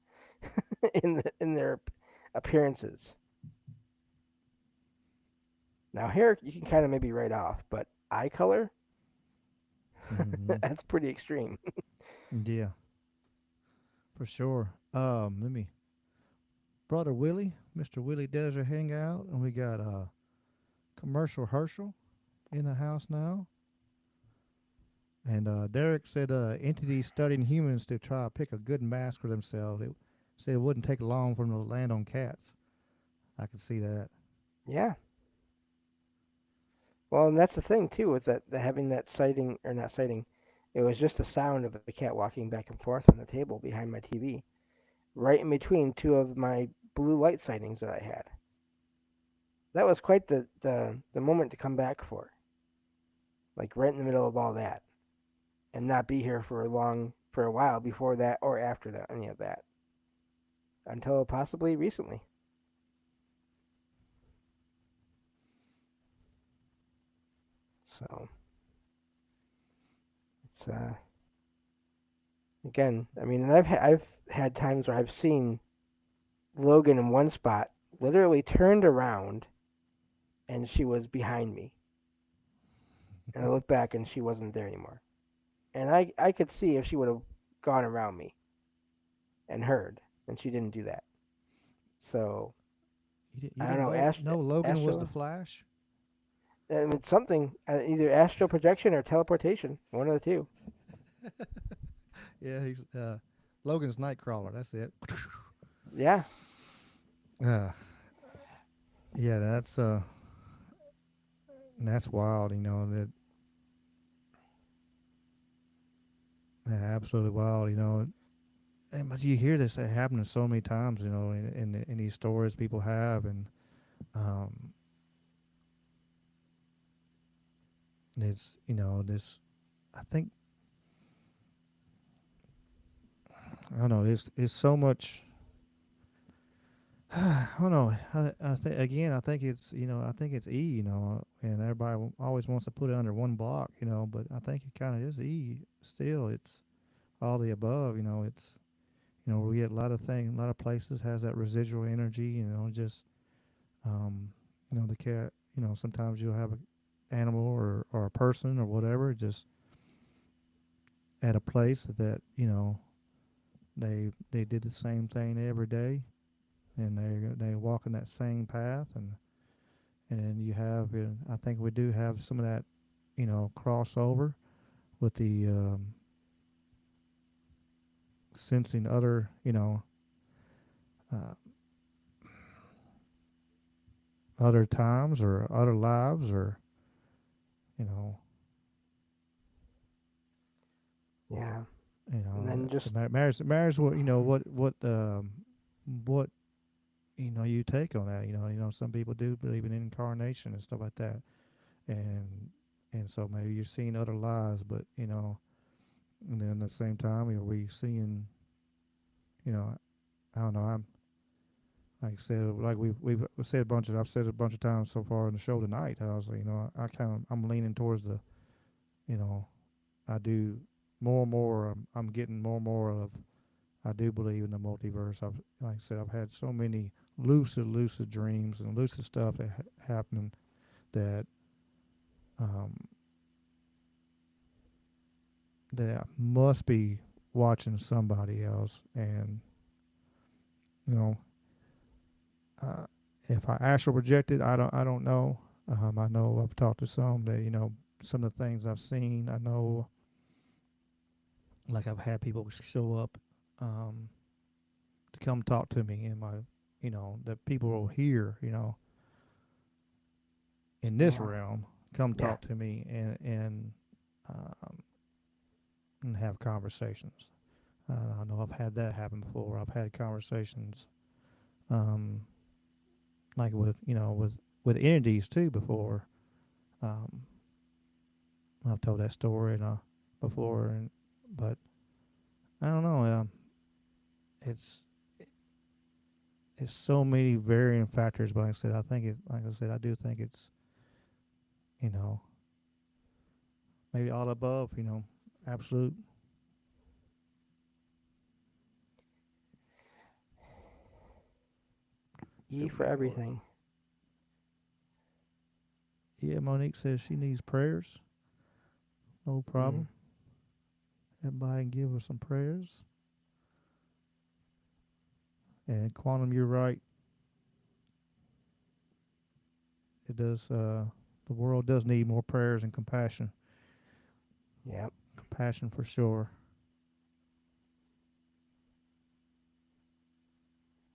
in their appearances. Now hair you can kind of maybe write off, but eye color, Hmm. that's pretty extreme. Yeah, for sure. Let me, brother Willie, Mr. Willie Desert Hangout, and we got commercial Herschel in the house now. And Derek said entities studying humans to try to pick a good mask for themselves. It said it wouldn't take long for them to land on cats. I could see that. Yeah. Well, and that's the thing too with that the having that sighting or not sighting. It was just the sound of the cat walking back and forth on the table behind my TV, right in between two of my blue light sightings that I had. That was quite the moment to come back for, like right in the middle of all that, and not be here for a while before that or after that any of that until possibly recently. So it's again, I mean, and I've had times where I've seen Logan in one spot, literally turned around, and she was behind me, and I looked back and she wasn't there anymore, and I could see if she would have gone around me and heard, and she didn't do that. So You I don't didn't know, know Logan was the astro. Flash? I mean, something either astral projection or teleportation, one of the two. Yeah, he's Logan's Nightcrawler. That's it. Yeah, uh, yeah, that's wild. Absolutely wild. And but you hear this happening so many times. In these stories people have, and um, it's this. I think I don't know. It's so much. I don't know. I think again. I think it's I think it's E. And everybody always wants to put it under one block. But I think it kind of is E. Still, it's all the above. It's we get a lot of things. A lot of places has that residual energy. Just um, the cat. Sometimes you'll have an animal or a person or whatever just at a place that they did the same thing every day. and they walk in that same path, and then you have, I think we do have some of that, crossover with the sensing other, uh, other times or other lives, or you know, Yeah. you And know, then just marriage. What what you take on that. Some people do believe in incarnation and stuff like that, and so maybe you're seeing other lives, but and then at the same time, are we seeing, you know, I don't know. I'm like I said, like we've said a bunch of I've said it a bunch of times so far in the show tonight. I was like, I'm leaning towards the, you know, I do more and more. I'm getting more and more of. I do believe in the multiverse. Like I said, I've had so many lucid dreams and lucid stuff that happened that um, that I must be watching somebody else, and you know, uh, if I astral projected, I don't know. I know I've talked to some that some of the things I've seen. I know, like I've had people show up um, to come talk to me in my, that people will hear, in this yeah, realm, come yeah, talk to me um, and have conversations. I know I've had that happen before. I've had conversations, um, like with entities too before. Um, I've told that story before, but I don't know. It's it's so many varying factors. But like I said, like I said, I do think it's you know maybe all above. Absolute. E So for everything. yeah, Monique says she needs prayers. No Mm. problem. Everybody can give her some prayers. And Quantum, you're right. It does. The world does need more prayers and compassion. Yep, Compassion for sure.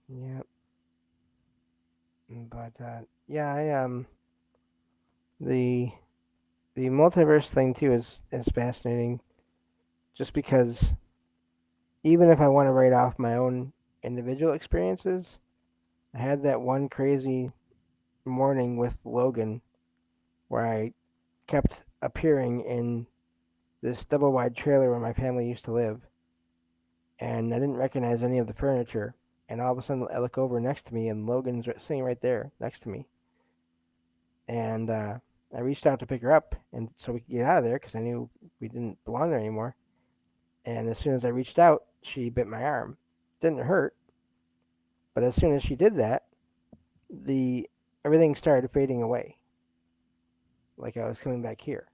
yep. But yeah, the the multiverse thing too is fascinating. Just because even if I want to write off my own individual experiences, I had that one crazy morning with Logan where I kept appearing in this double wide trailer where my family used to live, and I didn't recognize any of the furniture. And all of a sudden, I look over next to me, and Logan's sitting right there next to me. And I reached out to pick her up, and so we could get out of there because I knew we didn't belong there anymore. And as soon as I reached out, she bit my arm. Didn't hurt, but as soon as she did that, the everything started fading away, like I was coming back here,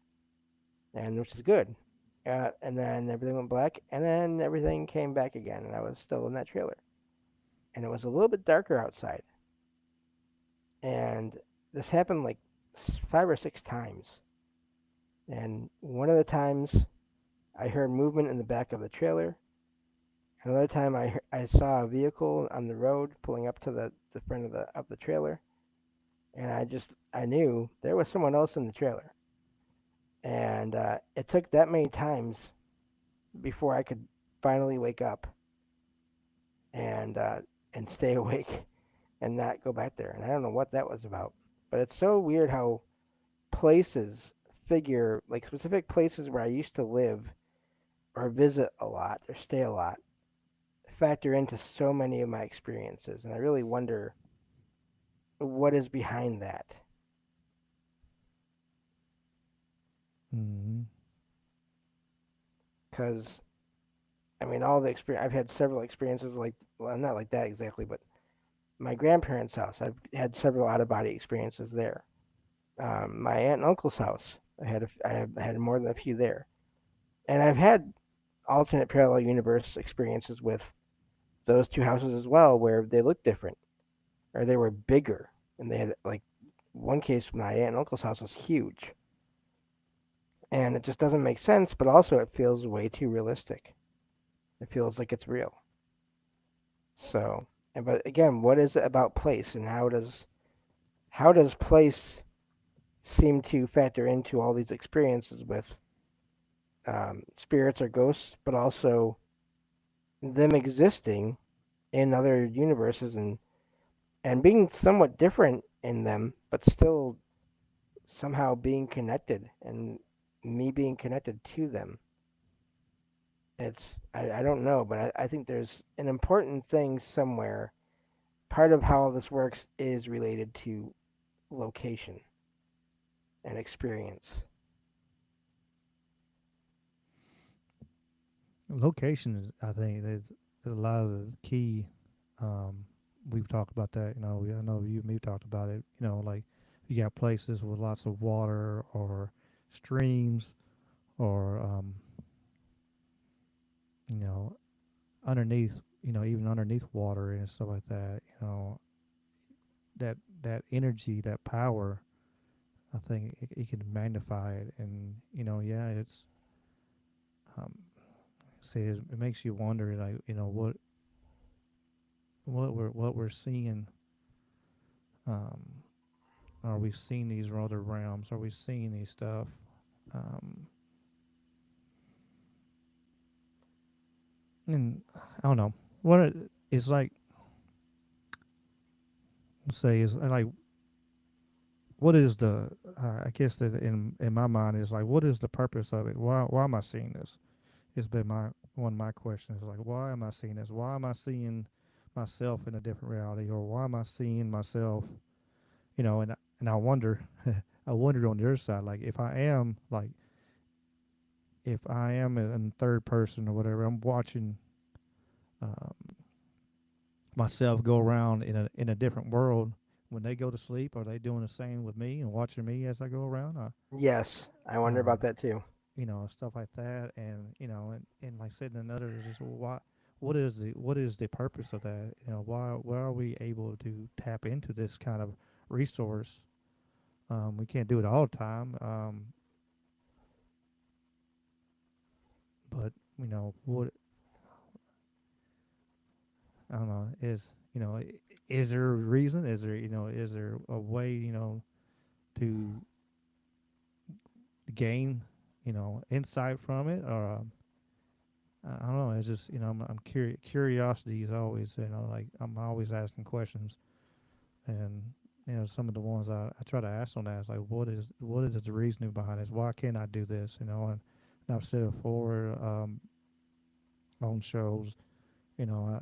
and which is good. And then everything went black, and then everything came back again, and I was still in that trailer. And it was a little bit darker outside, and this happened like 5 or 6 times. And one of the times I heard movement in the back of the trailer. Another time I saw a vehicle on the road pulling up to the front of the trailer, and I knew there was someone else in the trailer. And it took that many times before I could finally wake up and stay awake and not go back there. And I don't know what that was about, but it's so weird how places figure, like specific places where I used to live or visit a lot or stay a lot, factor into so many of my experiences. And I really wonder what is behind that. Mm-hmm. Because I mean, all the experience I've had several experiences like, well, not like that exactly, but my grandparents' house. I've had several out of body experiences there. My aunt and uncle's house. I have had more than a few there, and I've had alternate parallel universe experiences with those two houses as well, where they look different. or they were bigger, and they had like one case. My aunt and uncle's house was huge, and it just doesn't make sense. But also, it feels way too realistic. It feels like it's real. So, but again, what is it about place, and how does place seem to factor into all these experiences with spirits or ghosts, but also them existing in other universes and being somewhat different in them, but still somehow being connected and me being connected to them. I don't know, but I think there's an important thing somewhere. Part of how this works is related to location and experience. Location is, I think, there's a lot of the key. Um, we've talked about that. I know you and me talked about it. Like you got places with lots of water or streams or you know underneath. Even underneath water and stuff like that. That energy, that power. I think it can magnify it, and yeah, it's um, see, it makes you wonder, like what we're seeing. Um, are we seeing these other realms? Are we seeing these stuff? Um, and I don't know what it's like. Say is like what is the? I guess that in my mind is like what is the purpose of it? Why am I seeing this? It's been my one of my questions. Like why am I seeing this? Why am I seeing myself in a different reality, or why am I seeing myself? And I wonder, I wondered on the other side, like if I am in third person or whatever, I'm watching um, myself go around in a different world. When they go to sleep, are they doing the same with me and watching me as I go around? Yes, I wonder about Um, that too. Stuff like that, and and like said, another is just what is the purpose of that? Why are we able to tap into this kind of resource? We can't do it all the time, but what I don't know is there a reason? Is there a way to gain insight from it, or I don't know. It's just I'm curiosity is always like I'm always asking questions, and some of the ones I try to ask on that is like what is the reasoning behind this? Why can't I do this? And I've said it before on shows. I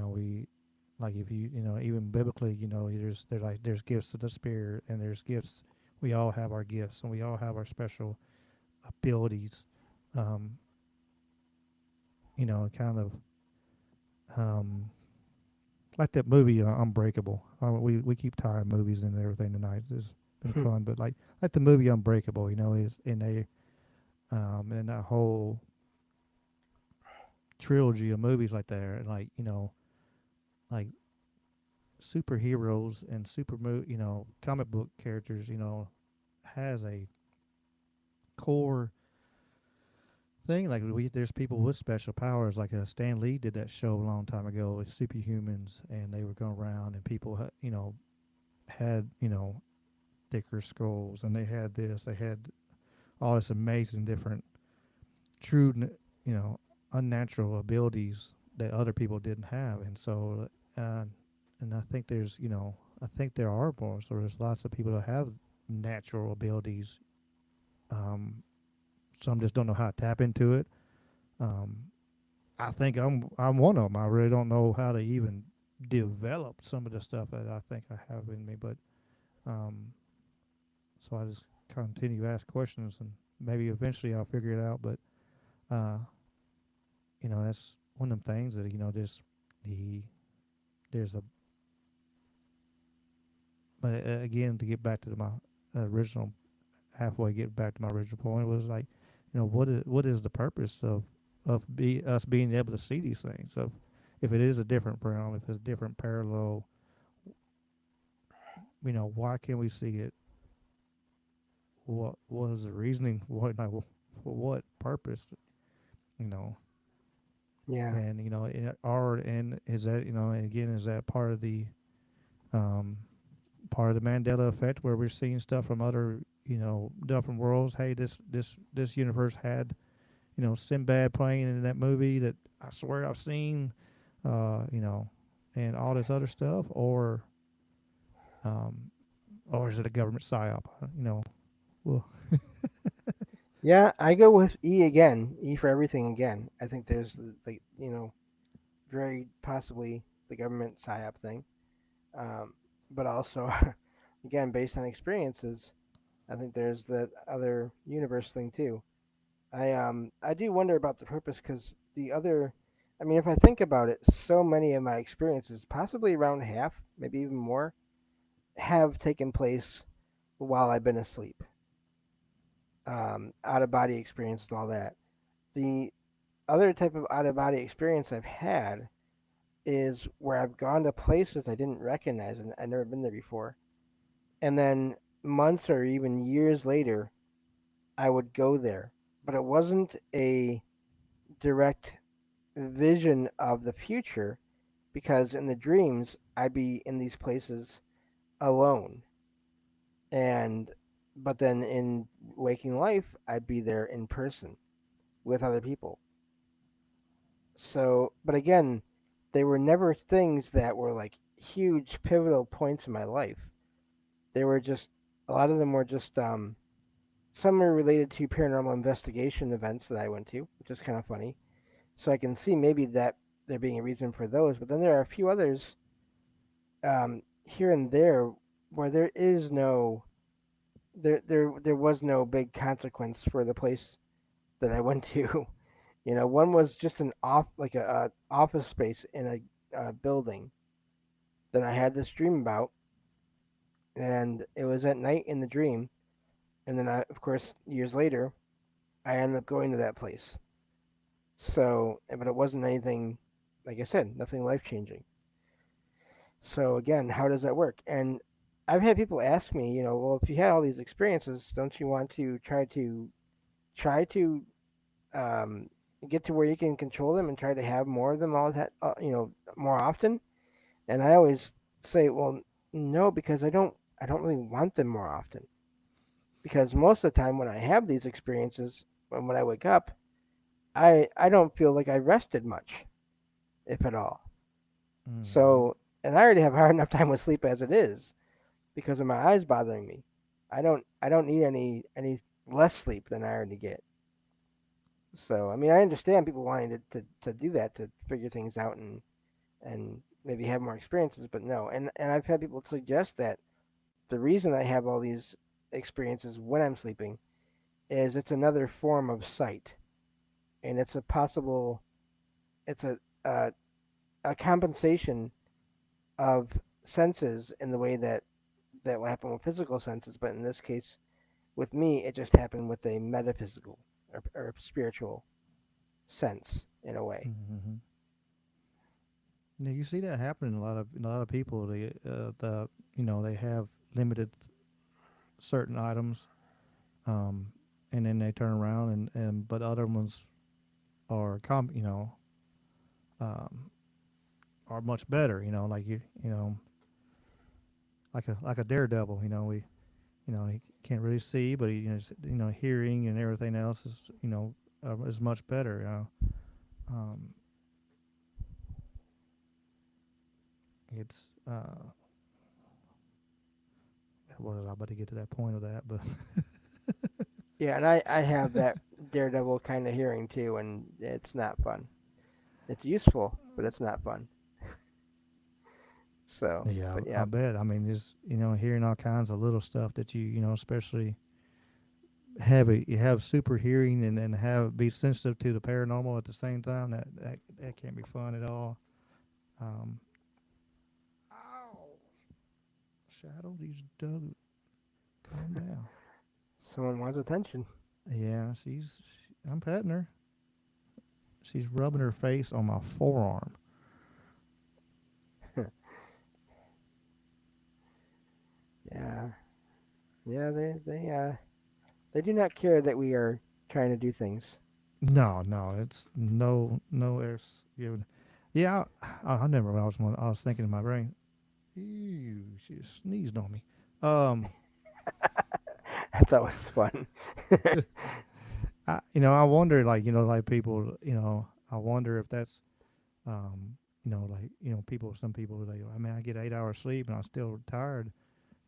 we like if even biblically there's gifts to the spirit, and there's gifts. We all have our gifts, and we all have our special abilities. um kind of um like that movie Unbreakable. We keep tying movies and everything tonight. It's been fun, but like the movie Unbreakable, is in that whole trilogy of movies like that, and like superheroes and comic book characters, has a core thing. Like there's people with special powers. Like Stan Lee did that show a long time ago with superhumans, and they were going around, and people, had thicker skulls, and they had this, they had all this amazing different, true, unnatural abilities that other people didn't have, and so, uh, and I think there are more. So there's lots of people that have natural abilities. Um, some just don't know how to tap into it. Um, I think I'm one of them. I really don't know how to even develop some of the stuff that I think I have in me, but um, so I just continue to ask questions, and maybe eventually I'll figure it out. But uh, that's one of them things that the there's a but again, to get back to my original halfway get back to my original point, was like, what is the purpose of us being able to see these things? Of if it is a different realm, if it's a different parallel why can't we see it? What was the reasoning? What like, for what purpose? You know, Yeah. and and is that and again is that um part of the Mandela effect where we're seeing stuff from other different worlds? Hey, this universe had Sinbad playing in that movie that I swear I've seen, you know, and all this other stuff, um, or is it a government psyop? Well, Yeah, I go with E again. E for everything again. I think there's like very possibly the government psyop thing, but also again based on experiences. I think there's that other universe thing too. I do wonder about the purpose because the other, I mean, if I think about it, so many of my experiences, possibly around half, maybe even more, have taken place while I've been asleep. Out of body experience and all that. The other type of out of body experience I've had is where I've gone to places I didn't recognize and I've never been there before. And then months or even years later, I would go there. But it wasn't a direct vision of the future because in the dreams, I'd be in these places alone. And but then in waking life, I'd be there in person with other people. So, but again, they were never things that were like huge pivotal points in my life. They were just a lot of them were just some are related to paranormal investigation events that I went to, which is kind of funny. So I can see maybe that there being a reason for those, but then there are a few others here and there where there was no big consequence for the place that I went to. One was just an office space in a building that I had this dream about, and it was at night in the dream. And then, of course, years later, I ended up going to that place. So, but it wasn't anything, like I said, nothing life changing. So again, how does that work? And I've had people ask me, well, if you had all these experiences, don't you want to try to um, get to where you can control them and try to have more of them all that, more often? And I always say, well, no, because I don't really want them more often. Because most of the time when I have these experiences, when I wake up, I don't feel like I rested much, if at all. mm-hmm. So, and I already have a hard enough time with sleep as it is because of my eyes bothering me. I don't need any less sleep than I already get. So, I mean, I understand people wanting to do that to figure things out and maybe have more experiences, but no. And I've had people suggest that the reason I have all these experiences when I'm sleeping is it's another form of sight, and it's a compensation of senses in the way that will happen with physical senses, but in this case, with me, it just happened with a metaphysical or spiritual sense in a way. Mm-hmm. Now you see that happening in a lot of people. They have limited certain items, um, and then they turn around and but other ones are um, are much better. Like like a daredevil. He can't really see, but hearing and everything else is much better. Um, it's what was I about to get to that point of that, but Yeah, and I have that daredevil kind of hearing too, and it's not fun. It's useful, but it's not fun. So, yeah, but I yeah, bet. I mean, just hearing all kinds of little stuff that especially you have super hearing and then have be sensitive to the paranormal at the same time. That can't be fun at all. Um, ow, Shadow, these Doug, calm down. someone wants attention. Yeah, I'm petting her. She's rubbing her face on my forearm. Yeah, yeah. They do not care that we are trying to do things. No, no, it's no airs given. Yeah, I never. I was thinking in my brain. Ew, she just sneezed on me. Um, That's always fun. I wonder, like, like people, I wonder if that's, like, people, some people, like, I mean, I get 8 hours sleep and I'm still tired.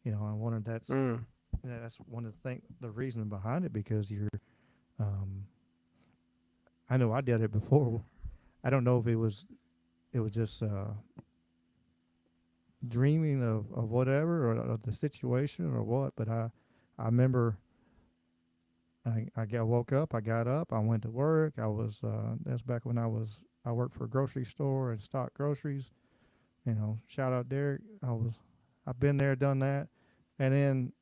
I wonder if Mm, that's one of the reason behind it because um, I know I did it before. I don't know if it was just dreaming of whatever or the situation or what, but I remember woke up, I got up, I went to work. That's back when I worked for a grocery store and stocked groceries. Shout out Derek. I've been there, done that, and then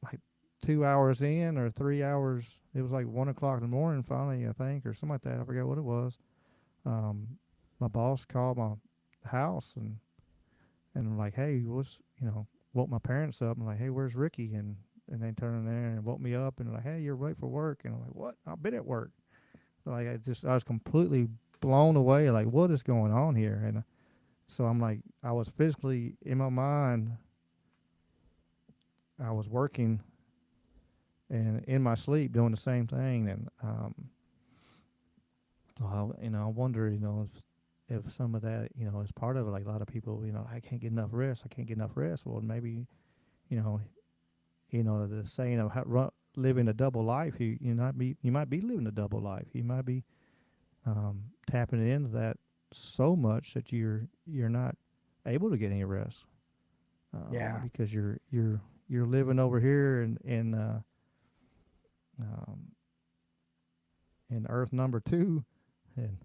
like 2 hours in or 3 hours, it was like 1 o'clock in the morning finally, I think, or something like that. I forget what it was. Um, my boss called my house and like, hey, woke my parents up and like, hey, where's Ricky? And they turned in there and woke me up and like, hey, you're late for work. And I'm like, what? I've been at work. Like I was completely blown away. Like, what is going on here? And so I'm like, I was physically in my mind, I was working and in my sleep doing the same thing. And so I wonder, if some of that, is part of it. Like a lot of people, I can't get enough rest. I can't get enough rest. Well, maybe, you know, the saying of living a double life. You might be living a double life. You might be tapping into that so much that you're not able to get any rest yeah, because you're living over here um, in Earth number two, and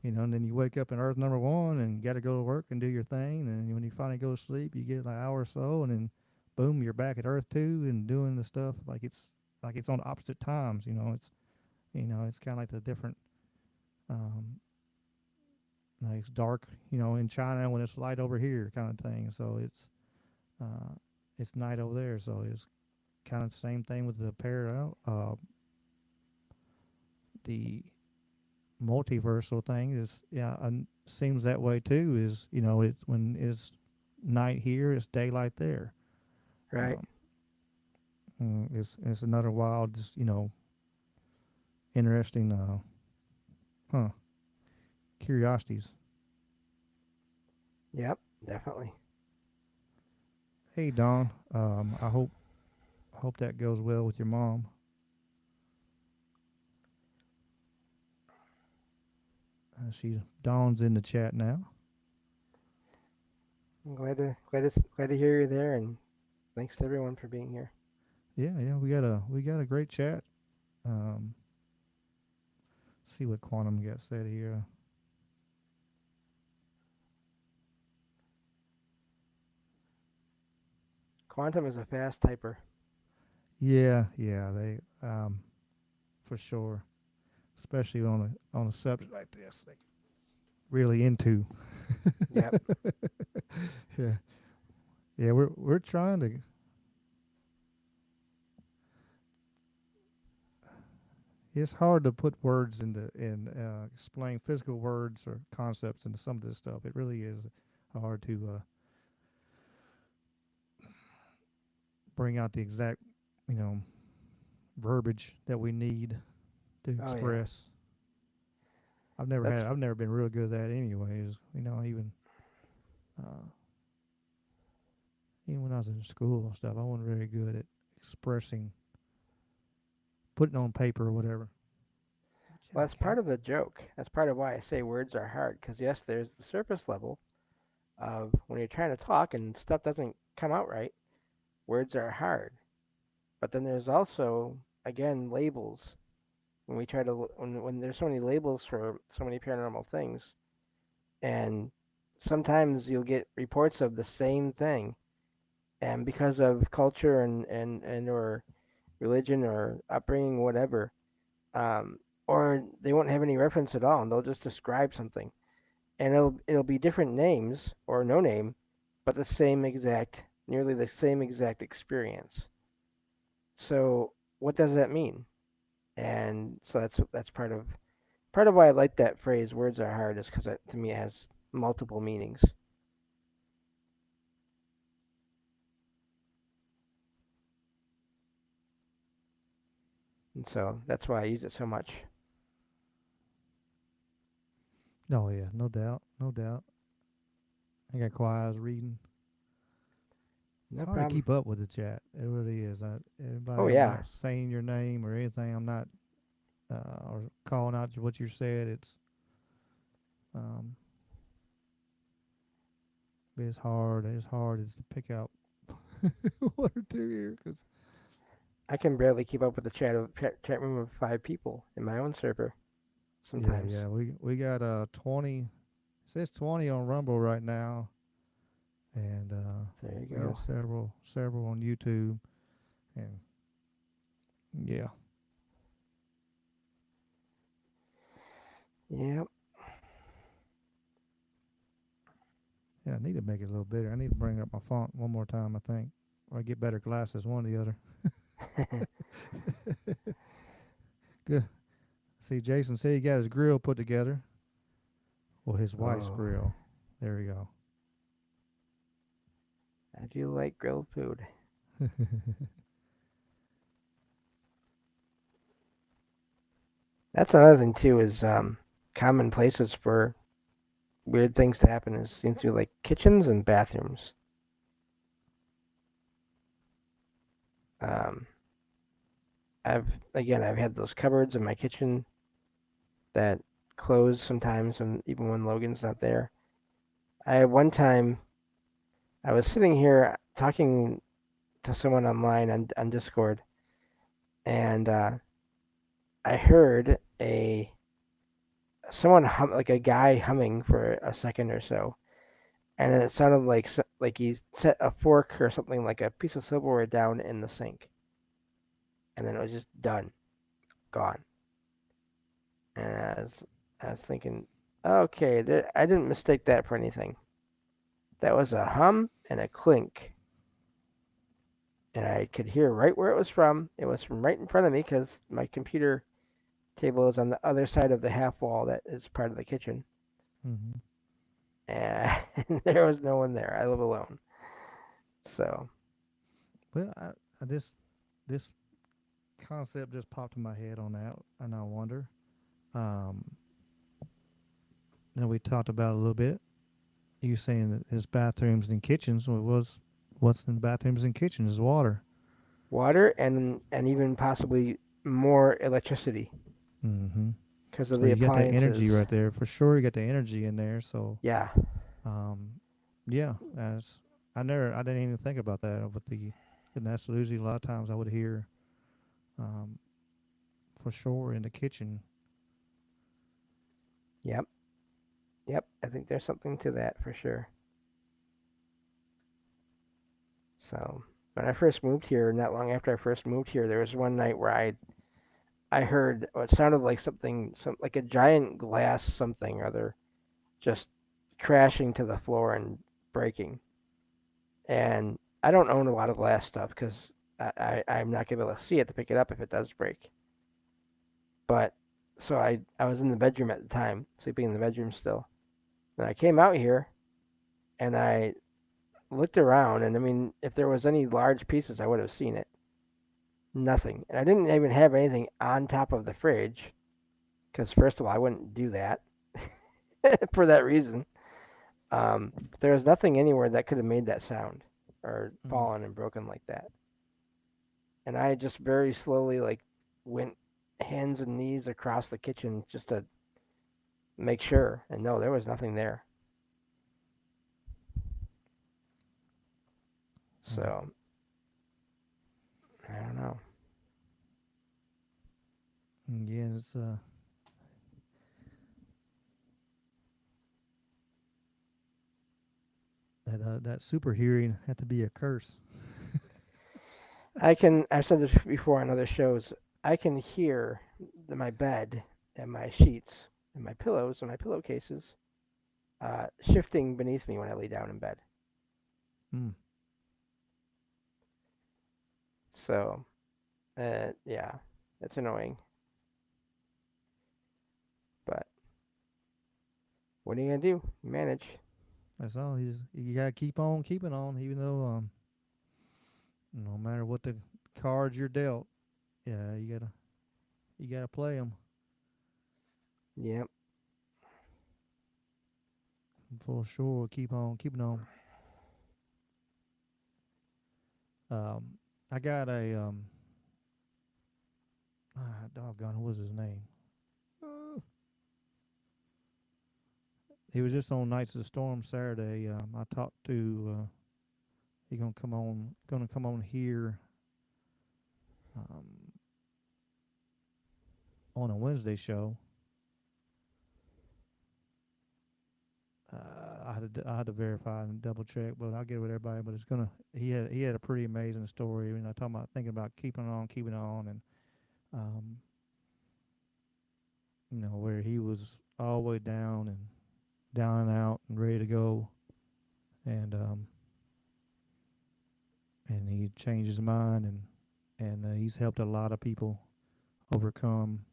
and then you wake up in Earth number one and got to go to work and do your thing. And when you finally go to sleep, you get like an hour or so, and then boom, you're back at Earth two and doing the stuff like it's on opposite times. It's kind of like the different. Um, like it's dark, in China when it's light over here, kind of thing. So uh, it's night over there. So it's kind of the same thing with the parallel, the multiversal thing is seems that way too. Is it's when it's night here, it's daylight there. right. Um, it's another wild, just interesting, huh? Curiosities. Yep, definitely. Hey Don, I hope that goes well with your mom. She Dawn's in the chat now. I'm glad to hear you there, and thanks to everyone for being here. Yeah, yeah, we got a great chat. Um, see what Quantum got said here. Quantum is a fast typer. Yeah, yeah, they for sure, especially on a subject like this, they really into. Yep. Yeah, yeah, we're trying to. It's hard to put words into and explain physical words or concepts into some of this stuff. It really is hard to bring out the exact, you know, verbiage that we need to Oh yeah. express. That's I've never been real good at that anyways. Uh, even when I was in school and stuff, I wasn't very good at expressing, putting on paper or whatever. Watch well, out, that's part cat. of the joke. That's part of why I say words are hard. Because yes, there's the surface level of when you're trying to talk and stuff doesn't come out right. Words are hard. But then there's also again labels. When we try to when there's so many labels for so many paranormal things, and sometimes you'll get reports of the same thing, and because of culture and or religion or upbringing, whatever, um, or they won't have any reference at all, and they'll just describe something, and it'll be different names or no name, but the same exact nearly the same exact experience. So what does that mean? And so that's part of why I like that phrase. Words are hard, is because to me it has multiple meanings, and so that's why I use it so much. Oh yeah, no doubt, no doubt. I got quiet. I was reading. It's No hard to problem. keep up with the chat. It really is. Oh Everybody, I'm yeah, not saying your name or anything. I'm not or calling out what you said. Um, it's hard. It's hard is to pick out one or two here because I can barely keep up with the chat room of 5 people in my own server yeah, sometimes. yeah. We got 20. It says 20 on Rumble right now, and There you we got go. several on YouTube, and yeah, Yep. yeah. I need to make it a little better. I need to bring up my font one more time. I think, or I get better glasses, one or the other. Good. See, Jason said he got his grill put together. Well, his wife's Oh, grill. There we go. I do like grilled food. That's another thing too, is common places for weird things to happen is seems to be like kitchens and bathrooms. Um, I've had those cupboards in my kitchen that close sometimes, and even when Logan's not there. I one time I was sitting here talking to someone online on Discord, and I heard a someone like a guy humming for a second or so, and then it sounded like he set a fork or something like a piece of silverware down in the sink, and then it was just done, gone. And I was thinking, okay, I didn't mistake that for anything. That was a hum and a clink, and I could hear right where it was from. It was from right in front of me because my computer table is on the other side of the half wall that is part of the kitchen, Mm-hmm. and there was no one there. I live alone, so Well, I this concept just popped in my head on that, and I wonder. Um, we talked about it a little bit. You saying that his bathrooms and kitchens. Well, what's in bathrooms and kitchens is water. water and even possibly more electricity Mm-hmm. because of So the you got that appliances. energy right there for sure. You got the energy in there. So Yeah, um, yeah, as I didn't even think about that. But and that's usually a lot of times I would hear um, for sure in the kitchen. yep, yep. I think there's something to that for sure. So when I first moved here, not long after I first moved here, there was one night where I heard what sounded like like a giant glass something or other just crashing to the floor and breaking. And I don't own a lot of glass stuff because I'm not gonna be able to see it to pick it up if it does break. But so I was in the bedroom at the time, sleeping in the bedroom still. And I came out here and I looked around, and I mean, if there was any large pieces, I would have seen it. Nothing. And I didn't even have anything on top of the fridge because first of all, I wouldn't do that for that reason. There was nothing anywhere that could have made that sound or Mm. fallen and broken like that. And I just very slowly like went hands and knees across the kitchen just to make sure. And no, there was nothing there. Mm. So I don't know. Yeah, it's that super hearing had to be a curse. I've said this before on other shows. I can hear my bed and my sheets and my pillows and my pillowcases shifting beneath me when I lay down in bed. Mm. So, yeah, it's annoying. But what are you gonna do? Manage. That's all. You gotta keep on keeping on, even though no matter what the cards you're dealt, yeah, you gotta play them Yep. for sure. Keep on keeping on. Um, I got a doggone, what was his name? Uh, he was just on Nights of the Storm Saturday. I talked to. He gonna come on here um, on a Wednesday show. I had to verify and double check, but I'll get it with everybody. But it's gonna. He had a pretty amazing story. I mean, I talking about thinking about keeping on, and um, where he was all the way down and out and ready to go, and he changed his mind, and he's helped a lot of people overcome,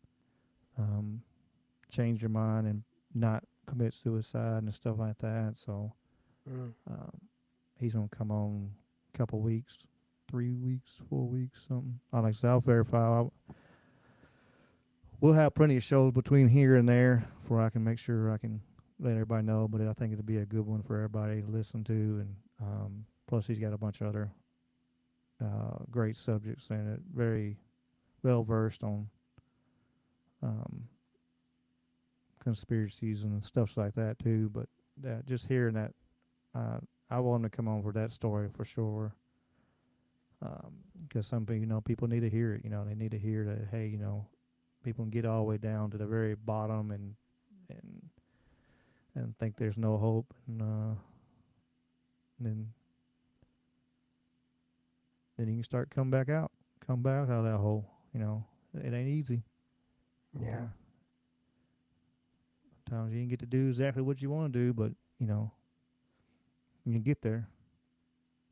um, change their mind and not commit suicide and stuff like that. So Mm. um, he's gonna come on a couple weeks, 3 weeks, 4 weeks, something. I like I said, I'll verify. We'll have plenty of shows between here and there where I can make sure I can let everybody know. But I think it'll be a good one for everybody to listen to, and plus he's got a bunch of other great subjects in it. Very well versed on um, conspiracies and stuff like that too. But just hearing that, uh, I want him to come on for that story for sure. Because some people, people need to hear it. They need to hear that. Hey, people can get all the way down to the very bottom and think there's no hope, and then you can start come back out of that hole. It ain't easy. Yeah. Okay. Sometimes you didn't get to do exactly what you want to do, but you can get there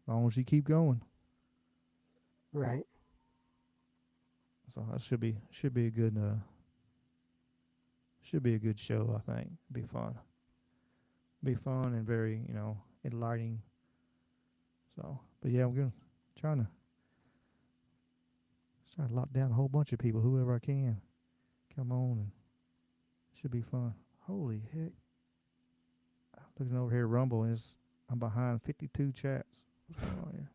as long as you keep going. Right. So that should be a good show. I think be fun and very enlightening. So, but yeah, I'm gonna trying to start to lock down a whole bunch of people, whoever I can. Come on, and should be fun. Holy heck! Looking over here, Rumble is I'm behind 52 chats. What's going on here?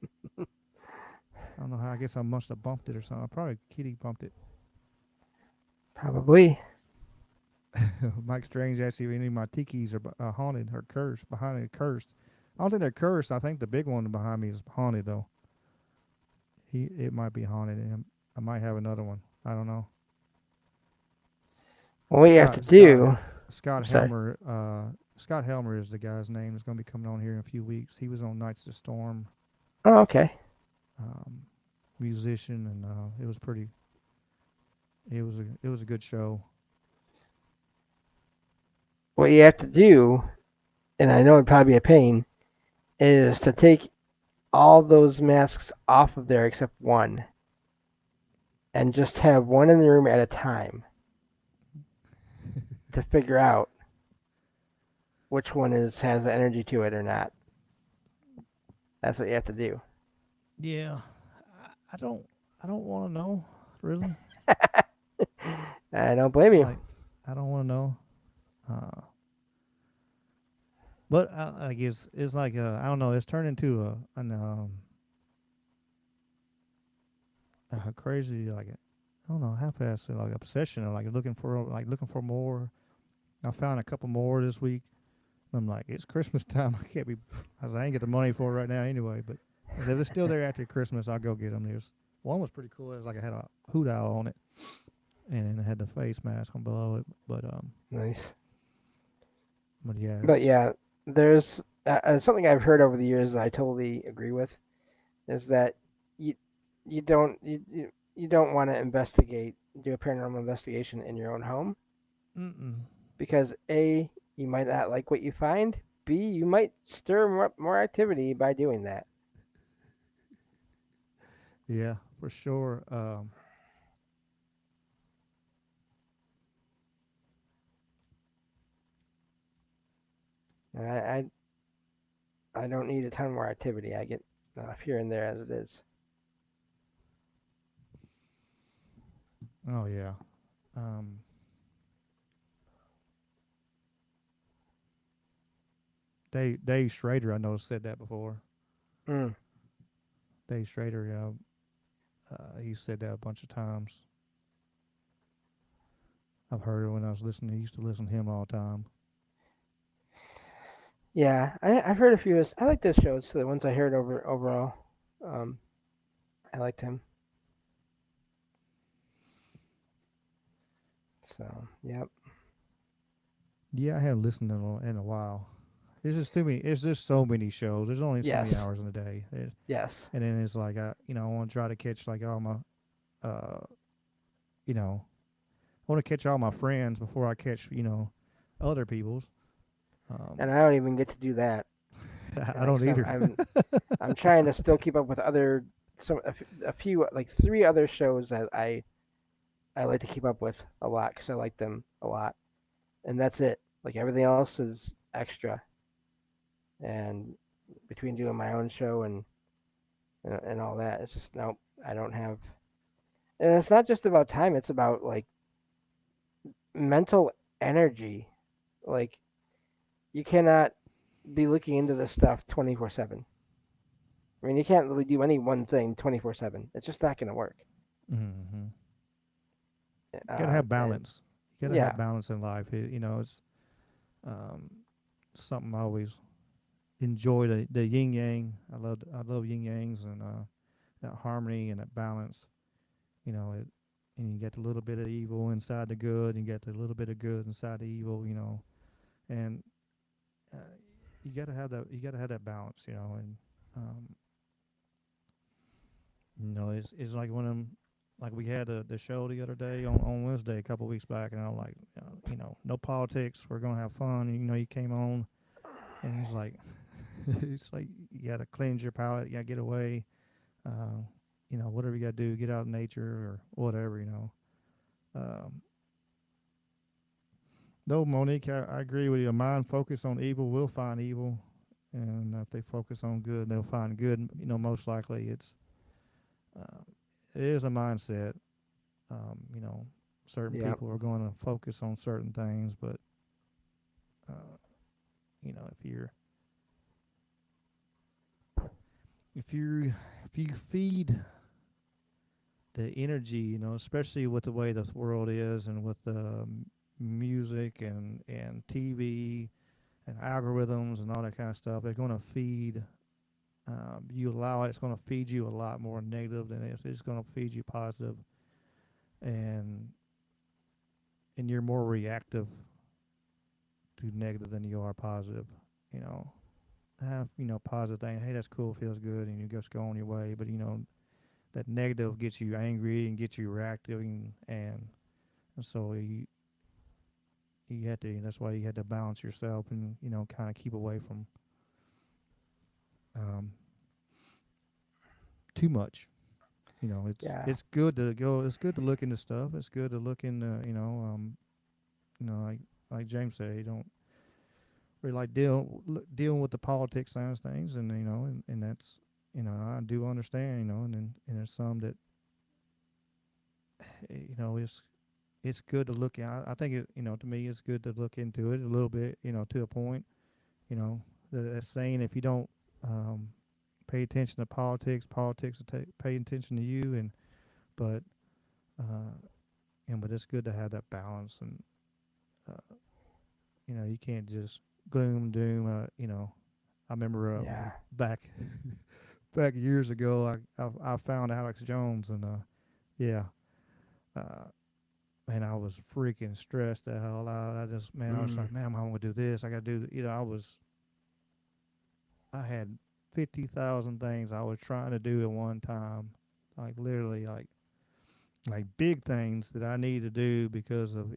I don't know how. I guess I must have bumped it or something. Probably Kitty bumped it. Probably. Mike Strange asked if any of my tikis are haunted or cursed. Behind it, cursed. I don't think they're cursed. I think the big one behind me is haunted though. It might be haunted, and I might have another one. I don't know. What you have to Scott Scott do. Scott I'm sorry. Helmer. Scott Helmer is the guy's name. Is going to be coming on here in a few weeks. He was on Nights of the Storm. Oh, okay. Um, musician, and it was pretty. It was a good show. What you have to do, and I know it'd probably be a pain, is to take all those masks off of there except one, and just have one in the room at a time to figure out which one has the energy to it or not. That's what you have to do. Yeah, I don't. I don't want to know. Really, I don't blame it's you. like I don't want to know. Uh, but I guess it's like I don't know. It's turned into a crazy I don't know how fast like obsession or like looking for more. I found a couple more this week. I'm like, it's Christmas time. I can't be. I ain't get the money for it right now anyway. But if it's still there after Christmas, I'll go get them. There's one was pretty cool. It was like it had a hoot owl on it, and then it had the face mask on below it. Nice. But yeah, But yeah, there's something I've heard over the years that I totally agree with is that you you don't want to do a paranormal investigation in your own home mm-mm. because A, you might not like what you find. B, you might stir more activity by doing that. Yeah, for sure. And I don't need a ton more activity. I get enough here and there as it is. Oh yeah. Um, Dave Schrader, I know said that before. Mm. Dave Schrader, he said that a bunch of times. I've heard it when I was listening. I used to listen to him all the time. Yeah, I've heard a few. I like those shows. The ones I heard overall, um, I liked him. So yep. Yeah, I haven't listened in a while. It's just too many. It's just so many shows. There's only so Yes. many hours in a day. Yes. And then it's like I want to try to catch like all my, uh, you know, I want to catch all my friends before I catch other people's. Um, And I don't even get to do that. I Like don't some, either. I'm trying to still keep up with other a few like three other shows that I like to keep up with a lot because I like them a lot, and that's it. Like everything else is extra, and between doing my own show and all that, it's just nope. I don't have, and it's not just about time. It's about like mental energy. Like you cannot be looking into this stuff 24/7. I mean, you can't really do any one thing 24/7. It's just not going to work. Mm-hmm. You gotta Uh, have and balance. You gotta yeah, have balance in life. It's um, something I always enjoy the yin yang. I love yin yangs and that harmony and that balance. And you get a little bit of evil inside the good, and you get a little bit of good inside the evil. And uh, you gotta have that. You gotta have that balance. And um, it's like when like we had the show the other day on Wednesday a couple weeks back, and I'm like, no politics. We're gonna have fun. And, you came on, and it's like, it's like you gotta cleanse your palate. You gotta get away. Uh, whatever you gotta do, get out in nature or whatever. Um, no, Monique, I agree with you. A mind focused on evil will find evil, and if they focus on good, they'll find good. Most likely uh, it is a mindset. Um, you know, certain yeah, people are going to focus on certain things, but uh, if you feed the energy, especially with the way this world is, and with the music and TV and algorithms and all that kind of stuff, they're going to feed. You allow it, it's going to feed you a lot more negative than it's going to feed you positive, and and you're more reactive to negative than you are positive. You know, have positive thing. Hey, that's cool, feels good, and you just go on your way. But that negative gets you angry and gets you reactive, and so you had to. That's why you had to balance yourself and kind of keep away from um, too much. It's yeah, it's good to go. It's good to look into stuff. It's good to look into like James said, you don't really like dealing with the politics side of things, and and that's I do understand, and there's some that it's good to look at. I think to me it's good to look into it a little bit, to a point. That's saying if you don't um, pay attention to politics will pay attention to you, but uh, but it's good to have that balance, and uh, you can't just gloom doom. I remember yeah. back back years ago, I found Alex Jones, and yeah, uh, man, I was freaking stressed the hell out. I was Mm, like, man, I'm gonna do this. I gotta do. I had 50,000 things I was trying to do at one time, like literally, like big things that I need to do because of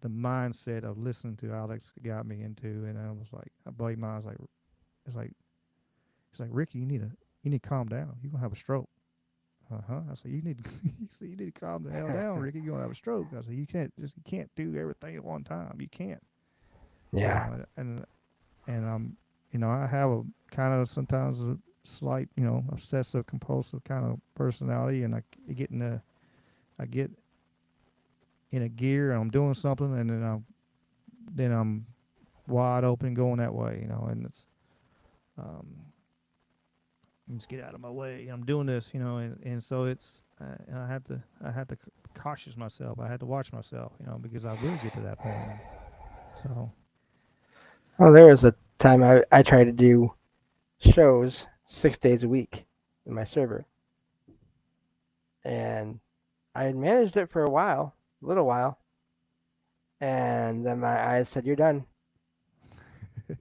the mindset of listening to Alex got me into, and I was like, a buddy of mine was like, it's like, Ricky, you need to calm down. You're gonna have a stroke. I said, you need to, he said, you need to calm the hell down, Ricky. You're gonna have a stroke. I said, you can't do everything at one time. You can't, Yeah. and I have a kind of sometimes a slight, obsessive compulsive kind of personality, and I get in a gear and I'm doing something, and then I'm wide open going that way, and it's um, just get out of my way. I'm doing this, and so it's and I had to cautious myself. I had to watch myself, because I will get to that point. And so, Well, there was a time I tried to do shows 6 days a week in my server, and I had managed it for a while, a little while, and then my eyes said, "You're done.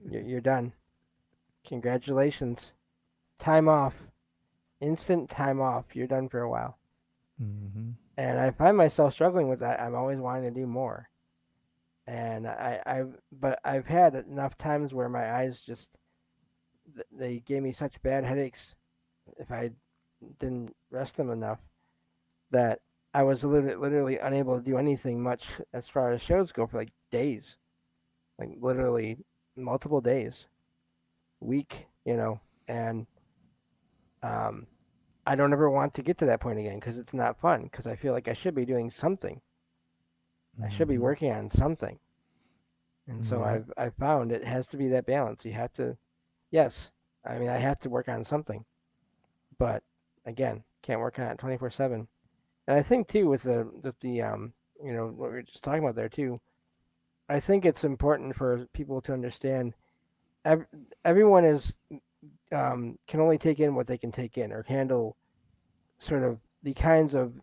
You're done. Congratulations. Time off. Instant time off. You're done for a while." mm-hmm, And I find myself struggling with that. I'm always wanting to do more, and but I've had enough times where my eyes just they gave me such bad headaches if I didn't rest them enough that I was literally unable to do anything much as far as shows go for like days, like literally multiple days, week, and um, I don't ever want to get to that point again because it's not fun. Because I feel like I should be doing something. I should be mm-hmm, working on something, and so yeah, I've found it has to be that balance. You have to, yes, I mean I have to work on something, but again, can't work on it 24/7. And I think too with the what we were just talking about there too. I think it's important for people to understand ev- everyone is can only take in what they can take in or handle sort of the kinds of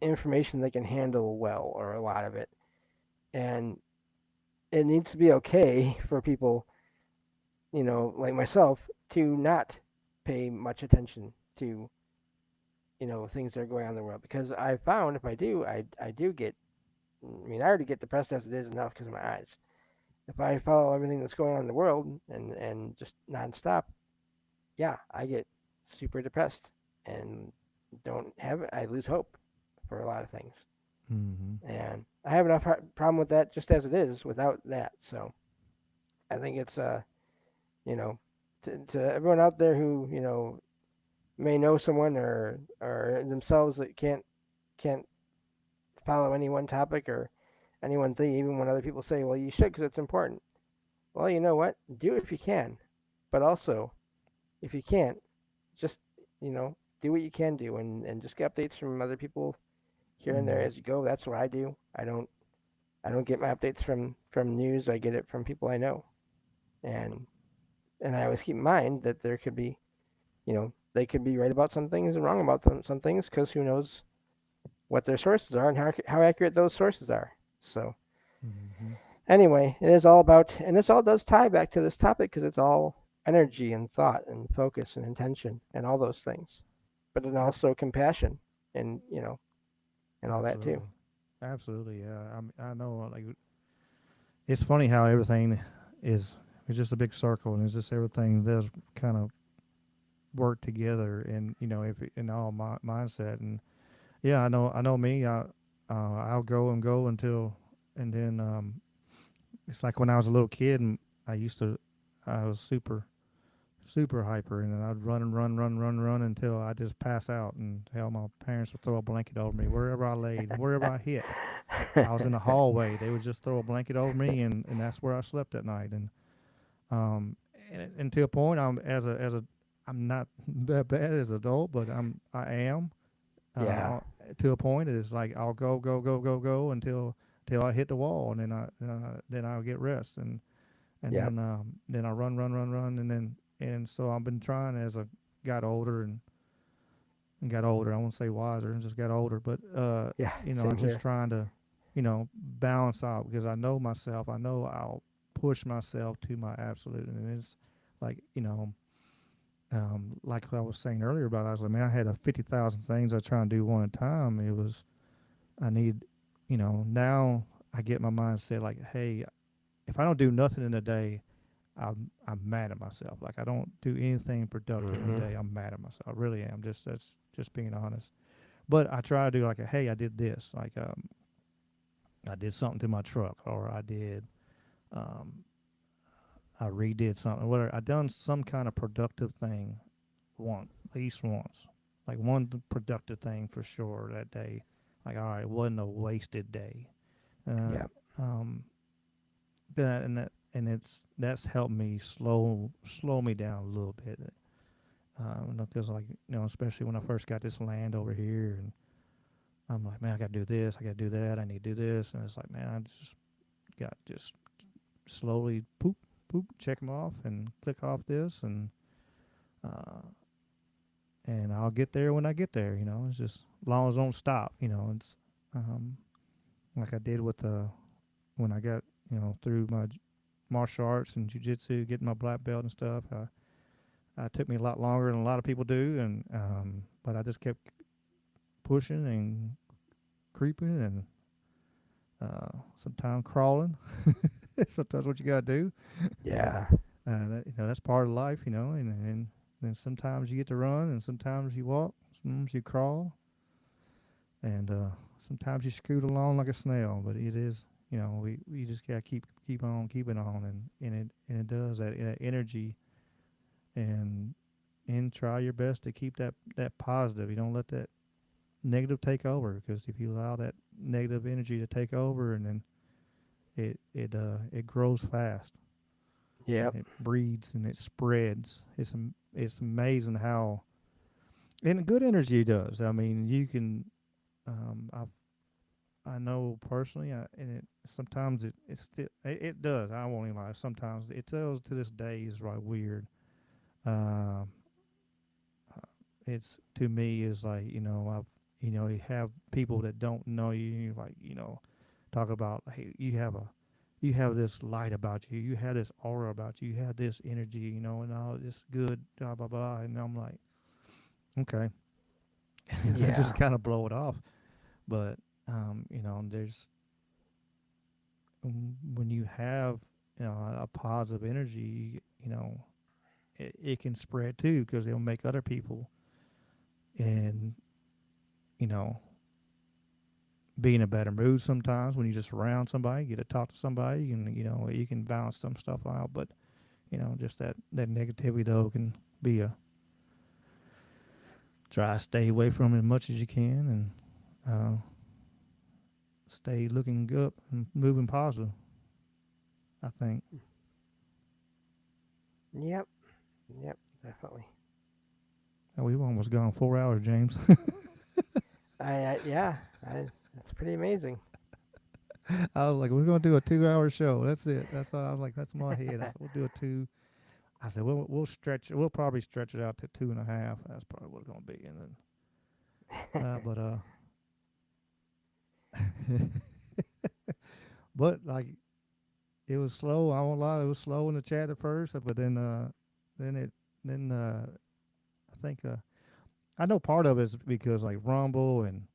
information they can handle well or a lot of it. And it needs to be okay for people, like myself, to not pay much attention to things that are going on in the world because I found if I do, I do get. I mean, I already get depressed as it is enough because of my eyes. If I follow everything that's going on in the world and just nonstop, yeah, I get super depressed and don't have I lose hope for a lot of things. mm-hmm, And I have enough problem with that just as it is without that. So I think it's you know, to everyone out there who may know someone or themselves that can't follow any one topic or any one thing, even when other people say, well, you should because it's important. Well, you know what? Do it if you can, but also if you can't, just you know do what you can do and just get updates from other people here and there mm-hmm, as you go. That's what I do. I don't get my updates from news. I get it from people I know, and and I always keep in mind that there could be they could be right about some things and wrong about some things because who knows what their sources are and how accurate those sources are. So mm-hmm. anyway, it is all about, and this all does tie back to this topic because it's all energy and thought and focus and intention and all those things, but then Abs- also compassion and and all that too. absolutely, absolutely. Yeah, I know. Like, it's funny how everything is is just a big circle, and it's just everything does kind of work together, and if in all my mindset. And yeah, I know me. I'll go and go until, and then it's like when I was a little kid, and I used to, I was super hyper, and then I'd run and run, run, run, run until I just pass out, and hell, my parents would throw a blanket over me wherever I laid, wherever I hit. I was in the hallway, they would just throw a blanket over me, and that's where I slept at night. Um, and to a point, I'm not that bad as an adult, but I am. Yeah, To a point, it's like I'll go, go, go, go, go until I hit the wall, and then I'll get rest, and yep, then I run, run, run, run, and so I've been trying as I got older and got older. I won't say wiser, and just got older, but yeah, I'm same just here. trying to, balance out because I know myself. I know I'll push myself to my absolute, and it's like like I was saying earlier about, I was like, man, I had a 50,000 things I try and do one at a time. It was I need, now I get my mindset like, hey, if I don't do nothing in a day, I'm mad at myself. Like I don't do anything productive in a Mhm. day, I'm mad at myself. I really am. Just That's just being honest. But I try to do like a, hey, I did this, like I did something to my truck, or um, I redid something, whatever. I done some kind of productive thing at least once, like one productive thing for sure that day. Like, all right, it wasn't a wasted day. Uh, Yeah. um, and that's helped me slow me down a little bit. Because like especially when I first got this land over here, and I'm like, man, I got to do this, I got to do that, I need to do this, and it's like, man, I just slowly poop, check them off, and click off this, uh, and I'll get there when I get there. It's just as long as I don't stop. It's um, like I did with when I got through my martial arts and jujitsu, getting my black belt and stuff. It took me a lot longer than a lot of people do, and but I just kept pushing and creeping and sometimes crawling. Sometimes what you gotta do. Yeah. That's part of life, and then sometimes you get to run, and sometimes you walk, sometimes you crawl, and sometimes you scoot along like a snail. But it is, we just gotta keep on keeping on, and it does that energy, and try your best to keep that positive. You don't let that negative take over, because if you allow that negative energy to take over, and then it grows fast, and Yep. it breeds and it spreads. It's amazing how, and good energy does. I mean, you can, I know personally, and sometimes it does. I won't even lie. Sometimes it does to this day is right weird. Uh, it's to me is like you have people that don't know you, like talk about, hey, you have this light about you, you have this aura about you, you have this energy, and all this good blah blah blah, and I'm like, okay. I just Yeah. kind of blow it off. But there's when you have a positive energy, it can spread too, because it'll make other people, and you know be in a better mood sometimes when you're just around somebody, get to talk to somebody, and you can balance some stuff out. But just that negativity though can be a try to stay away from it as much as you can, and stay looking up and moving positive, I think. Yep. Yep. Definitely. Oh, we've almost gone 4 hours, James. Yeah. That's pretty amazing. I was like, we're gonna do a 2 hour show. That's it. That's all. I was like, that's my head. I said, we'll do a two. I said, we'll stretch. We'll probably stretch it out to 2.5. That's probably what it's gonna be. And then, but like it was slow. I won't lie. It was slow in the chat at first, but then it, then I think I know part of it is because like Rumble and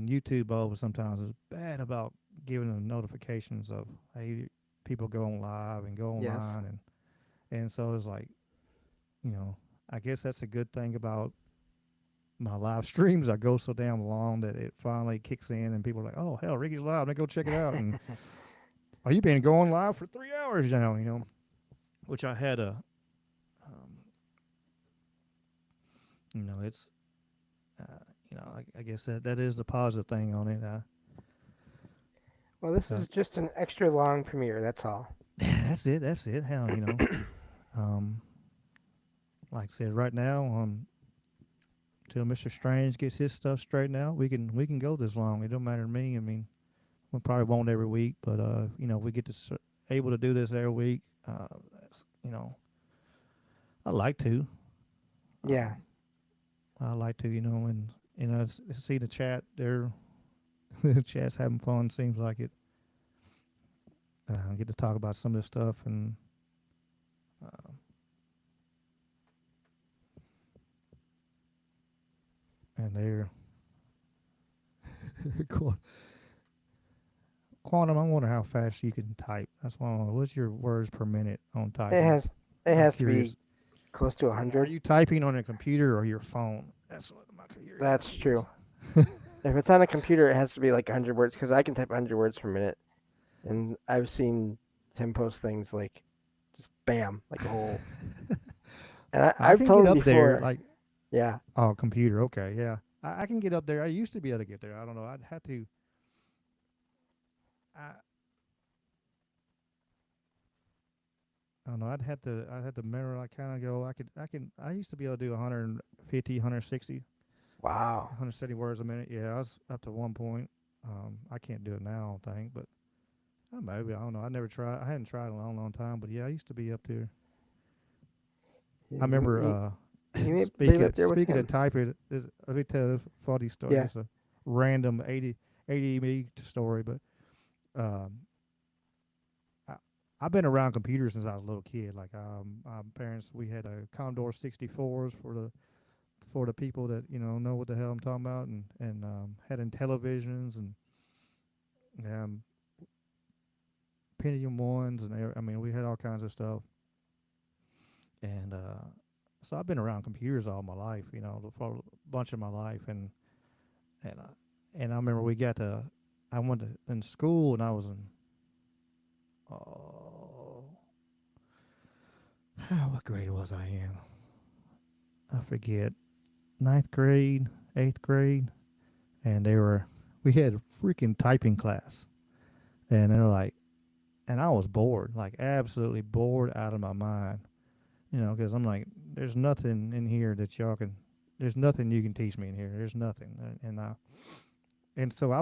YouTube over sometimes is bad about giving them notifications of, hey, people going live and go Yes. online, and so it's like, you know I guess that's a good thing about my live streams. I go so damn long that it finally kicks in, and people are like, oh hell, Ricky's live, let me go check it out. And oh, you've been going live for 3 hours now, which I had a um, it's I guess that is the positive thing on it. Well, this Uh, is just an extra long premiere. That's all. that's it. Hell, um, like I said, right now, till Mr. Strange gets his stuff straightened out, we can go this long. It don't matter to me. I mean, we probably won't every week, but if we get to able to do this every week, that's, I like to. Yeah. Um, I like to, and I see the chat there. The chat's having fun. Seems like it. Get to talk about some of this stuff, uh, and they're quantum. I wonder how fast you can type. That's why I want to know. What's your words per minute on It typing? has it I'm has to be curious. close to Are 100. you typing on a computer or your phone? That's what my curiosity That's is. true. If it's on a computer, it has to be like 100 words because I can type 100 words per minute, and I've seen him post things like just bam, like a whole. And I I've can get told him up there before, like yeah, oh computer. Okay, yeah, I can get up there. I used to be able to get there. I don't know. I'd have to. I, I don't know. I'd have to. I'd have to remember. I kind of go. I could. I can. I used to be able to do 150, 160, wow, 170 words a minute. Yeah, I was up to one point. I can't do it now. I don't think, but maybe I don't know. I never tried. I hadn't tried in a long, long time. But yeah, I used to be up there. I remember you may be speaking up there with speaking him. of typing. Let me tell a funny story. Yeah. Just a random 80 me story, but um, I, I've been around computers since I was a little kid. Like my parents, we had a Commodore 64s for the people that know what the hell I'm talking about, and had in televisions and um, Pentium ones, and I mean we had all kinds of stuff. And so I've been around computers all my life, for a bunch of my life, and and I remember we got to. I went to in school, and I was in oh, what grade was I in? I forget. Ninth grade, eighth grade, and we had a freaking typing class, and they were like, and I was bored, like absolutely bored out of my mind, because I'm like, there's nothing in here that y'all can, there's nothing you can teach me in here. There's nothing, and so I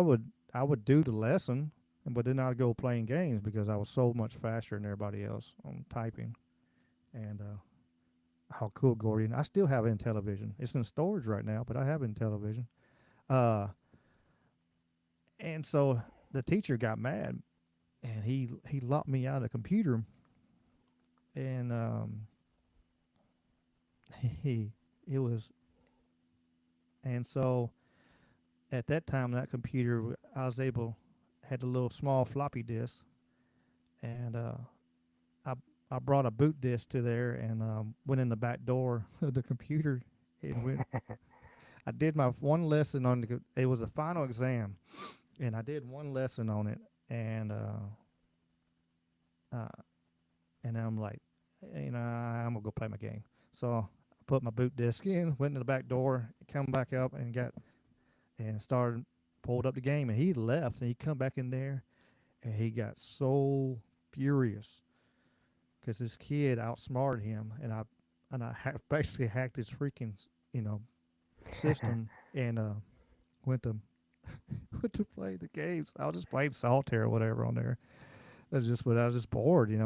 would do the lesson, but then I'd go playing games because I was so much faster than everybody else on typing. And how cool, Gordian! I still have it in television. It's in storage right now, but I have it in television. Uh, and so the teacher got mad, and he locked me out of the computer, and he it was, and so at that time that computer I was able had a little small floppy disk, and I I brought a boot disk to there and went in the back door of the computer and went. I did my one lesson on the. It was a final exam, and I did one lesson on it, and uh, and I'm like, I'm gonna go play my game. So I put my boot disc in, went in the back door, come back up, and started pulled up the game, and he left, and he come back in there, and he got so furious because this kid outsmarted him, and I basically hacked his freaking system and went to went to play the games. I was just playing solitaire or whatever on there. That's just what I was just bored. And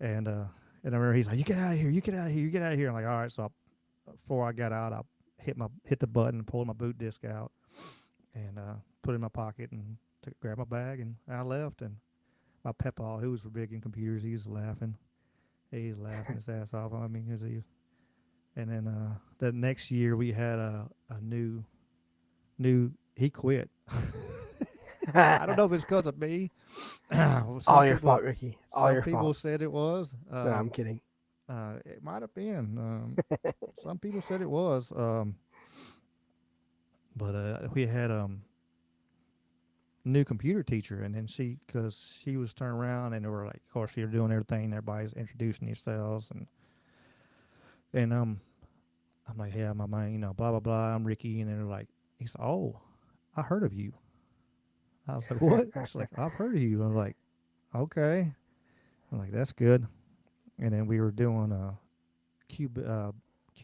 and I remember he's like, "You get out of here! You get out of here! You get out of here!" I'm like, "All right." So before I got out, I hit the button, pulled my boot disc out, and put it in my pocket and grabbed my bag, and I left. And my papa, who was big in computers, he's laughing. He's laughing his ass off. I mean, because he. And then the next year we had a new. He quit. I don't know if it's because of me. some All your people fault, Ricky. All some your people fault. said it was. No, I'm kidding. It might have been. Some people said it was. But we had new computer teacher, and then because she was turned around, and they were like, of course, you're doing everything. Everybody's introducing yourselves, and I'm like, yeah, my mind, blah blah blah. I'm Ricky, and they're like, he's oh, I heard of you. I was like, what? She's like, I've heard of you. I was like, okay. I'm like, that's good. And then we were doing a Q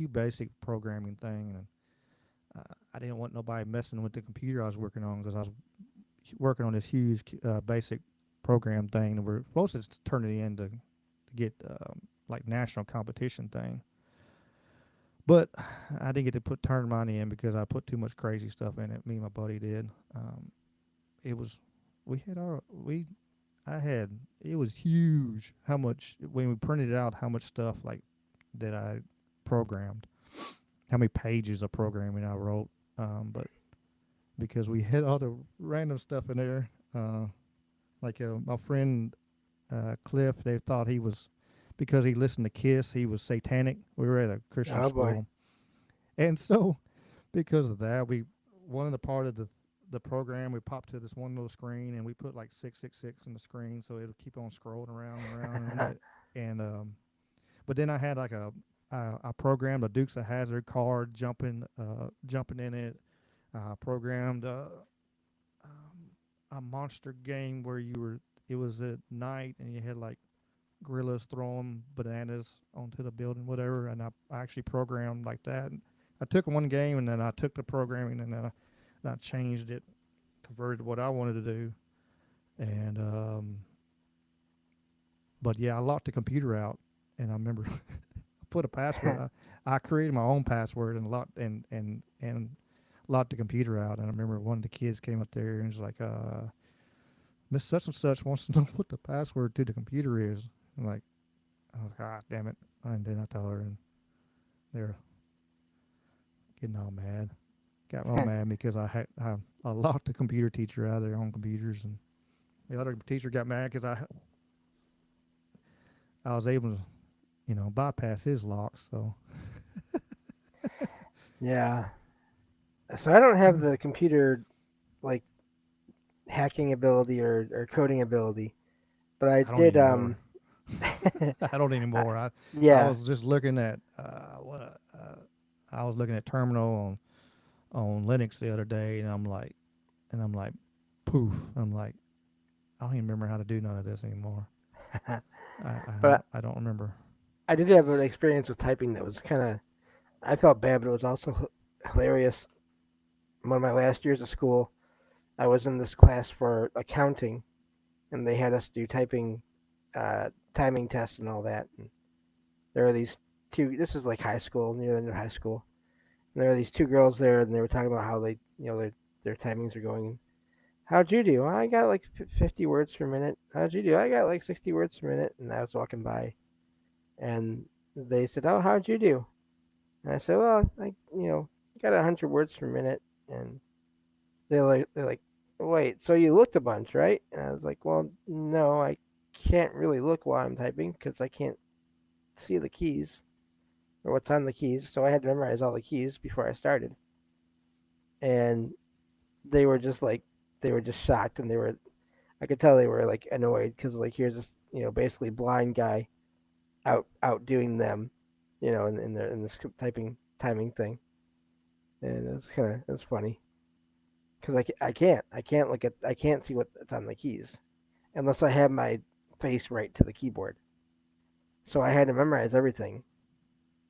basic programming thing, and I didn't want nobody messing with the computer I was working on because I was working on this huge basic program thing, and we're supposed to turn it in to get like national competition thing. But I didn't get to turn mine in because I put too much crazy stuff in it. Me and my buddy did. It was we had our we I had it was huge how much when we printed it out how much stuff like that I programmed, how many pages of programming I wrote. But because we had all the random stuff in there, like my friend Cliff, they thought he was because he listened to Kiss, he was satanic. We were at a Christian Oh boy. school, and so because of that, one of the part of the program, we popped to this one little screen, and we put like 666 in the screen, so it'll keep on scrolling around and around, and but then I had like I programmed a Dukes of Hazzard card jumping in it. I programmed a monster game where it was at night and you had like gorillas throwing bananas onto the building, whatever. And I actually programmed like that. And I took one game and then I took the programming and then I changed it, converted to what I wanted to do. And but yeah, I locked the computer out, and I remember I put a password. I created my own password and locked the computer out. And I remember one of the kids came up there and was like, Miss Such and Such wants to know what the password to the computer is. I'm like, I was like, ah, damn it. And then I told her, and they're getting all mad. Got all mad because I locked the computer teacher out of their own computers, and the other teacher got mad because I was able to, bypass his locks. So Yeah. So I don't have the computer like hacking ability or coding ability, but I I don't did anymore. I don't I- anymore. I yeah. was just looking at I was looking at terminal on Linux the other day, and I'm like, poof. I'm like, I don't even remember how to do none of this anymore. But I don't remember. I did have an experience with typing that was kind of I felt bad, but it was also hilarious. One of my last years of school, I was in this class for accounting, and they had us do typing, timing tests and all that. And there were these two. This is like high school, near the end of high school. And there were these two girls there, and they were talking about how their timings are going. How'd you do? I got like 50 words per minute. How'd you do? I got like 60 words per minute. And I was walking by, and they said, "Oh, how'd you do?" And I said, "Well, I got 100 words per minute." And they're like, "Wait, so you looked a bunch, right?" And I was like, "Well, no, I can't really look while I'm typing because I can't see the keys or what's on the keys. So I had to memorize all the keys before I started." And they were just like, they were just shocked, and I could tell they were like annoyed because like here's this basically blind guy outdoing them, in this typing timing thing, and it was funny because I can't see what's on the keys unless I have my face right to the keyboard. So I had to memorize everything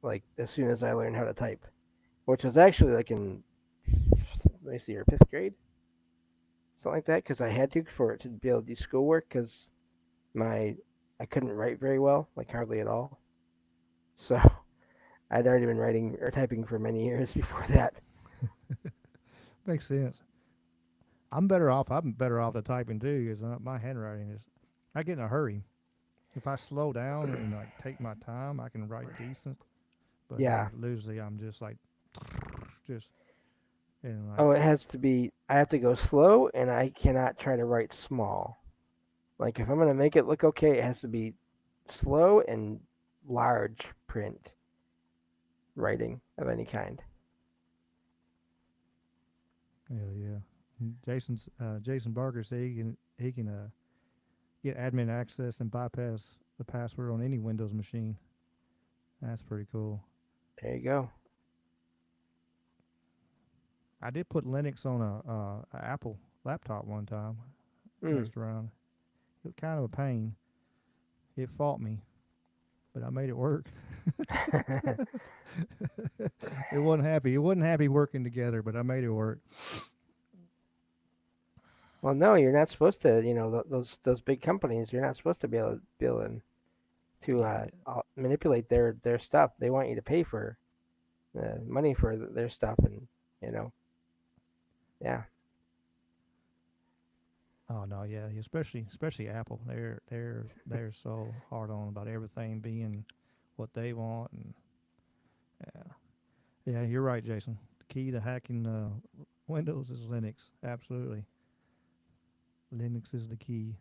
like as soon as I learned how to type, which was actually like in let me see here 5th grade, something like that, because I had to for it to be able to do schoolwork because my I couldn't write very well, like hardly at all. So I'd already been writing or typing for many years before that. Makes sense. I'm better off. I'm better off at typing too, because my handwriting is. I get in a hurry. If I slow down and like take my time, I can write decent. But Yeah. usually I'm just like, just and like, Oh, it has to be. I have to go slow, and I cannot try to write small. Like if I'm gonna make it look okay, it has to be slow and large print writing of any kind. yeah. Jason Barker said he can get admin access and bypass the password on any Windows machine. That's pretty cool. There you go. I did put Linux on a Apple laptop one time. Hmm. Messed around. It was kind of a pain. It fought me, but I made it work. It wasn't happy. It wasn't happy working together, but I made it work. Well, no, you're not supposed to. Those big companies, you're not supposed to be able to Yeah, manipulate their stuff. They want you to pay for money for their stuff, and you know, yeah. oh no, yeah, especially Apple. They're so hard on about everything being what they want, and yeah, yeah, you're right, Jason. The key to hacking Windows is Linux. Absolutely, Linux is the key.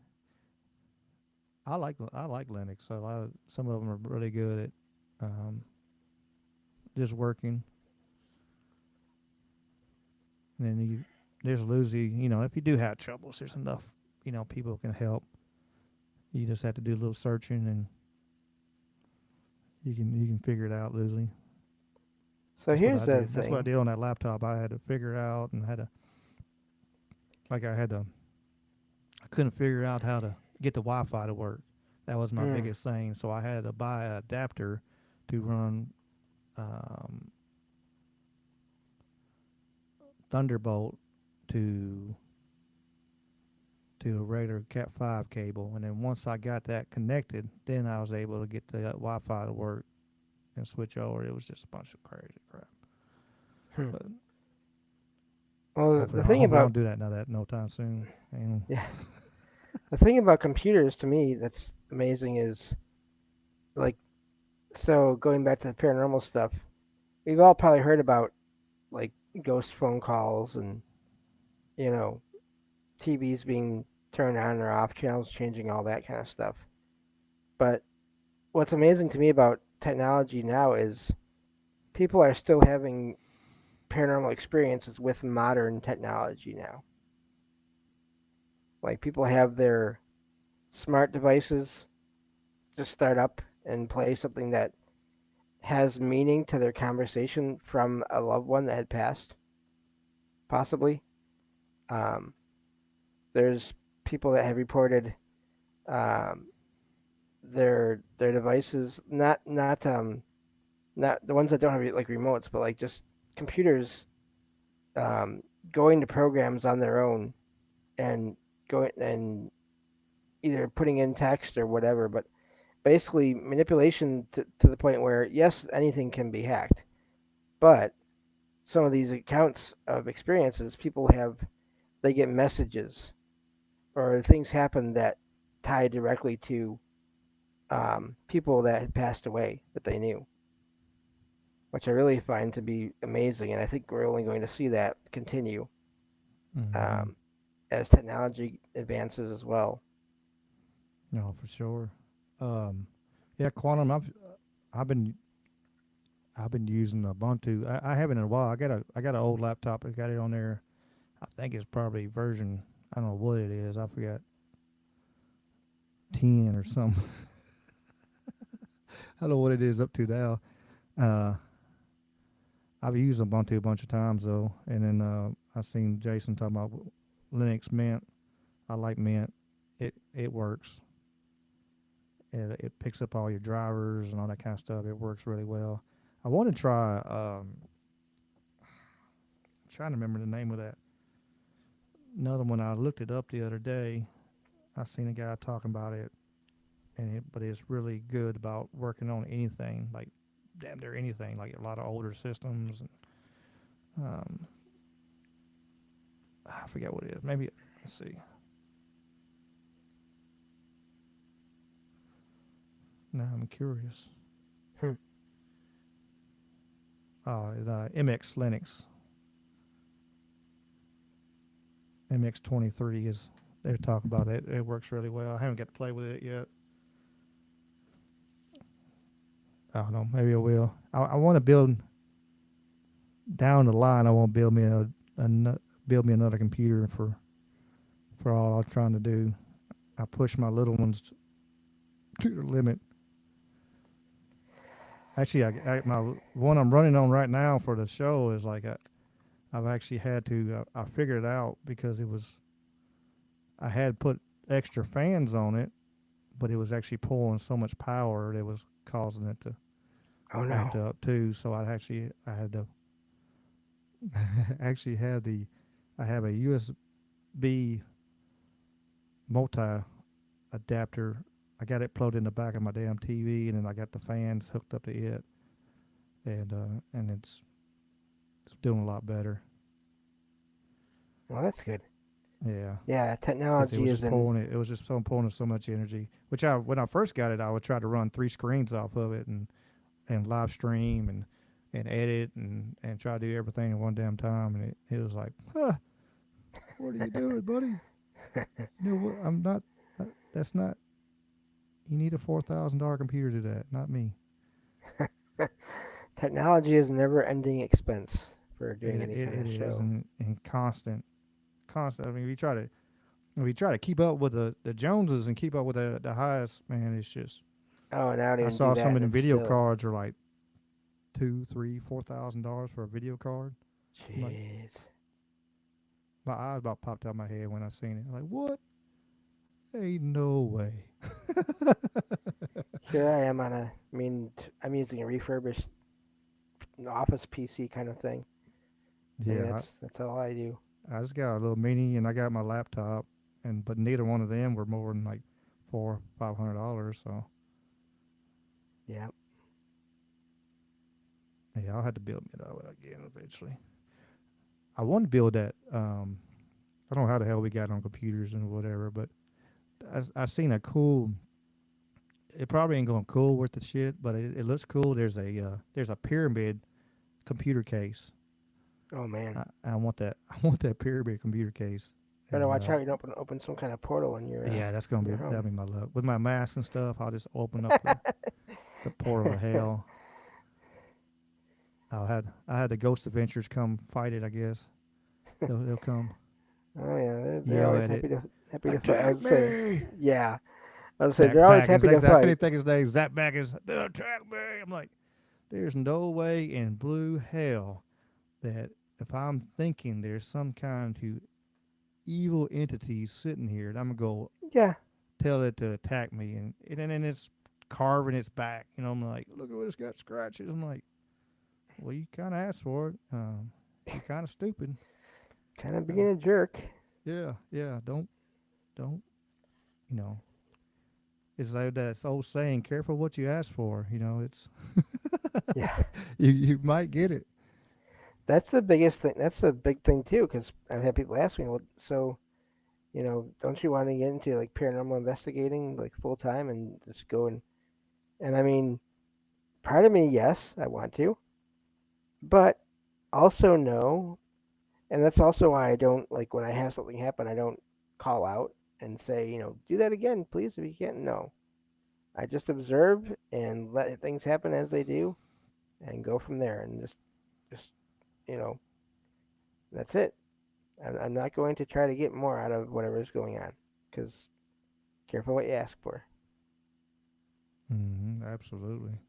I like Linux. So some of them are really good at just working, And then there's usually, if you do have troubles, there's enough, people can help. You just have to do a little searching, and you can figure it out usually. So That's what here's I the did. That's what I thing. did on that laptop. I had to figure it out, and I couldn't figure out how to get the Wi-Fi to work. That was my Mm. biggest thing. So I had to buy an adapter to run um, Thunderbolt to a regular Cat 5 cable, and then once I got that connected, then I was able to get the Wi-Fi to work and switch over. It was just a bunch of crazy crap, Hmm. but Well, hopefully, the thing I about don't do that no time soon. And yeah, the thing about computers to me that's amazing is like so going back to the paranormal stuff. We've all probably heard about like ghost phone calls and you know TVs being turned on or off, channels changing, all that kind of stuff. But what's amazing to me about technology now is people are still having paranormal experiences with modern technology now. Like people have their smart devices just start up and play something that has meaning to their conversation from a loved one that had passed, possibly. Um, there's people that have reported um, their devices, not the ones that don't have like remotes, but like just computers um, going to programs on their own and going and either putting in text or whatever, but basically manipulation to the point where yes, anything can be hacked, but some of these accounts of experiences, people have they get messages or things happen that tie directly to people that had passed away that they knew, which I really find to be amazing, and I think we're only going to see that continue mm-hmm. um, as technology advances as well. No, for sure. Um, yeah, quantum. I've been I've been using Ubuntu. I haven't in a while. I got an old laptop. I got it on there. I think it's probably version. I don't know what it is. I forgot 10 or something. I don't know what it is up to now. Uh, I've used Ubuntu a bunch of times though, and then I seen Jason talking about Linux Mint. I like Mint. It works. It picks up all your drivers and all that kind of stuff. It works really well. I want to try. Trying to remember the name of that. Another one I looked it up the other day. I seen a guy talking about it, but it's really good about working on anything, like damn near anything, like a lot of older systems. And um, I forget what it is. Maybe let's see. Now I'm curious. Hmm. MX Linux, MX 23 is. They're talking about it. It works really well. I haven't got to play with it yet. I don't know. Maybe I will. I want to build down the line. I want to build me another computer for all I'm trying to do. I push my little ones to the limit. Actually, my one I'm running on right now for the show is like I've actually had to. I figured it out because I had put extra fans on it, but it was actually pulling so much power that was causing it to Oh no. act up too. So I had to actually have I have a USB multi adapter. I got it plugged in the back of my damn TV, and then I got the fans hooked up to it, and it's doing a lot better. Well, that's good. Yeah, Yeah, because technology is in. it was just so pulling so much energy. Which when I first got it, I would try to run 3 screens off of it and live stream and edit and try to do everything at one damn time, and it was like, huh, what are you doing, buddy? You know what? I'm not. That's not. You need a $4,000 computer to do that, not me. Technology is never ending expense for doing any kind it of is, show. and constant. I mean, if you try to keep up with the Joneses and keep up with the highest, man, it's just. Oh, and I don't I even do saw that, some of and the it's video still, cards are like two, three, $4,000 for a video card. I'm like, jeez. my eyes about popped out my head when I seen it. I'm like, what? Ain't no way. Here I am on a, I mean, I'm using a refurbished office PC kind of thing. I mean, Yeah, that's all I do. I just got a little mini and I got my laptop, and but neither one of them were more than like $400-500. So Yeah. yeah, I'll have to build me that one again eventually. I want to build that. I don't know how the hell we got on computers and whatever, but I seen a cool. It probably ain't going cool with the shit, but it looks cool. There's a pyramid computer case. Oh man. I want that. I want that pyramid computer case. Better And watch out you don't open some kind of portal yeah, in your that'll home. be my luck. With my mask and stuff, I'll just open up the portal to hell. I had the Ghost Adventures come fight it. I guess they'll come Oh yeah, they're yell always at it. happy to fight. I Attack would say, me, yeah, I would say Zach they're always Baggins. happy to I fight. couldn't think his name. Zach Baggins. They attack me. I'm like, there's no way in blue hell that if I'm thinking there's some kind of evil entity sitting here, and I'm gonna go Yeah, tell it to attack me, and then it's carving its back. You know, I'm like, look at what it's got scratches. I'm like, well, you kind of asked for it. You're kind of stupid. kind of Uh, being a jerk. yeah. Don't. You know, it's like that old saying, "Careful what you ask for." You know, it's Yeah, you might get it. that's the biggest thing. That's the big thing too, because I've had people ask me, well, so don't you want to get into like paranormal investigating like full time and just go and I mean, part of me, yes, I want to, but also no, and that's also why I don't like when I have something happen, I don't call out and say, do that again, please, if you can. No, I just observe and let things happen as they do, and go from there, and just you know, that's it. I'm not going to try to get more out of whatever is going on, because careful what you ask for. Absolutely.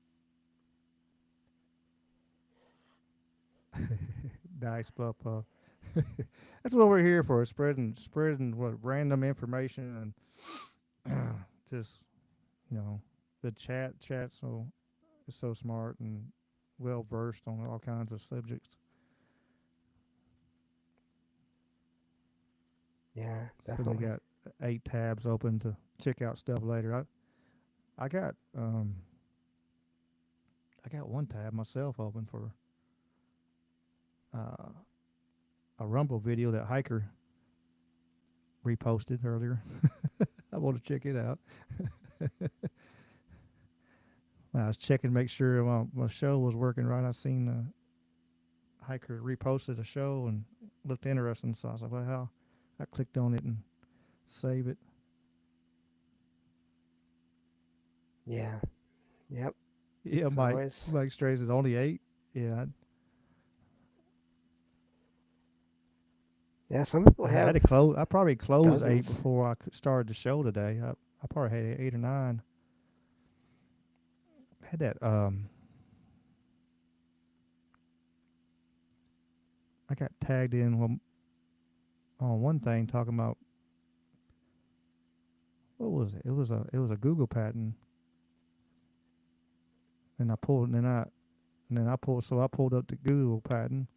Nice, Papa. That's what we're here for: spreading what random information and just the chat so is so smart and well versed on all kinds of subjects. Yeah, Finna definitely. got 8 tabs open to check out stuff later. I got I got one tab myself open for uh, a Rumble video that Hiker reposted earlier. I want to check it out. I was checking to make sure my show was working right. I seen Hiker reposted a show and looked interesting, so I was like, well, I clicked on it and save it. Yeah. Yep. Yeah, It's always. Mike Strays is only 8. Yeah, Yeah, some people I had have to close. I probably closed dozens. 8 before I started the show today. I probably had 8 or 9. Had that I got tagged in on one thing talking about what was it? It was a Google patent, and I pulled and then I pulled so I pulled up the Google patent.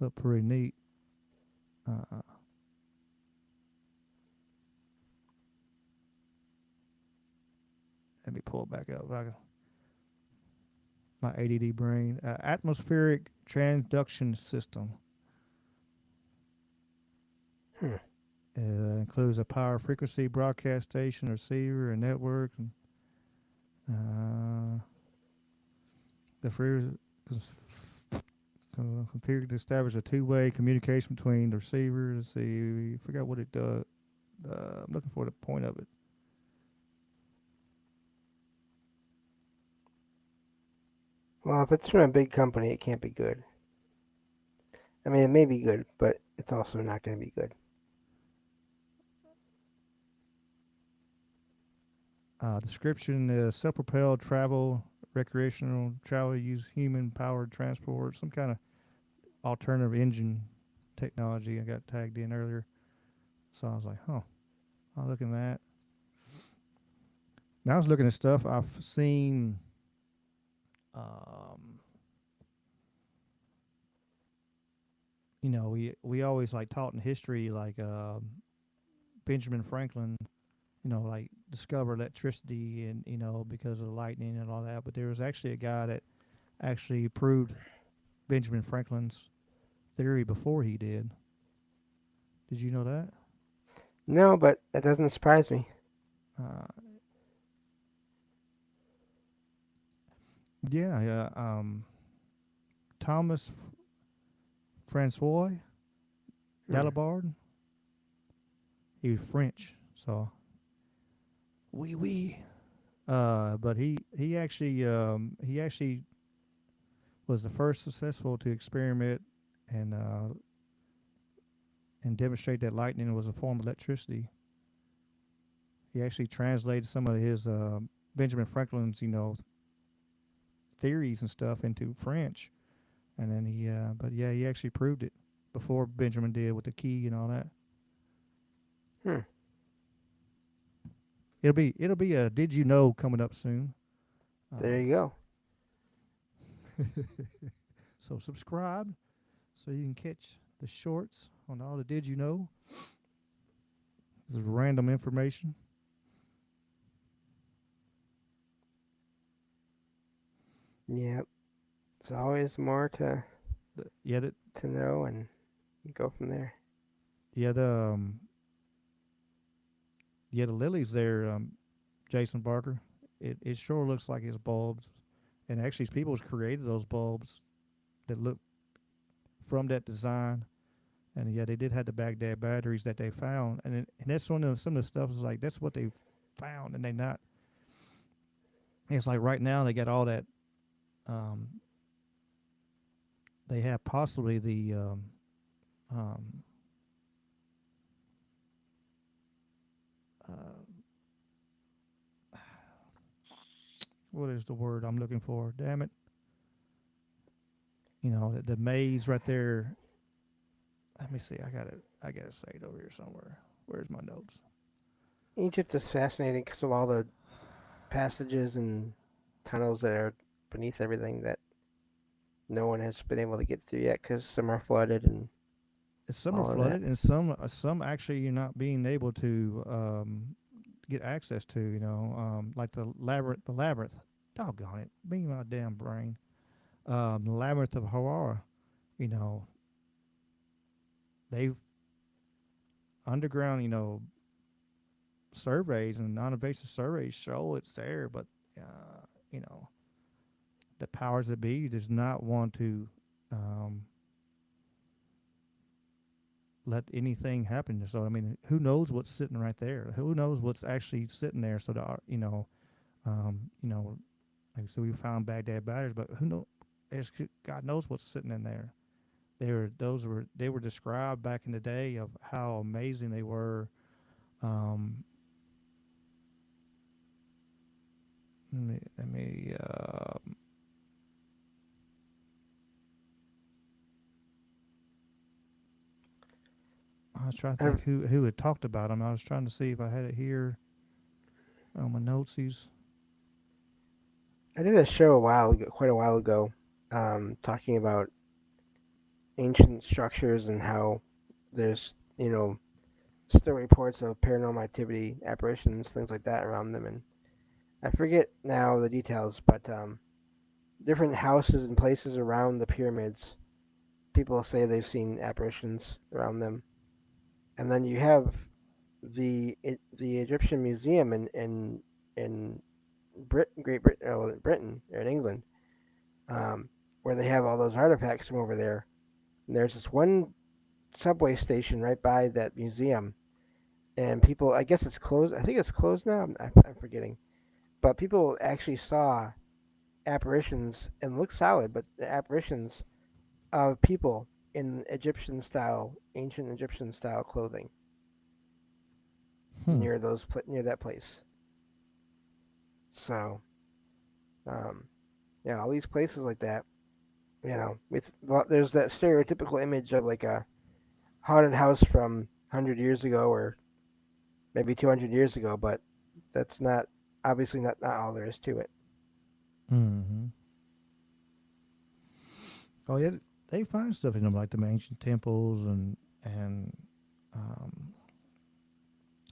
Looked pretty neat. Uh, Let me pull it back up. My ADD brain. Atmospheric transduction system. Hmm. Includes a power frequency broadcast station, receiver, and network. And, the free configured to establish a two-way communication between the receiver. Let's see, I forgot what it does. I'm looking for the point of it. Well, if it's from a big company, it can't be good. I mean, it may be good, but it's also not going to be good. Description is self-propelled travel, recreational travel, use human-powered transport, some kind of alternative engine technology. I got tagged in earlier, so I was like, "Huh." I'll look at that. Now I was looking at stuff I've seen. Um, we always like taught in history, like Benjamin Franklin, like discovered electricity and because of the lightning and all that. But there was actually a guy that actually proved Benjamin Franklin's theory before he did. Did you know that? No, but that doesn't surprise me. Uh, yeah, yeah. Thomas Francois Hmm. Dalibard. He was French, so oui. But he actually was the first successful to experiment and uh, and demonstrate that lightning was a form of electricity. He actually translated some of his Benjamin Franklin's theories and stuff into French, and then but yeah, he actually proved it before Benjamin did with the key and all that. Hmm. It'll be a did you know coming up soon. There Um, you go. so subscribe so you can catch the shorts on all the did you know. This is random information. Yep. There's always more Yeah, that to know and go from there. yeah the lilies there, Jason Barker. It sure looks like it's bulbs, and actually people's created those bulbs that look from that design. And yeah, they did have the Baghdad batteries that they found, and that's some of the stuff is like that's what they found, and they not. It's like right now they got all that. Um, they have possibly the um, uh, what is the word I'm looking for? Damn it! The maze right there. Let me see. I got to say it over here somewhere. Where's my notes? Egypt is fascinating because of all the passages and tunnels that are beneath everything that no one has been able to get through yet because some are flooded and Some are all of that. flooded, and some actually you're not being able to get access to. Like the labyrinth. Doggone it! Be my damn brain. The labyrinth of Harara. You know, they've underground. Surveys and non-invasive surveys show it's there, but you know, the powers that be does not want to um, let anything happen. So I mean, who knows what's sitting right there? Who knows what's actually sitting there? So the um, you know, like so we found Baghdad batters, but who knows? God knows what's sitting in there. They were described back in the day of how amazing they were. Um, let me I was trying to I've, think who had talked about them. I was trying to see if I had it here on my notesies. I did a show a while ago, quite a while ago, talking about ancient structures and how there's still reports of paranormal activity, apparitions, things like that around them, and I forget now the details, but different houses and places around the pyramids, people say they've seen apparitions around them, and then you have the Egyptian Museum in Great Britain, Britain or in England, um, where they have all those artifacts from over there. And there's this one subway station right by that museum, and people, I guess it's closed. I think it's closed now. I'm forgetting, but people actually saw apparitions and look solid, but the apparitions of people in Egyptian style, ancient Egyptian style clothing Hmm. near that place. So, um, yeah, all these places like that, with there's that stereotypical image of like a haunted house from 100 years ago or maybe 200 years ago, but that's not obviously not all there is to it. Mm-hmm. Oh yeah, they find stuff in them like the ancient temples and um,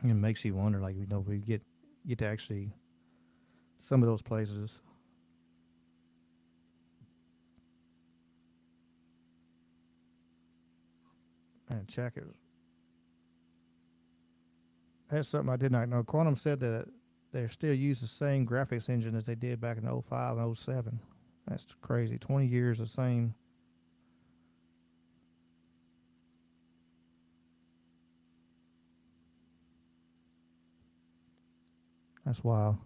it makes you wonder. Like we get to actually some of those places and check it. That's something I did not know. Quantum said that they still use the same graphics engine as they did back in '05 and '07. That's crazy. 20 years the same. That's wild.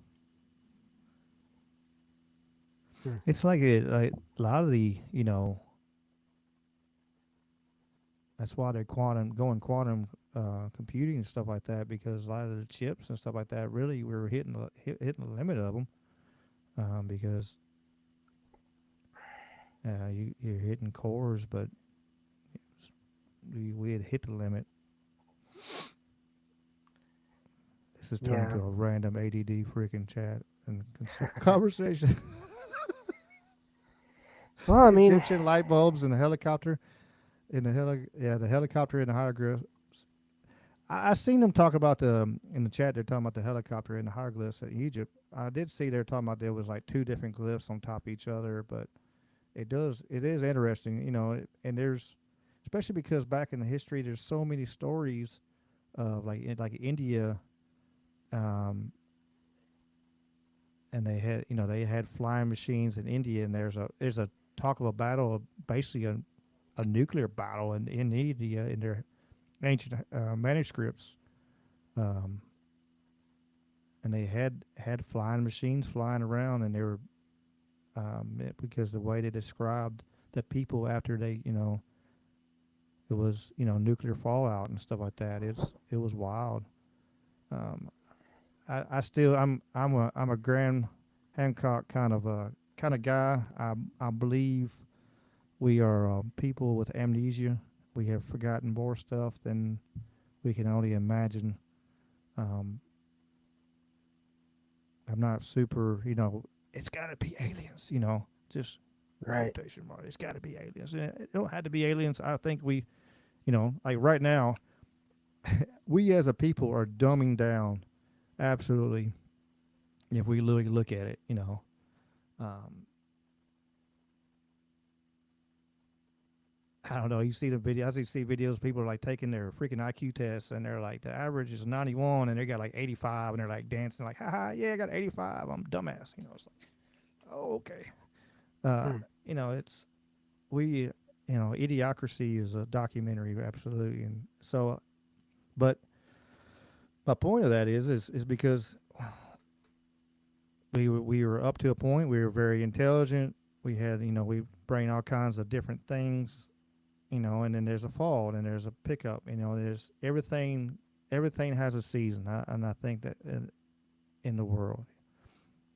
Hmm. It's like a lot of the that's why they're quantum computing and stuff like that because a lot of the chips and stuff like that really we were hitting the limit of them because you're hitting cores, but we had hit the limit. This has turned Yeah. into a random ADD freaking chat and conversation. Well, I mean, Egyptian light bulbs and the helicopter the helicopter in the hieroglyphs. I seen them talk about in the chat. They're talking about the helicopter and the hieroglyphs in Egypt. I did see they're talking about there was like two different glyphs on top of each other, but it is interesting, and there's especially because back in the history, there's so many stories of like India, um, and they had flying machines in India, and there's a talk of a battle, basically a nuclear battle in India in their ancient manuscripts, um, and they had flying machines flying around, and they were because the way they described the people after it was nuclear fallout and stuff like that. It was wild. Um, I still I'm a Graham Hancock kind of guy. I believe we are people with amnesia. We have forgotten more stuff than we can only imagine. Um, I'm not super, it's got to be aliens, just right. quotation mark. It's got to be aliens. It don't have to be aliens. I think like right now, we as a people are dumbing down absolutely if we really look at it. Um, I don't know. You see the video. I see videos. People are like taking their freaking IQ tests, and they're like the average is 91, and they got like 85, and they're like dancing like, "Ha ha, yeah, I got 85. I'm a dumbass." It's like, oh, okay. Uh, Hmm. it's we, Idiocracy is a documentary, absolutely, and so, but my point of that is because we were up to a point. We were very intelligent. We had, we bring all kinds of different things, and then there's a fall, and then there's a pickup. There's everything has a season, and I think that in the world,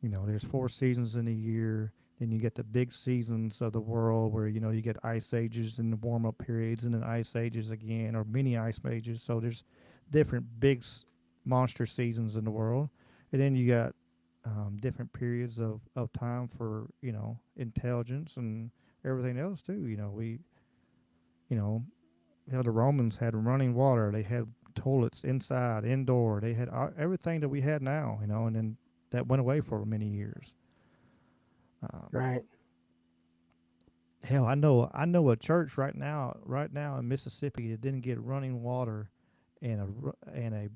there's 4 seasons in a year. Then you get the big seasons of the world where you get ice ages and the warm up periods, and then ice ages again, or mini ice ages. So there's different big monster seasons in the world, and then you got different periods of time for intelligence and everything else too. You know the Romans had running water. They had toilets inside, indoor. They had everything that we had now. And then that went away for many years. Um, Right. Hell, I know a church right now in Mississippi that didn't get running water and a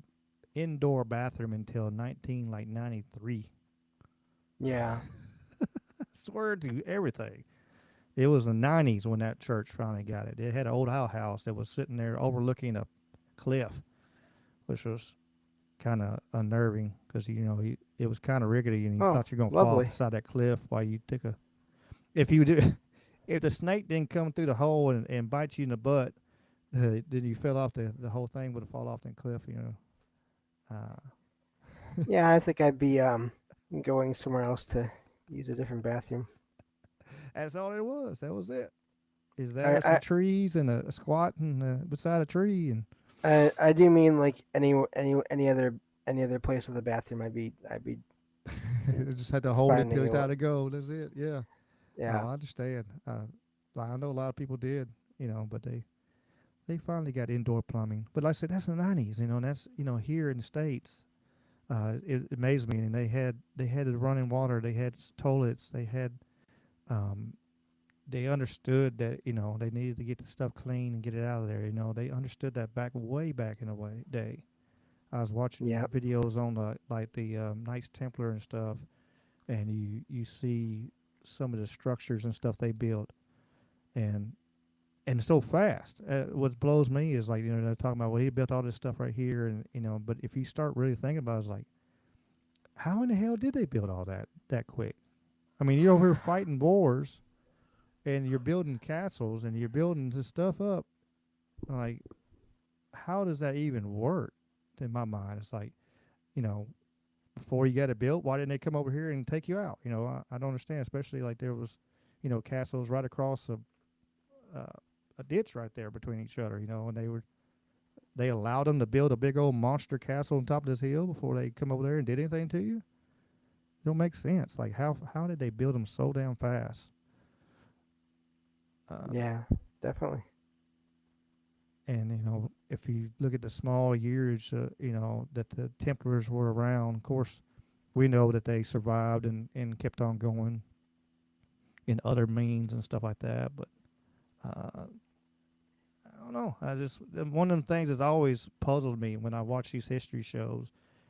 indoor bathroom until 1993. Yeah. Swear to everything. It was the 90s when that church finally got it. It had an old outhouse that was sitting there overlooking a cliff, which was kind of unnerving. because it was kind of rickety, and you Oh, thought you're gonna fall off lovely. the side of that cliff while you took a. If you do, if the snake didn't come through the hole and bite you in the butt, then you fell off the whole thing would have fallen off the cliff. Yeah, I think I'd be going somewhere else to use a different bathroom. That's all it was. That was it. Is that I or some trees and a squatting beside a tree and I do mean like any other place with a bathroom. I'd be just had to hold it till finding it's a time to go. That's it. Yeah. yeah. Oh, I understand. Like, I know a lot of people did, but they finally got indoor plumbing. But like I said, that's the '90s, and that's here in the states. It amazed me, and they had the running water, they had toilets, um, they understood that they needed to get the stuff clean and get it out of there. They understood that way back in the day. I was watching Yep. videos on the Knights Templar and stuff, and you see some of the structures and stuff they built, and so fast. What blows me is like they're talking about, well, he built all this stuff right here, and but if you start really thinking about it, it's like, how in the hell did they build all that quick? I mean, you're over here fighting wars, and you're building castles, and you're building this stuff up. Like, how does that even work? In my mind, it's like, you know, before you got it built, why didn't they come over here and take you out? I don't understand. Especially like there was, castles right across uh, a ditch right there between each other. And they allowed them to build a big old monster castle on top of this hill before they come over there and did anything to you. It don't make sense. Like how did they build them so damn fast? Uh, Yeah, definitely. and if you look at the small years, that the Templars were around, of course, we know that they survived and kept on going in other means and stuff like that. But uh, I don't know. I just one of them things that's always puzzled me when I watch these history shows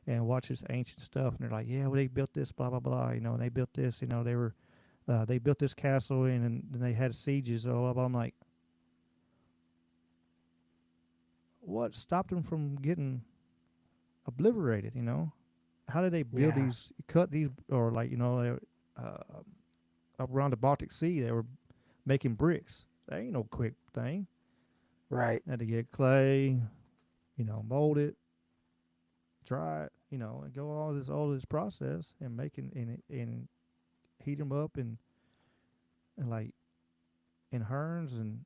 and watch this ancient stuff, and they're like, yeah, well, they built this, blah blah blah, and they built this, they built this castle in, and then they had sieges, blah blah blah. I'm like, what stopped them from getting obliterated? How did they build Yeah. these, cut these, or like up around the Baltic Sea, they were making bricks. That ain't no quick thing. Right. Had to get clay, mold it, dry it, and go all this process and making and heat them up and like in herns and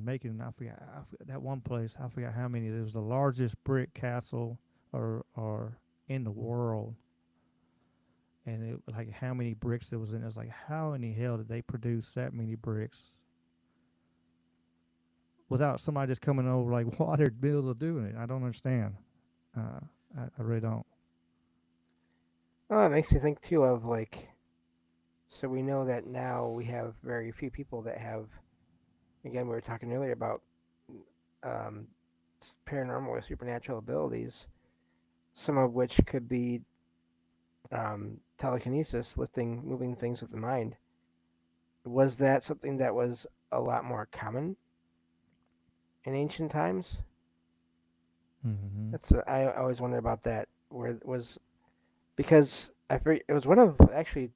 making I forgot that one place, I forgot how many. It was the largest brick castle or in the world, and it like how many bricks there was in it. It was like, how in the hell did they produce that many bricks without somebody just coming over like water to be able to do it? I don't understand. Uh, I really don't. Oh, it makes me think too of like, so we know that now we have very few people that have. Again, we were talking earlier about um, paranormal or supernatural abilities, some of which could be telekinesis, lifting, moving things with the mind. Was that something that was a lot more common in ancient times? Mm-hmm. I always wonder about that. Where it was because it was one of actually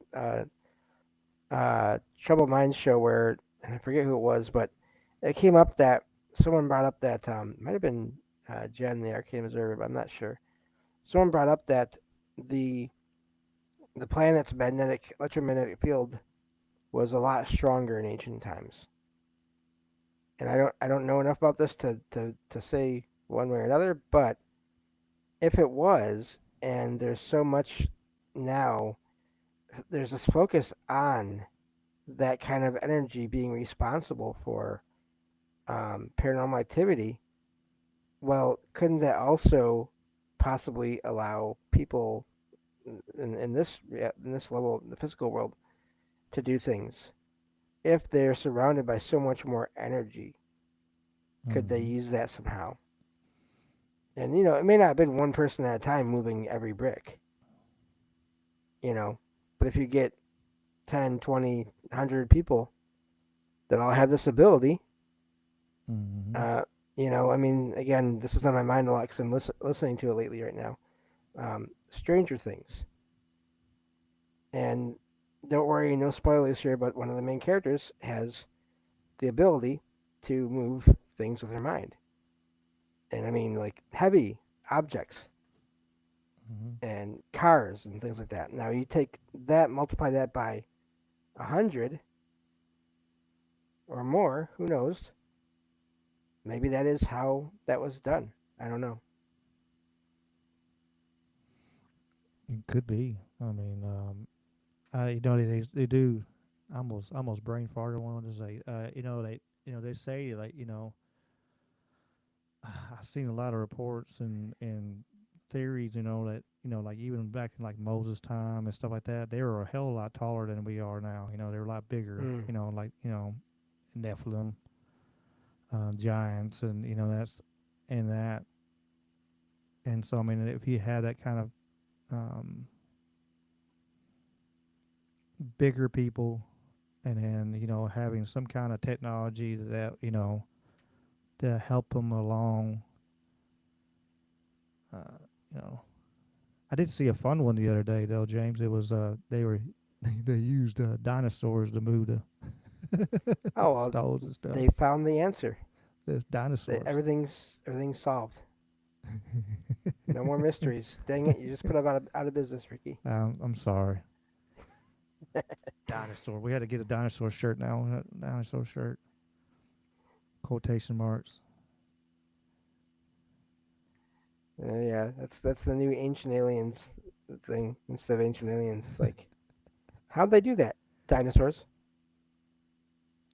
Troubled Minds show where and I forget who it was, but it came up that someone brought up that might have been Jen the Arcade Observer, but I'm not sure. Someone brought up that the the planet's magnetic electromagnetic field was a lot stronger in ancient times, and I don't know enough about this to say one way or another, but if it was, and there's so much now, there's this focus on that kind of energy being responsible for paranormal activity. Well, couldn't that also possibly allow people in this level, in the physical world, to do things if they're surrounded by so much more energy? Could they Mm-hmm. use that somehow? And it may not have been one person at a time moving every brick, you know, but if you get 10, 20, 100 people that all have this ability, Mm-hmm. uh, I mean, again, this is on my mind a lot because I'm listening to it lately right now. Stranger Things. And don't worry, no spoilers here, but one of the main characters has the ability to move things with her mind. And I mean, like heavy objects Hmm. and cars and things like that. Now you take that, multiply that by 100 or more, who knows? Maybe that is how that was done. I don't know. It could be. I mean, they do. Almost brain farted. Wanted to say, they say like I've seen a lot of reports and theories. That like even back in like Moses' time and stuff like that, they were a hell of a lot taller than we are now. They're a lot bigger. Mm. Like Nephilim, giants, and and that. And so I mean, if you had that kind of um, bigger people, and then having some kind of technology that to help them along, uh, you know I did see a fun one the other day though, James. It was they were they used dinosaurs to move the Oh well, stones and stuff. they found the answer. There's dinosaurs. Everything's solved. No more mysteries. Dang it! You just put us out of business, Ricky. I'm sorry. Dinosaur. We had to get a dinosaur shirt now. Dinosaur shirt. Quotation marks. Yeah, that's the new ancient aliens thing instead of ancient aliens. Like, how'd they do that? Dinosaurs.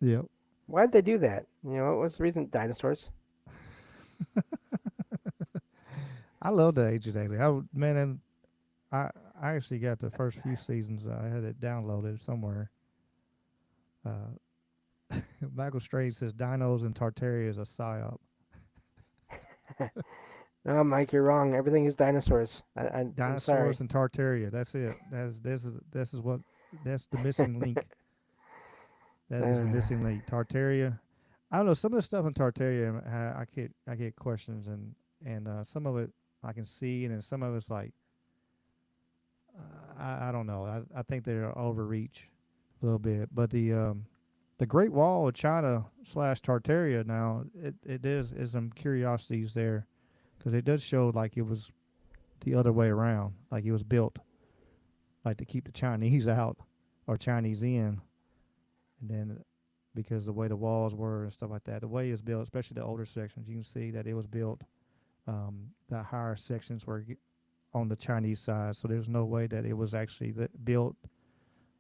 Yep. Why'd they do that? What was the reason? Dinosaurs. I love the Ancient Alien. Man, and I I actually got the first few seasons. I had it downloaded somewhere. Uh, Michael Strange says dinos and Tartaria is a psyop. No, Mike, you're wrong. Everything is dinosaurs. I'm Dinosaurs sorry. and Tartaria. That's it. That's the missing link. That is the Uh, missing link. Tartaria. I don't know some of the stuff in Tartaria. I get questions and some of it I can see and then some of it's like I don't know. I think they're overreach a little bit. But the Great Wall of China slash Tartaria now it is some curiosities there because it does show like it was the other way around, like it was built like to keep the Chinese out or Chinese in, and then because the way the walls were and stuff like that, the way it's built, especially the older sections, you can see that it was built. The higher sections were on the Chinese side, so there's no way that it was actually built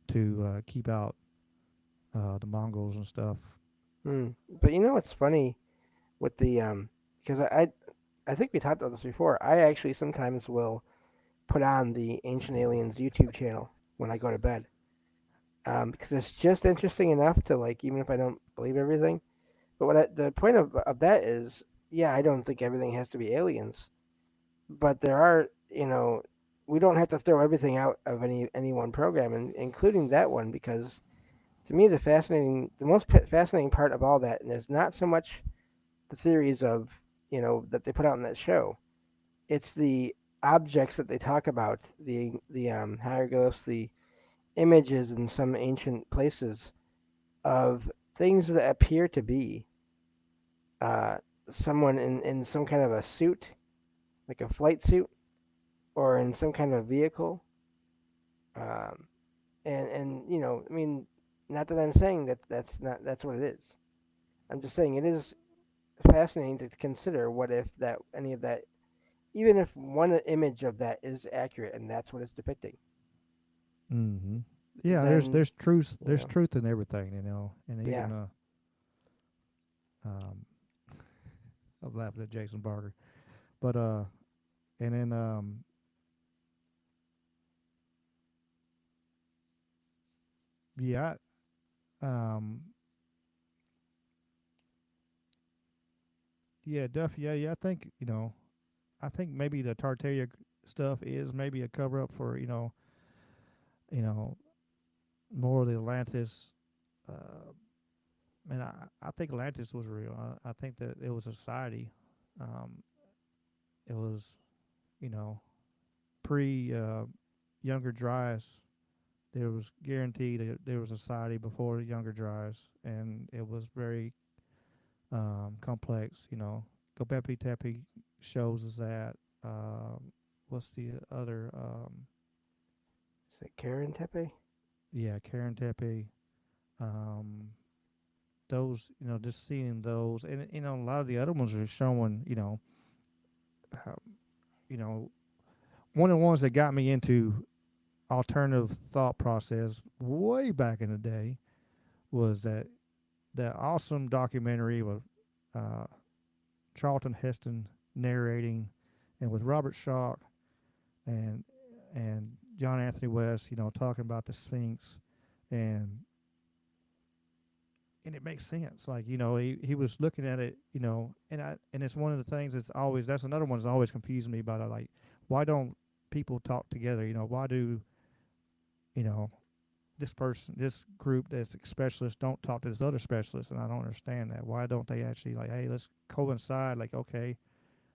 to keep out the Mongols and stuff. hmm. But what's funny with the because I think we talked about this before. I actually sometimes will put on the Ancient Aliens YouTube channel when I go to bed. Because it's just interesting enough to like, even if I don't believe everything. But the point of that is, yeah, I don't think everything has to be aliens, but there are, we don't have to throw everything out of any one program, and including that one, because to me the most fascinating part of all that, and is not so much the theories of, that they put out in that show. It's the objects that they talk about, the hieroglyphs, the images in some ancient places of things that appear to be uh, someone in some kind of a suit, like a flight suit, or in some kind of vehicle. Um, and I mean, not that I'm saying that's what it is. I'm just saying it is fascinating to consider what if that any of that, even if one image of that is accurate and that's what it's depicting, Mm-hmm. Yeah, there's then there's truth you there's know, truth in everything, and yeah. even um, I'm laughing at Jason Barker, but and then yeah, um, yeah, Duff, yeah, I think I think maybe the Tartaria stuff is maybe a cover up for you know more of the Atlantis. Uh, and I think Atlantis was real. I think that it was a society. Um, it was you know pre Younger Dryas, there was guaranteed that there was a society before Younger Dryas, and it was very complex. Gobekli Tepe shows us that. What's the other? Is it Karen Tepe? Yeah, Karen Tepe. Um, those, just seeing those, and a lot of the other ones are showing, how, you know, one of the ones that got me into alternative thought process way back in the day was that awesome documentary with uh, Charlton Heston narrating, and with Robert Schoch and John Anthony West, talking about the Sphinx, and and it makes sense. Like, he was looking at it, and it's one of the things that's another one that's always confusing me about it. Like, why don't people talk together? Why do you know this group that's specialists don't talk to this other specialist? And I don't understand that. Why don't they actually, like, hey, let's coincide? Like, okay,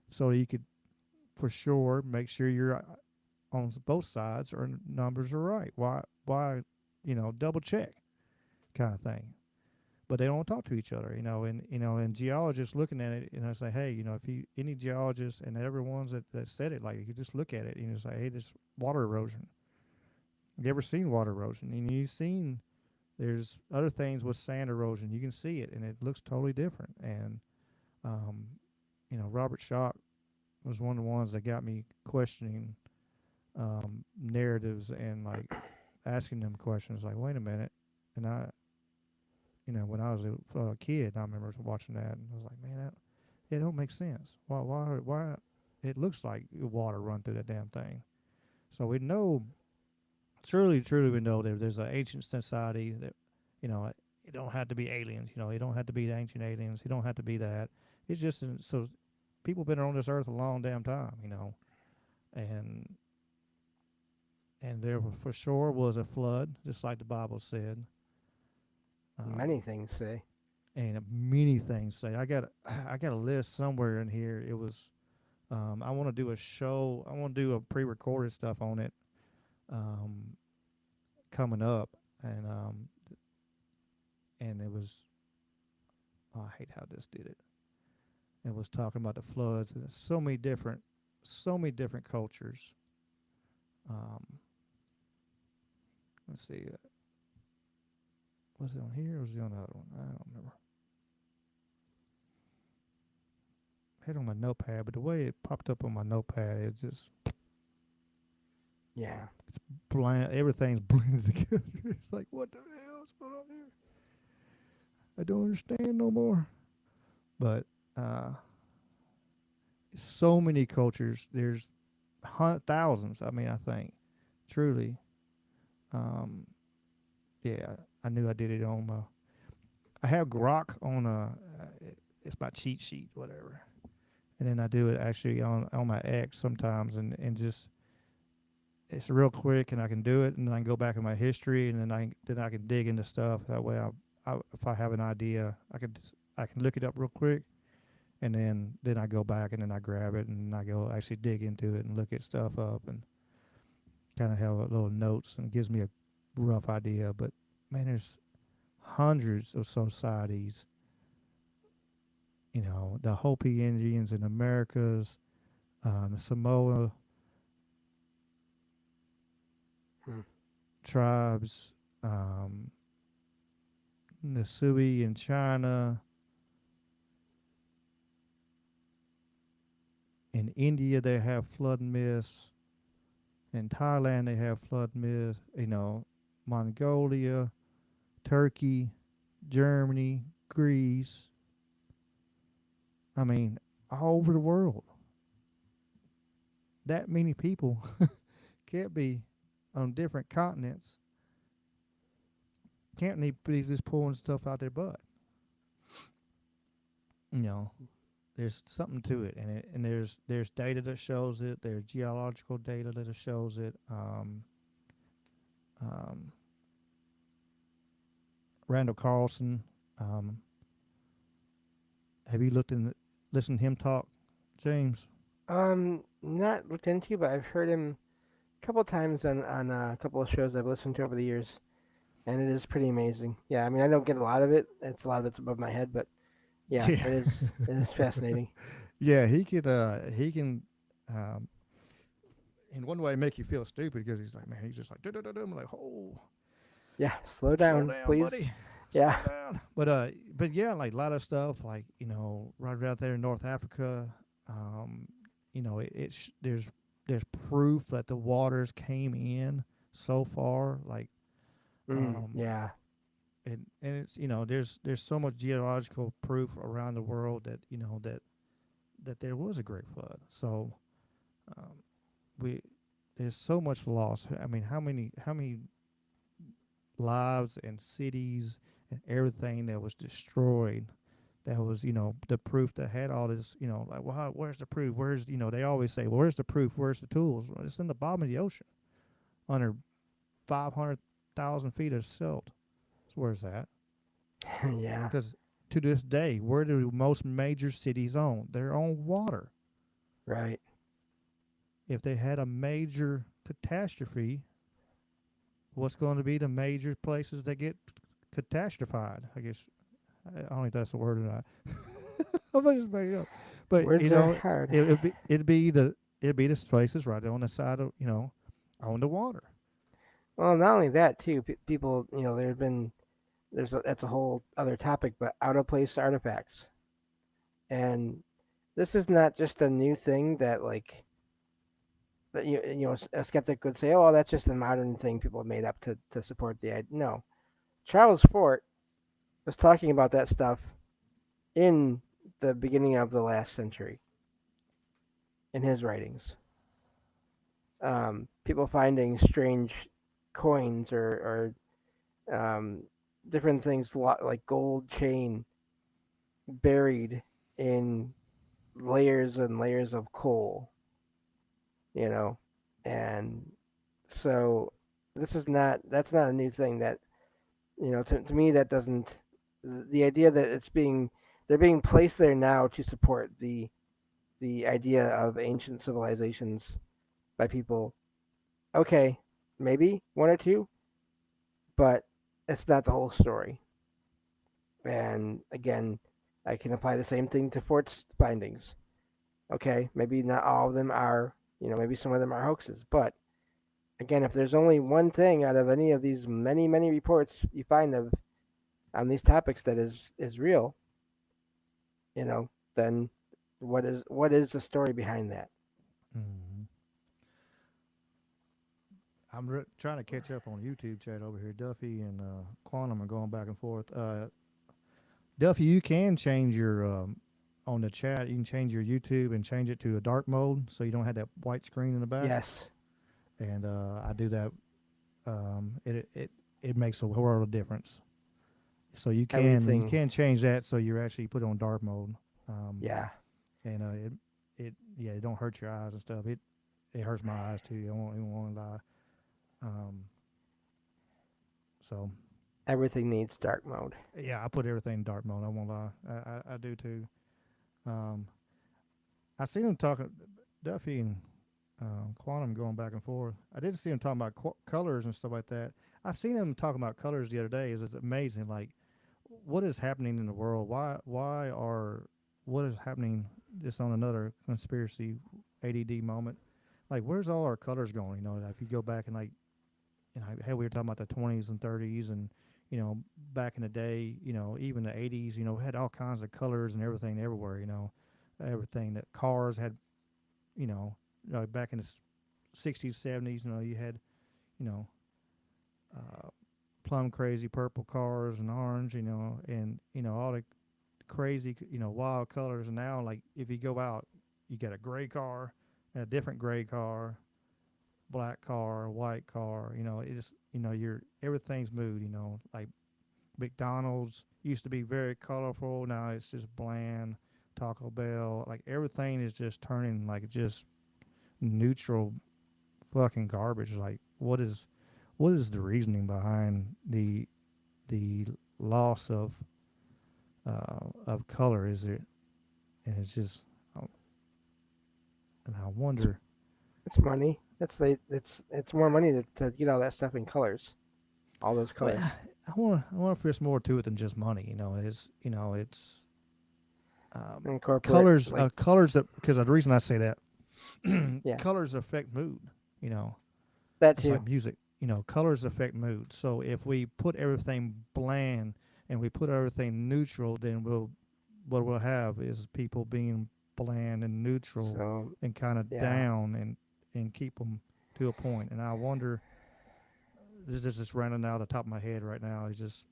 so you could for sure make sure you're on both sides or numbers are right. Why double check kind of thing. But they don't talk to each other, and geologists looking at it, and I say, hey, if you any geologists and everyone's that said it, like, you just look at it and you say, hey, this water erosion. You ever seen water erosion? And you've seen there's other things with sand erosion. You can see it, and it looks totally different. And um, Robert Schoch was one of the ones that got me questioning narratives and, like, asking them questions. Like, wait a minute, and when I was a kid, I remember watching that, and I was like, man, it don't make sense. Why? It looks like water run through that damn thing. So we know, truly, we know there's an ancient society that, it don't have to be aliens. It don't have to be the ancient aliens. It don't have to be that. It's just so people been on this earth a long damn time. And there for sure was a flood, just like the Bible said. Many Um, things say. and many things say. I got a list somewhere in here. It was I want to do a show. I want to do a pre-recorded stuff on it um, coming up, and it was, oh, I hate how this did it. It was talking about the floods and so many different cultures. Um, let's see, was it on here or was it on the other one? I don't remember. I had it on my notepad, but the way it popped up on my notepad, it just Yeah. it's bland. Everything's blended together. It's like, what the hell is going on here? I don't understand no more. But uh, so many cultures. There's thousands. I mean, I think truly. Um, yeah, I knew I did it on my. I have Grok on it's my cheat sheet, whatever. And then I do it actually on my X sometimes, and just it's real quick, and I can do it, and then I can go back in my history, and then I can dig into stuff. That way, if I have an idea, I can look it up real quick, and then I go back and then I grab it and I go actually dig into it and look at stuff up and kind of have a little notes, and it gives me a rough idea. But man, there's hundreds of societies. The Hopi Indians in Americas, the Samoa Hmm. tribes, the Sui in China. In India, they have flood myths. In Thailand, they have flood myths. Mongolia, Turkey, Germany, Greece. I mean, all over the world. That many people can't be on different continents. Can't be just pulling stuff out their butt. You know, there's something to it, and there's data that shows it. There's geological data that shows it. Um, Randall Carlson. Um, have you listened to him talk, James? Not looked into, but I've heard him. couple times on a couple of shows I've listened to over the years, and it is pretty amazing. Yeah, I mean I don't get a lot of it. It's a lot of it's above my head, but yeah, Yeah. it is fascinating. Yeah, he can um in one way make you feel stupid because he's like, man, he's just like, I'm like, oh, Yeah, slow slow down, down, please. buddy, Yeah. slow down. But yeah, like a lot of stuff, like right out there in North Africa, um, there's proof that the waters came in so far, like, um, Yeah. and it's there's so much geological proof around the world that that there was a great flood. So um, we there's so much loss. I mean, how many lives and cities and everything that was destroyed. That was, the proof that had all this, like, well, where's the proof? Where's, they always say, well, where's the proof? Where's the tools? Well, it's in the bottom of the ocean, under 500,000 feet of silt. So where's that? Yeah. Because to this day, where do most major cities own? They're on water. Right. If they had a major catastrophe, what's going to be the major places that get catastrophied? I guess I don't think that's a word or not. I'm just making it up. But Words are hard. it'd be the places right on the side of on the water. Well, not only that too. People, there's been that's a whole other topic, but out of place artifacts, and this is not just a new thing that like that a skeptic would say, oh, that's just a modern thing people have made up to support the idea. No, Charles Fort was talking about that stuff in the beginning of the last century in his writings. People finding strange coins or different things like gold chain buried in layers and layers of coal, you know, and so that's not a new thing that to me that doesn't the idea that they're being placed there now to support the idea of ancient civilizations by people. Okay, maybe one or two, but it's not the whole story. And again, I can apply the same thing to Fort's findings. Okay, maybe not all of them are, maybe some of them are hoaxes, but again, if there's only one thing out of any of these many, many reports you find of on these topics that is real, you know, then what is the story behind that? Mm-hmm. I'm trying to catch up on YouTube chat over here. Duffy and Quantum are going back and forth. Duffy, you can change your on the chat. You can change your YouTube and change it to a dark mode, so you don't have that white screen in the back. Yes, And I do that. It makes a world of difference. So you everything. can change that so you're actually put it on dark mode. Um, Yeah, and it don't hurt your eyes and stuff. It hurts my eyes too. I won't even want to lie. Um, so everything needs dark mode. yeah, I put everything in dark mode. I won't lie. I do too. Um, I seen him talking Duffy and Quantum going back and forth. I didn't see him talking about colors and stuff like that. I seen him talking about colors the other day. It's amazing. Like, what is happening in the world? What is happening? Just on another conspiracy ADD moment. Like, where's all our colors going? If you go back and hey, we were talking about the 20s and 30s, and back in the day, even the 80s, we had all kinds of colors and everything everywhere. Everything that cars had, back in the 60s, 70s, you had, you know, uh, plum crazy purple cars and orange, and all the crazy, wild colors. And now, like, if you go out, you get a gray car, a different gray car, black car, white car. It just, you're everything's moved. Like McDonald's used to be very colorful. Now it's just bland. Taco Bell, like everything is just turning like just neutral fucking garbage. Like, what is the reasoning behind the loss of color? Is it? And it's just, and I It's, wonder. it's money. It's more money to get all that stuff in colors, all those Well, colors, I want if there's more to it than just money. It's incorporate colors. like Colors that because the reason I say that yeah, colors affect mood. You know, that just too. like music. Colors affect mood. So if we put everything bland and we put everything neutral, then what we'll have is people being bland and neutral So and kind of yeah, down and keep them to a point. And I wonder, this is just running out of the top of my head right now. It's just,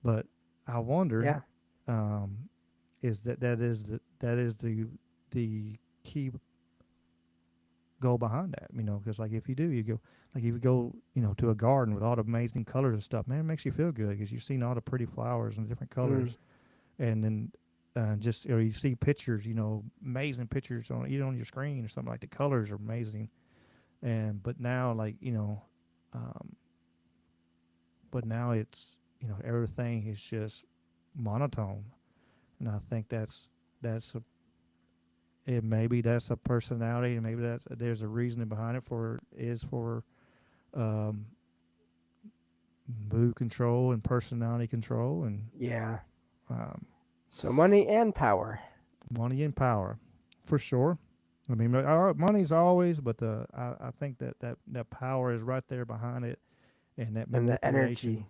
but I wonder, yeah. um, is that is the key go behind that, because like if you do, you go like if you go, to a garden with all the amazing colors and stuff, man, it makes you feel good because you've seen all the pretty flowers and different Mm, colors, and then just or you see pictures, amazing pictures on either on your screen or something like the colors are amazing, and but now like um, but now it's everything is just monotone, and I think that's a it maybe that's a personality, and maybe there's a reasoning behind it for um, mood control and personality control and yeah. um, So money and power, money and power, for sure. I mean, our money's always, but I think that power is right there behind it, and that and the energy, manipulation.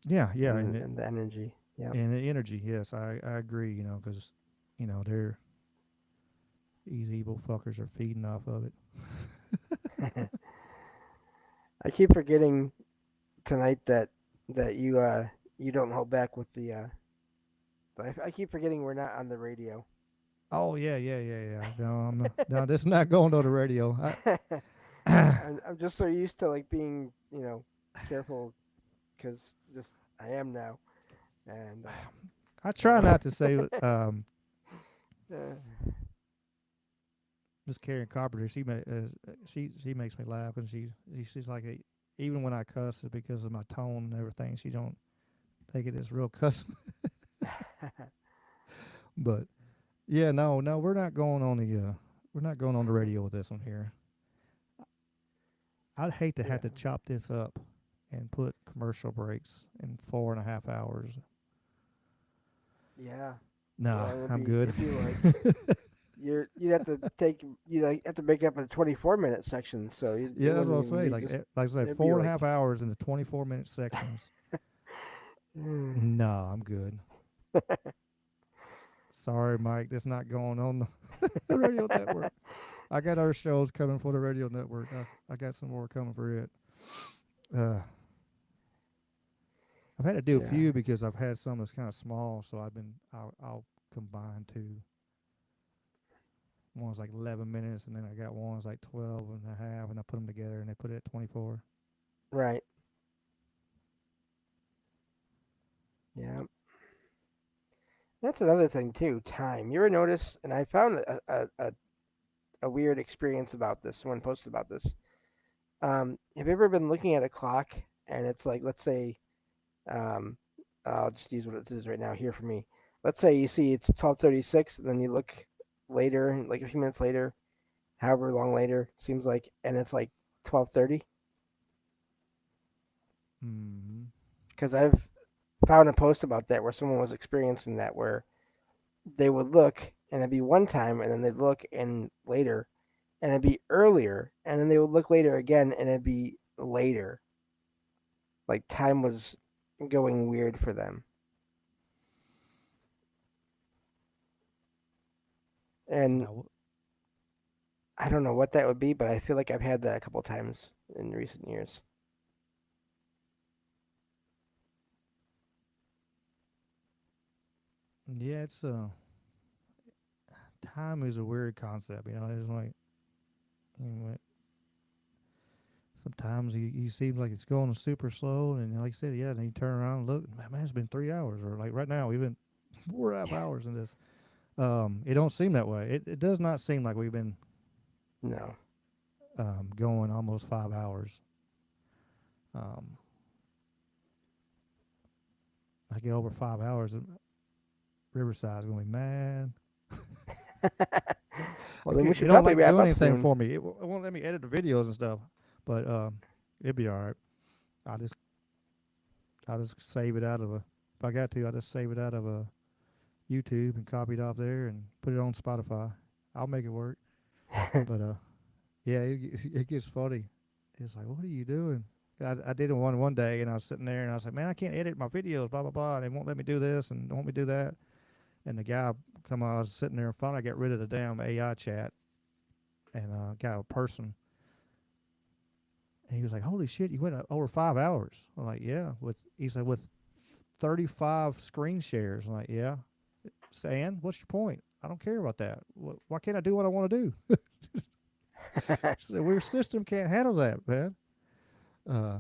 Yeah, yeah, and the energy. Yep. and the energy. Yes, I agree. Because they're these evil fuckers are feeding off of it. I keep forgetting tonight that you don't hold back with the. I keep forgetting we're not on the radio. Oh yeah, yeah, yeah, yeah. No, I'm not. No, this is not going on the radio. I'm just so used to like being careful because just I am now and I try so not to say. uh, Miss Karen Carpenter, she makes me laugh, and she's like even when I cuss, it's because of my tone and everything. She don't take it as real cuss, but yeah, no, we're not going on the radio with this one here. I'd hate to yeah have to chop this up and put commercial breaks in 4.5 hours. yeah Nah, yeah I'm good. it'd be like you'd have to take you like have to make up a 24-minute section so Yeah, it that's what wouldn't I'll even say. be Like just like I say, it'd be four and a like half hours into 24-minute sections. No, I'm good. Sorry, Mike. That's not going on the radio network. I got other shows coming for the radio network. I got some more coming for it. Uh, I've had to do a yeah few because I've had some that's kind of small, so I'll combine two. One's like 11 minutes, and then I got one's like 12 and a half, and I put them together, and they put it at 24. right yeah that's another thing too time you ever notice and I found a weird experience about this someone posted about this have you ever been looking at a clock and it's like let's say um I'll just use what it is right now here for me. Let's say you see it's 12:36, and then you look later, like a few minutes later, however long later, it seems like, and it's like 12:30. Mm-hmm. Because I've found a post about that where someone was experiencing that, where they would look and it'd be one time, and then they'd look and later, and it'd be earlier, and then they would look later again, and it'd be later. Like time was going weird for them, and Now, I don't know what that would be, but I feel like I've had that a couple times in recent years. yeah, it's time is a weird concept. It's like you know, sometimes you seem like it's going super slow, and like I said, yeah, then you turn around and look, man, it's been 3 hours, or like right now we've been 4.5 hours in this. It don't seem that way. It does not seem like we've been No. going almost 5 hours. Um, I get over 5 hours, and Riverside's gonna be mad. Well, then we It should don't probably like wrap doing up anything soon. for me. It won't let me edit the videos and stuff. But it'd be all right. I just I just save it out of a. If I got to, I just save it out of a YouTube and copy it off there and put it on Spotify. I'll make it work. But yeah, it gets funny. It's like, what are you doing? I did it one day, and I was sitting there, and I was like, man, I can't edit my videos, blah blah blah. And they won't let me do this, and won't let me do that. And the guy come on, I was sitting there, and finally I got rid of the damn AI chat, and got a person. And he was like, holy shit, you went over 5 hours. I'm like, yeah. He said with 35 screen shares. I'm like, yeah. Stan, what's your point? I don't care about that. Why can't I do what I want to do? So your system can't handle that, man. Uh,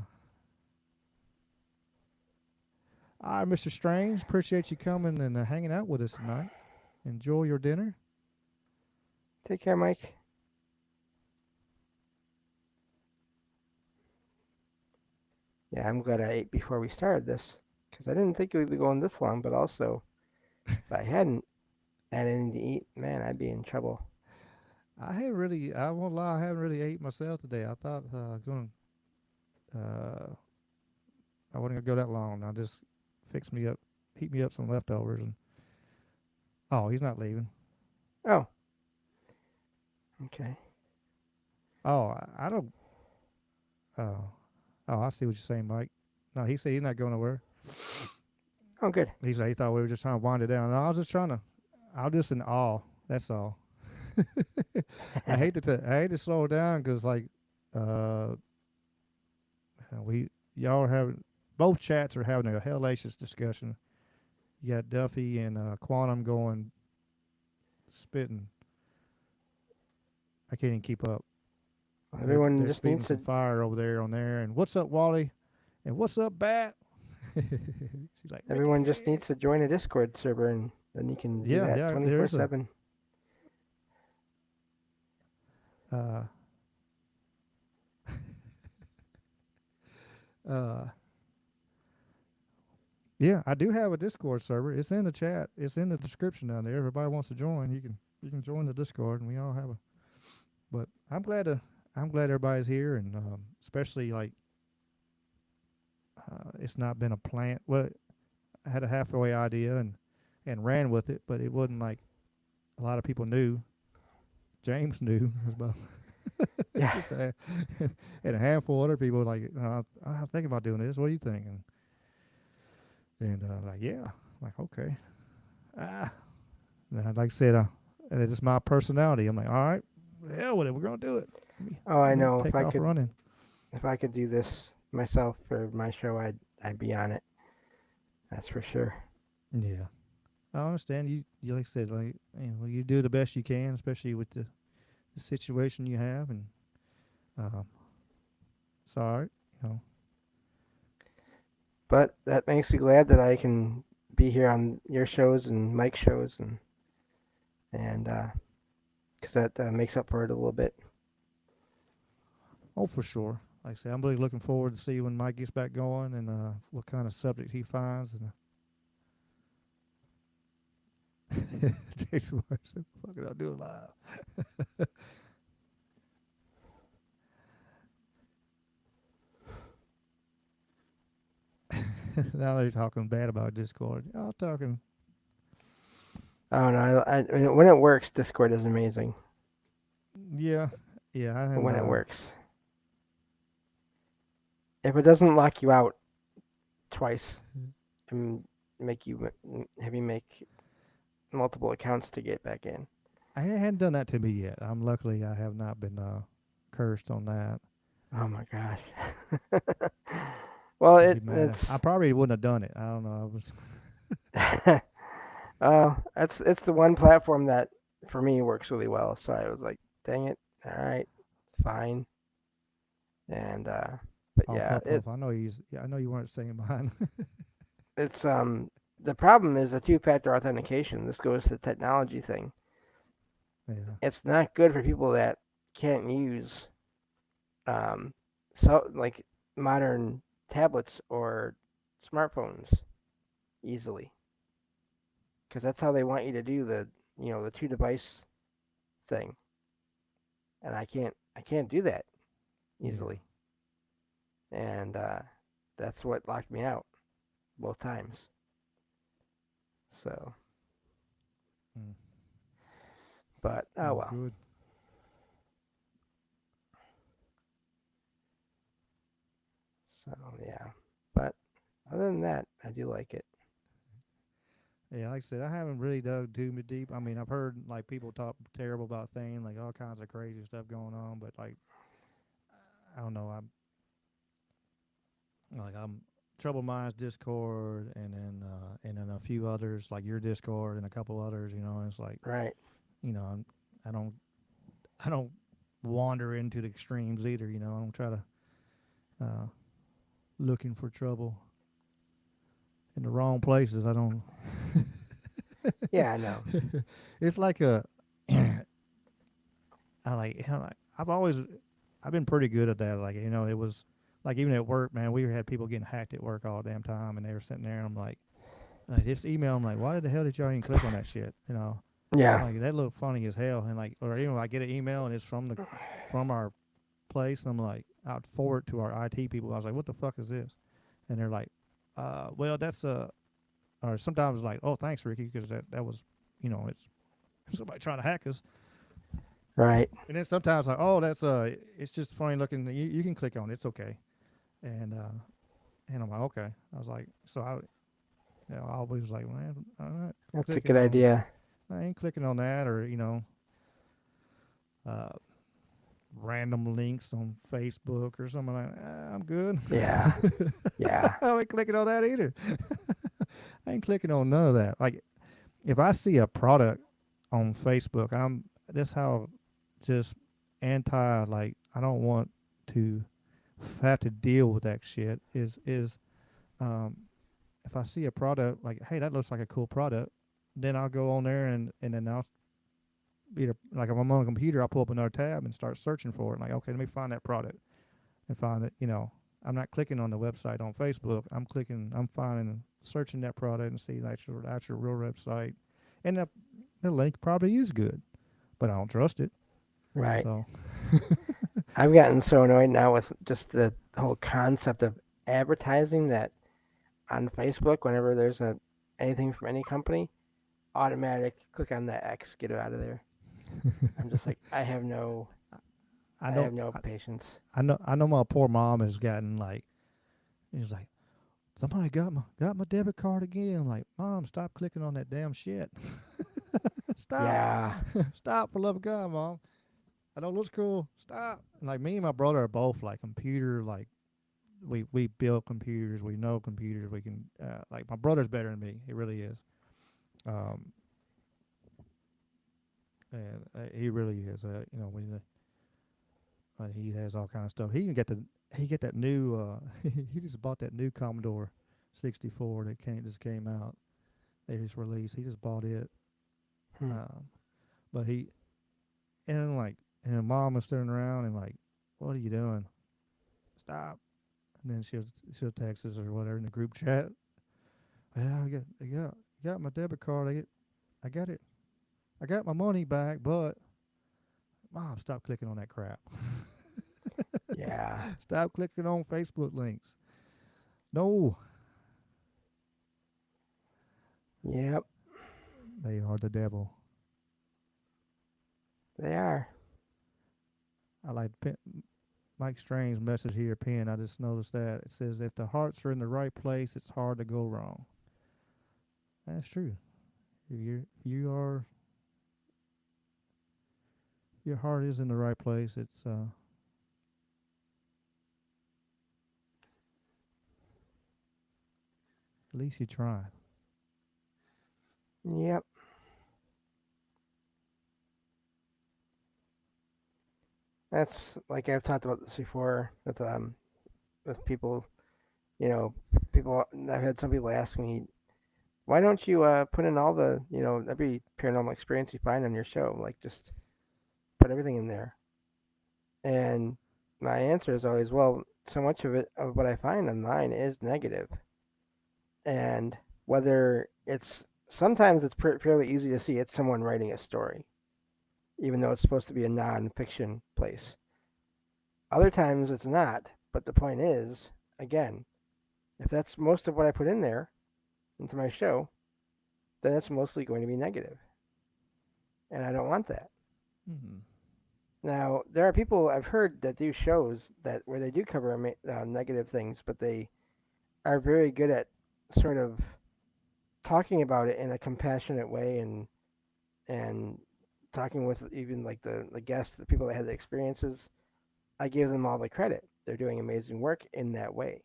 all right, Mr. Strange, appreciate you coming and hanging out with us tonight. Enjoy your dinner. Take care, Mike. Yeah, I'm glad I ate before we started this because I didn't think it would be going this long. But also, if I hadn't had anything to eat, man, I'd be in trouble. I won't lie, I haven't really ate myself today. I thought I wasn't gonna go that long. I just fix me up, heat me up some leftovers, and oh, he's not leaving. Oh, okay. Oh, I don't. Oh, oh, I see what you're saying, Mike. No, he said he's not going nowhere. Oh, good. He said he thought we were just trying to wind it down. No, I was just trying to. I was just in awe. That's all. I hate to slow it down because uh, we y'all are having both chats are having a hellacious discussion. You got Duffy and Quantum going spitting. I can't even keep up. Everyone They're just spitting needs some to. fire over there on there. And what's up, Wally? And what's up, Bat? She's like Everyone just Ricky. needs to join a Discord server, and then you can do Yeah, that yeah. 24/7. Uh, uh, yeah, I do have a Discord server. It's in the chat. It's in the description down there. Everybody wants to join. You can join the Discord, and we all have a. But I'm glad everybody's here, and especially like it's not been a plan. Well, I had a halfway idea and ran with it, but it wasn't like a lot of people knew. James knew about Yeah. just and a handful of other people like I'm thinking about doing this. What do you think? And like yeah, like okay. Ah, and like I said, it's just my personality. I'm like, all right, hell with it. We're gonna do it. Oh, I Let me know. take off running. If I could do this myself for my show, I'd be on it. That's for sure. Yeah, I understand. You like I said, like you do the best you can, especially with the situation you have, and um, it's all right. You know, But that makes me glad that I can be here on your shows and Mike's shows, and because that makes up for it a little bit. oh for sure. Like I said, I'm really looking forward to see when Mike gets back going and what kind of subject he finds. And Jason said, "Fuck it, I'll do it live." Now they're talking bad about Discord. Y'all talking. Oh no, I mean, when it works, Discord is amazing. Yeah, yeah, and When it works, if it doesn't lock you out twice and make you have you make multiple accounts to get back in. I hadn't done that to me yet. Luckily I have not been cursed on that. Oh my gosh. Well, I'd be mad. it's I probably wouldn't have done it. I don't know. I was. it's the one platform that for me works really well. So I was like, dang it, all right, fine. And but Oh, yeah, puff puff. I know he's. Yeah, I know you weren't saying mine. it's the problem is the two-factor authentication. This goes to the technology thing. Yeah. It's not good for people that can't use um so like modern tablets or smartphones easily because that's how they want you to do the the two device thing, and I can't do that Yeah. easily, and that's what locked me out both times. So, Mm. but oh Well, well. good. So yeah, but other than that, I do like it. Yeah, like I said, I haven't really dug too deep. I mean, I've heard like people talk terrible about things, like all kinds of crazy stuff going on. But like, I don't know. I'm Trouble Minds Discord, and then a few others like your Discord and a couple others. It's like Right. you know, I'm, I don't I don't wander into the extremes either. I don't try to uh, looking for trouble in the wrong places. I don't. Yeah, I know. It's like a I like, I've been pretty good at that. Like, it was like even at work, man, we had people getting hacked at work all the damn time, and they were sitting there, and I'm like this email, I'm like, why the hell did y'all even click on that shit? Yeah. Like that looked funny as hell, and like, or even I get an email and it's from our place, and I'm like, I'd forward to our IT people. I was like, what the fuck is this? And they're like, well, that's or sometimes like, oh, thanks, Ricky, because that was, it's somebody trying to hack us. Right. And then sometimes like, oh, that's it's just funny looking. You can click on it. It's okay. And I'm like, okay. I was like, so I always was like, man, I'm not That's a clicking good on. idea. I ain't clicking on that, or uh, random links on Facebook or something like. I'm good. Yeah. Yeah. I ain't clicking on that either. I ain't clicking on none of that. Like if I see a product on Facebook, that's how just anti, like I don't want to have to deal with that shit. Is um if I see a product like, hey, that looks like a cool product, then I'll go on there, and then I'll either, like if I'm on a computer, I'll pull up another tab and start searching for it. Like, okay, let me find that product and find it. I'm not clicking on the website on Facebook. I'm finding, searching that product and see the actual real website, and the link probably is good, but I don't trust it. Right. So I've gotten so annoyed now with just the whole concept of advertising that on Facebook, whenever there's anything from any company, automatic click on that X, get it out of there. I'm just like, I I know have no patience. I know my poor mom has gotten like, she's like, somebody got my debit card again. I'm like, Mom, stop clicking on that damn shit. Stop. Yeah. Stop, for love of God, Mom. I know it looks cool. Stop. And like me and my brother are both like computer, like we build computers, we know computers, we can like my brother's better than me. He really is. Um and he really is. He has all kinds of stuff. He get that new he just bought that new Commodore 64 that came out. They just released. He just bought it. Hmm. Um but he and then like and then mom was turning around and like, what are you doing? Stop. And then she'll text us or whatever in the group chat. Yeah, I got my debit card. I got it. I got my money back, but Mom, stop clicking on that crap. Yeah. Stop clicking on Facebook links. No, Yep. they are the devil. They are. I like Mike Strange's message here, Pin. I just noticed that it says if the hearts are in the right place, it's hard to go wrong. That's true. If you are your heart is in the right place, it's at least you tried. Yep. That's like I've talked about this before with people. You know, people. I've had some people ask me, why don't you put in all the every paranormal experience you find on your show? Like just put everything in there. And my answer is always, well, so much of it of what I find online is negative, and whether it's sometimes it's fairly easy to see it's someone writing a story, even though it's supposed to be a non-fiction place. Other times it's not, but the point is, again, if that's most of what I put in there into my show, then it's mostly going to be negative, and I don't want that. Mm-hmm. Now, there are people I've heard that do shows that where they do cover negative things, but they are very good at sort of talking about it in a compassionate way and talking with even like the guests, the people that had the experiences. I give them all the credit. They're doing amazing work in that way.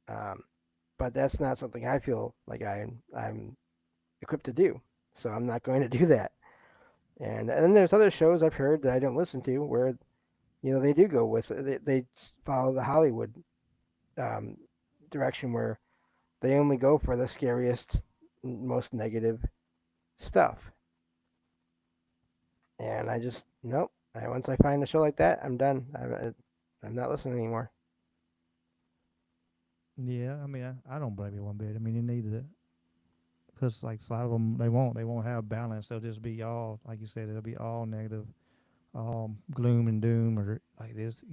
Um, but that's not something I feel like I'm equipped to do. So I'm not going to do that. And then there's other shows I've heard that I don't listen to where they do go with they follow the Hollywood um, direction where they only go for the scariest, most negative stuff. And I just nope. Once I find a show like that, I'm done. I'm not listening anymore. Yeah, I mean, I don't blame you one bit. I mean, you need to, because like a lot of them, they won't have balance. They'll just be all, like you said, it'll be all negative, all gloom and doom, or like this,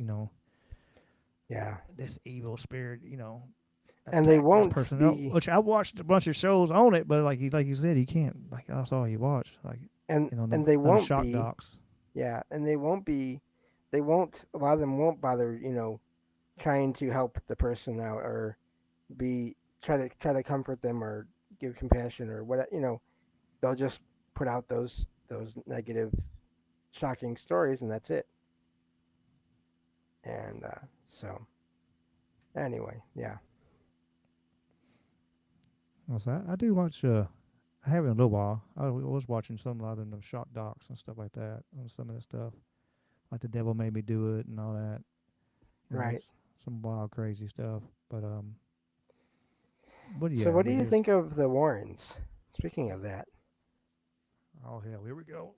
Yeah, this evil spirit, and they attack this won't person. be Which I watched a bunch of shows on it, but like you said, you can't, like that's all you watch, like and them and they them won't shock be docs. yeah, and they won't be they won't a lot of them won't bother trying to help the person out or be try to comfort them or give compassion or what they'll just put out those negative shocking stories and that's it. And so anyway, yeah. Also, I do watch. I haven't in a little while. I was watching some a lot of them shock docs and stuff like that on some of the stuff, like the devil made me do it and all that. Right. It's some wild, crazy stuff. But So yeah, I what do mean, you there's. think of the Warrens? Speaking of that, Oh hell, here we go.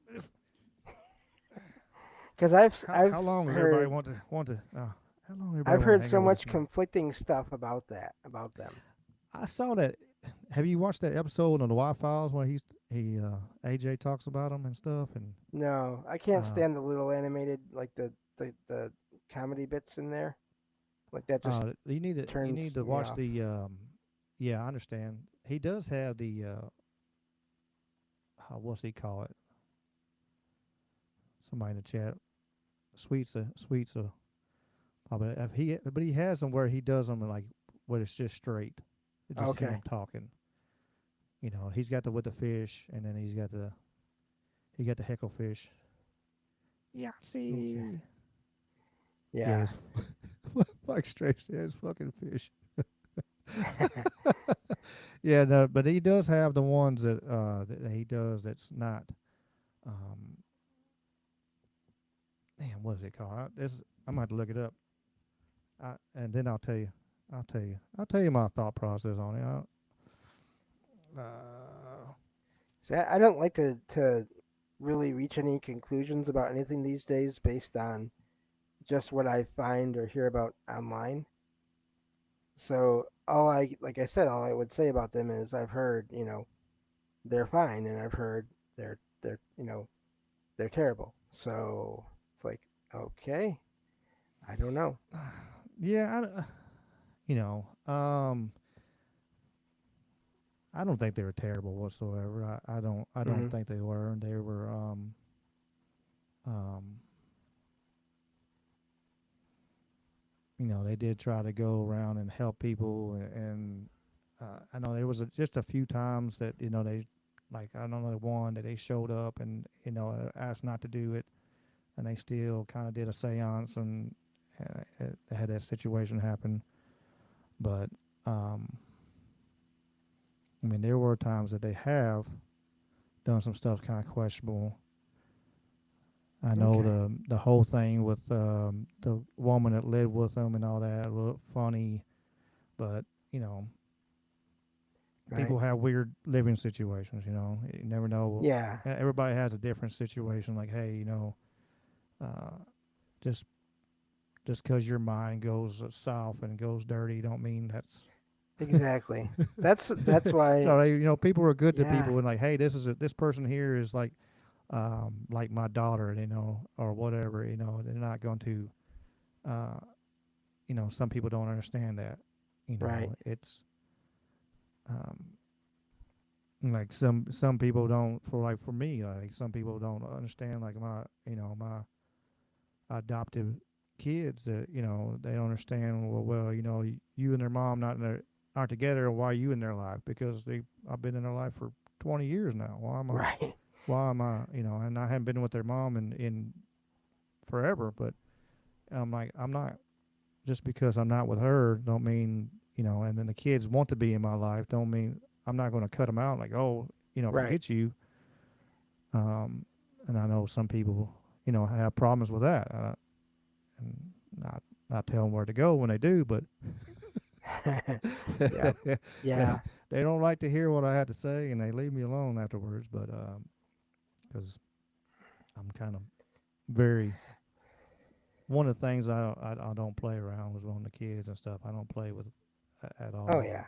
because I've I've How long does everybody heard want to? How long everybody I've want to heard hang so out with much us now? conflicting stuff about them. I saw that. Have you watched that episode on the Y Files where AJ talks about them and stuff and No, I can't uh stand the little animated like the comedy bits in there. Like that just you turns need to me watch off. the yeah, I understand. He does have the what's he call it? Somebody in the chat. Sweets but he has them where he does them like where it's just straight. It's just Okay. him talking. He's got the with the fish and then he got the heckle fish. Okay. Yahtzee. Yeah, Yeah. it's like straight says it's fucking fish. Yeah, no, but he does have the ones that he does that's not um man, what is it called? I'm gonna have to look it up. And then I'll tell you. I'll tell you my thought process on it. See, I don't like to really reach any conclusions about anything these days based on just what I find or hear about online. So like I said, all I would say about them is I've heard, they're fine, and I've heard they're terrible. So it's like, okay, I don't know. Yeah, you know, um, I don't think they were terrible whatsoever. I don't Mhm. think they were. They were um, they did try to go around and help people, and I know there was just a few times that they, like I don't know, one that they showed up and asked not to do it, and they still kind of did a séance and had that situation happen. But um, I mean, there were times that they have done some stuff kind of questionable. I know Okay. the whole thing with the woman that lived with them and all that looked funny, but you know, Right. people have weird living situations. You never know. Yeah. Everybody has a different situation. Like, hey, uh, just just because your mind goes south and goes dirty, don't mean that's. Exactly. That's why. People are good to Yeah. people and like, hey, this person here is like like my daughter, or whatever. They're not going to. Uh, some people don't understand that. Right. It's um, like some people don't. For me, like some people don't understand. Like my adoptive kids that they don't understand. Well, you and their mom aren't together. Why are you in their life? Because I've been in their life for 20 years now. Right. Why am I, and I haven't been with their mom in forever. But I'm like, I'm not, just because I'm not with her don't mean, and then the kids want to be in my life don't mean I'm not going to cut them out. Like, oh, Right. forget you. Um, and I know some people, have problems with that. And not tell them where to go when they do, but Yep. they, Yeah. they don't like to hear what I had to say, and they leave me alone afterwards. But because I'm kind of very, one of the things I don't play around was on the kids and stuff. I don't play with at Oh all. yeah.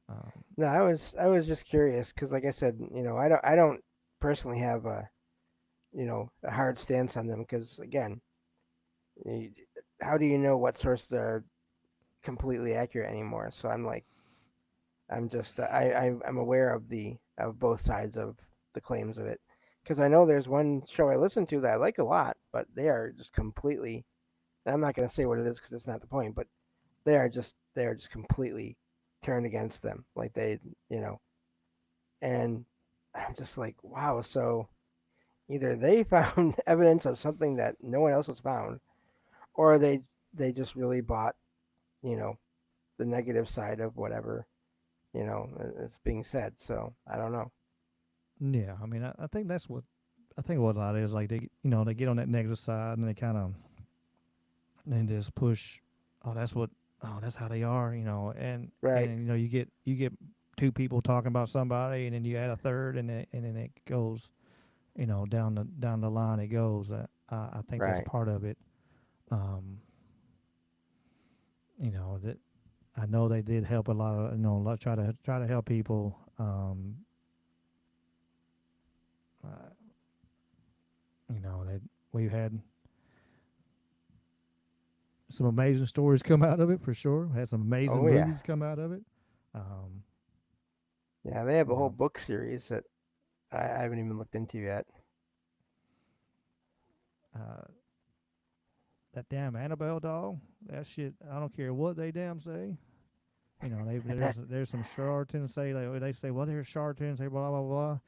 Um, No, I was just curious because, like I said, I don't personally have a hard stance on them because again, you, how do you know what sources are completely accurate anymore? So I'm just I'm aware of both sides of the claims of it because I know there's one show I listen to that I like a lot, but they are just completely. And I'm not going to say what it is because it's not the point, but they are just completely turned against them, like you know, and I'm just like, wow. So either they found evidence of something that no one else has found, or they just really bought, you know, the negative side of whatever is being said. So I don't know. yeah, I mean, I think that's what I think what that is. Like they get on that negative side and they kind of and just push. Oh, that's what. Oh, that's how they are. Right, And you get two people talking about somebody, and then you add a third, and then it goes. Down the line it goes. I think that's right. part of it. Um, that I know they did help a lot of try to help people. Uh, that we've had some amazing stories come out of it for sure. Had some amazing Oh yeah, movies come out of it. Um, yeah. They have a you whole know, book series that I haven't even looked into yet. uh, that damn Annabelle doll. That shit. I don't care what they damn say. There's some charlatans they say, well, there's charlatans, say blah blah blah.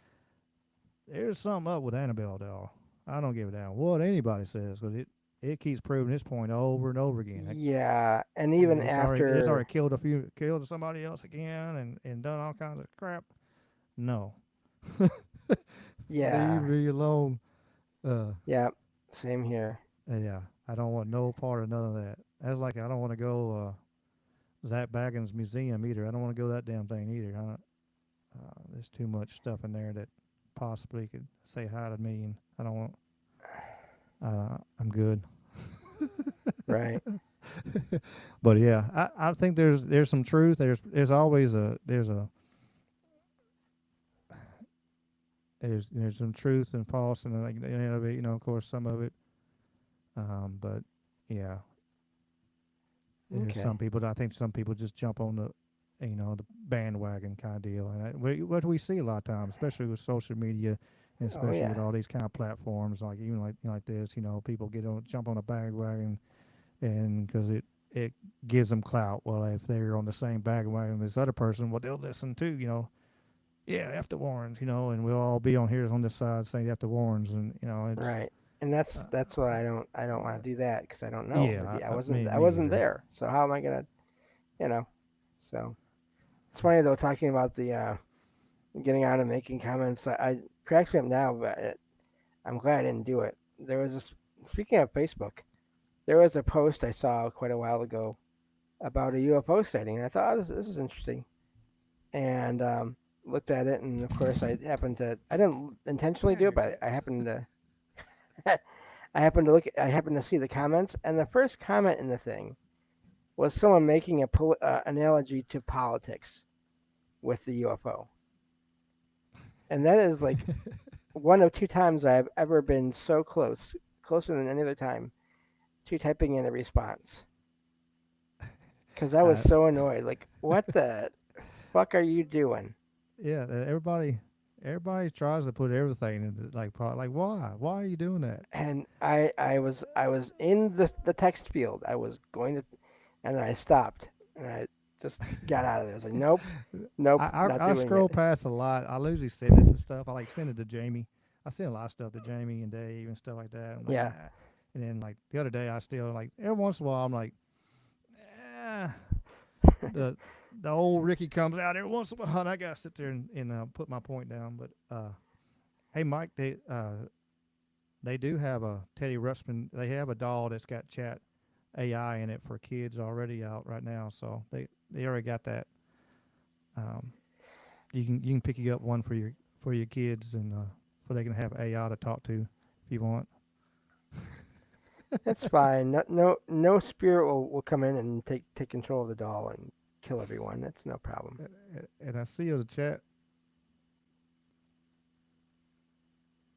There's something up with Annabelle doll. I don't give a damn what anybody says, because it keeps proving its point over and over again. Yeah, and even It's after, already killed somebody else again, and done all kinds of crap. No, leave yeah, me alone. Uh, yeah, same here. yeah, I don't want no part of none of that. That's like I don't want to go Zach Baggins Museum either. I don't want to go that damn thing either. There's too much stuff in there that possibly could say hi to me, and I don't want. I'm good. Right. But yeah, I think there's some truth. There's always there's some truth and false, and like of course some of it. But yeah, there's Okay. some people. I think some people just jump on the bandwagon kind of deal, and what we see a lot of times, especially with social media, and Oh especially yeah. with all these kind of platforms, like even like this, people jump on a bandwagon, and because it gives them clout. Well, if they're on the same bandwagon as this other person, well, they'll listen too. Yeah, F the Warrens, and we'll all be on here on this side saying F the Warrens, and it's Right. And that's uh, that's why I don't want to do that because I don't know. yeah, I I, wasn't me I me wasn't either. there. So how am I gonna you know? So it's funny though talking about the getting on and making comments. I cracks me up now, but I'm glad I didn't do it. There was this. Speaking of Facebook, there was a post I saw quite a while ago about a UFO sighting, and I thought, oh, this is interesting, and looked at it, and of course I didn't intentionally do it, but I happened to I happened to see the comments, and the first comment in the thing was someone making a analogy to politics with the UFO, and that is like one of two times I've ever been so close, closer than any other time, to typing in a response. Because I was Uh, so annoyed. Like, what the fuck are you doing? yeah, everybody tries to put everything in like why? Why are you doing that? And I was in the text field. I was going to, and then I stopped, and I just got out of there. I was like, nope, nope, not I doing it. scroll past a lot. I usually send it to stuff. I like send it to Jamie. I send a lot of stuff to Jamie and Dave and stuff like that. I'm like, Yeah. ah. And then like the other day, I still like every once in a while, I'm like, ah. The the old Ricky comes out every once in a while, and I gotta sit there and put my point down. But hey, Mike, they do have a Teddy Ruxpin. They have a doll that's got chat AI in it for kids already out right now. So they already got that. Um, you can pick you up one for your kids and for they can have AI to talk to if you want. It's fine. No spirit will come in and take control of the doll and kill everyone. That's no problem. And I see in the chat,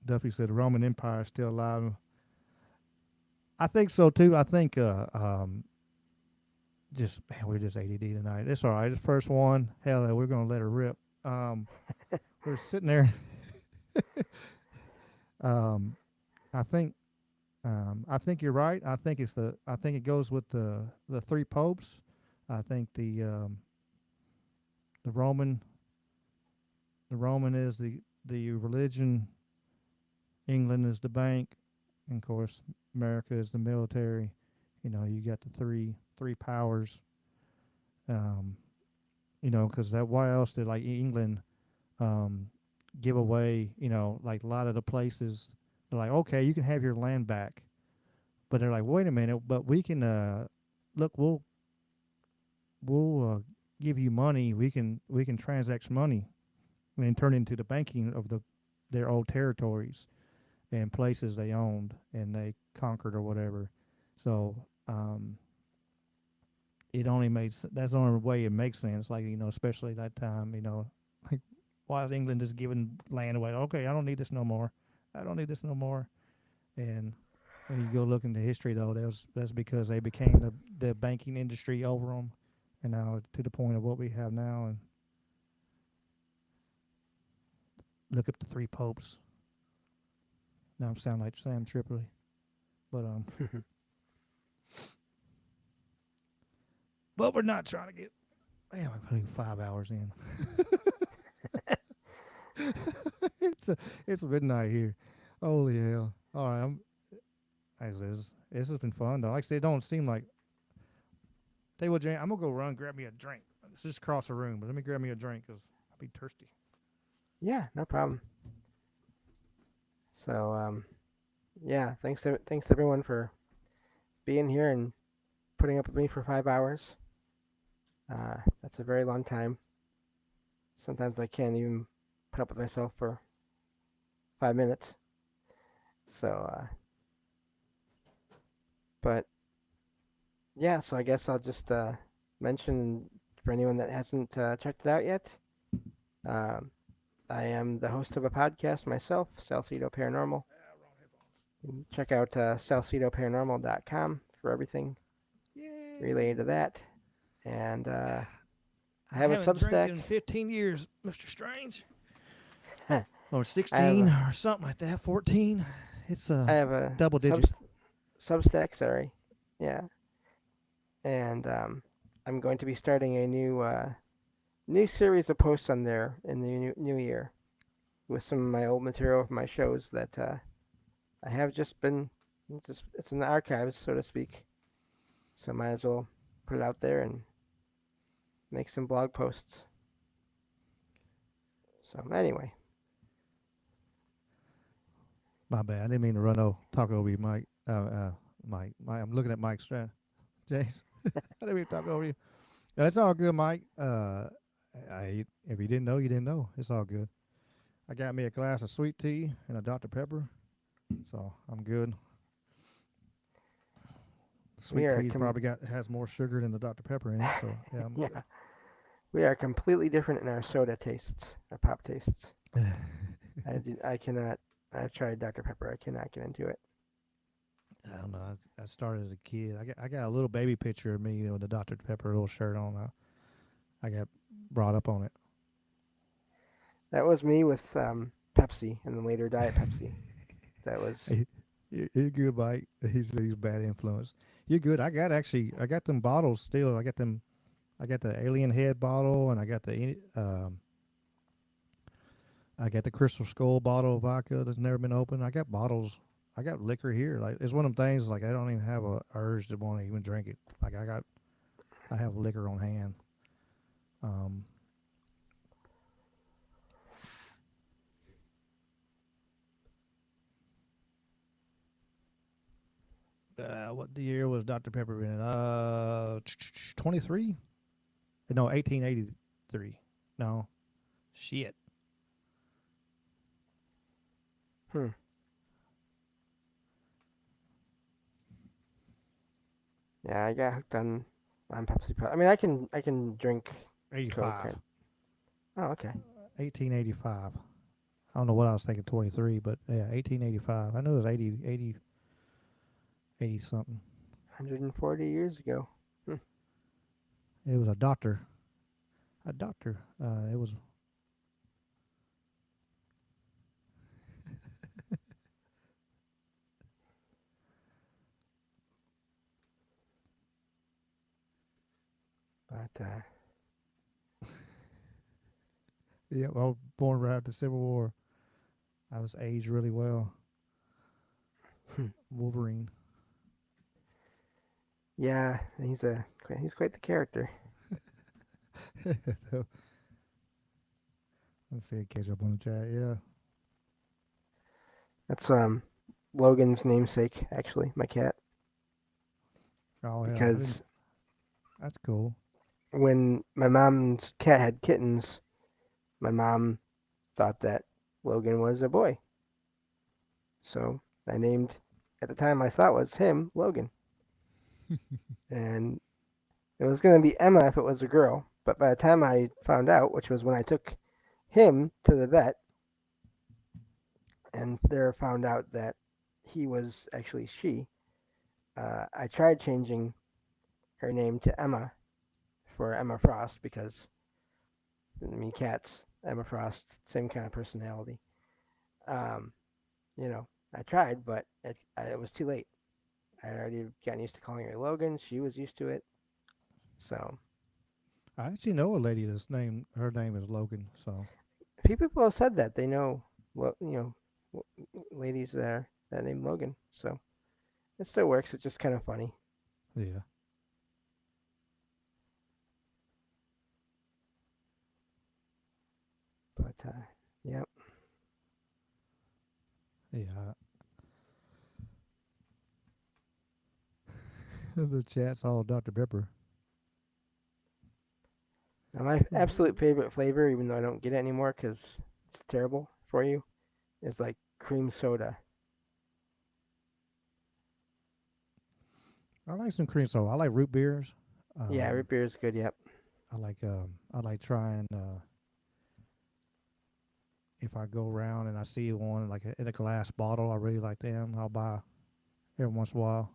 Duffy said the Roman Empire is still alive. I think so too. I think just man, we're just ADD tonight. It's all right. It's first one. Hell, we're gonna let her rip. Um, we're sitting there. Um, I think I think you're right. I think it's the. I think it goes with the three popes. I think the Roman is the religion. England is the bank, and of course America is the military. You know, you got the three powers. Um, you know, because that why else did like England um, give away? You know, like a lot of the places. They're like, okay, you can have your land back, but they're like, wait a minute, but we can look, we'll give you money. We can transact money and turn it into the banking of their old territories and places they owned and they conquered or whatever. So it only makes that's the only way it makes sense. Like especially that time, like why is England just giving land away? Okay, I don't need this no more. I don't need this no more. And when you go look into history, though, that's because they became the banking industry over them, and now to the point of what we have now. And look up the three popes. Now I'm sounding like Sam Tripoli, but but we're not trying to get. Man, we're putting 5 hours in. it's it's midnight here. Holy hell! All right, this has been fun though. Like I said, it don't seem like. Tell you what, Jane, I'm gonna go run grab me a drink. It's just across the room, but let me grab me a drink because I'll be thirsty. Yeah, no problem. So yeah, thanks everyone for being here and putting up with me for 5 hours. That's a very long time. Sometimes I can't even put up with myself for 5 minutes. So, but yeah, so I guess I'll just mention for anyone that hasn't checked it out yet. Um, I am the host of a podcast myself, Salsido Paranormal. Check out salsidoparanormal.com for everything related to Yay! that. And I I have a haven't drank Substack. in 15 years, Mr. Strange. I Or have 16 or something like that. 14. It's I have a double sub digit. Substack. Sorry, yeah. And I'm going to be starting a new series of posts on there in the new year with some of my old material from my shows that I have just been just it's in the archives, so to speak. So might as well put it out there and make some blog posts. So anyway, My bad. I didn't mean to talk over you, Mike. Mike. I'm looking at Mike Strand. James, I didn't mean to talk over you. It's all good, Mike. If you didn't know, you didn't know. It's all good. I got me a glass of sweet tea and a Dr. Pepper, so I'm good. we Sweet are tea's probably got has more sugar than the Dr. Pepper in it, so yeah, I'm good. yeah, we are completely different in our soda tastes, our pop tastes. I cannot. I've tried Dr Pepper. I cannot get into it. I don't know. I started as a kid. I got a little baby picture of me, with the Dr Pepper little shirt on. I got brought up on it. That was me with Pepsi and then later Diet Pepsi. That was. Hey, you're good, Mike. He's bad influence. You're good. I got them bottles still. I got them. I got the alien head bottle, and I got the Crystal Skull bottle of vodka that's never been opened. I got bottles. I got liquor here. Like it's one of them things. Like I don't even have a urge to want to even drink it. Like I have liquor on hand. Um, what the year was Dr Pepper in? 23. No, 1883. No, shit. Hmm. Yeah, I got hooked on Pepsi. I mean, I can drink Coke. 85. And, oh, okay. 1885. I don't know what I was thinking. 23, but yeah, 1885. I knew it was 80 something. 140 years ago. Hmm. It was a doctor. A doctor. It was. But Yeah, I was born right after the Civil War. I was aged really well. hmm. Wolverine. Yeah, he's quite the character. So, let's see, catch up on the chat. Yeah. That's Logan's namesake, actually, my cat. Oh hell, I didn't. Because That's cool. when my mom's cat had kittens, my mom thought that Logan was a boy. So I named, at the time I thought was him, Logan. And it was going to be Emma if it was a girl. But by the time I found out, which was when I took him to the vet, and there found out that he was actually she, I tried changing her name to Emma for Emma Frost because, I mean, cats, Emma Frost, same kind of personality. Um, I tried, but it was too late. I had already gotten used to calling her Logan. She was used to it. So I actually know a lady that's named. Her name is Logan. So a few people have said that they know, ladies that named Logan. So it still works. It's just kind of funny. yeah, But yep. yeah. The chat's all Dr Pepper. Now my absolute favorite flavor, even though I don't get it anymore because it's terrible for you, is like cream soda. I like some cream soda. I like root beers. Yeah, Um, root beer is good. Yep. I like trying. If I go around and I see one like in a glass bottle, I really like them. I'll buy every once in a while,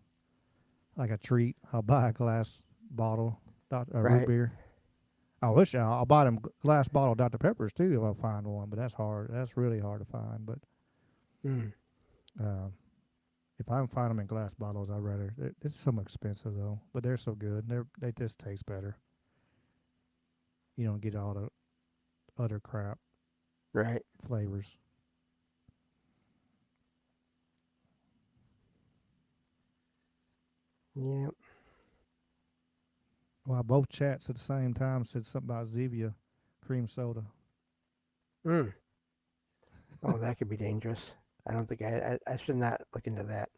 like a treat. I'll buy a glass bottle, root Right. beer. I wish I'll buy them glass bottle Dr Peppers too if I find one, but that's hard. That's really hard to find. But Mm. uh, if I can find them in glass bottles, I'd rather. It's some expensive though, but they're so good. They just taste better. You don't get all the other crap Right. flavors. Yep. Well, both chats at the same time said something about Zevia cream soda. Mm. Oh, that could be dangerous. I don't think I should not look into that.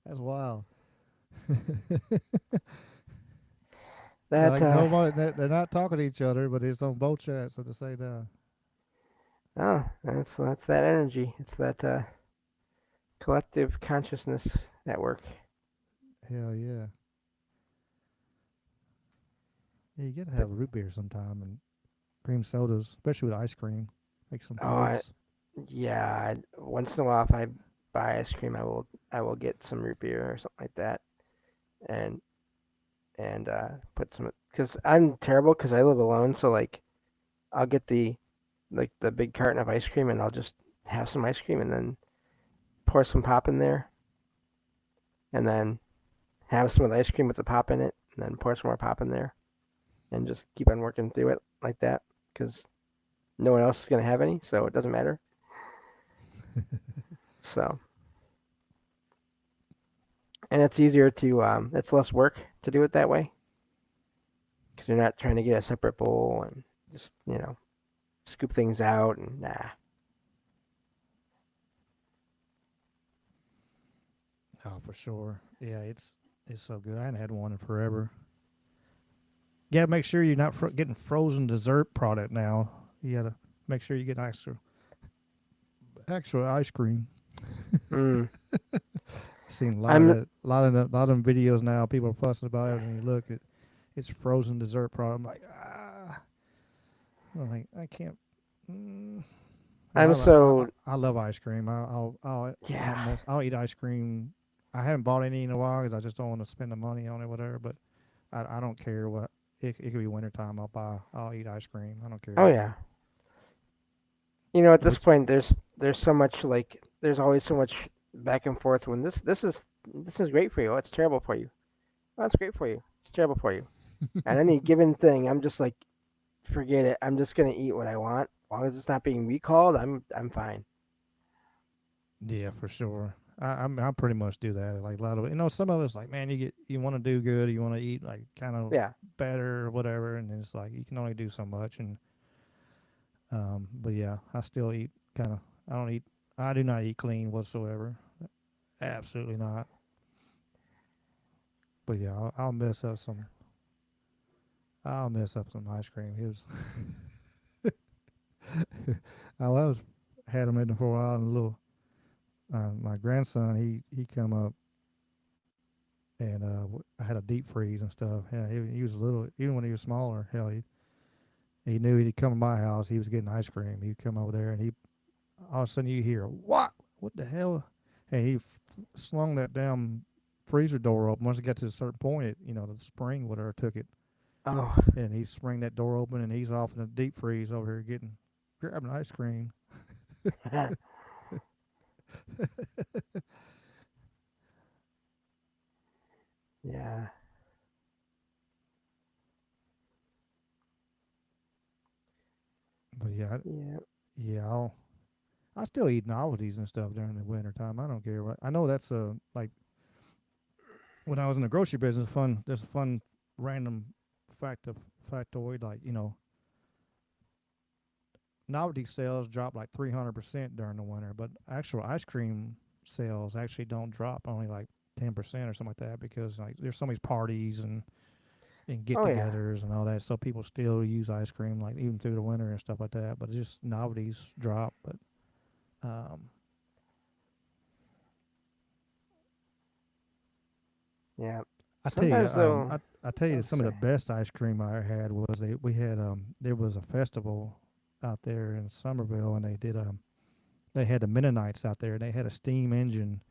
That's wild. That Like nobody, they're not talking to each other, but it's on both chats at the same time. oh, that's that energy. It's that collective consciousness network. Hell yeah. Yeah, you gotta But have root beer sometime and cream sodas, especially with ice cream. Make some Oh, floats. yeah. Once in a while, if I buy ice cream, I will get some root beer or something like that, and put some. Cause I'm terrible because I live alone, so like I'll get the big carton of ice cream and I'll just have some ice cream and then pour some pop in there and then have some of the ice cream with the pop in it and then pour some more pop in there and just keep on working through it like that because no one else is gonna have any, so it doesn't matter. So and it's easier to it's less work to do it that way because you're not trying to get a separate bowl and just scoop things out and nah. Oh, for sure. Yeah, it's so good. I hadn't had one in forever. You gotta make sure you're not getting frozen dessert product now. You gotta make sure you get actual ice cream. Mm. Seen a lot of I'm that, lot of them videos now. People are fussing about it, and you look at it's frozen dessert product. I'm like, I'm like I can't. Mm. And I'm so I love ice cream. yeah. I'll eat ice cream. I haven't bought any in a while because I just don't want to spend the money on it, whatever. But I don't care what it could be wintertime. I'll eat ice cream. I don't Oh care. yeah. At this Which point, there's so much like there's always so much back and forth when this is great for you. Oh, it's terrible for you. Oh, it's great for you. It's terrible for you. And any given thing, I'm just like, forget it. I'm just gonna eat what I want. As long as it's not being recalled, I'm fine. yeah, for sure. I pretty much do that. Like a lot of some of us like man, you want to do good, you want to eat like kind of Yeah. better or whatever, and it's like you can only do so much. And but yeah, I still eat kind of. I don't eat. I do not eat clean whatsoever. Absolutely not. But yeah, I'll mess up some. I'll mess up some ice cream. It was. I was had him in there for a while, and a little. My grandson, he come up, and I had a deep freeze and stuff. Yeah, he was little. Even when he was smaller, hell, he knew he'd come to my house. He was getting ice cream. He'd come over there, and he all of a sudden you hear what? What the hell? And he slung that damn freezer door open. Once it got to a certain point, the spring whatever took it, Oh. and he sprang that door open, and he's off in the deep freeze over here grabbing ice cream. Yeah. But yeah, Yeah. yeah, I still eat novelties and stuff during the winter time. I don't care what. I know that's like when I was in the grocery business. Fun. There's a fun random fact of factoid like novelty sales drop like 300% during the winter, but actual ice cream sales actually don't drop, only like 10% or something like that, because like there's so many parties and Oh yeah. get-togethers and all that, so people still use ice cream like even through the winter and stuff like that. But it's just novelties drop. But um, Yeah. I tell you, Sometimes though. I tell you, Oh, some of the sorry. best ice cream I had was we had there was a festival out there in Somerville, and they had the Mennonites out there. They had a steam engine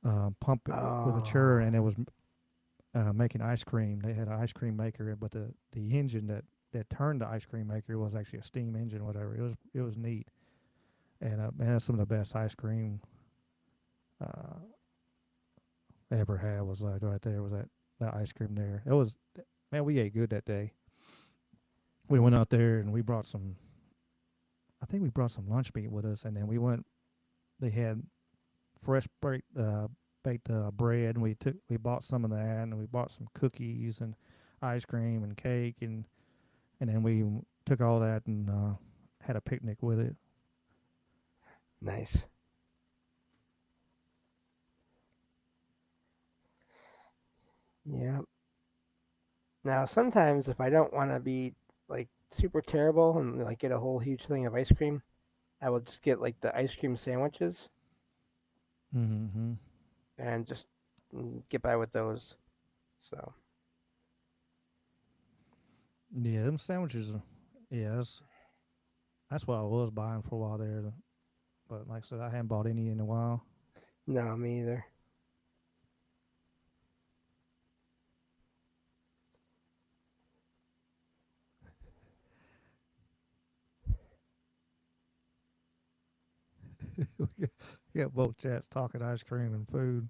pump it with a churn, Oh. and it was making ice cream. They had an ice cream maker, but the engine that turned the ice cream maker was actually a steam engine, or whatever. It was neat, and man, that's some of the best ice cream uh, I ever had. Was like right there was that ice cream there. It was man, we ate good that day. We went out there and we brought some. I think we brought some lunch meat with us, and then we went. They had fresh baked bread, and we bought some of that, and we bought some cookies and ice cream and cake, and then we took all that and had a picnic with it. Nice. Yeah. Now sometimes if I don't want to be like super terrible and like get a whole huge thing of ice cream, I will just get like the ice cream sandwiches Mm-hmm. and just get by with those. So Yeah, them sandwiches. Yeah, that's what I was buying for a while there. But like I said, I haven't bought any in a while. No, me either. We got both chats talking ice cream and food.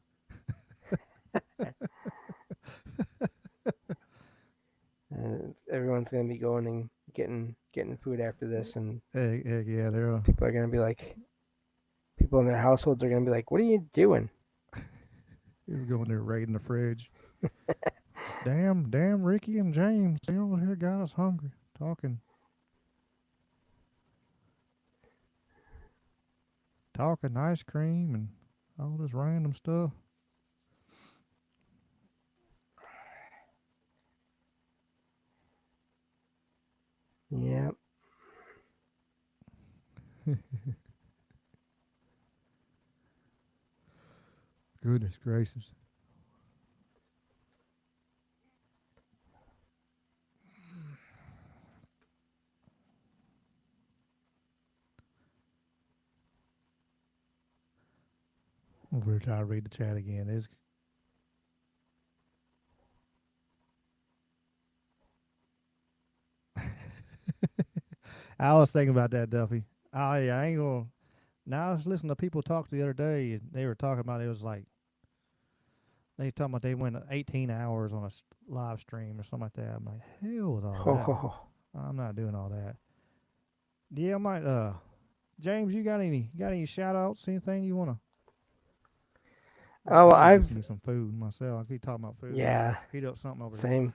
Everyone's gonna be going and getting food after this, and Heck yeah, they're people are gonna be like, people in their households are gonna be like, "What are you doing?" going there raiding the fridge. Damn, Ricky and James, they over here got us hungry. Talking ice cream and all this random stuff. Yeah. Goodness gracious. We're trying to read the chat again. It's I was thinking about that, Duffy. Oh yeah, I ain't gonna. Now I was listening to people talk the other day, and they were talking about it was like they were talking about they went 18 hours on a live stream or something like that. I'm like, hell with all that. Oh, I'm not doing all that. Yeah, I might. James, you got any shout outs? Anything you wanna? oh, I need to get I've me some food myself. I keep talking about food. I yeah, gotta heat up something over here. same.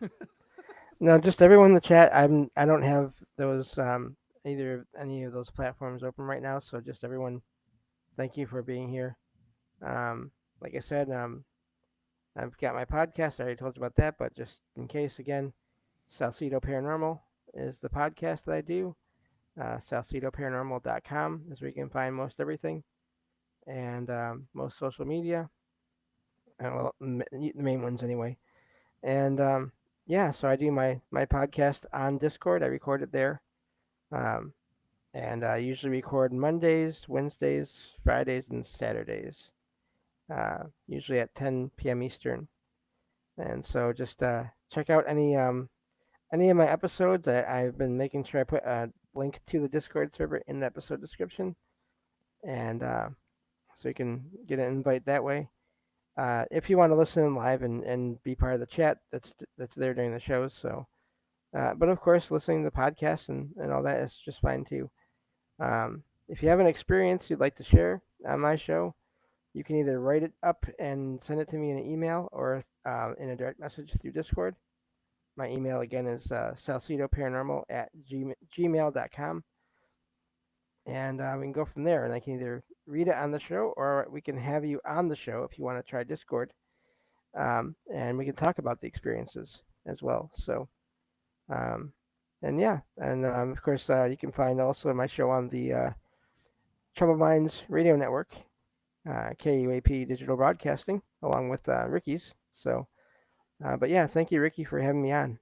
No, just everyone in the chat. I don't have those either any of those platforms open right now. So just everyone, thank you for being here. Like I said, I've got my podcast. I already told you about that, but just in case, again, Salsido Paranormal is the podcast that I do. SalsidoParanormal.com is where you can find most everything and most social media. Well, the main ones anyway. And yeah, so I do my podcast on Discord. I record it there. Um, and I usually record Mondays, Wednesdays, Fridays, and Saturdays. Usually at 10 p.m. Eastern. And so just check out any of my episodes. I've been making sure I put a link to the Discord server in the episode description, and so you can get an invite that way. If you want to listen live and be part of the chat, that's there during the shows. So, but of course, listening to the podcast and all that is just fine too. If you have an experience you'd like to share on my show, you can either write it up and send it to me in an email or in a direct message through Discord. My email again is salsidoparanormal@gmail.com, and we can go from there. And I can either read it on the show, or we can have you on the show if you want to try Discord, and we can talk about the experiences as well. So, um, and yeah, and of course, you can find also my show on the Troubled Minds Radio Network, KUAP Digital Broadcasting, along with Ricky's. So, but yeah, thank you, Ricky, for having me on.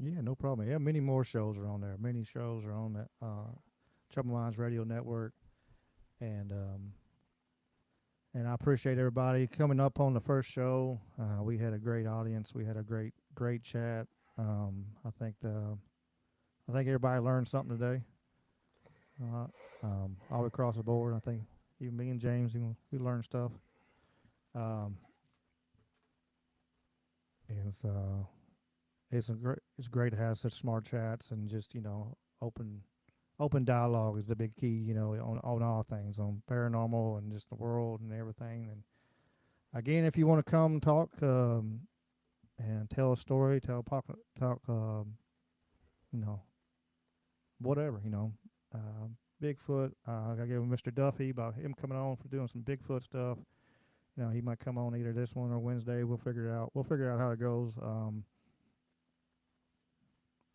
Yeah, no problem. Yeah, many more shows are on there. Many shows are on that Trouble Minds Radio Network, and I appreciate everybody coming up on the first show. We had a great audience. We had a great chat. I think everybody learned something today. All across the board. I think even me and James, we learned stuff. Um, and it's great to have such smart chats and just open dialogue is the big key. On all things on paranormal and just the world and everything. And again, if you want to come talk and tell a story, talk, you know, whatever, Bigfoot. I gave Mr. Duffy about him coming on for doing some Bigfoot stuff. He might come on either this one or Wednesday. We'll figure it out. We'll figure out how it goes.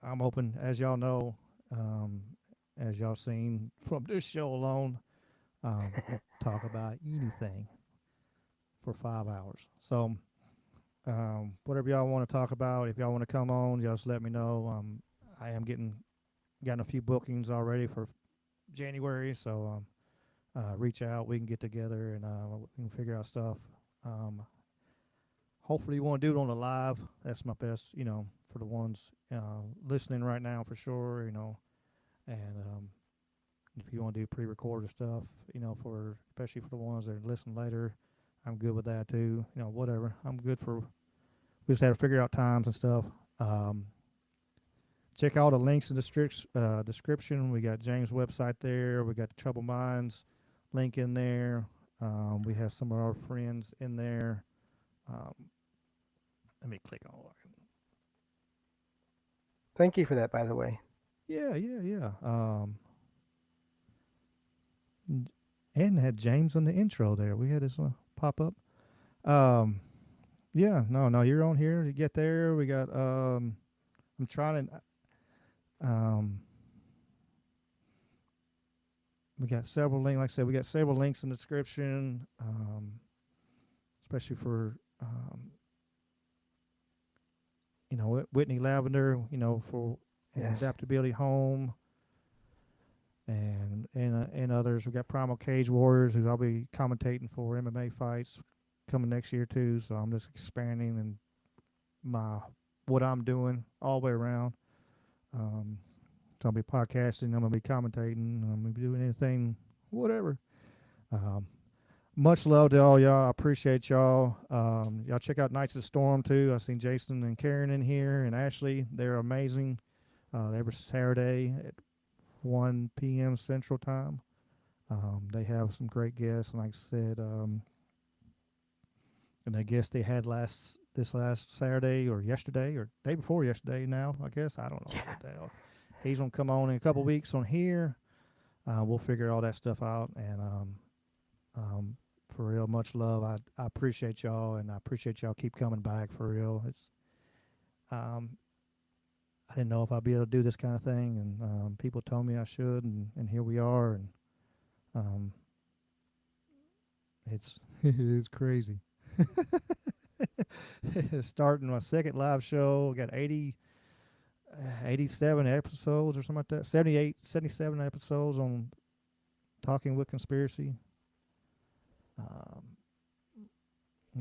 I'm open, as y'all know, as y'all seen from this show alone. Talk about anything for 5 hours. So, whatever y'all want to talk about, if y'all want to come on, just let me know. I am getting gotten a few bookings already for January, so reach out. We can get together and we can figure out stuff. Um, Hopefully, you want to do it on the live. That's my best, for the ones listening right now for sure, And if you want to do pre-recorded stuff, for especially for the ones that listen later, I'm good with that too. Whatever. I'm good for. We just have to figure out times and stuff. Um, Check all the links in the description. We got James' website there. We got the Trouble Minds link in there. We have some of our friends in there. Um, Let me click on one. Thank you for that, by the way. Yeah, yeah, yeah. And had James on the intro there. We had this pop up. Um, yeah, no, you're on here. You get there. We got. I'm trying to. We got several links. Like I said, we got several links in the description. Especially for Whitney Lavender. For an Yes. adaptability home. And others. We got Primal Cage Warriors, who I'll be commentating for MMA fights coming next year too. So I'm just expanding and what I'm doing all the way around. So I'll be podcasting. I'm gonna be commentating. I'm gonna be doing anything, whatever. Um, Much love to all y'all. I appreciate y'all. Y'all check out Knights of the Storm too. I've seen Jason and Karen in here and Ashley. They're amazing. Every Saturday at 1 p.m. Central Time. They have some great guests, and like I said, and I guess they had this last Saturday or yesterday or day before yesterday. Now I guess I don't know what the hell. He's gonna come on in a couple weeks on here. We'll figure all that stuff out, and for real, much love. I appreciate y'all, and I appreciate y'all keep coming back for real. It's I didn't know if I'd be able to do this kind of thing, and people told me I should, and here we are, and it's it's crazy. Starting my second live show, got 87 episodes or something like that. 77 episodes on Talking with Conspiracy.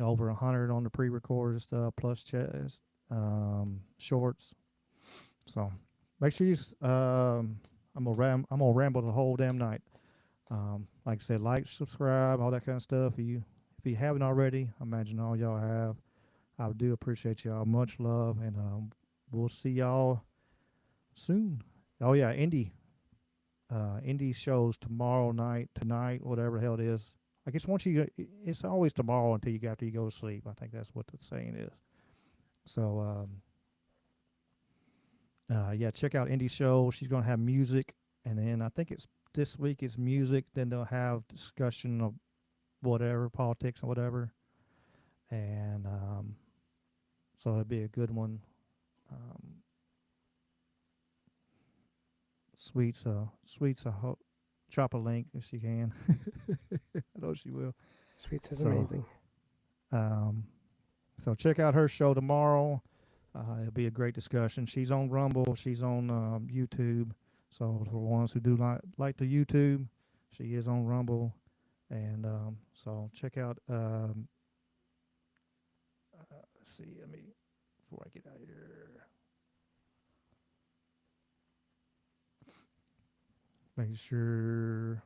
Over 100 on the pre-recorded stuff, plus shorts. So make sure I'm gonna ramble the whole damn night. Like I said, like, subscribe, all that kind of stuff. If you haven't already, I imagine all y'all have. I do appreciate y'all. Much love, and we'll see y'all soon. Oh yeah, indie shows tomorrow night, tonight, whatever the hell it is. I guess it's always tomorrow until after you go to sleep. I think that's what the saying is. So yeah, check out indie show. She's gonna have music, and then I think it's this week is music. Then they'll have discussion of whatever politics and whatever, and so it'll be a good one. Um, Sweets, drop a link if she can. I know she will. Sweets is So, amazing. um, so check out her show tomorrow. It'll be a great discussion. She's on Rumble. She's on YouTube. So for ones who do like the YouTube, she is on Rumble, and so check out. Let's see. Let me before I get out of here. Make sure.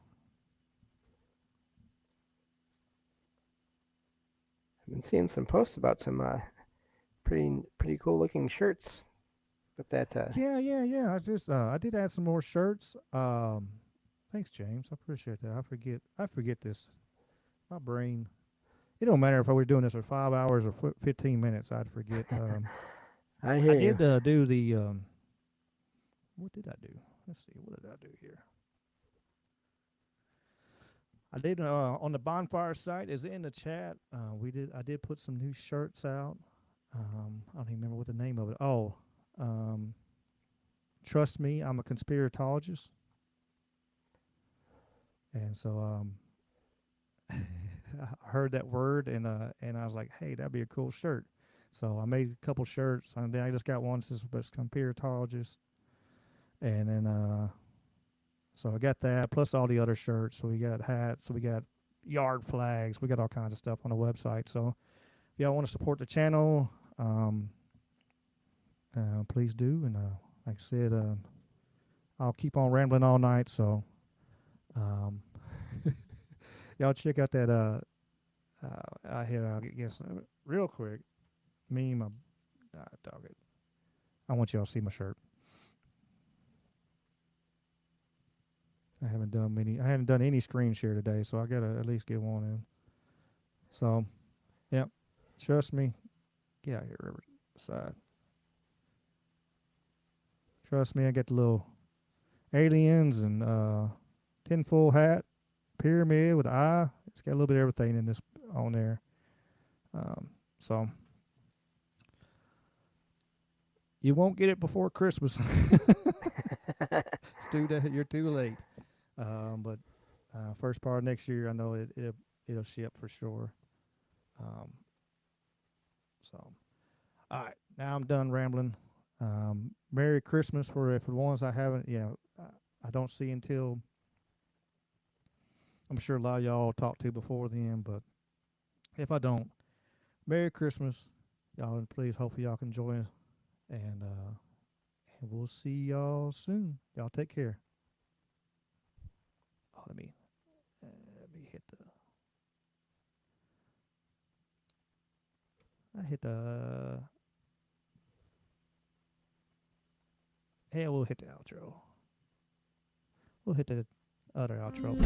I've been seeing some posts about some pretty cool looking shirts with that. Yeah. I did add some more shirts. Thanks, James. I appreciate that. I forget this. My brain. It don't matter if I were doing this for 5 hours or 15 minutes. I'd forget. I I hear you. did do the. What did I do? Let's see. What did I do here? I did on the bonfire site. Is in the chat. I did put some new shirts out. I don't even remember what the name of it. Oh, trust me, I'm a conspiratologist, and so I heard that word, and I was like, hey, that'd be a cool shirt. So I made a couple shirts, and then I just got one that says conspiratologist, And then so I got that plus all the other shirts. So we got hats, so we got yard flags, we got all kinds of stuff on the website. So if y'all want to support the channel, please do. And like I said, I'll keep on rambling all night. So y'all check out that I'll guess real quick. Me and my dog. I want y'all to see my shirt. I haven't done any screen share today, so I gotta at least get one in. So, yep. Trust me. Get out here, Riverside. Trust me, I got the little aliens and tinfoil hat, pyramid with an eye. It's got a little bit of everything in this on there. So you won't get it before Christmas. You're too late. But first part of next year, I know it'll ship for sure. So, all right, now I'm done rambling. Merry Christmas for the ones I haven't. I don't see until. I'm sure a lot of y'all talked to before then, but if I don't, Merry Christmas, y'all, and please, hopefully y'all can join us, and we'll see y'all soon. Y'all take care. Oh, let me hit the. I hit the. Hey, we'll hit the outro. We'll hit the other outro.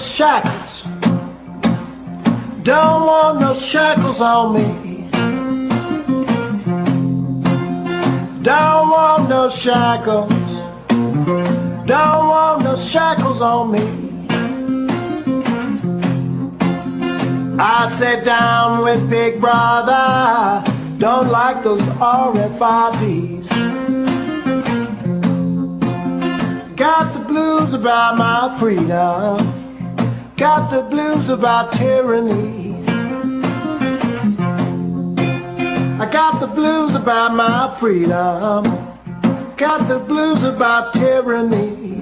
Shackles, don't want no shackles on me. Don't want no shackles, don't want no shackles on me. I sat down with Big Brother, don't like those RFIDs. Got the blues about my freedom. Got the blues about tyranny. I got the blues about my freedom. Got the blues about tyranny.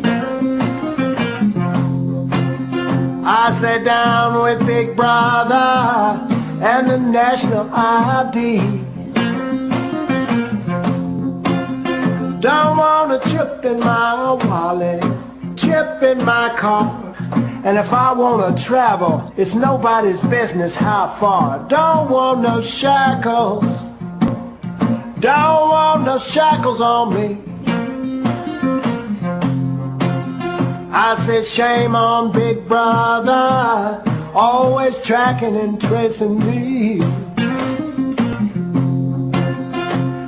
I sat down with Big Brother and the national ID. Don't want a chip in my wallet, chip in my car. And if I want to travel, it's nobody's business how far. Don't want no shackles. Don't want no shackles on me. I said shame on Big Brother, always tracking and tracing me.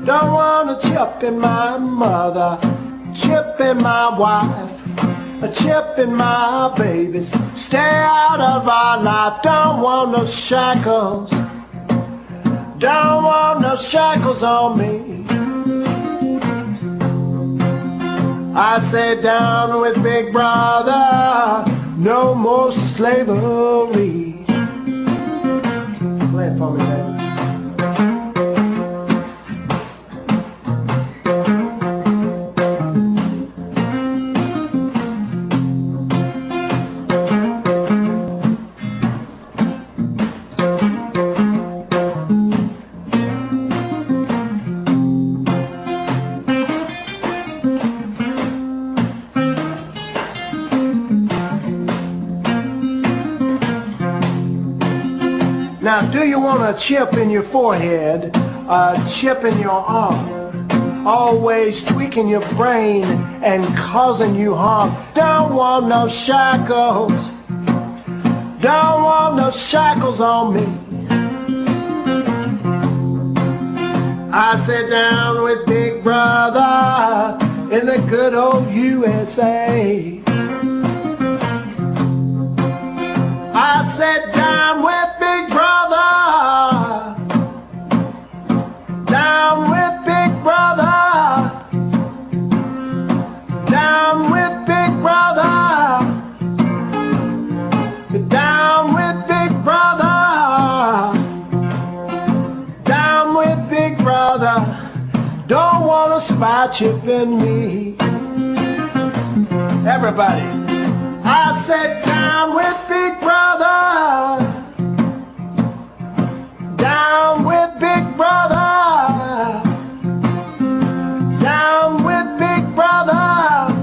Don't want a chip in my mother, chip in my wife, a chip in my babies. Stay out of our life. Don't want no shackles. Don't want no shackles on me. I sat down with Big Brother. No more slavery. Play it for me, baby. Now, do you want a chip in your forehead, a chip in your arm, always tweaking your brain and causing you harm? Don't want no shackles. don't want no shackles on me. I sit down with Big Brother in the good old USA. I sat down with Big Brother, down with Big Brother, down with Big Brother, down with Big Brother, down with Big Brother. Don't want a spot chip in me. Everybody, I sat down with Big Brother, down with Big Brother, down with Big Brother,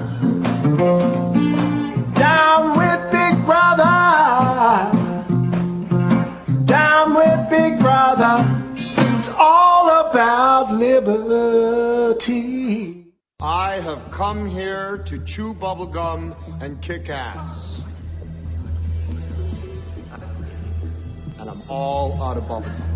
down with Big Brother, down with Big Brother. It's all about liberty. I have come here to chew bubblegum and kick ass. And I'm all out of bubblegum.